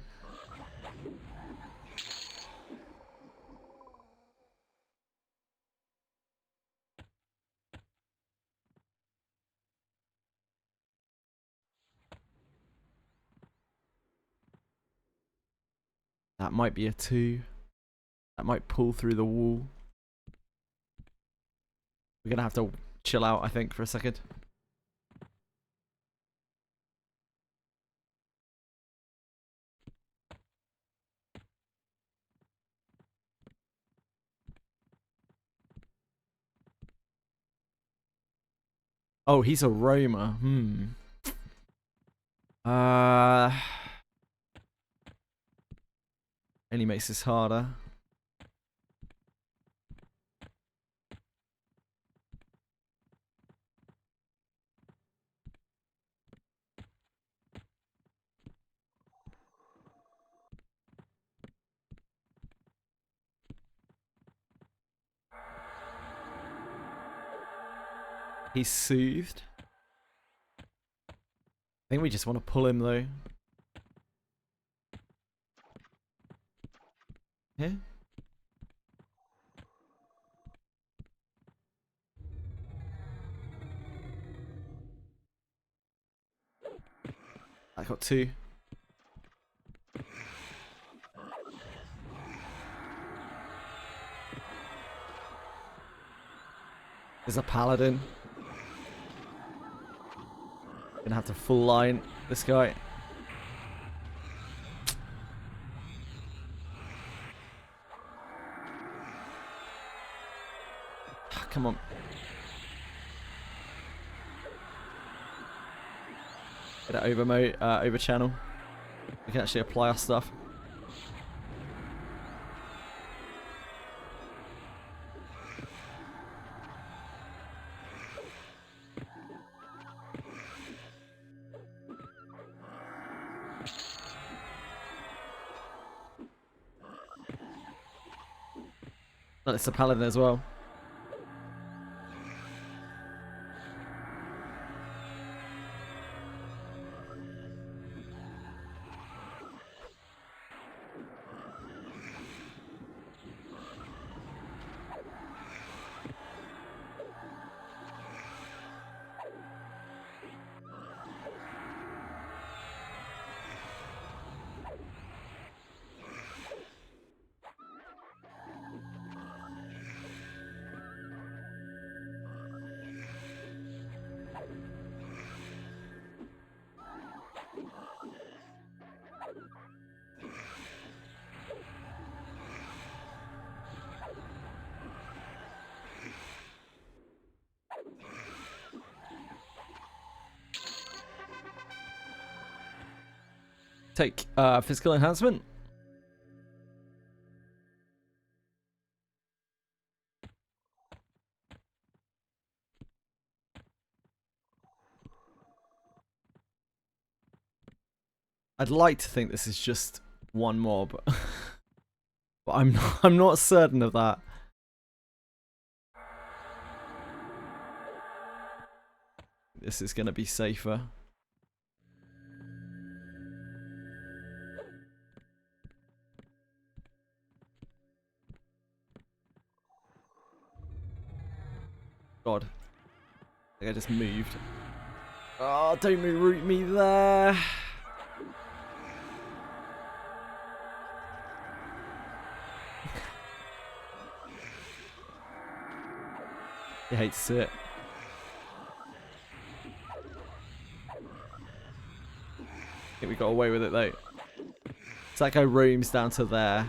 Speaker 1: That might be a 2. That might pull through the wall. We're gonna have to chill out, I think, for a second. Oh, he's a roamer. Only makes this harder. He's soothed. I think we just want to pull him though. Yeah. I got 2. There's a paladin. Gonna have to full line this guy. Come on. Get it over channel. We can actually apply our stuff. No, it's a paladin as well. Take physical enhancement. I'd like to think this is just one mob, but I'm not certain of that. This is gonna be safer. God. I think I just moved. Oh, don't root me there. He hates it. I think we got away with it though. So that guy roams down to there.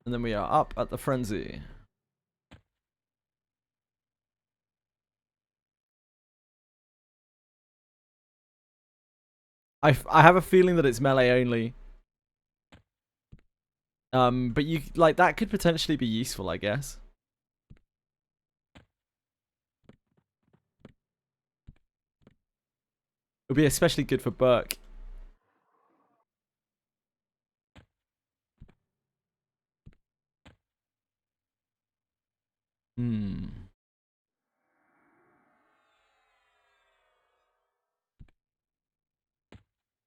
Speaker 1: And then we are up at the frenzy. I have a feeling that it's melee only. But you like that could potentially be useful, I guess. It would be especially good for Burke.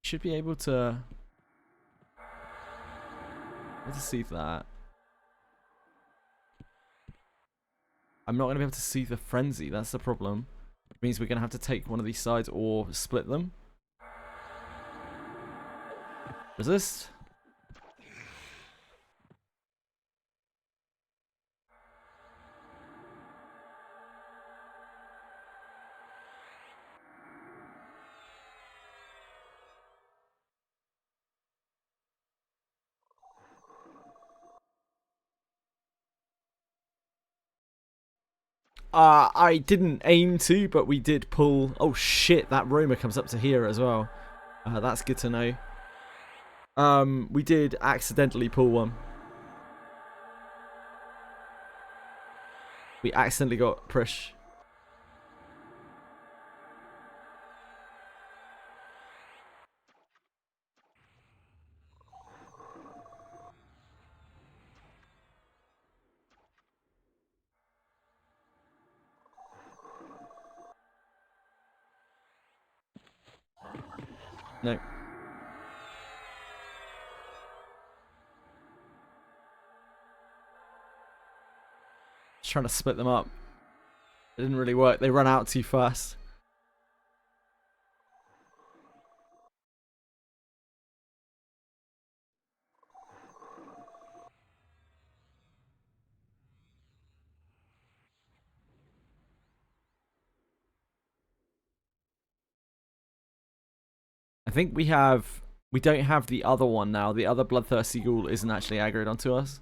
Speaker 1: Should be able to. Let's see that. I'm not going to be able to see the frenzy. That's the problem. It means we're going to have to take one of these sides or split them. Resist. I didn't aim to, but we did pull. Oh shit, that Roma comes up to here as well. That's good to know. We did accidentally pull one. We accidentally got push. No. Just trying to split them up. It didn't really work. They ran out too fast. I think we don't have the other one now. The other bloodthirsty ghoul isn't actually aggroed onto us.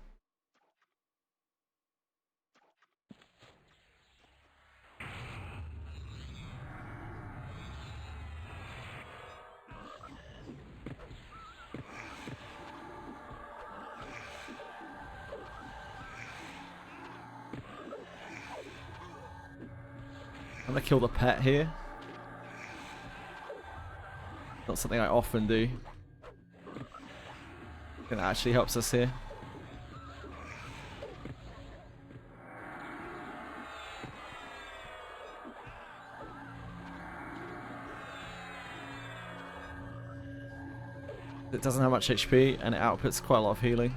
Speaker 1: I'm gonna kill the pet here. Not something I often do. It actually helps us here. It doesn't have much HP and it outputs quite a lot of healing.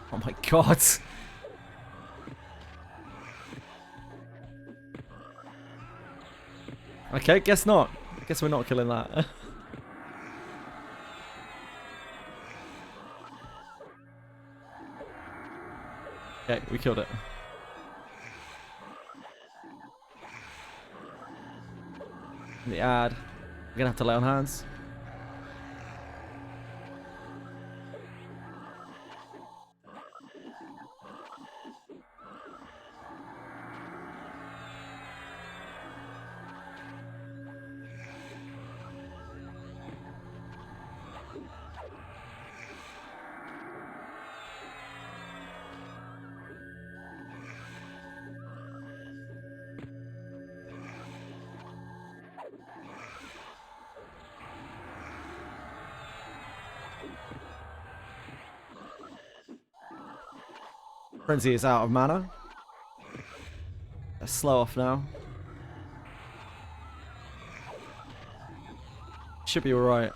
Speaker 1: Oh my god. Okay, guess not. Guess we're not killing that. Okay, we killed it. The ad. We're gonna have to lay on hands. Frenzy is out of mana. Let's slow off now. Should be alright.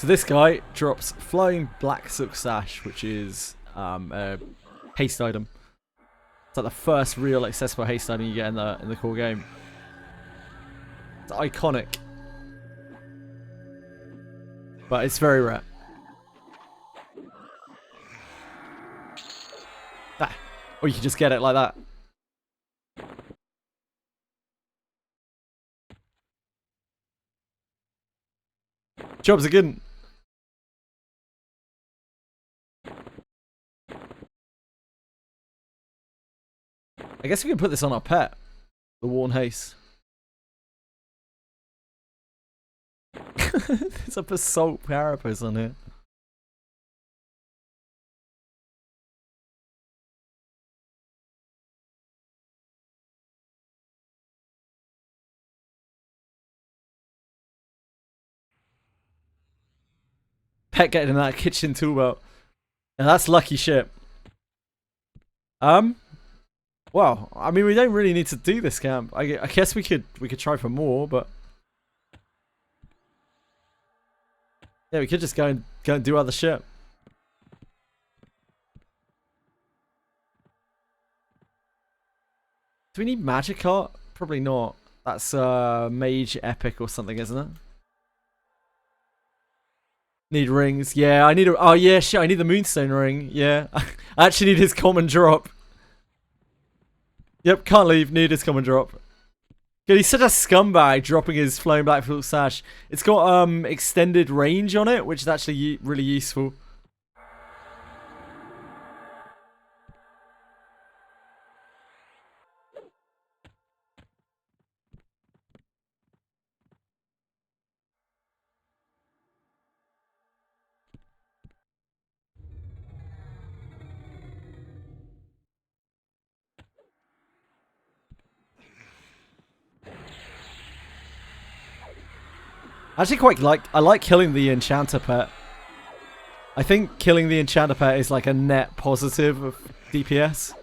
Speaker 1: So this guy drops Flying Black Silk Sash, which is a haste item. It's like the first real accessible haste item you get in the core game. It's iconic. But it's very rare. Ah. Or you can just get it like that. Jobs are good. I guess we can put this on our pet. The Worn Haste. There's a Basalt Carapace on here. Pet getting in that kitchen tool belt. And that's lucky shit. Well, I mean, we don't really need to do this camp. I guess we could try for more, but yeah, we could just go and do other shit. Do we need Magic Art? Probably not. That's Mage Epic or something, isn't it? Need rings. Yeah, I need a. Oh yeah, shit. I need the Moonstone ring. Yeah, I actually need his common drop. Yep, can't leave. Need his common drop. God, he's such a scumbag dropping his Flowing Black Silk Sash. It's got extended range on it, which is actually really useful. I actually quite like killing the Enchanter pet. I think killing the Enchanter pet is like a net positive of DPS.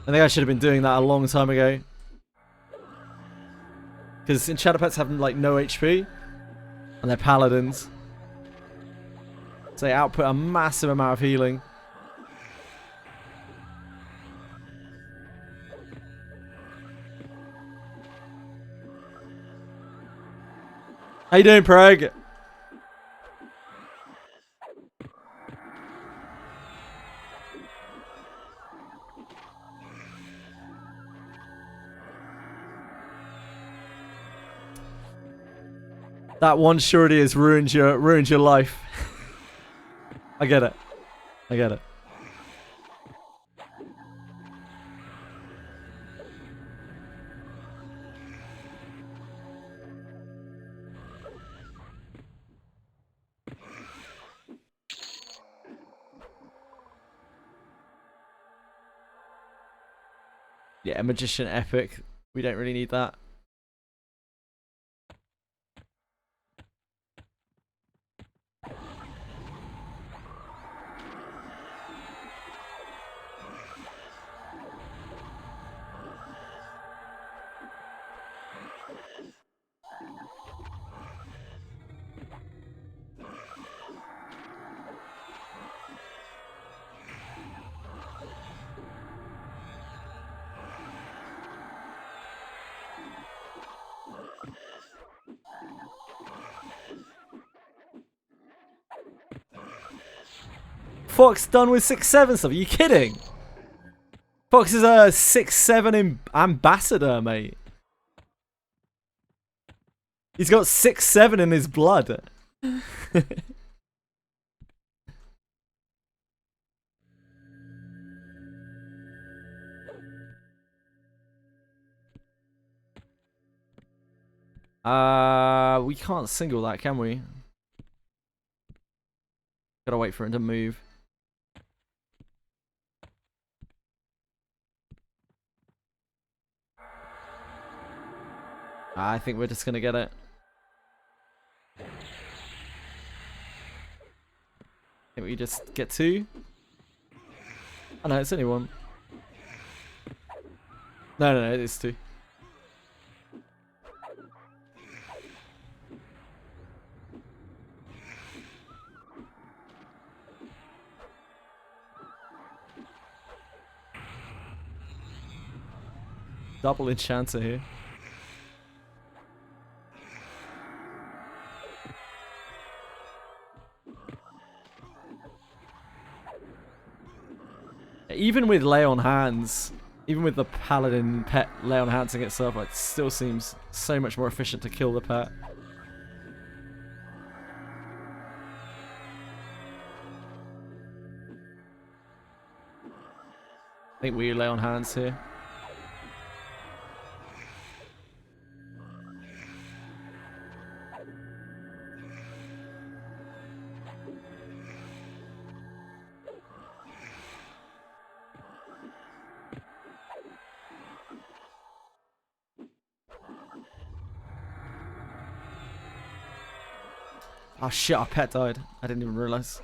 Speaker 1: I think I should have been doing that a long time ago. Because Enchanter pets have like no HP. And they're paladins. So they output a massive amount of healing. How you doing, Preg? That one surety has ruined your life. I get it. I get it. Yeah, Magician Epic. We don't really need that. Fox done with 6-7 stuff. Are you kidding? Fox is a 6-7 ambassador, mate. He's got 6-7 in his blood. We can't single that, can we? Gotta wait for it to move. I think we're just gonna get it. I think we just get 2. Oh no, it's only 1. No, it is 2. Double enchanter here. Even with lay on hands, even with the paladin pet lay on hands against itself, it still seems so much more efficient to kill the pet. I think we lay on hands here. Oh shit, our pet died. I didn't even realise.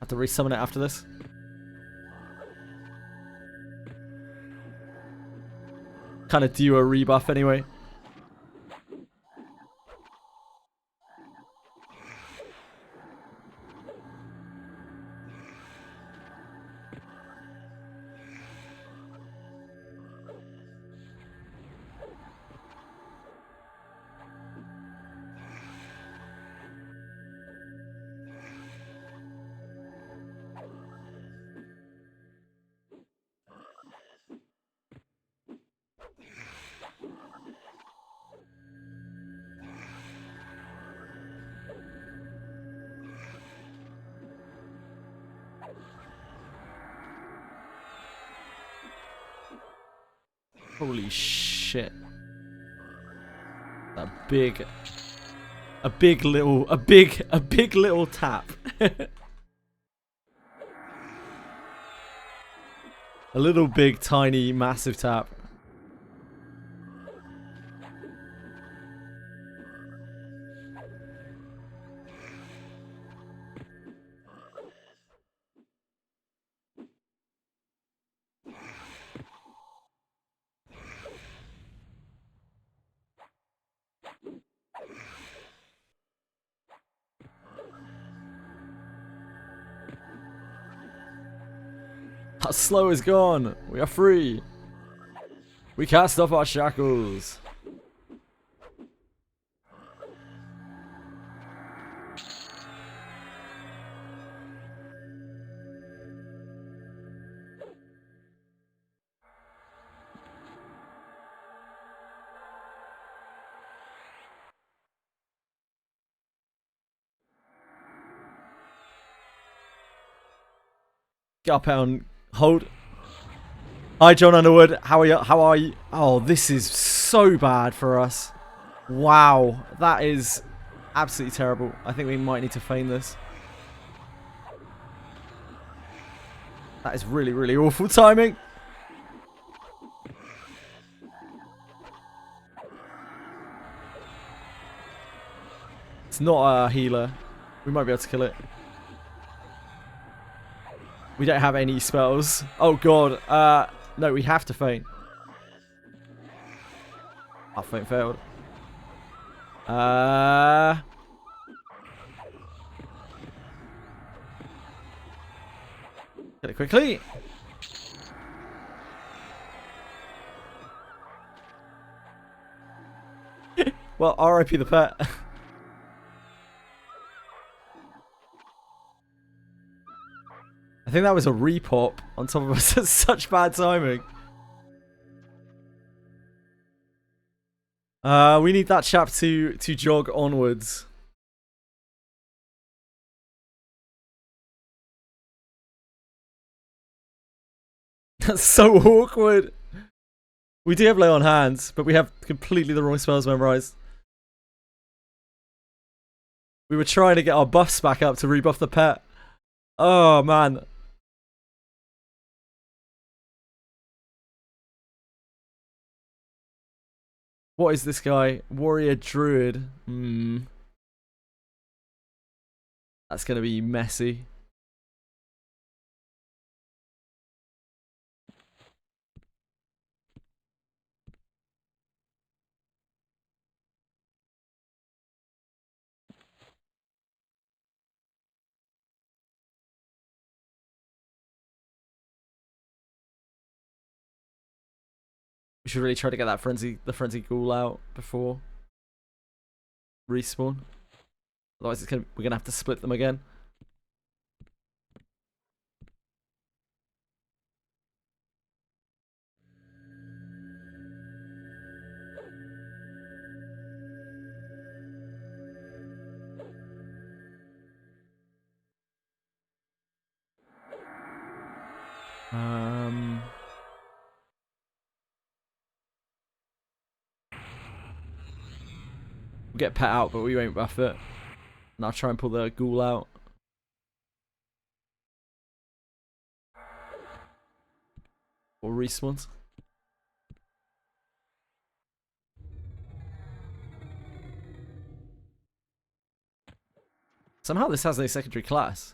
Speaker 1: Have to resummon it after this. Kind of due a rebuff anyway. Holy shit. A big little tap. A little big, tiny, massive tap. Our slow is gone. We are free. We cast off our shackles. Get up and hold. Hi, John Underwood. How are you? How are you? Oh, this is so bad for us. Wow, that is absolutely terrible. I think we might need to feign this. That is really, really awful timing. It's not a healer. We might be able to kill it. We don't have any spells. Oh god. No, we have to feint. Our feint failed. Get it quickly. Well, RIP the pet. I think that was a repop on top of us. That's such bad timing. We need that chap to jog onwards. That's so awkward. We do have lay on hands, but we have completely the wrong spells memorized. We were trying to get our buffs back up to rebuff the pet. Oh man. What is this guy? Warrior Druid. That's going to be messy. We should really try to get that the frenzy ghoul out before respawn. Otherwise, we're gonna have to split them again. We'll get pet out, but we won't buff it. And I'll try and pull the ghoul out. Or respawns. Somehow this has no secondary class.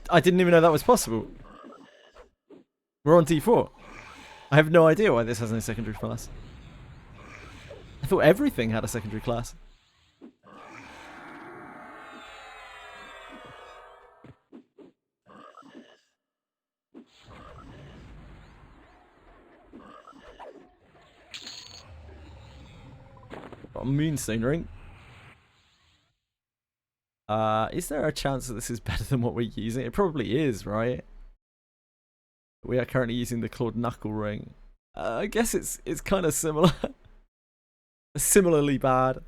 Speaker 1: I didn't even know that was possible. We're on D4. I have no idea why this has no secondary class. I thought everything had a secondary class. Got a moonstone ring. Is there a chance that this is better than what we're using? It probably is, right? We are currently using the clawed knuckle ring. I guess it's kind of similar. Similarly bad.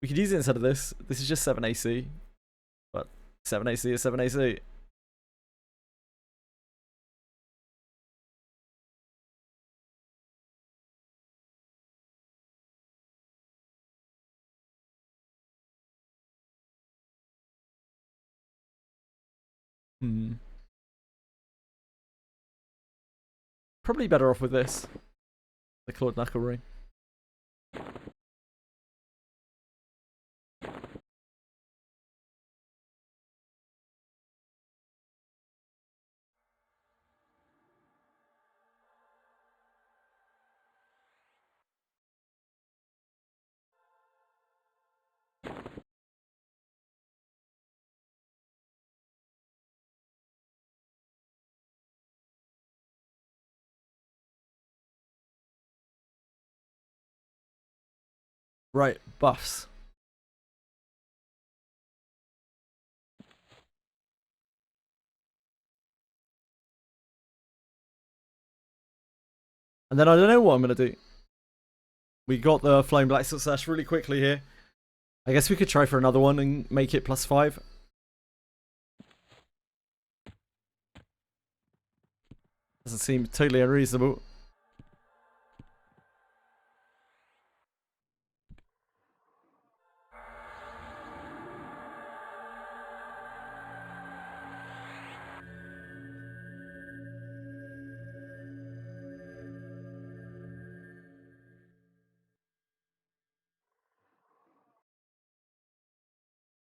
Speaker 1: We could use it instead of this. This is just 7 AC. But 7 AC is 7 AC. Probably better off with this. The clawed knuckle ring. Right, buffs. And then I don't know what I'm going to do. We got the Flying Black Silk Sash really quickly here. I guess we could try for another one and make it +5. Doesn't seem totally unreasonable.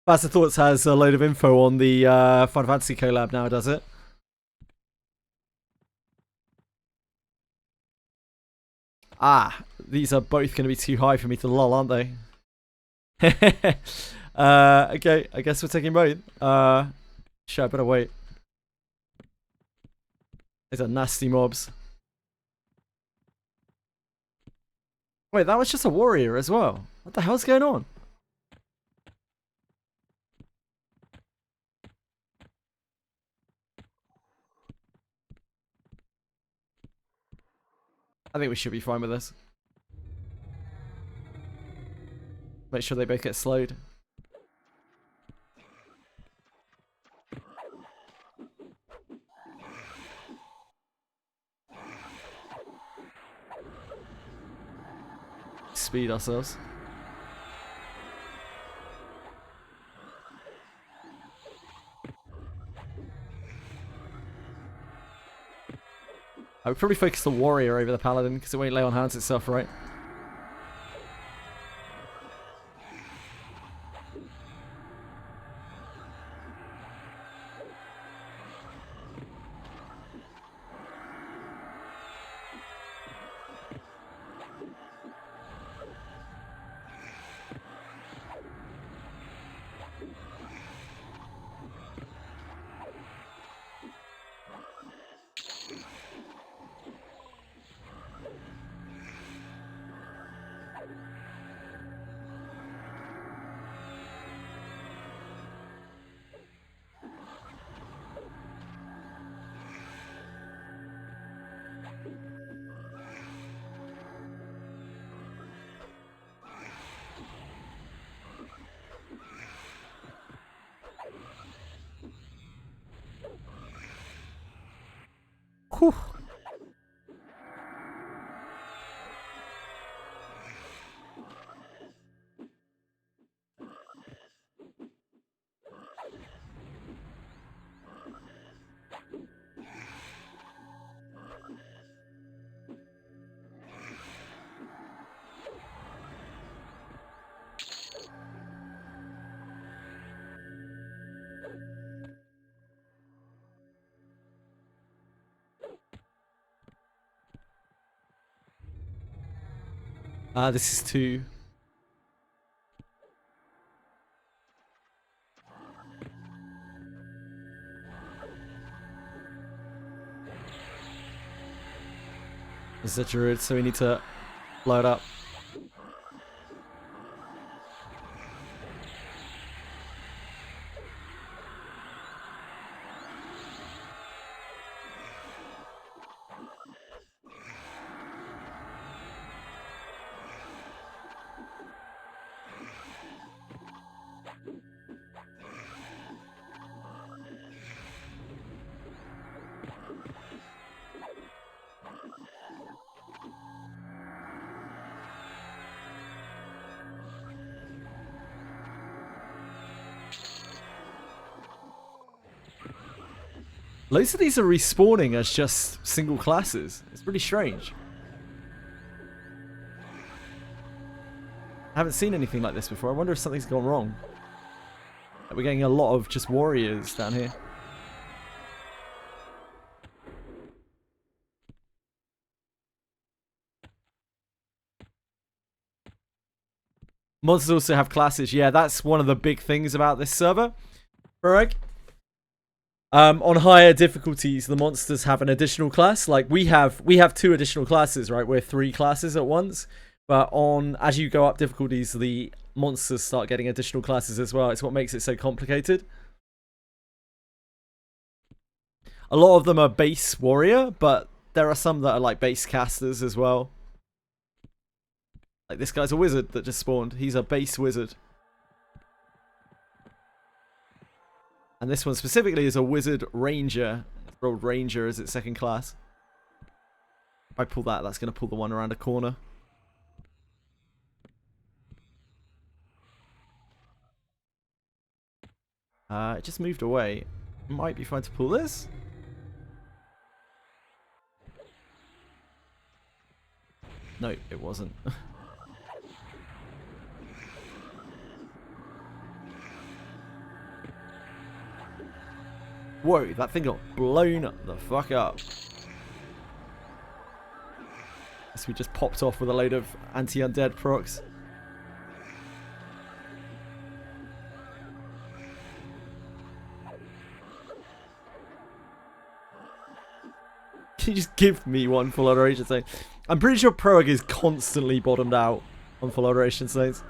Speaker 1: Bastard Thoughts has a load of info on the Final Fantasy collab now, does it? Ah, these are both going to be too high for me to lull, aren't they? Okay, I guess we're taking both. Shit, I better wait. These are nasty mobs. Wait, that was just a warrior as well. What the hell's going on? I think we should be fine with this. Make sure they both get slowed. Speed ourselves. I would probably focus the warrior over the paladin because it won't lay on hands itself, right? This is 2. This is a druid, so we need to blow it up. Loads of these are respawning as just single classes. It's really strange. I haven't seen anything like this before. I wonder if something's gone wrong. We're getting a lot of just warriors down here. Monsters also have classes. Yeah, that's one of the big things about this server. Right? On higher difficulties, the monsters have an additional class. Like we have 2 additional classes, right? We're 3 classes at once. But as you go up difficulties, the monsters start getting additional classes as well. It's what makes it so complicated. A lot of them are base warrior, but there are some that are like base casters as well. Like this guy's a wizard that just spawned. He's a base wizard. And this one specifically is a wizard ranger. It's rolled ranger as its second class. If I pull that, that's going to pull the one around a corner. It just moved away. Might be fine to pull this. No, it wasn't. Whoa, that thing got blown the fuck up. So we just popped off with a load of anti-undead procs. Can you just give me one full adoration stone? I'm pretty sure Prog is constantly bottomed out on full adoration stones.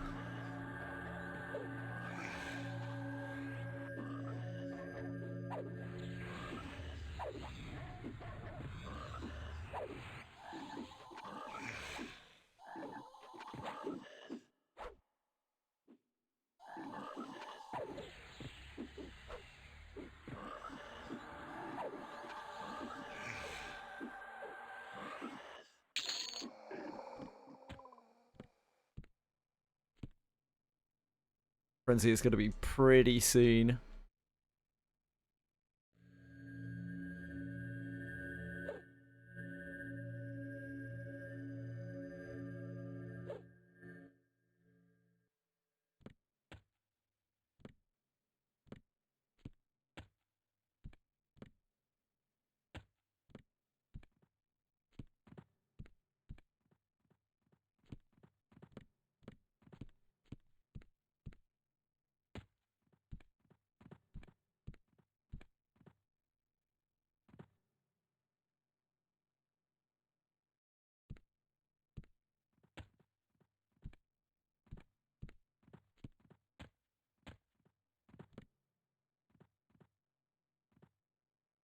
Speaker 1: Frenzy is going to be pretty soon.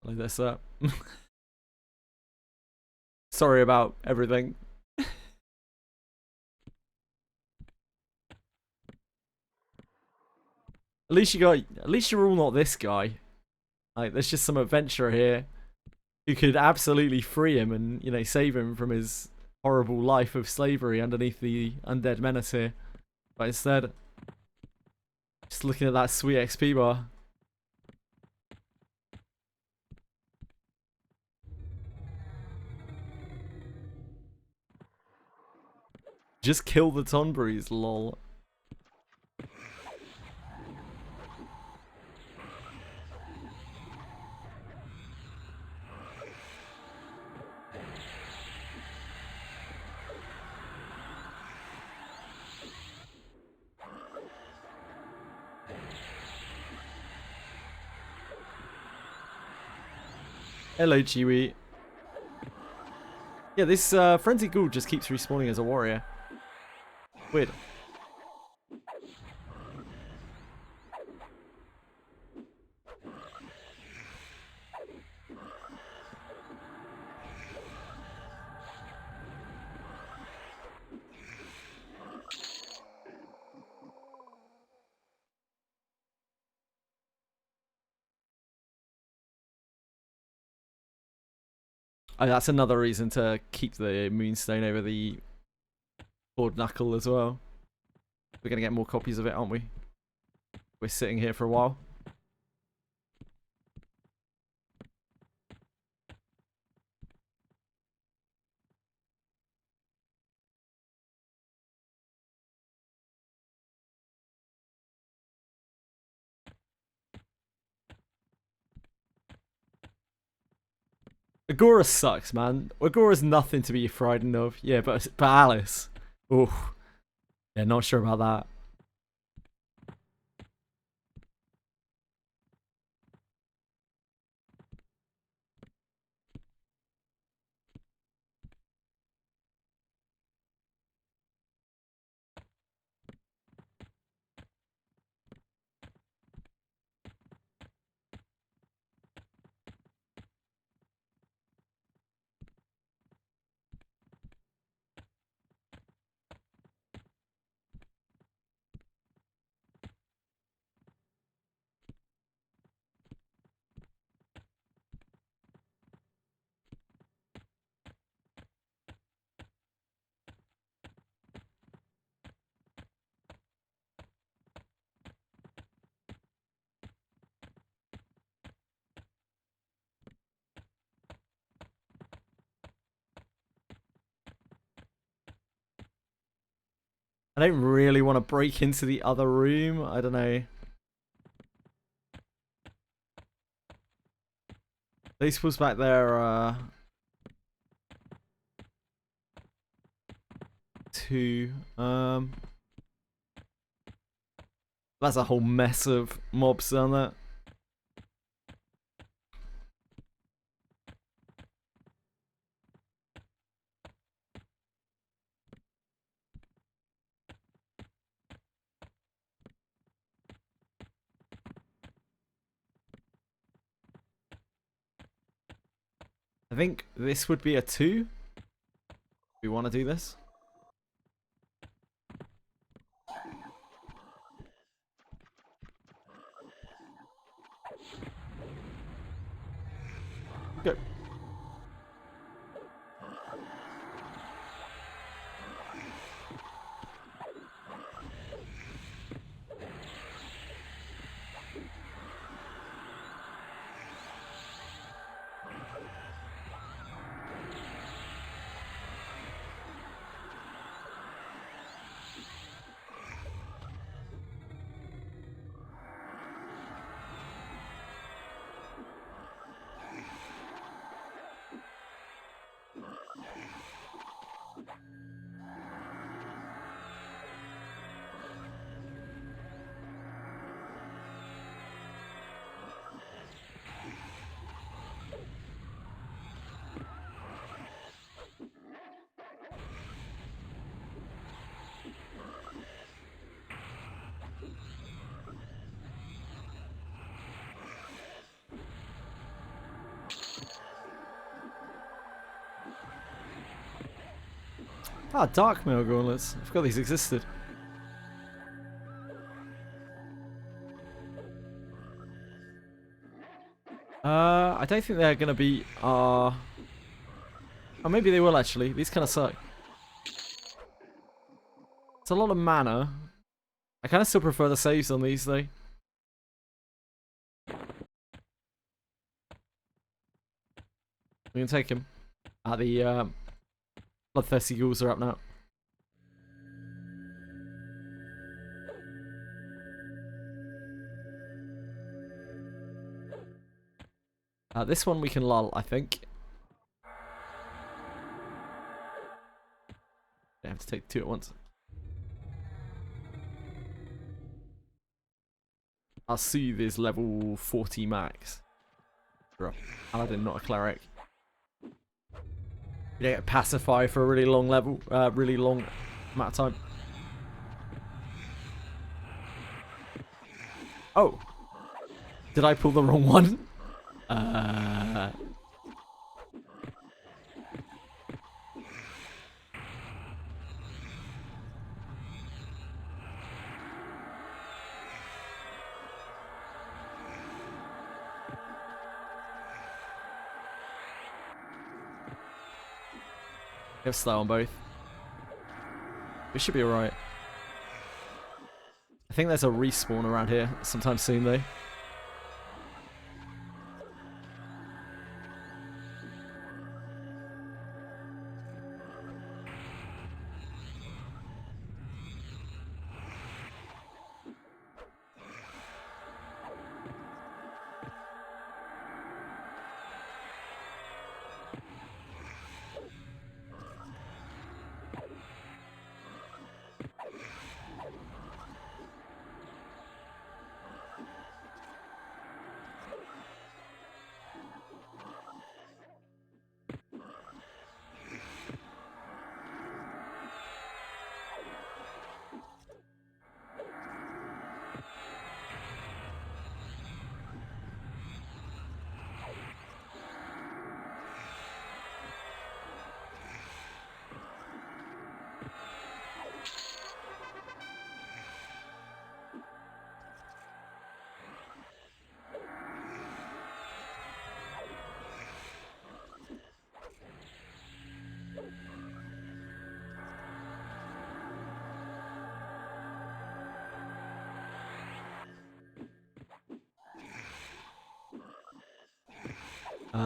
Speaker 1: Like this up. Sorry about everything. At least you're all not this guy. Like there's just some adventurer here who could absolutely free him and, you know, save him from his horrible life of slavery underneath the undead menace here. But instead, just looking at that sweet XP bar. Just kill the Tonberries, lol. Hello, Chiwi. Yeah, this Frenzy Ghoul just keeps respawning as a warrior. Weird. Oh, that's another reason to keep the Moonstone over the Board Knuckle as well. We're going to get more copies of it, aren't we? We're sitting here for a while. Agora sucks, man. Agora's nothing to be frightened of. Yeah, but Alice. Oh, yeah, not sure about that. I don't really want to break into the other room. I don't know. These fools back there two. That's a whole mess of mobs down there. I think this would be a 2. We want to do this. Go. Ah, Dark Mail Gauntlets. I forgot these existed. I don't think they're gonna be oh, maybe they will actually. These kind of suck. It's a lot of mana. I kind of still prefer the saves on these though. We can take him. The Bloodthirsty Ghouls are up now. This one we can lull, I think. I have to take 2 at once. Our Soothe is level 40 max. You're a paladin, not a cleric. You don't get pacify for a really long level, really long amount of time. Oh. Did I pull the wrong one? We have slow on both. We should be alright. I think there's a respawn around here sometime soon though.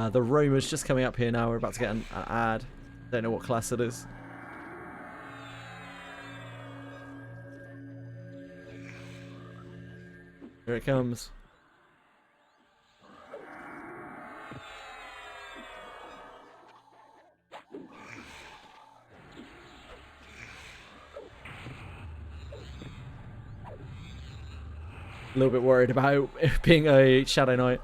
Speaker 1: The Romer's just coming up here now. We're about to get an ad. Don't know what class it is. Here it comes. A little bit worried about it being a Shadow Knight.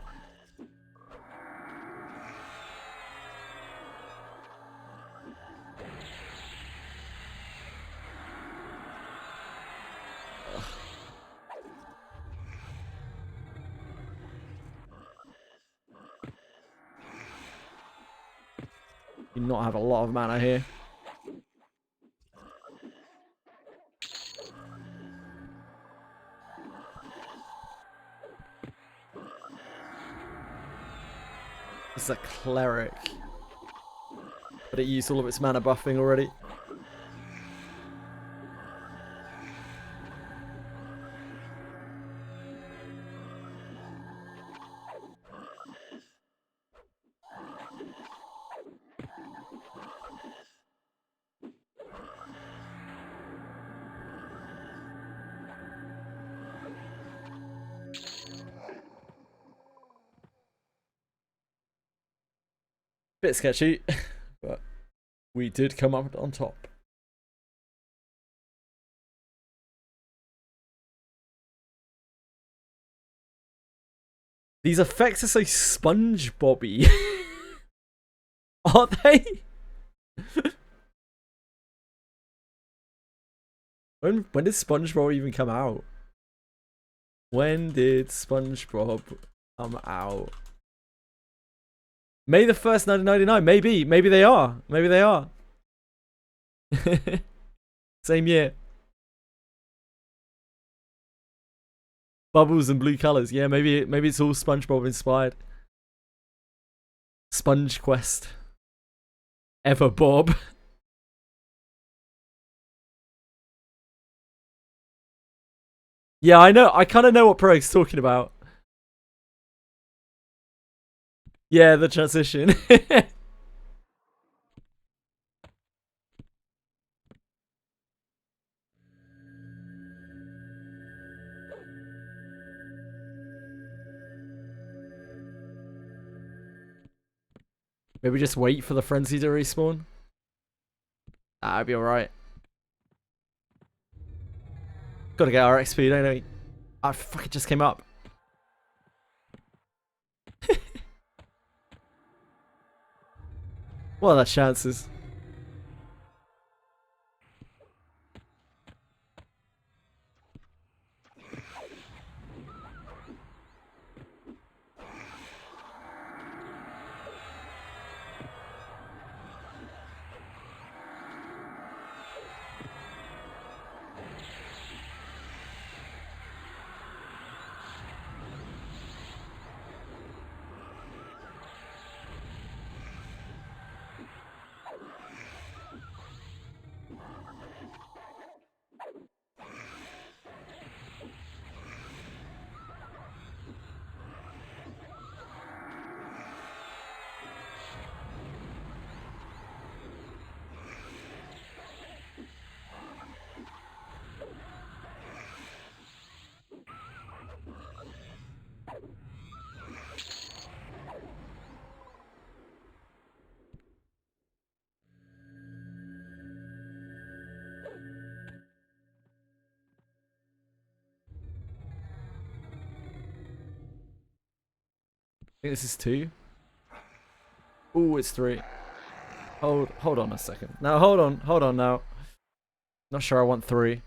Speaker 1: Do not have a lot of mana here. It's a cleric, but it used all of its mana buffing already. Bit sketchy, but we did come up on top. These effects are so SpongeBob-y. Are they? When did SpongeBob even come out? When did SpongeBob come out? May the 1st, 1999. Maybe they are. Maybe they are. Same year. Bubbles and blue colors. Yeah, maybe it's all SpongeBob inspired. Sponge Quest. Ever Bob. Yeah, I know. I kind of know what Prog's talking about. Yeah, the transition. Maybe just wait for the frenzy to respawn. That'd be alright. Gotta get our XP, don't we? I fucking just came up. What are the chances? I think this is 2. Ooh, it's 3. Hold on a second. Now hold on now. Not sure I want 3.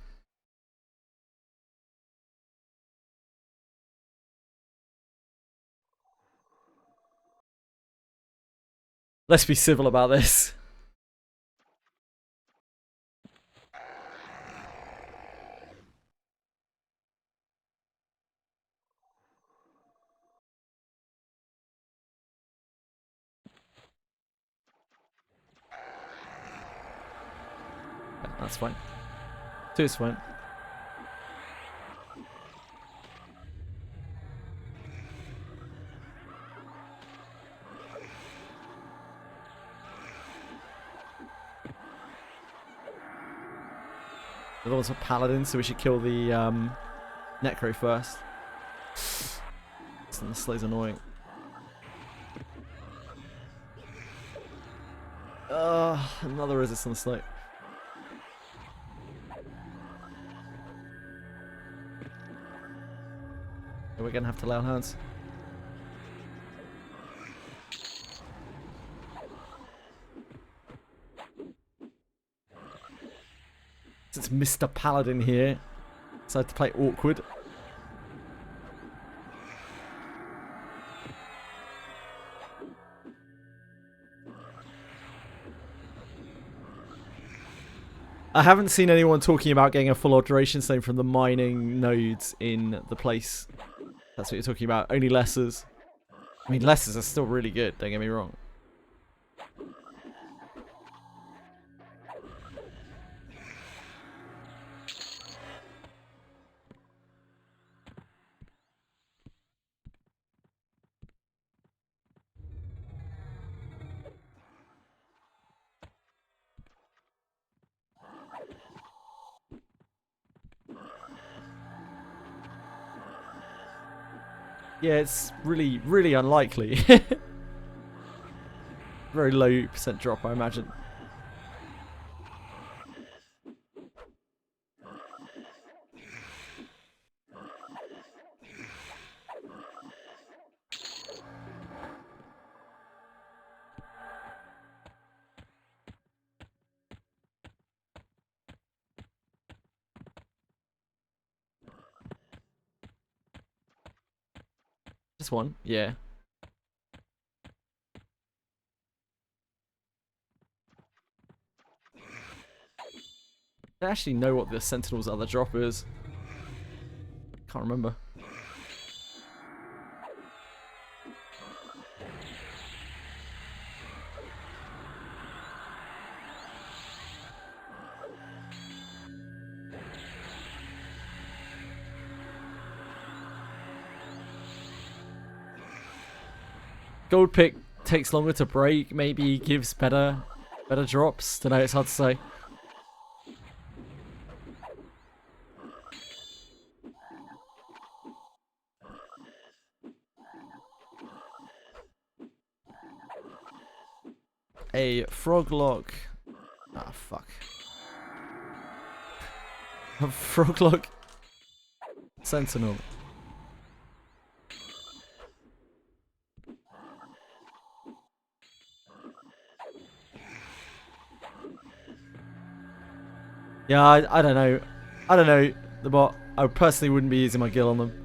Speaker 1: Let's be civil about this. That's fine. 2 is fine. The other one's a paladin, so we should kill the necro first. The slay's annoying. Another resist on the slate. We're gonna have to lay on hands. Since Mr. Paladin here decided to play awkward. I haven't seen anyone talking about getting a full alteration stone from the mining nodes in the place. That's what you're talking about. Only lessers. I mean, lessers are still really good, don't get me wrong. Yeah, it's really, really unlikely. Very low percent drop, I imagine. Just one, yeah. I actually know what the Sentinel's other drop is. Can't remember. Gold pick takes longer to break, maybe gives better drops. Don't know, it's hard to say. A froglock. Ah, fuck. A froglock Sentinel. Yeah, I don't know. I don't know. The bot. I personally wouldn't be using my gill on them.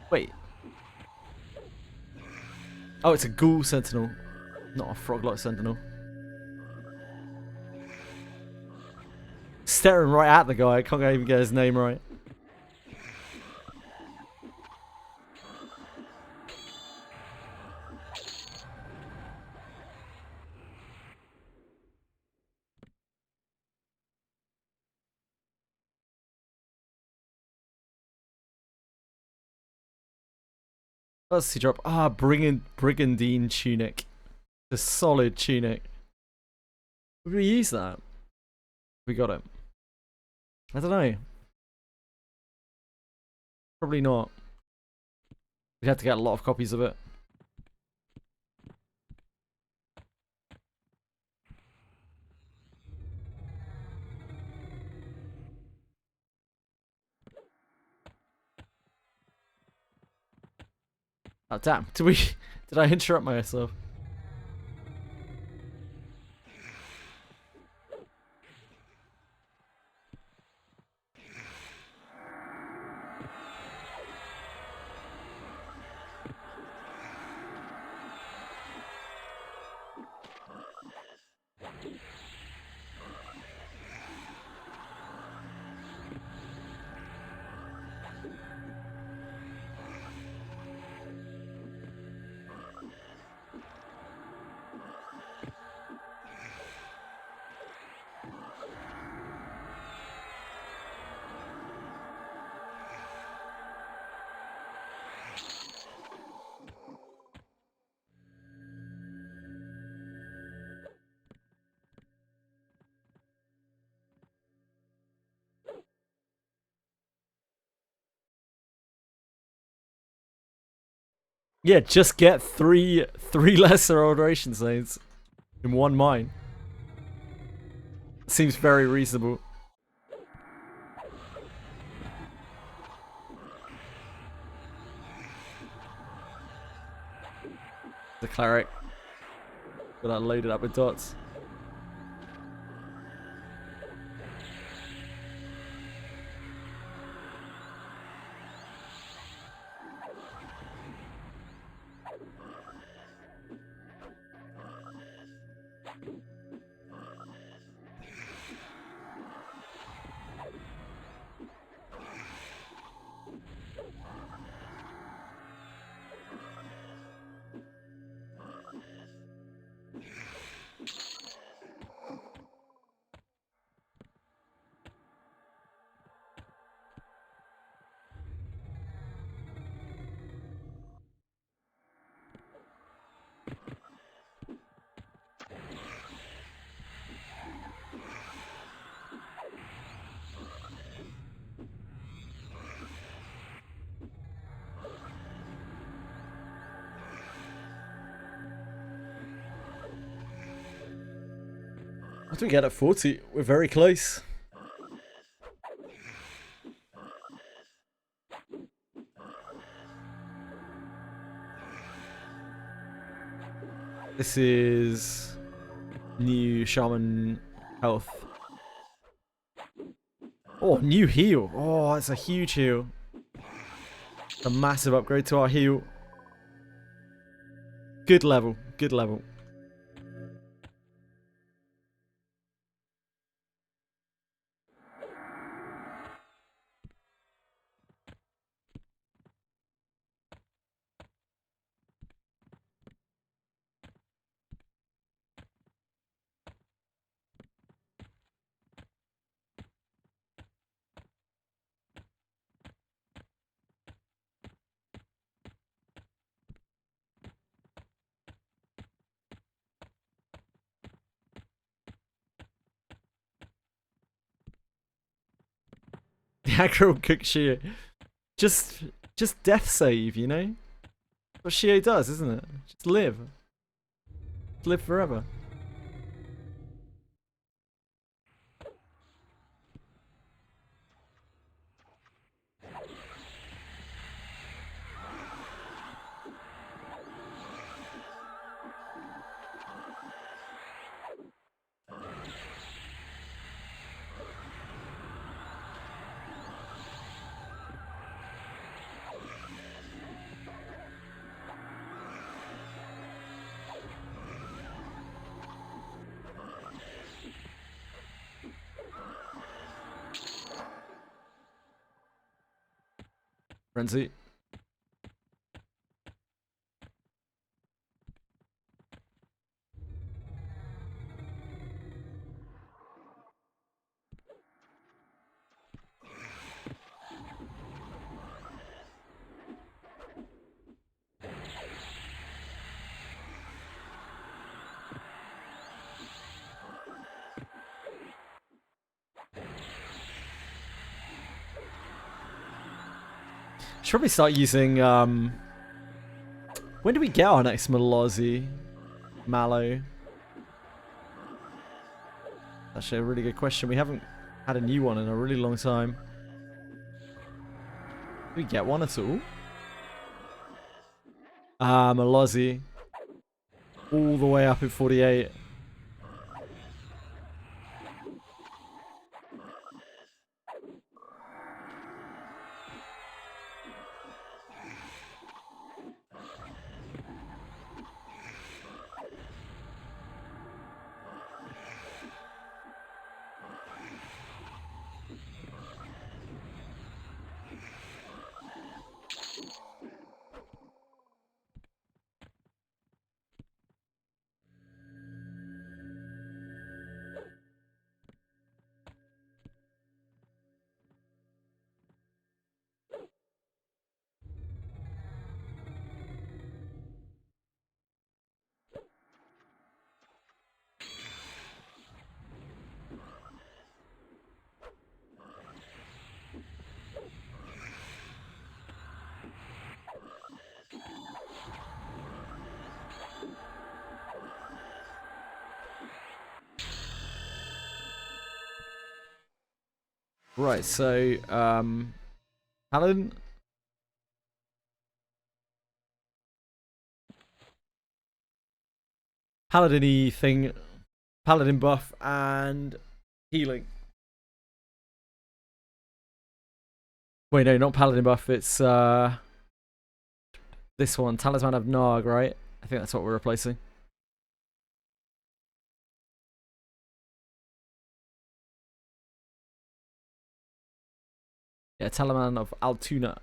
Speaker 1: Wait. Oh, it's a ghoul sentinel, not a frog-like sentinel. Staring right at the guy. I can't even get his name right. What else did he drop? Ah, Brigandine tunic. The solid tunic. Would we use that? We got it. I don't know. Probably not. We'd have to get a lot of copies of it. Oh damn! Did I interrupt myself? Yeah, just get three lesser alteration zones in one mine. Seems very reasonable. The cleric. Got that loaded up with dots. What do we get at 40? We're very close. This is new shaman health. Oh, new heal. Oh, that's a huge heal. A massive upgrade to our heal. Good level. Good level. The aggro cook Shio. Just death save, you know? What Shio does, isn't it? Just live. Just live forever. Frenzy. Should probably start using, when do we get our next Malozzi? Mallow? Actually a really good question. We haven't had a new one in a really long time. Do we get one at all? Malozzi. All the way up in 48. Right, so, Paladin. Paladin-y thing. Paladin buff and healing. Wait, no, not Paladin buff, it's, this one, Talisman of Narg, right? I think that's what we're replacing. Yeah, Talisman of Altoona.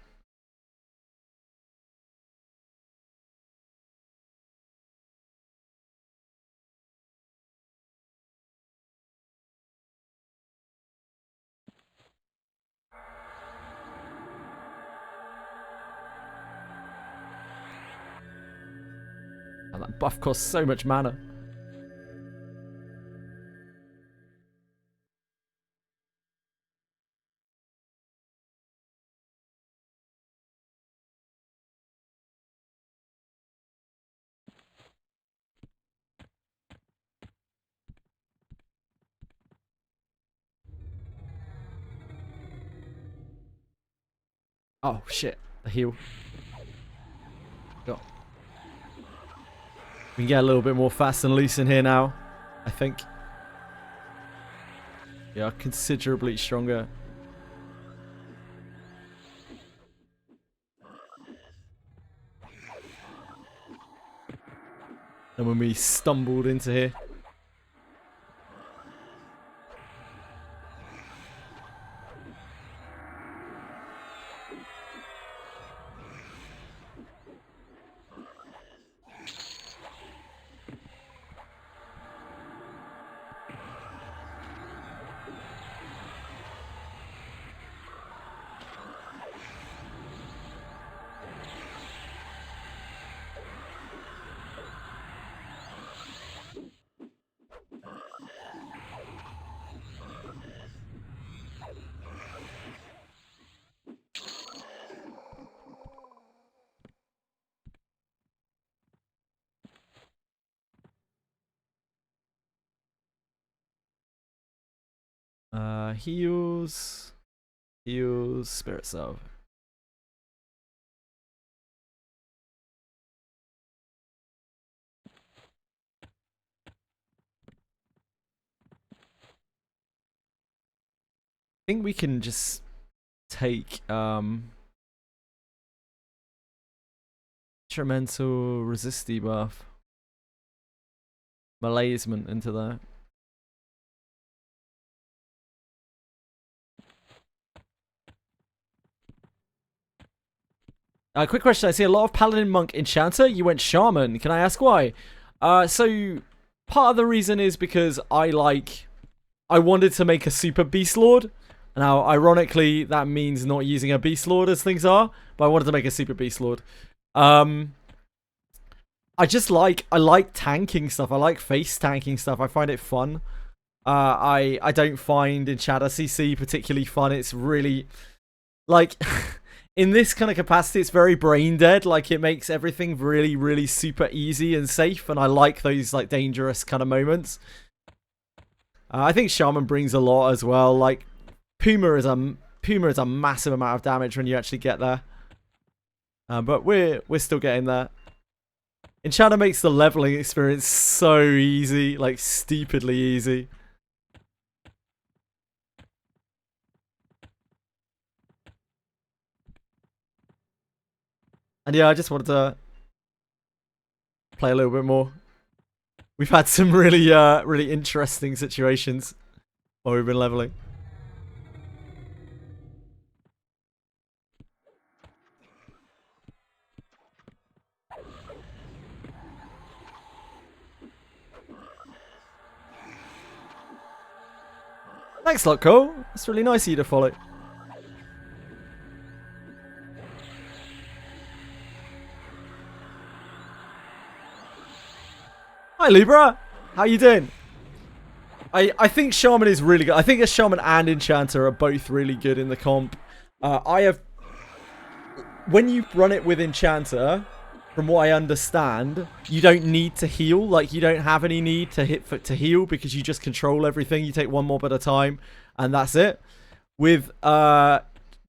Speaker 1: And that buff costs so much mana. Oh shit, the heal. Go. We can get a little bit more fast and loose in here now, I think. Yeah, considerably stronger. And when we stumbled into here. Heals. Heals. Spirit Salve. I think we can just take Detrimental Resist debuff. Malaisement into that. Quick question. I see a lot of Paladin, Monk, Enchanter. You went Shaman. Can I ask why? So part of the reason is because I wanted to make a super Beast Lord. Now, ironically, that means not using a Beast Lord as things are, but I wanted to make a super Beast Lord. I like tanking stuff. I like face tanking stuff. I find it fun. I don't find Enchanter CC particularly fun. It's really like in this kind of capacity, it's very brain dead. Like it makes everything really, really super easy and safe, and I like those like dangerous kind of moments. I think Shaman brings a lot as well. Like Puma is a massive amount of damage when you actually get there. But we're still getting there. Enchanter makes the leveling experience so easy, like stupidly easy. And yeah, I just wanted to play a little bit more. We've had some really, really interesting situations while we've been leveling. Thanks a lot, Cole. It's really nice of you to follow. Hi, Libra. How you doing? I think Shaman is really good. I think a Shaman and Enchanter are both really good in the comp. When you run it with Enchanter, from what I understand, you don't need to heal. Like, you don't have any need to heal because you just control everything. You take one mob at a time, and that's it. With the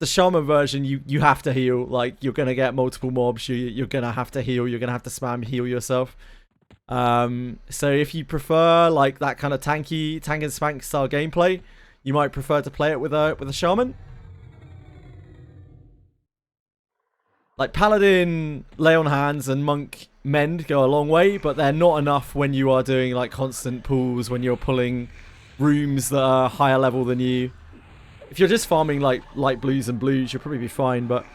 Speaker 1: Shaman version, you have to heal. Like, you're going to get multiple mobs. You're going to have to heal. You're going to have to spam heal yourself. So if you prefer like that kind of tank and spank style gameplay, you might prefer to play it with a Shaman. Like Paladin, Lay on Hands, and Monk Mend go a long way, but they're not enough when you are doing like constant pulls, when you're pulling rooms that are higher level than you. If you're just farming like light blues and blues, you'll probably be fine, but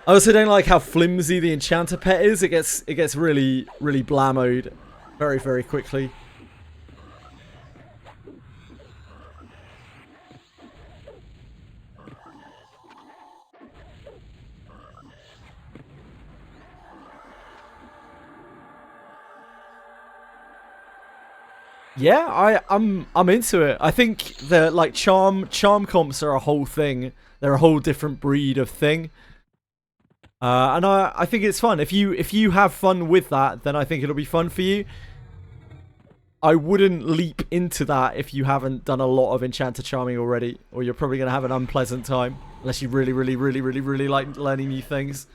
Speaker 1: I also don't like how flimsy the Enchanter pet is. It gets really, really blammoed very, very quickly. Yeah, I'm into it. I think the like charm comps are a whole thing. They're a whole different breed of thing. And I think it's fun. If you have fun with that, then I think it'll be fun for you. I wouldn't leap into that if you haven't done a lot of Enchanter Charming already, or you're probably going to have an unpleasant time, unless you really, really, really, really, really like learning new things.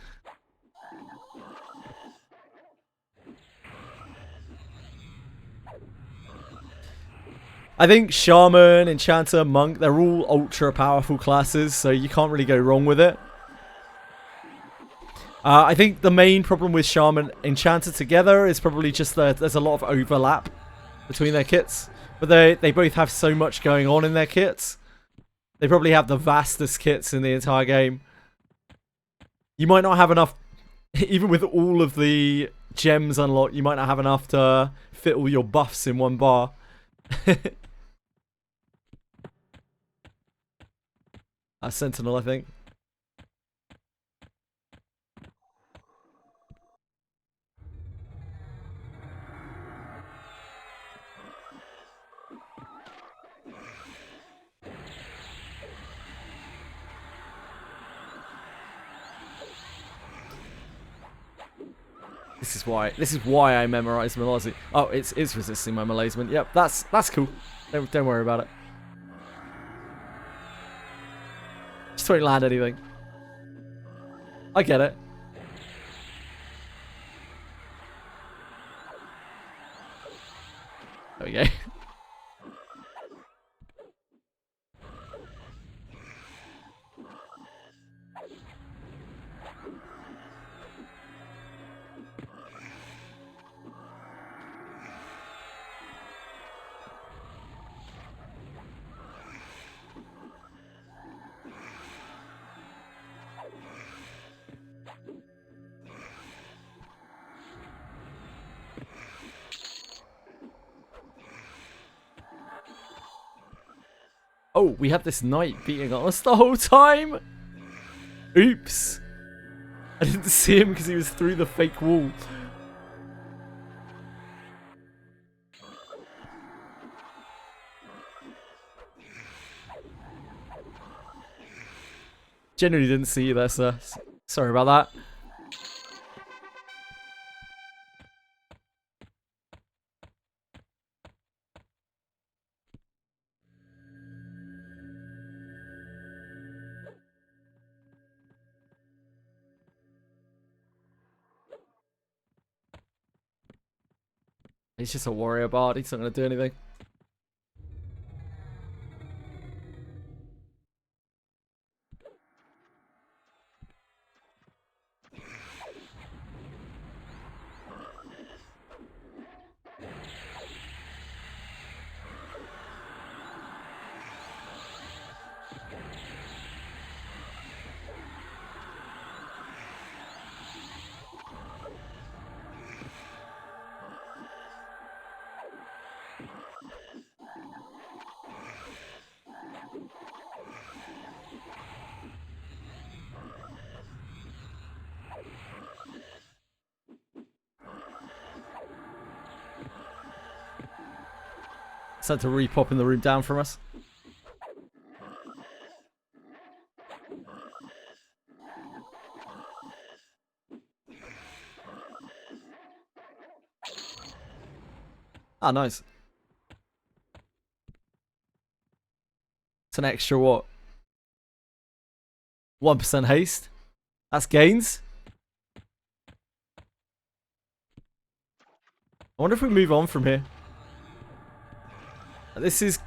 Speaker 1: I think Shaman, Enchanter, Monk, they're all ultra powerful classes, so you can't really go wrong with it. I think the main problem with Shaman and Enchanter together is probably just that there's a lot of overlap between their kits. But they both have so much going on in their kits. They probably have the vastest kits in the entire game. You might not have enough, even with all of the gems unlocked, you might not have enough to fit all your buffs in one bar. Sentinel, I think. This is why I memorized Malazzi. Oh, it's resisting my malazement. Yep, that's cool. Don't worry about it. Just don't land anything. I get it. There we go. Oh, we had this knight beating on us the whole time. Oops. I didn't see him because he was through the fake wall. Genuinely didn't see you there, sir. Sorry about that. He's just a warrior bard. He's not going to do anything. It's to re-pop in the room down from us. Ah, nice. It's an extra what? 1% haste. That's gains. I wonder if we move on from here. This is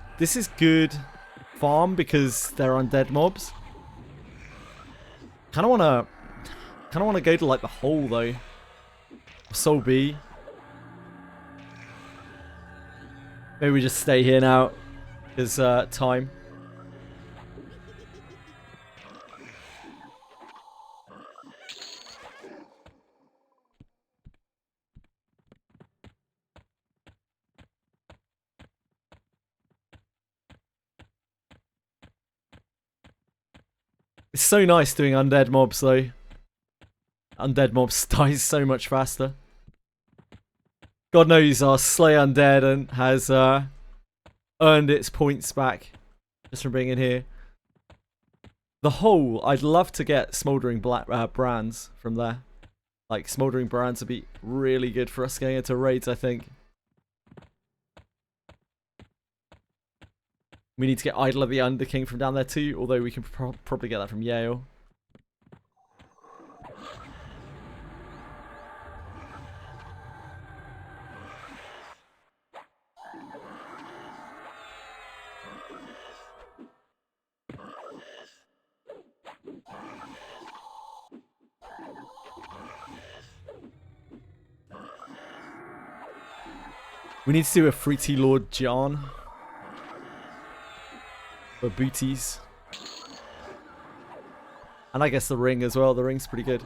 Speaker 1: good farm because they're undead mobs. Kinda wanna go to like the hole though. Soul B. Maybe we just stay here now. Because time. It's so nice doing undead mobs though. Undead mobs dies so much faster. God knows our Slay Undead and has earned its points back just from being in here. The hole, I'd love to get Smouldering Brands from there. Like, Smouldering Brands would be really good for us going into raids, I think. We need to get Idol of the Underking from down there too, although we can probably get that from Yale. We need to do a Fruity Lord John. For booties. And I guess the ring as well. The ring's pretty good.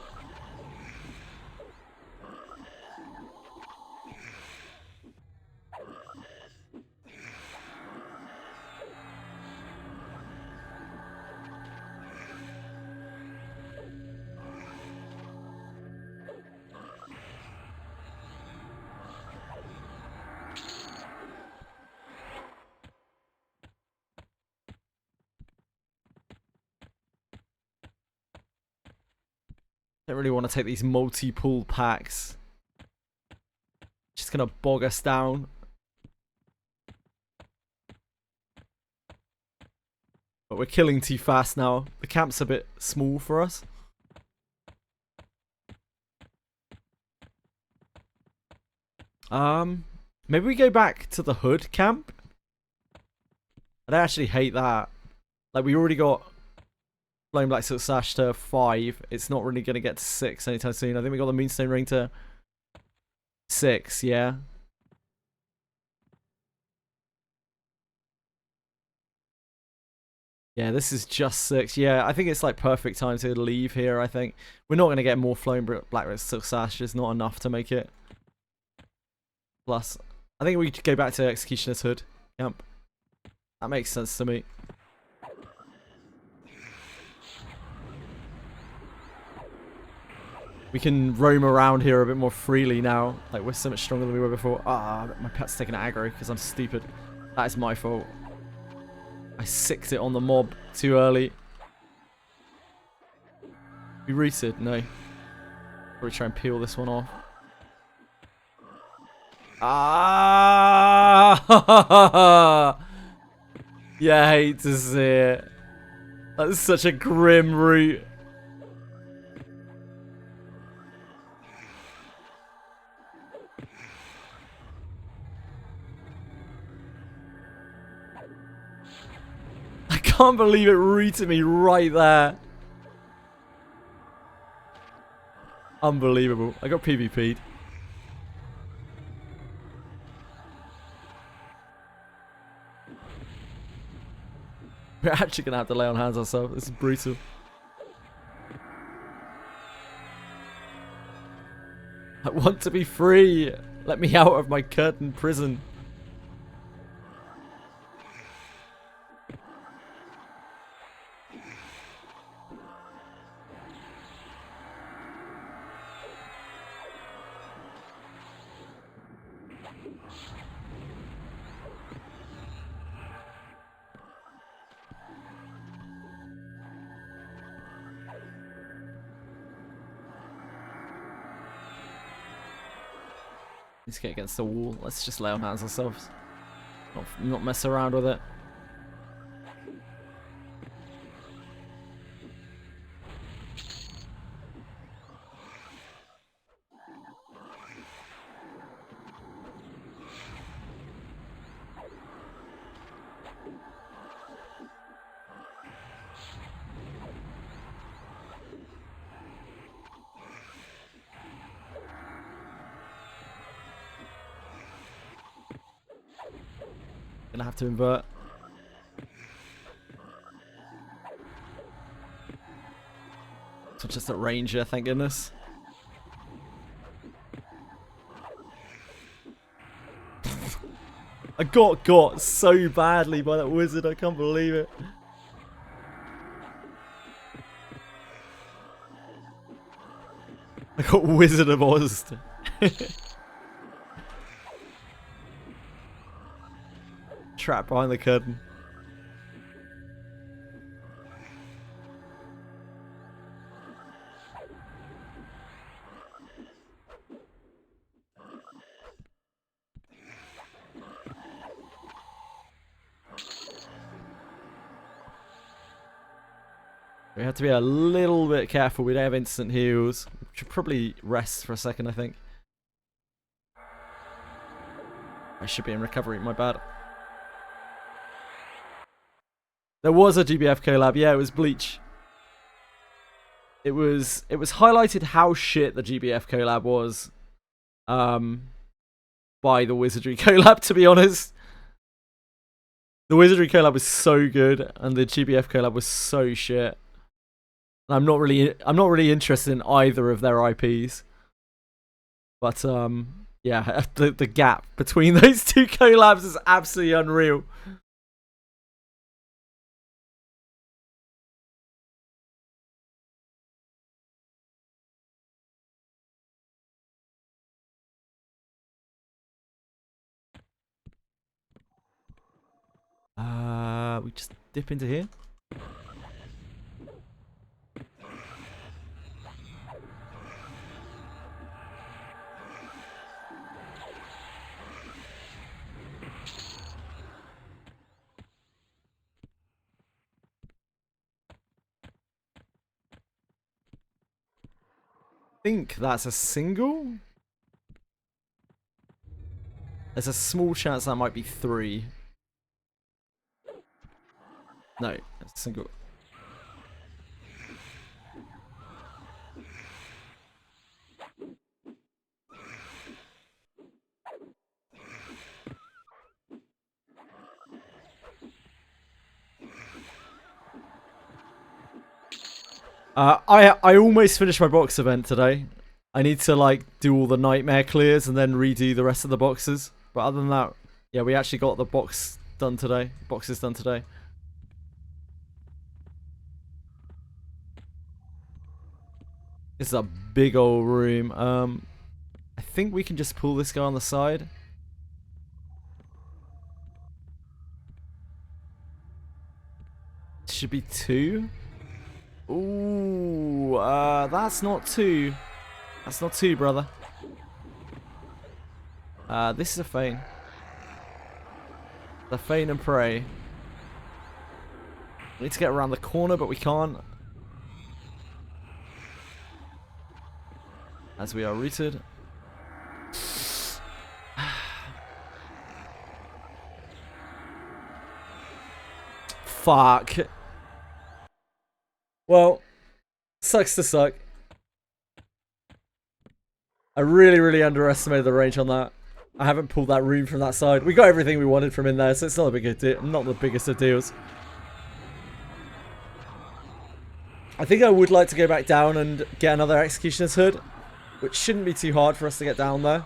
Speaker 1: Don't really want to take these multi-pool packs. Just gonna bog us down. But we're killing too fast now. The camp's a bit small for us. Maybe we go back to the hood camp. I don't actually hate that. Like, we already got Flame Black Silk Sash to 5. It's not really going to get to 6 anytime soon. I think we got the Moonstone Ring to 6, yeah. Yeah, this is just 6. Yeah, I think it's like perfect time to leave here, I think. We're not going to get more Flame Black Silk Sash. It's not enough to make it. Plus, I think we could go back to Executioner's Hood camp. That makes sense to me. We can roam around here a bit more freely now. Like, we're so much stronger than we were before. Ah, my pet's taking aggro because I'm stupid. That is my fault. I sicked it on the mob too early. We rooted? No. Probably try and peel this one off. Ah! Yeah, I hate to see it. That's such a grim route. I can't believe it rooted me right there. Unbelievable. I got PvP'd. We're actually going to have to lay on hands ourselves. This is brutal. I want to be free. Let me out of my curtain prison. Let's get against the wall. Let's just lay on hands ourselves. Not mess around with it. Gonna have to invert. So just a ranger, thank goodness. I got so badly by that wizard, I can't believe it. I got Wizard of Oz. Trapped behind the curtain. We have to be a little bit careful. We don't have instant heals. We should probably rest for a second, I think. I should be in recovery, my bad. There was a GBF collab, yeah, it was Bleach. It was highlighted how shit the GBF collab was. By the Wizardry collab, to be honest. The Wizardry collab was so good, and the GBF collab was so shit. And I'm not really interested in either of their IPs. But yeah, the gap between those two collabs is absolutely unreal. We just dip into here. I think that's a single. There's a small chance that might be 3. No, it's a single. I almost finished my box event today. I need to like do all the nightmare clears and then redo the rest of the boxes. But other than that, yeah, we actually got the box done today. Boxes done today. This is a big old room. I think we can just pull this guy on the side. Should be 2. Ooh, that's not 2. That's not 2, brother. This is a feign. The feign and pray. We need to get around the corner, but we can't. As we are rooted. Fuck. Well, sucks to suck. I really underestimated the range on that. I haven't pulled that room from that side. We got everything we wanted from in there, so it's not a big deal. Not the biggest of deals. I think I would like to go back down and get another Executioner's Hood, which shouldn't be too hard for us to get down there.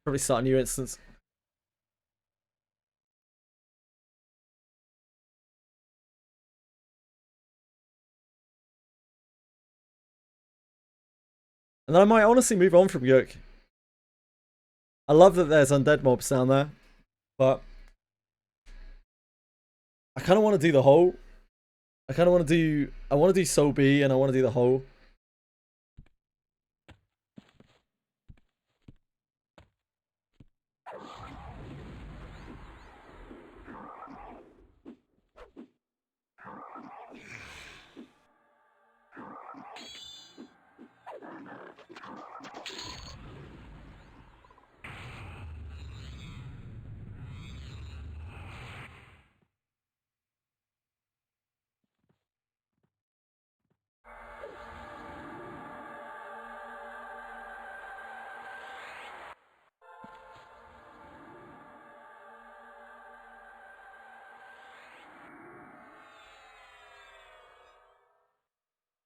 Speaker 1: Probably start a new instance. And then I might honestly move on from Yoke. I love that there's undead mobs down there, but I kind of want to do the whole. I want to do Soul B, and I want to do the whole.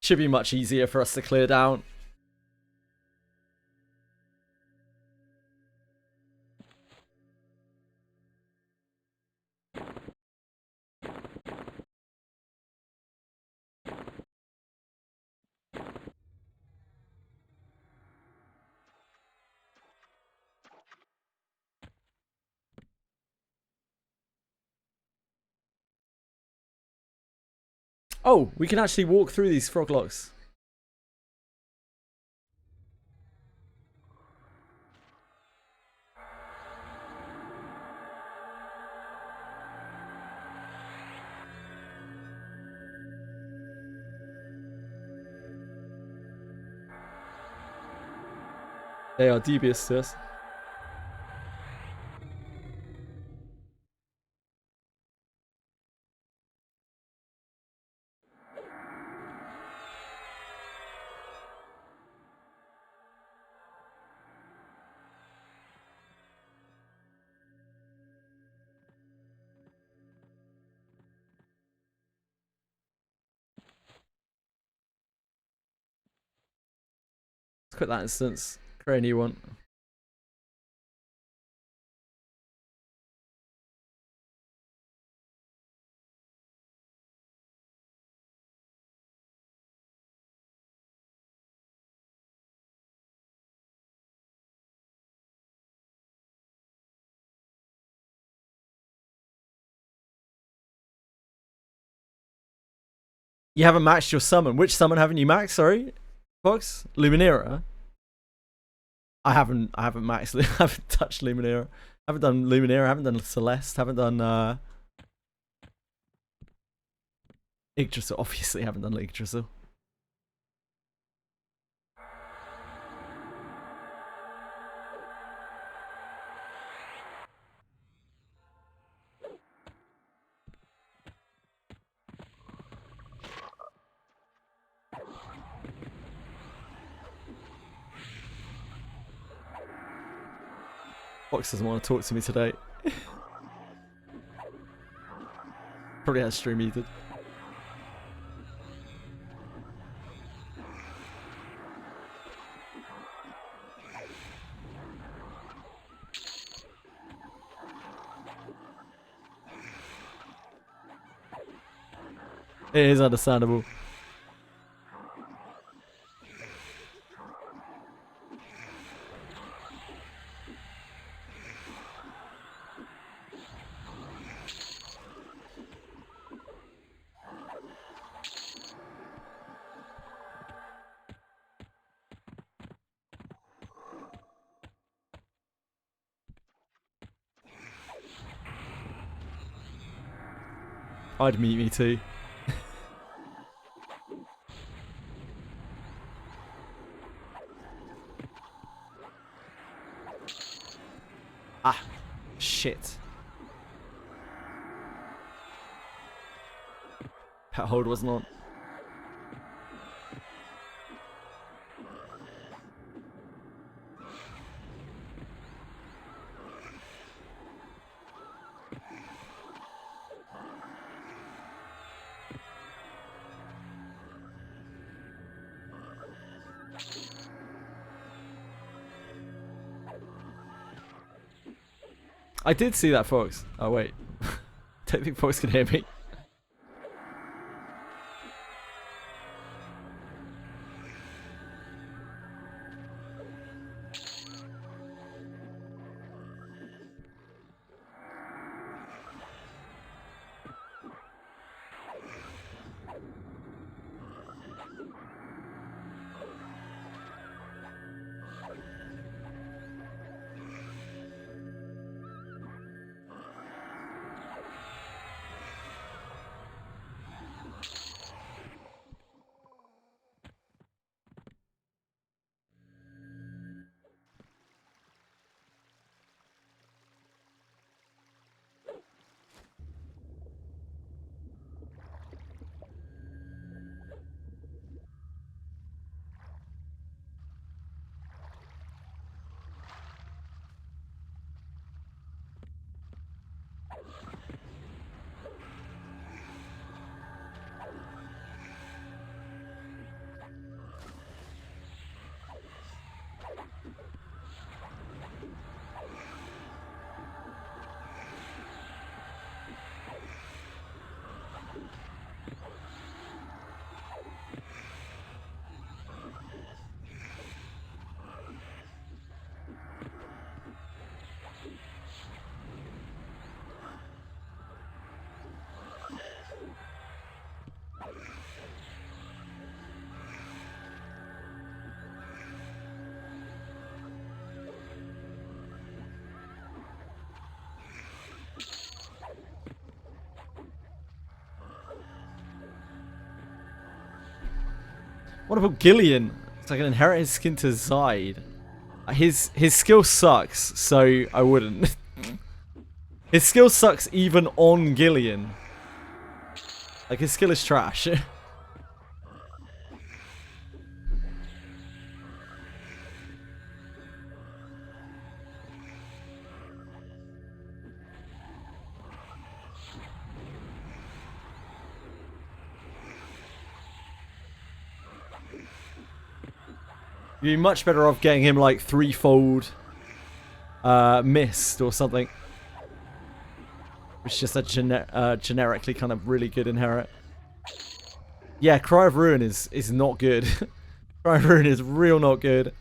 Speaker 1: Should be much easier for us to clear down. Oh, we can actually walk through these frog locks. They are dubious to us. Let's quit that instance. Create a new one. You haven't matched your summon. Which summon haven't you maxed? Sorry, Fox? Luminera. I haven't maxed. I haven't touched Luminera. I haven't done Luminera. I haven't done Celeste. I haven't done Yggdrasil. Obviously, I haven't done Yggdrasil. Fox doesn't want to talk to me today. Probably has stream muted. It is understandable. I'd meet me too. Ah, shit. Pet hold wasn't on. I did see that fox. Oh wait. Don't think fox can hear me. What about Gillian? So I can inherit his skin to Zide. His skill sucks, so I wouldn't. His skill sucks even on Gillian. Like, his skill is trash. You'd be much better off getting him like threefold mist or something. Which is just a generically kind of really good inherit. Yeah, Cry of Ruin is not good. Cry of Ruin is real not good.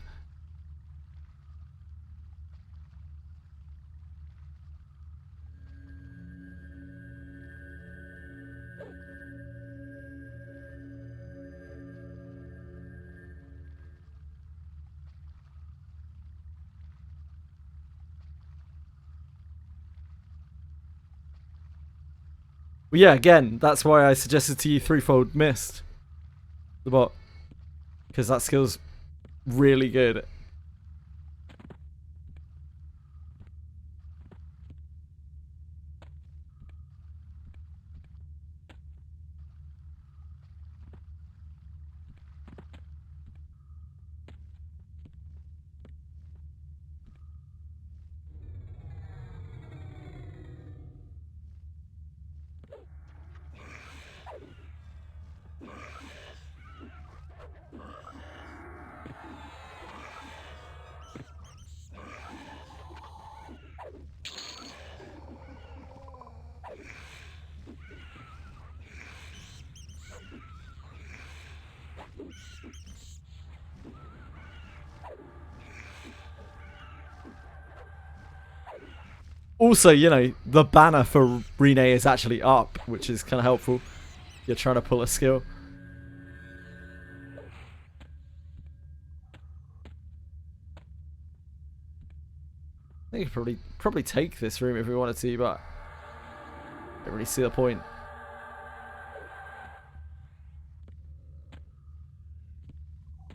Speaker 1: Well, yeah, again, that's why I suggested to you threefold mist. The bot. Because that skill's really good. Also, you know, the banner for Renee is actually up, which is kind of helpful. You're trying to pull a skill. I think you could probably take this room if we wanted to, but I don't really see the point.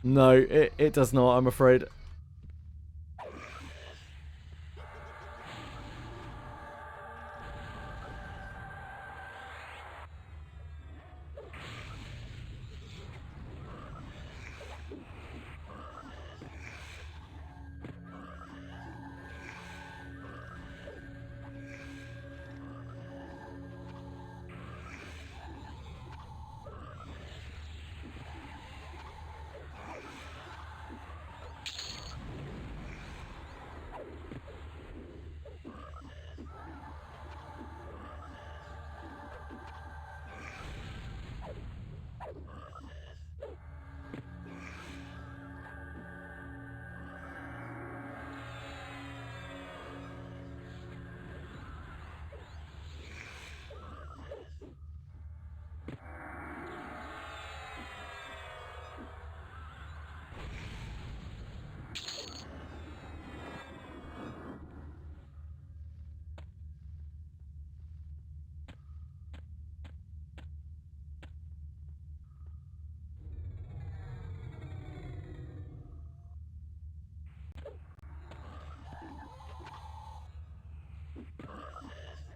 Speaker 1: No, it does not, I'm afraid.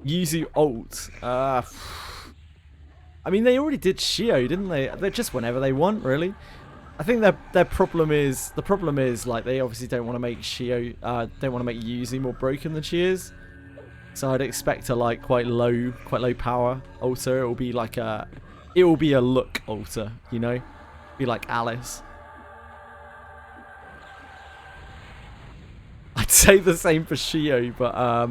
Speaker 1: Yuzu ult. I mean, they already did Shio, didn't they? They're just whenever they want, really. I think their problem is like they obviously don't want to make Shio, don't want to make Yuzu more broken than she is. So I'd expect a like quite low power alter. It will be a look alter, you know, be like Alice. I'd say the same for Shio, but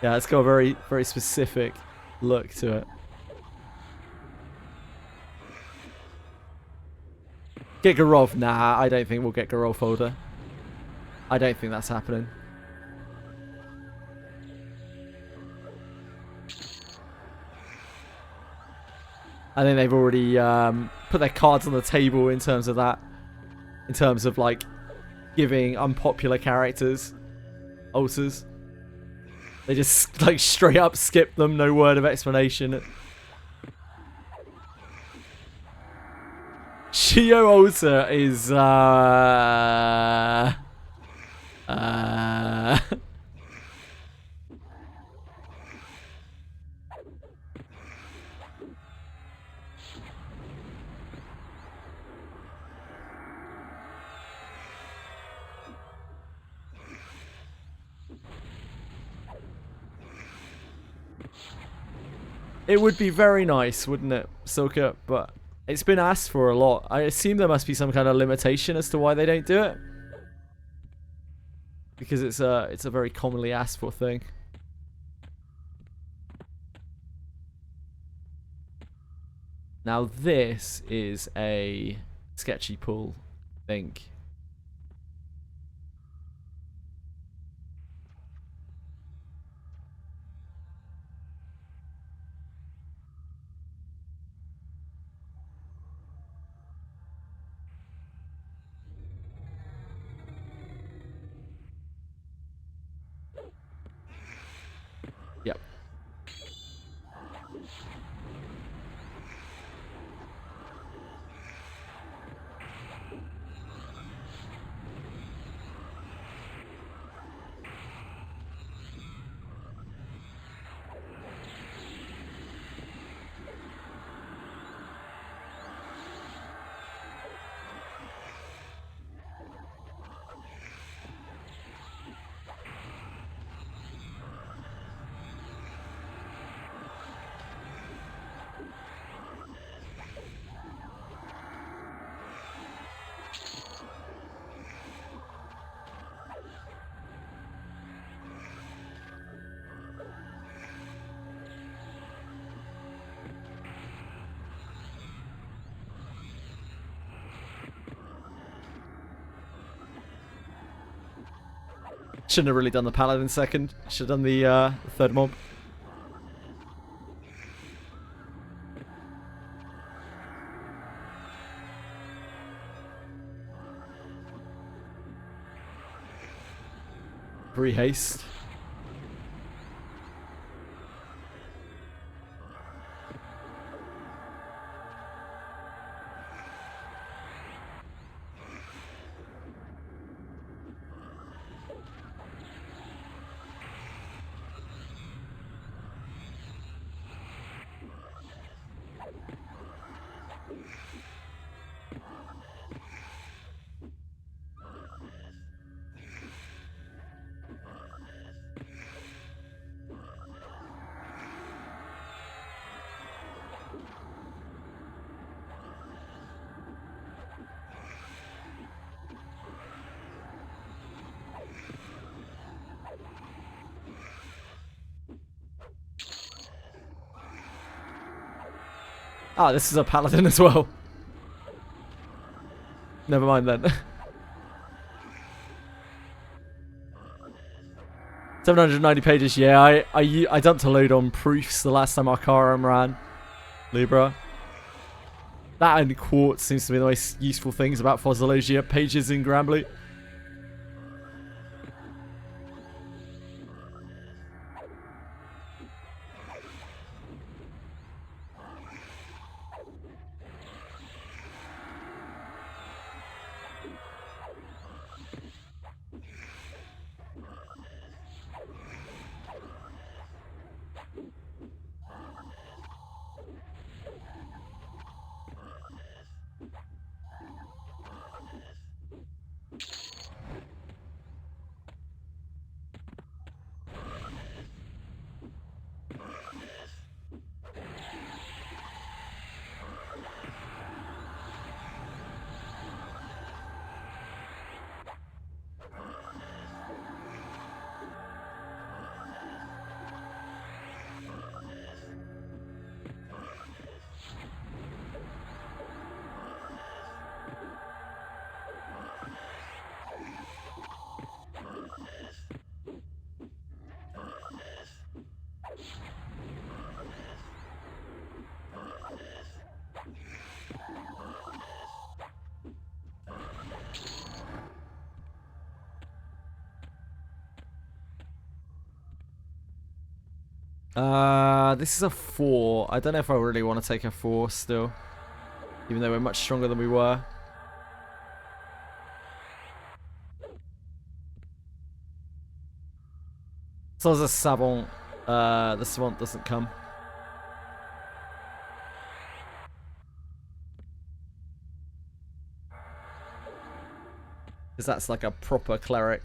Speaker 1: yeah, it's got a very specific look to it. Get Garov? Nah, I don't think we'll get Garov folder. I don't think that's happening. I think they've already put their cards on the table in terms of that. In terms of like giving unpopular characters alters. They just like straight up skip them, no word of explanation. Shio alter is it would be very nice, wouldn't it, Silka? But it's been asked for a lot. I assume there must be some kind of limitation as to why they don't do it. Because it's a very commonly asked for thing. Now this is a sketchy pull, I think. Yep. Shouldn't have really done the paladin second. Should have done the third mob. Pre-haste. Ah, this is a paladin as well. Never mind then. 790 pages. Yeah, I dumped a load on proofs the last time Arcarum ran Libra. That and Quartz seems to be the most useful things about Fossologia pages in Granblue. This is a 4. I don't know if I really want to take a 4 still. Even though we're much stronger than we were. So as a Savant, the Savant doesn't come. Because that's like a proper cleric.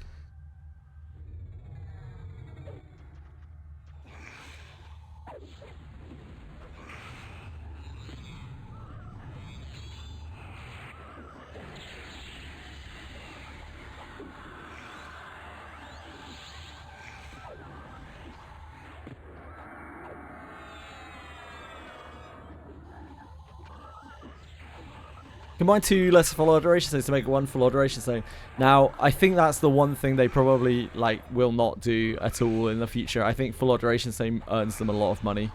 Speaker 1: Combine 2 lesser full alteration stones to make 1 full alteration stone. Now, I think that's the one thing they probably will not do at all in the future. I think full alteration stone earns them a lot of money.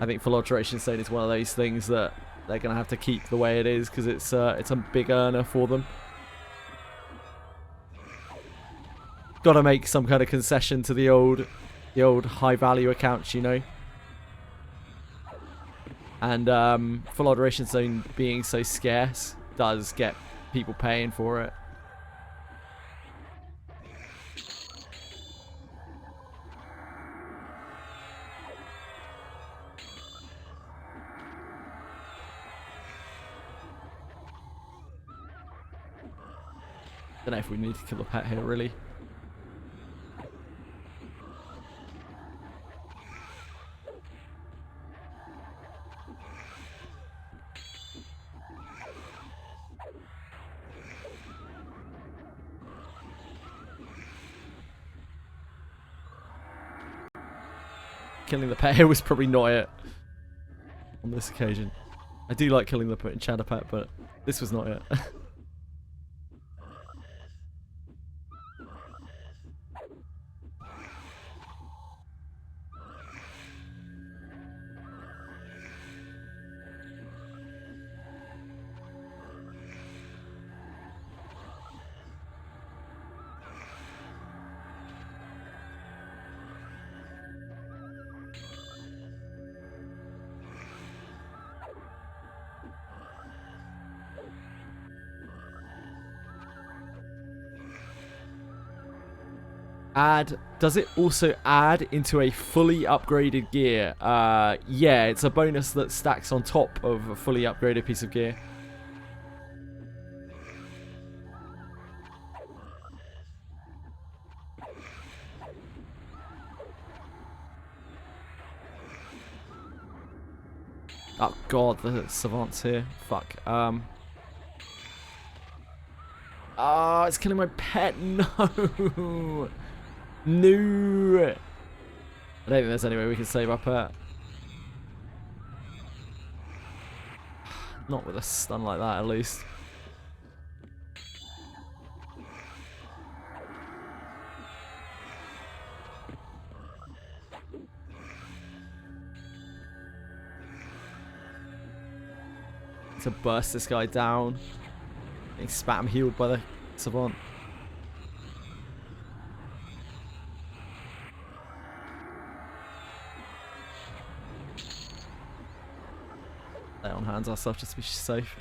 Speaker 1: I think full alteration stone is one of those things that they're gonna have to keep the way it is because it's a big earner for them. Got to make some kind of concession to the old high value accounts, you know. And full alteration zone being so scarce does get people paying for it. Don't know if we need to kill the pet here, really. Killing the pet here was probably not it on this occasion. I do like killing the shadow pet, but this was not it. Add. Does it also add into a fully upgraded gear? Yeah, it's a bonus that stacks on top of a fully upgraded piece of gear. Oh god, the savant's here. Fuck. Oh, it's killing my pet. No. No. I don't think there's any way we can save our pet. Not with a stun like that, at least. To burst this guy down. Getting spam healed by the savant. Lay on hands ourselves just to be safe.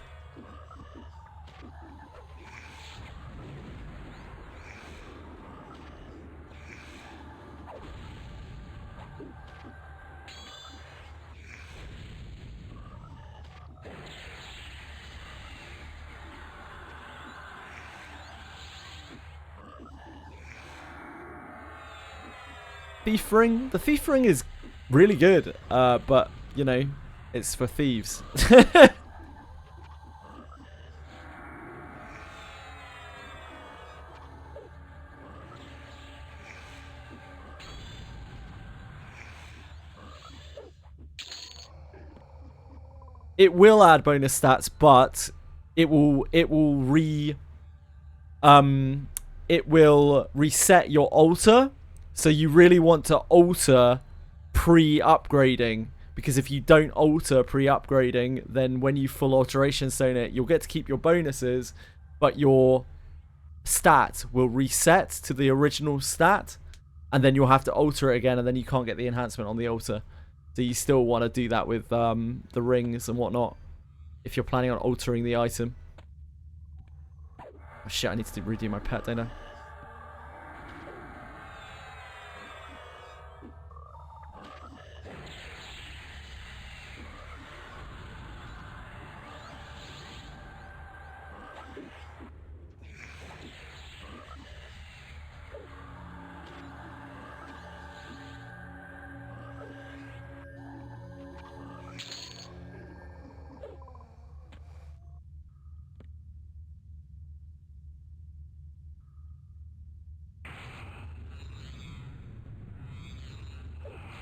Speaker 1: Thief ring. The thief ring is really good, but you know, it's for thieves. It will add bonus stats, but it will reset your altar. So you really want to alter pre-upgrading, because if you don't alter pre-upgrading, then when you full alteration stone it, you'll get to keep your bonuses, but your stat will reset to the original stat, and then you'll have to alter it again, and then you can't get the enhancement on the altar. So you still want to do that with the rings and whatnot, if you're planning on altering the item. Oh shit, I need to redo my pet, don't I?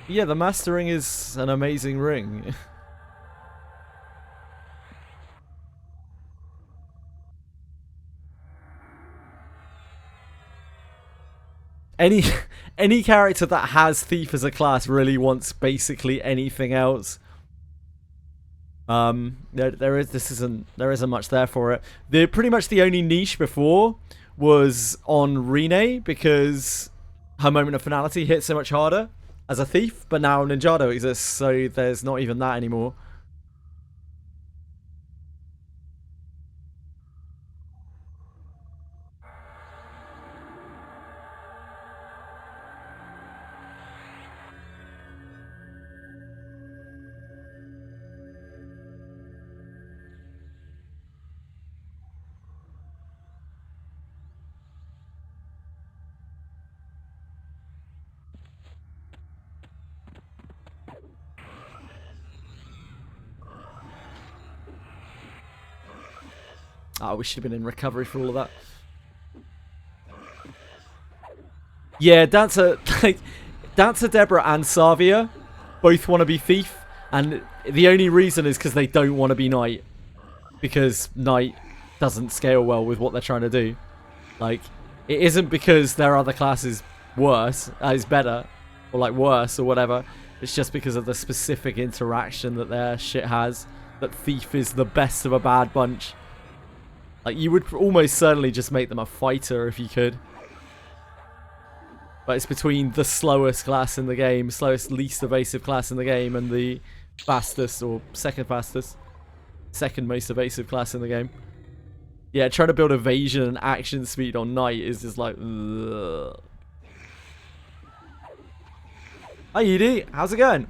Speaker 1: Yeah, the Master Ring is an amazing ring. Any character that has Thief as a class really wants basically anything else. There isn't much there for it. Pretty much the only niche before was on Rene, because her moment of finality hit so much harder as a thief, but now Ninjato exists, so there's not even that anymore. Oh, we should have been in recovery for all of that. Yeah, Dancer, Deborah and Savia both want to be Thief, and the only reason is because they don't want to be Knight, because Knight doesn't scale well with what they're trying to do. Like, it isn't because their other class is worse, is better, or like worse or whatever. It's just because of the specific interaction that their shit has, that Thief is the best of a bad bunch. Like, you would almost certainly just make them a fighter if you could. But it's between the slowest class in the game, slowest, least evasive class in the game, and the fastest, or second fastest, second most evasive class in the game. Yeah, trying to build evasion and action speed on Knight is just like, ugh. Hi Edie, how's it going?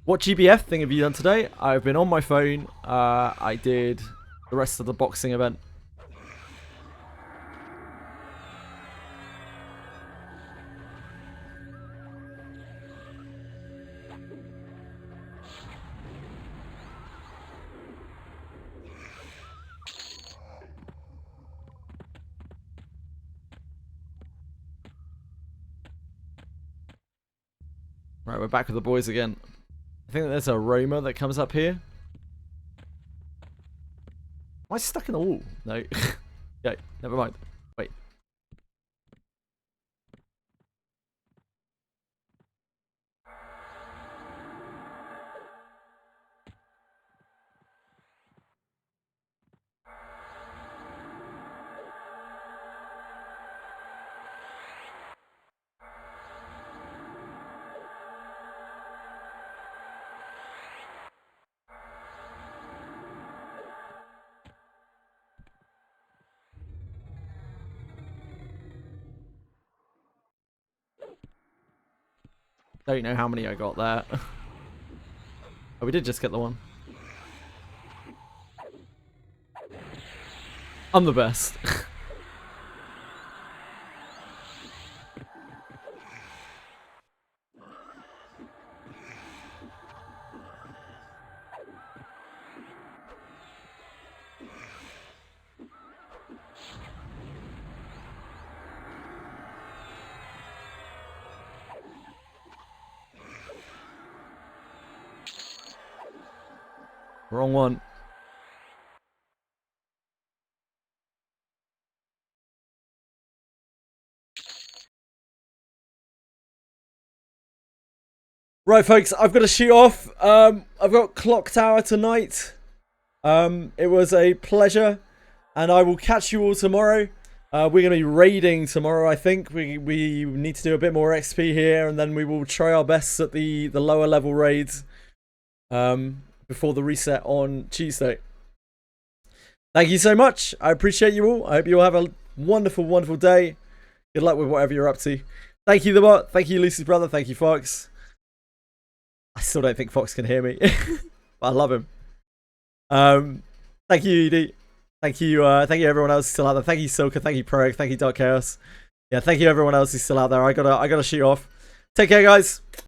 Speaker 1: What GBF thing have you done today? I've been on my phone. I did the rest of the boxing event. Right, we're back with the boys again. I think there's a Roma that comes up here. Am I stuck in the wall? No. Okay, never mind. Wait. Don't know how many I got there. Oh, we did just get the one. I'm the best. Wrong one. Right, folks, I've got to shoot off. I've got Clock Tower tonight. It was a pleasure, and I will catch you all tomorrow. We're going to be raiding tomorrow, I think. We need to do a bit more XP here, and then we will try our best at the lower level raids before the reset on Tuesday. Thank you so much. I appreciate you all. I hope you all have a wonderful, wonderful day. Good luck with whatever you're up to. Thank you, the bot. Thank you, Lucy's brother. Thank you, Fox. I still don't think Fox can hear me, but I love him. Thank you, Edie. Thank you everyone else who's still out there. Thank you, Silka. Thank you, Prog. Thank you, Dark Chaos. Yeah, thank you everyone else who's still out there. I gotta shoot off. Take care, guys.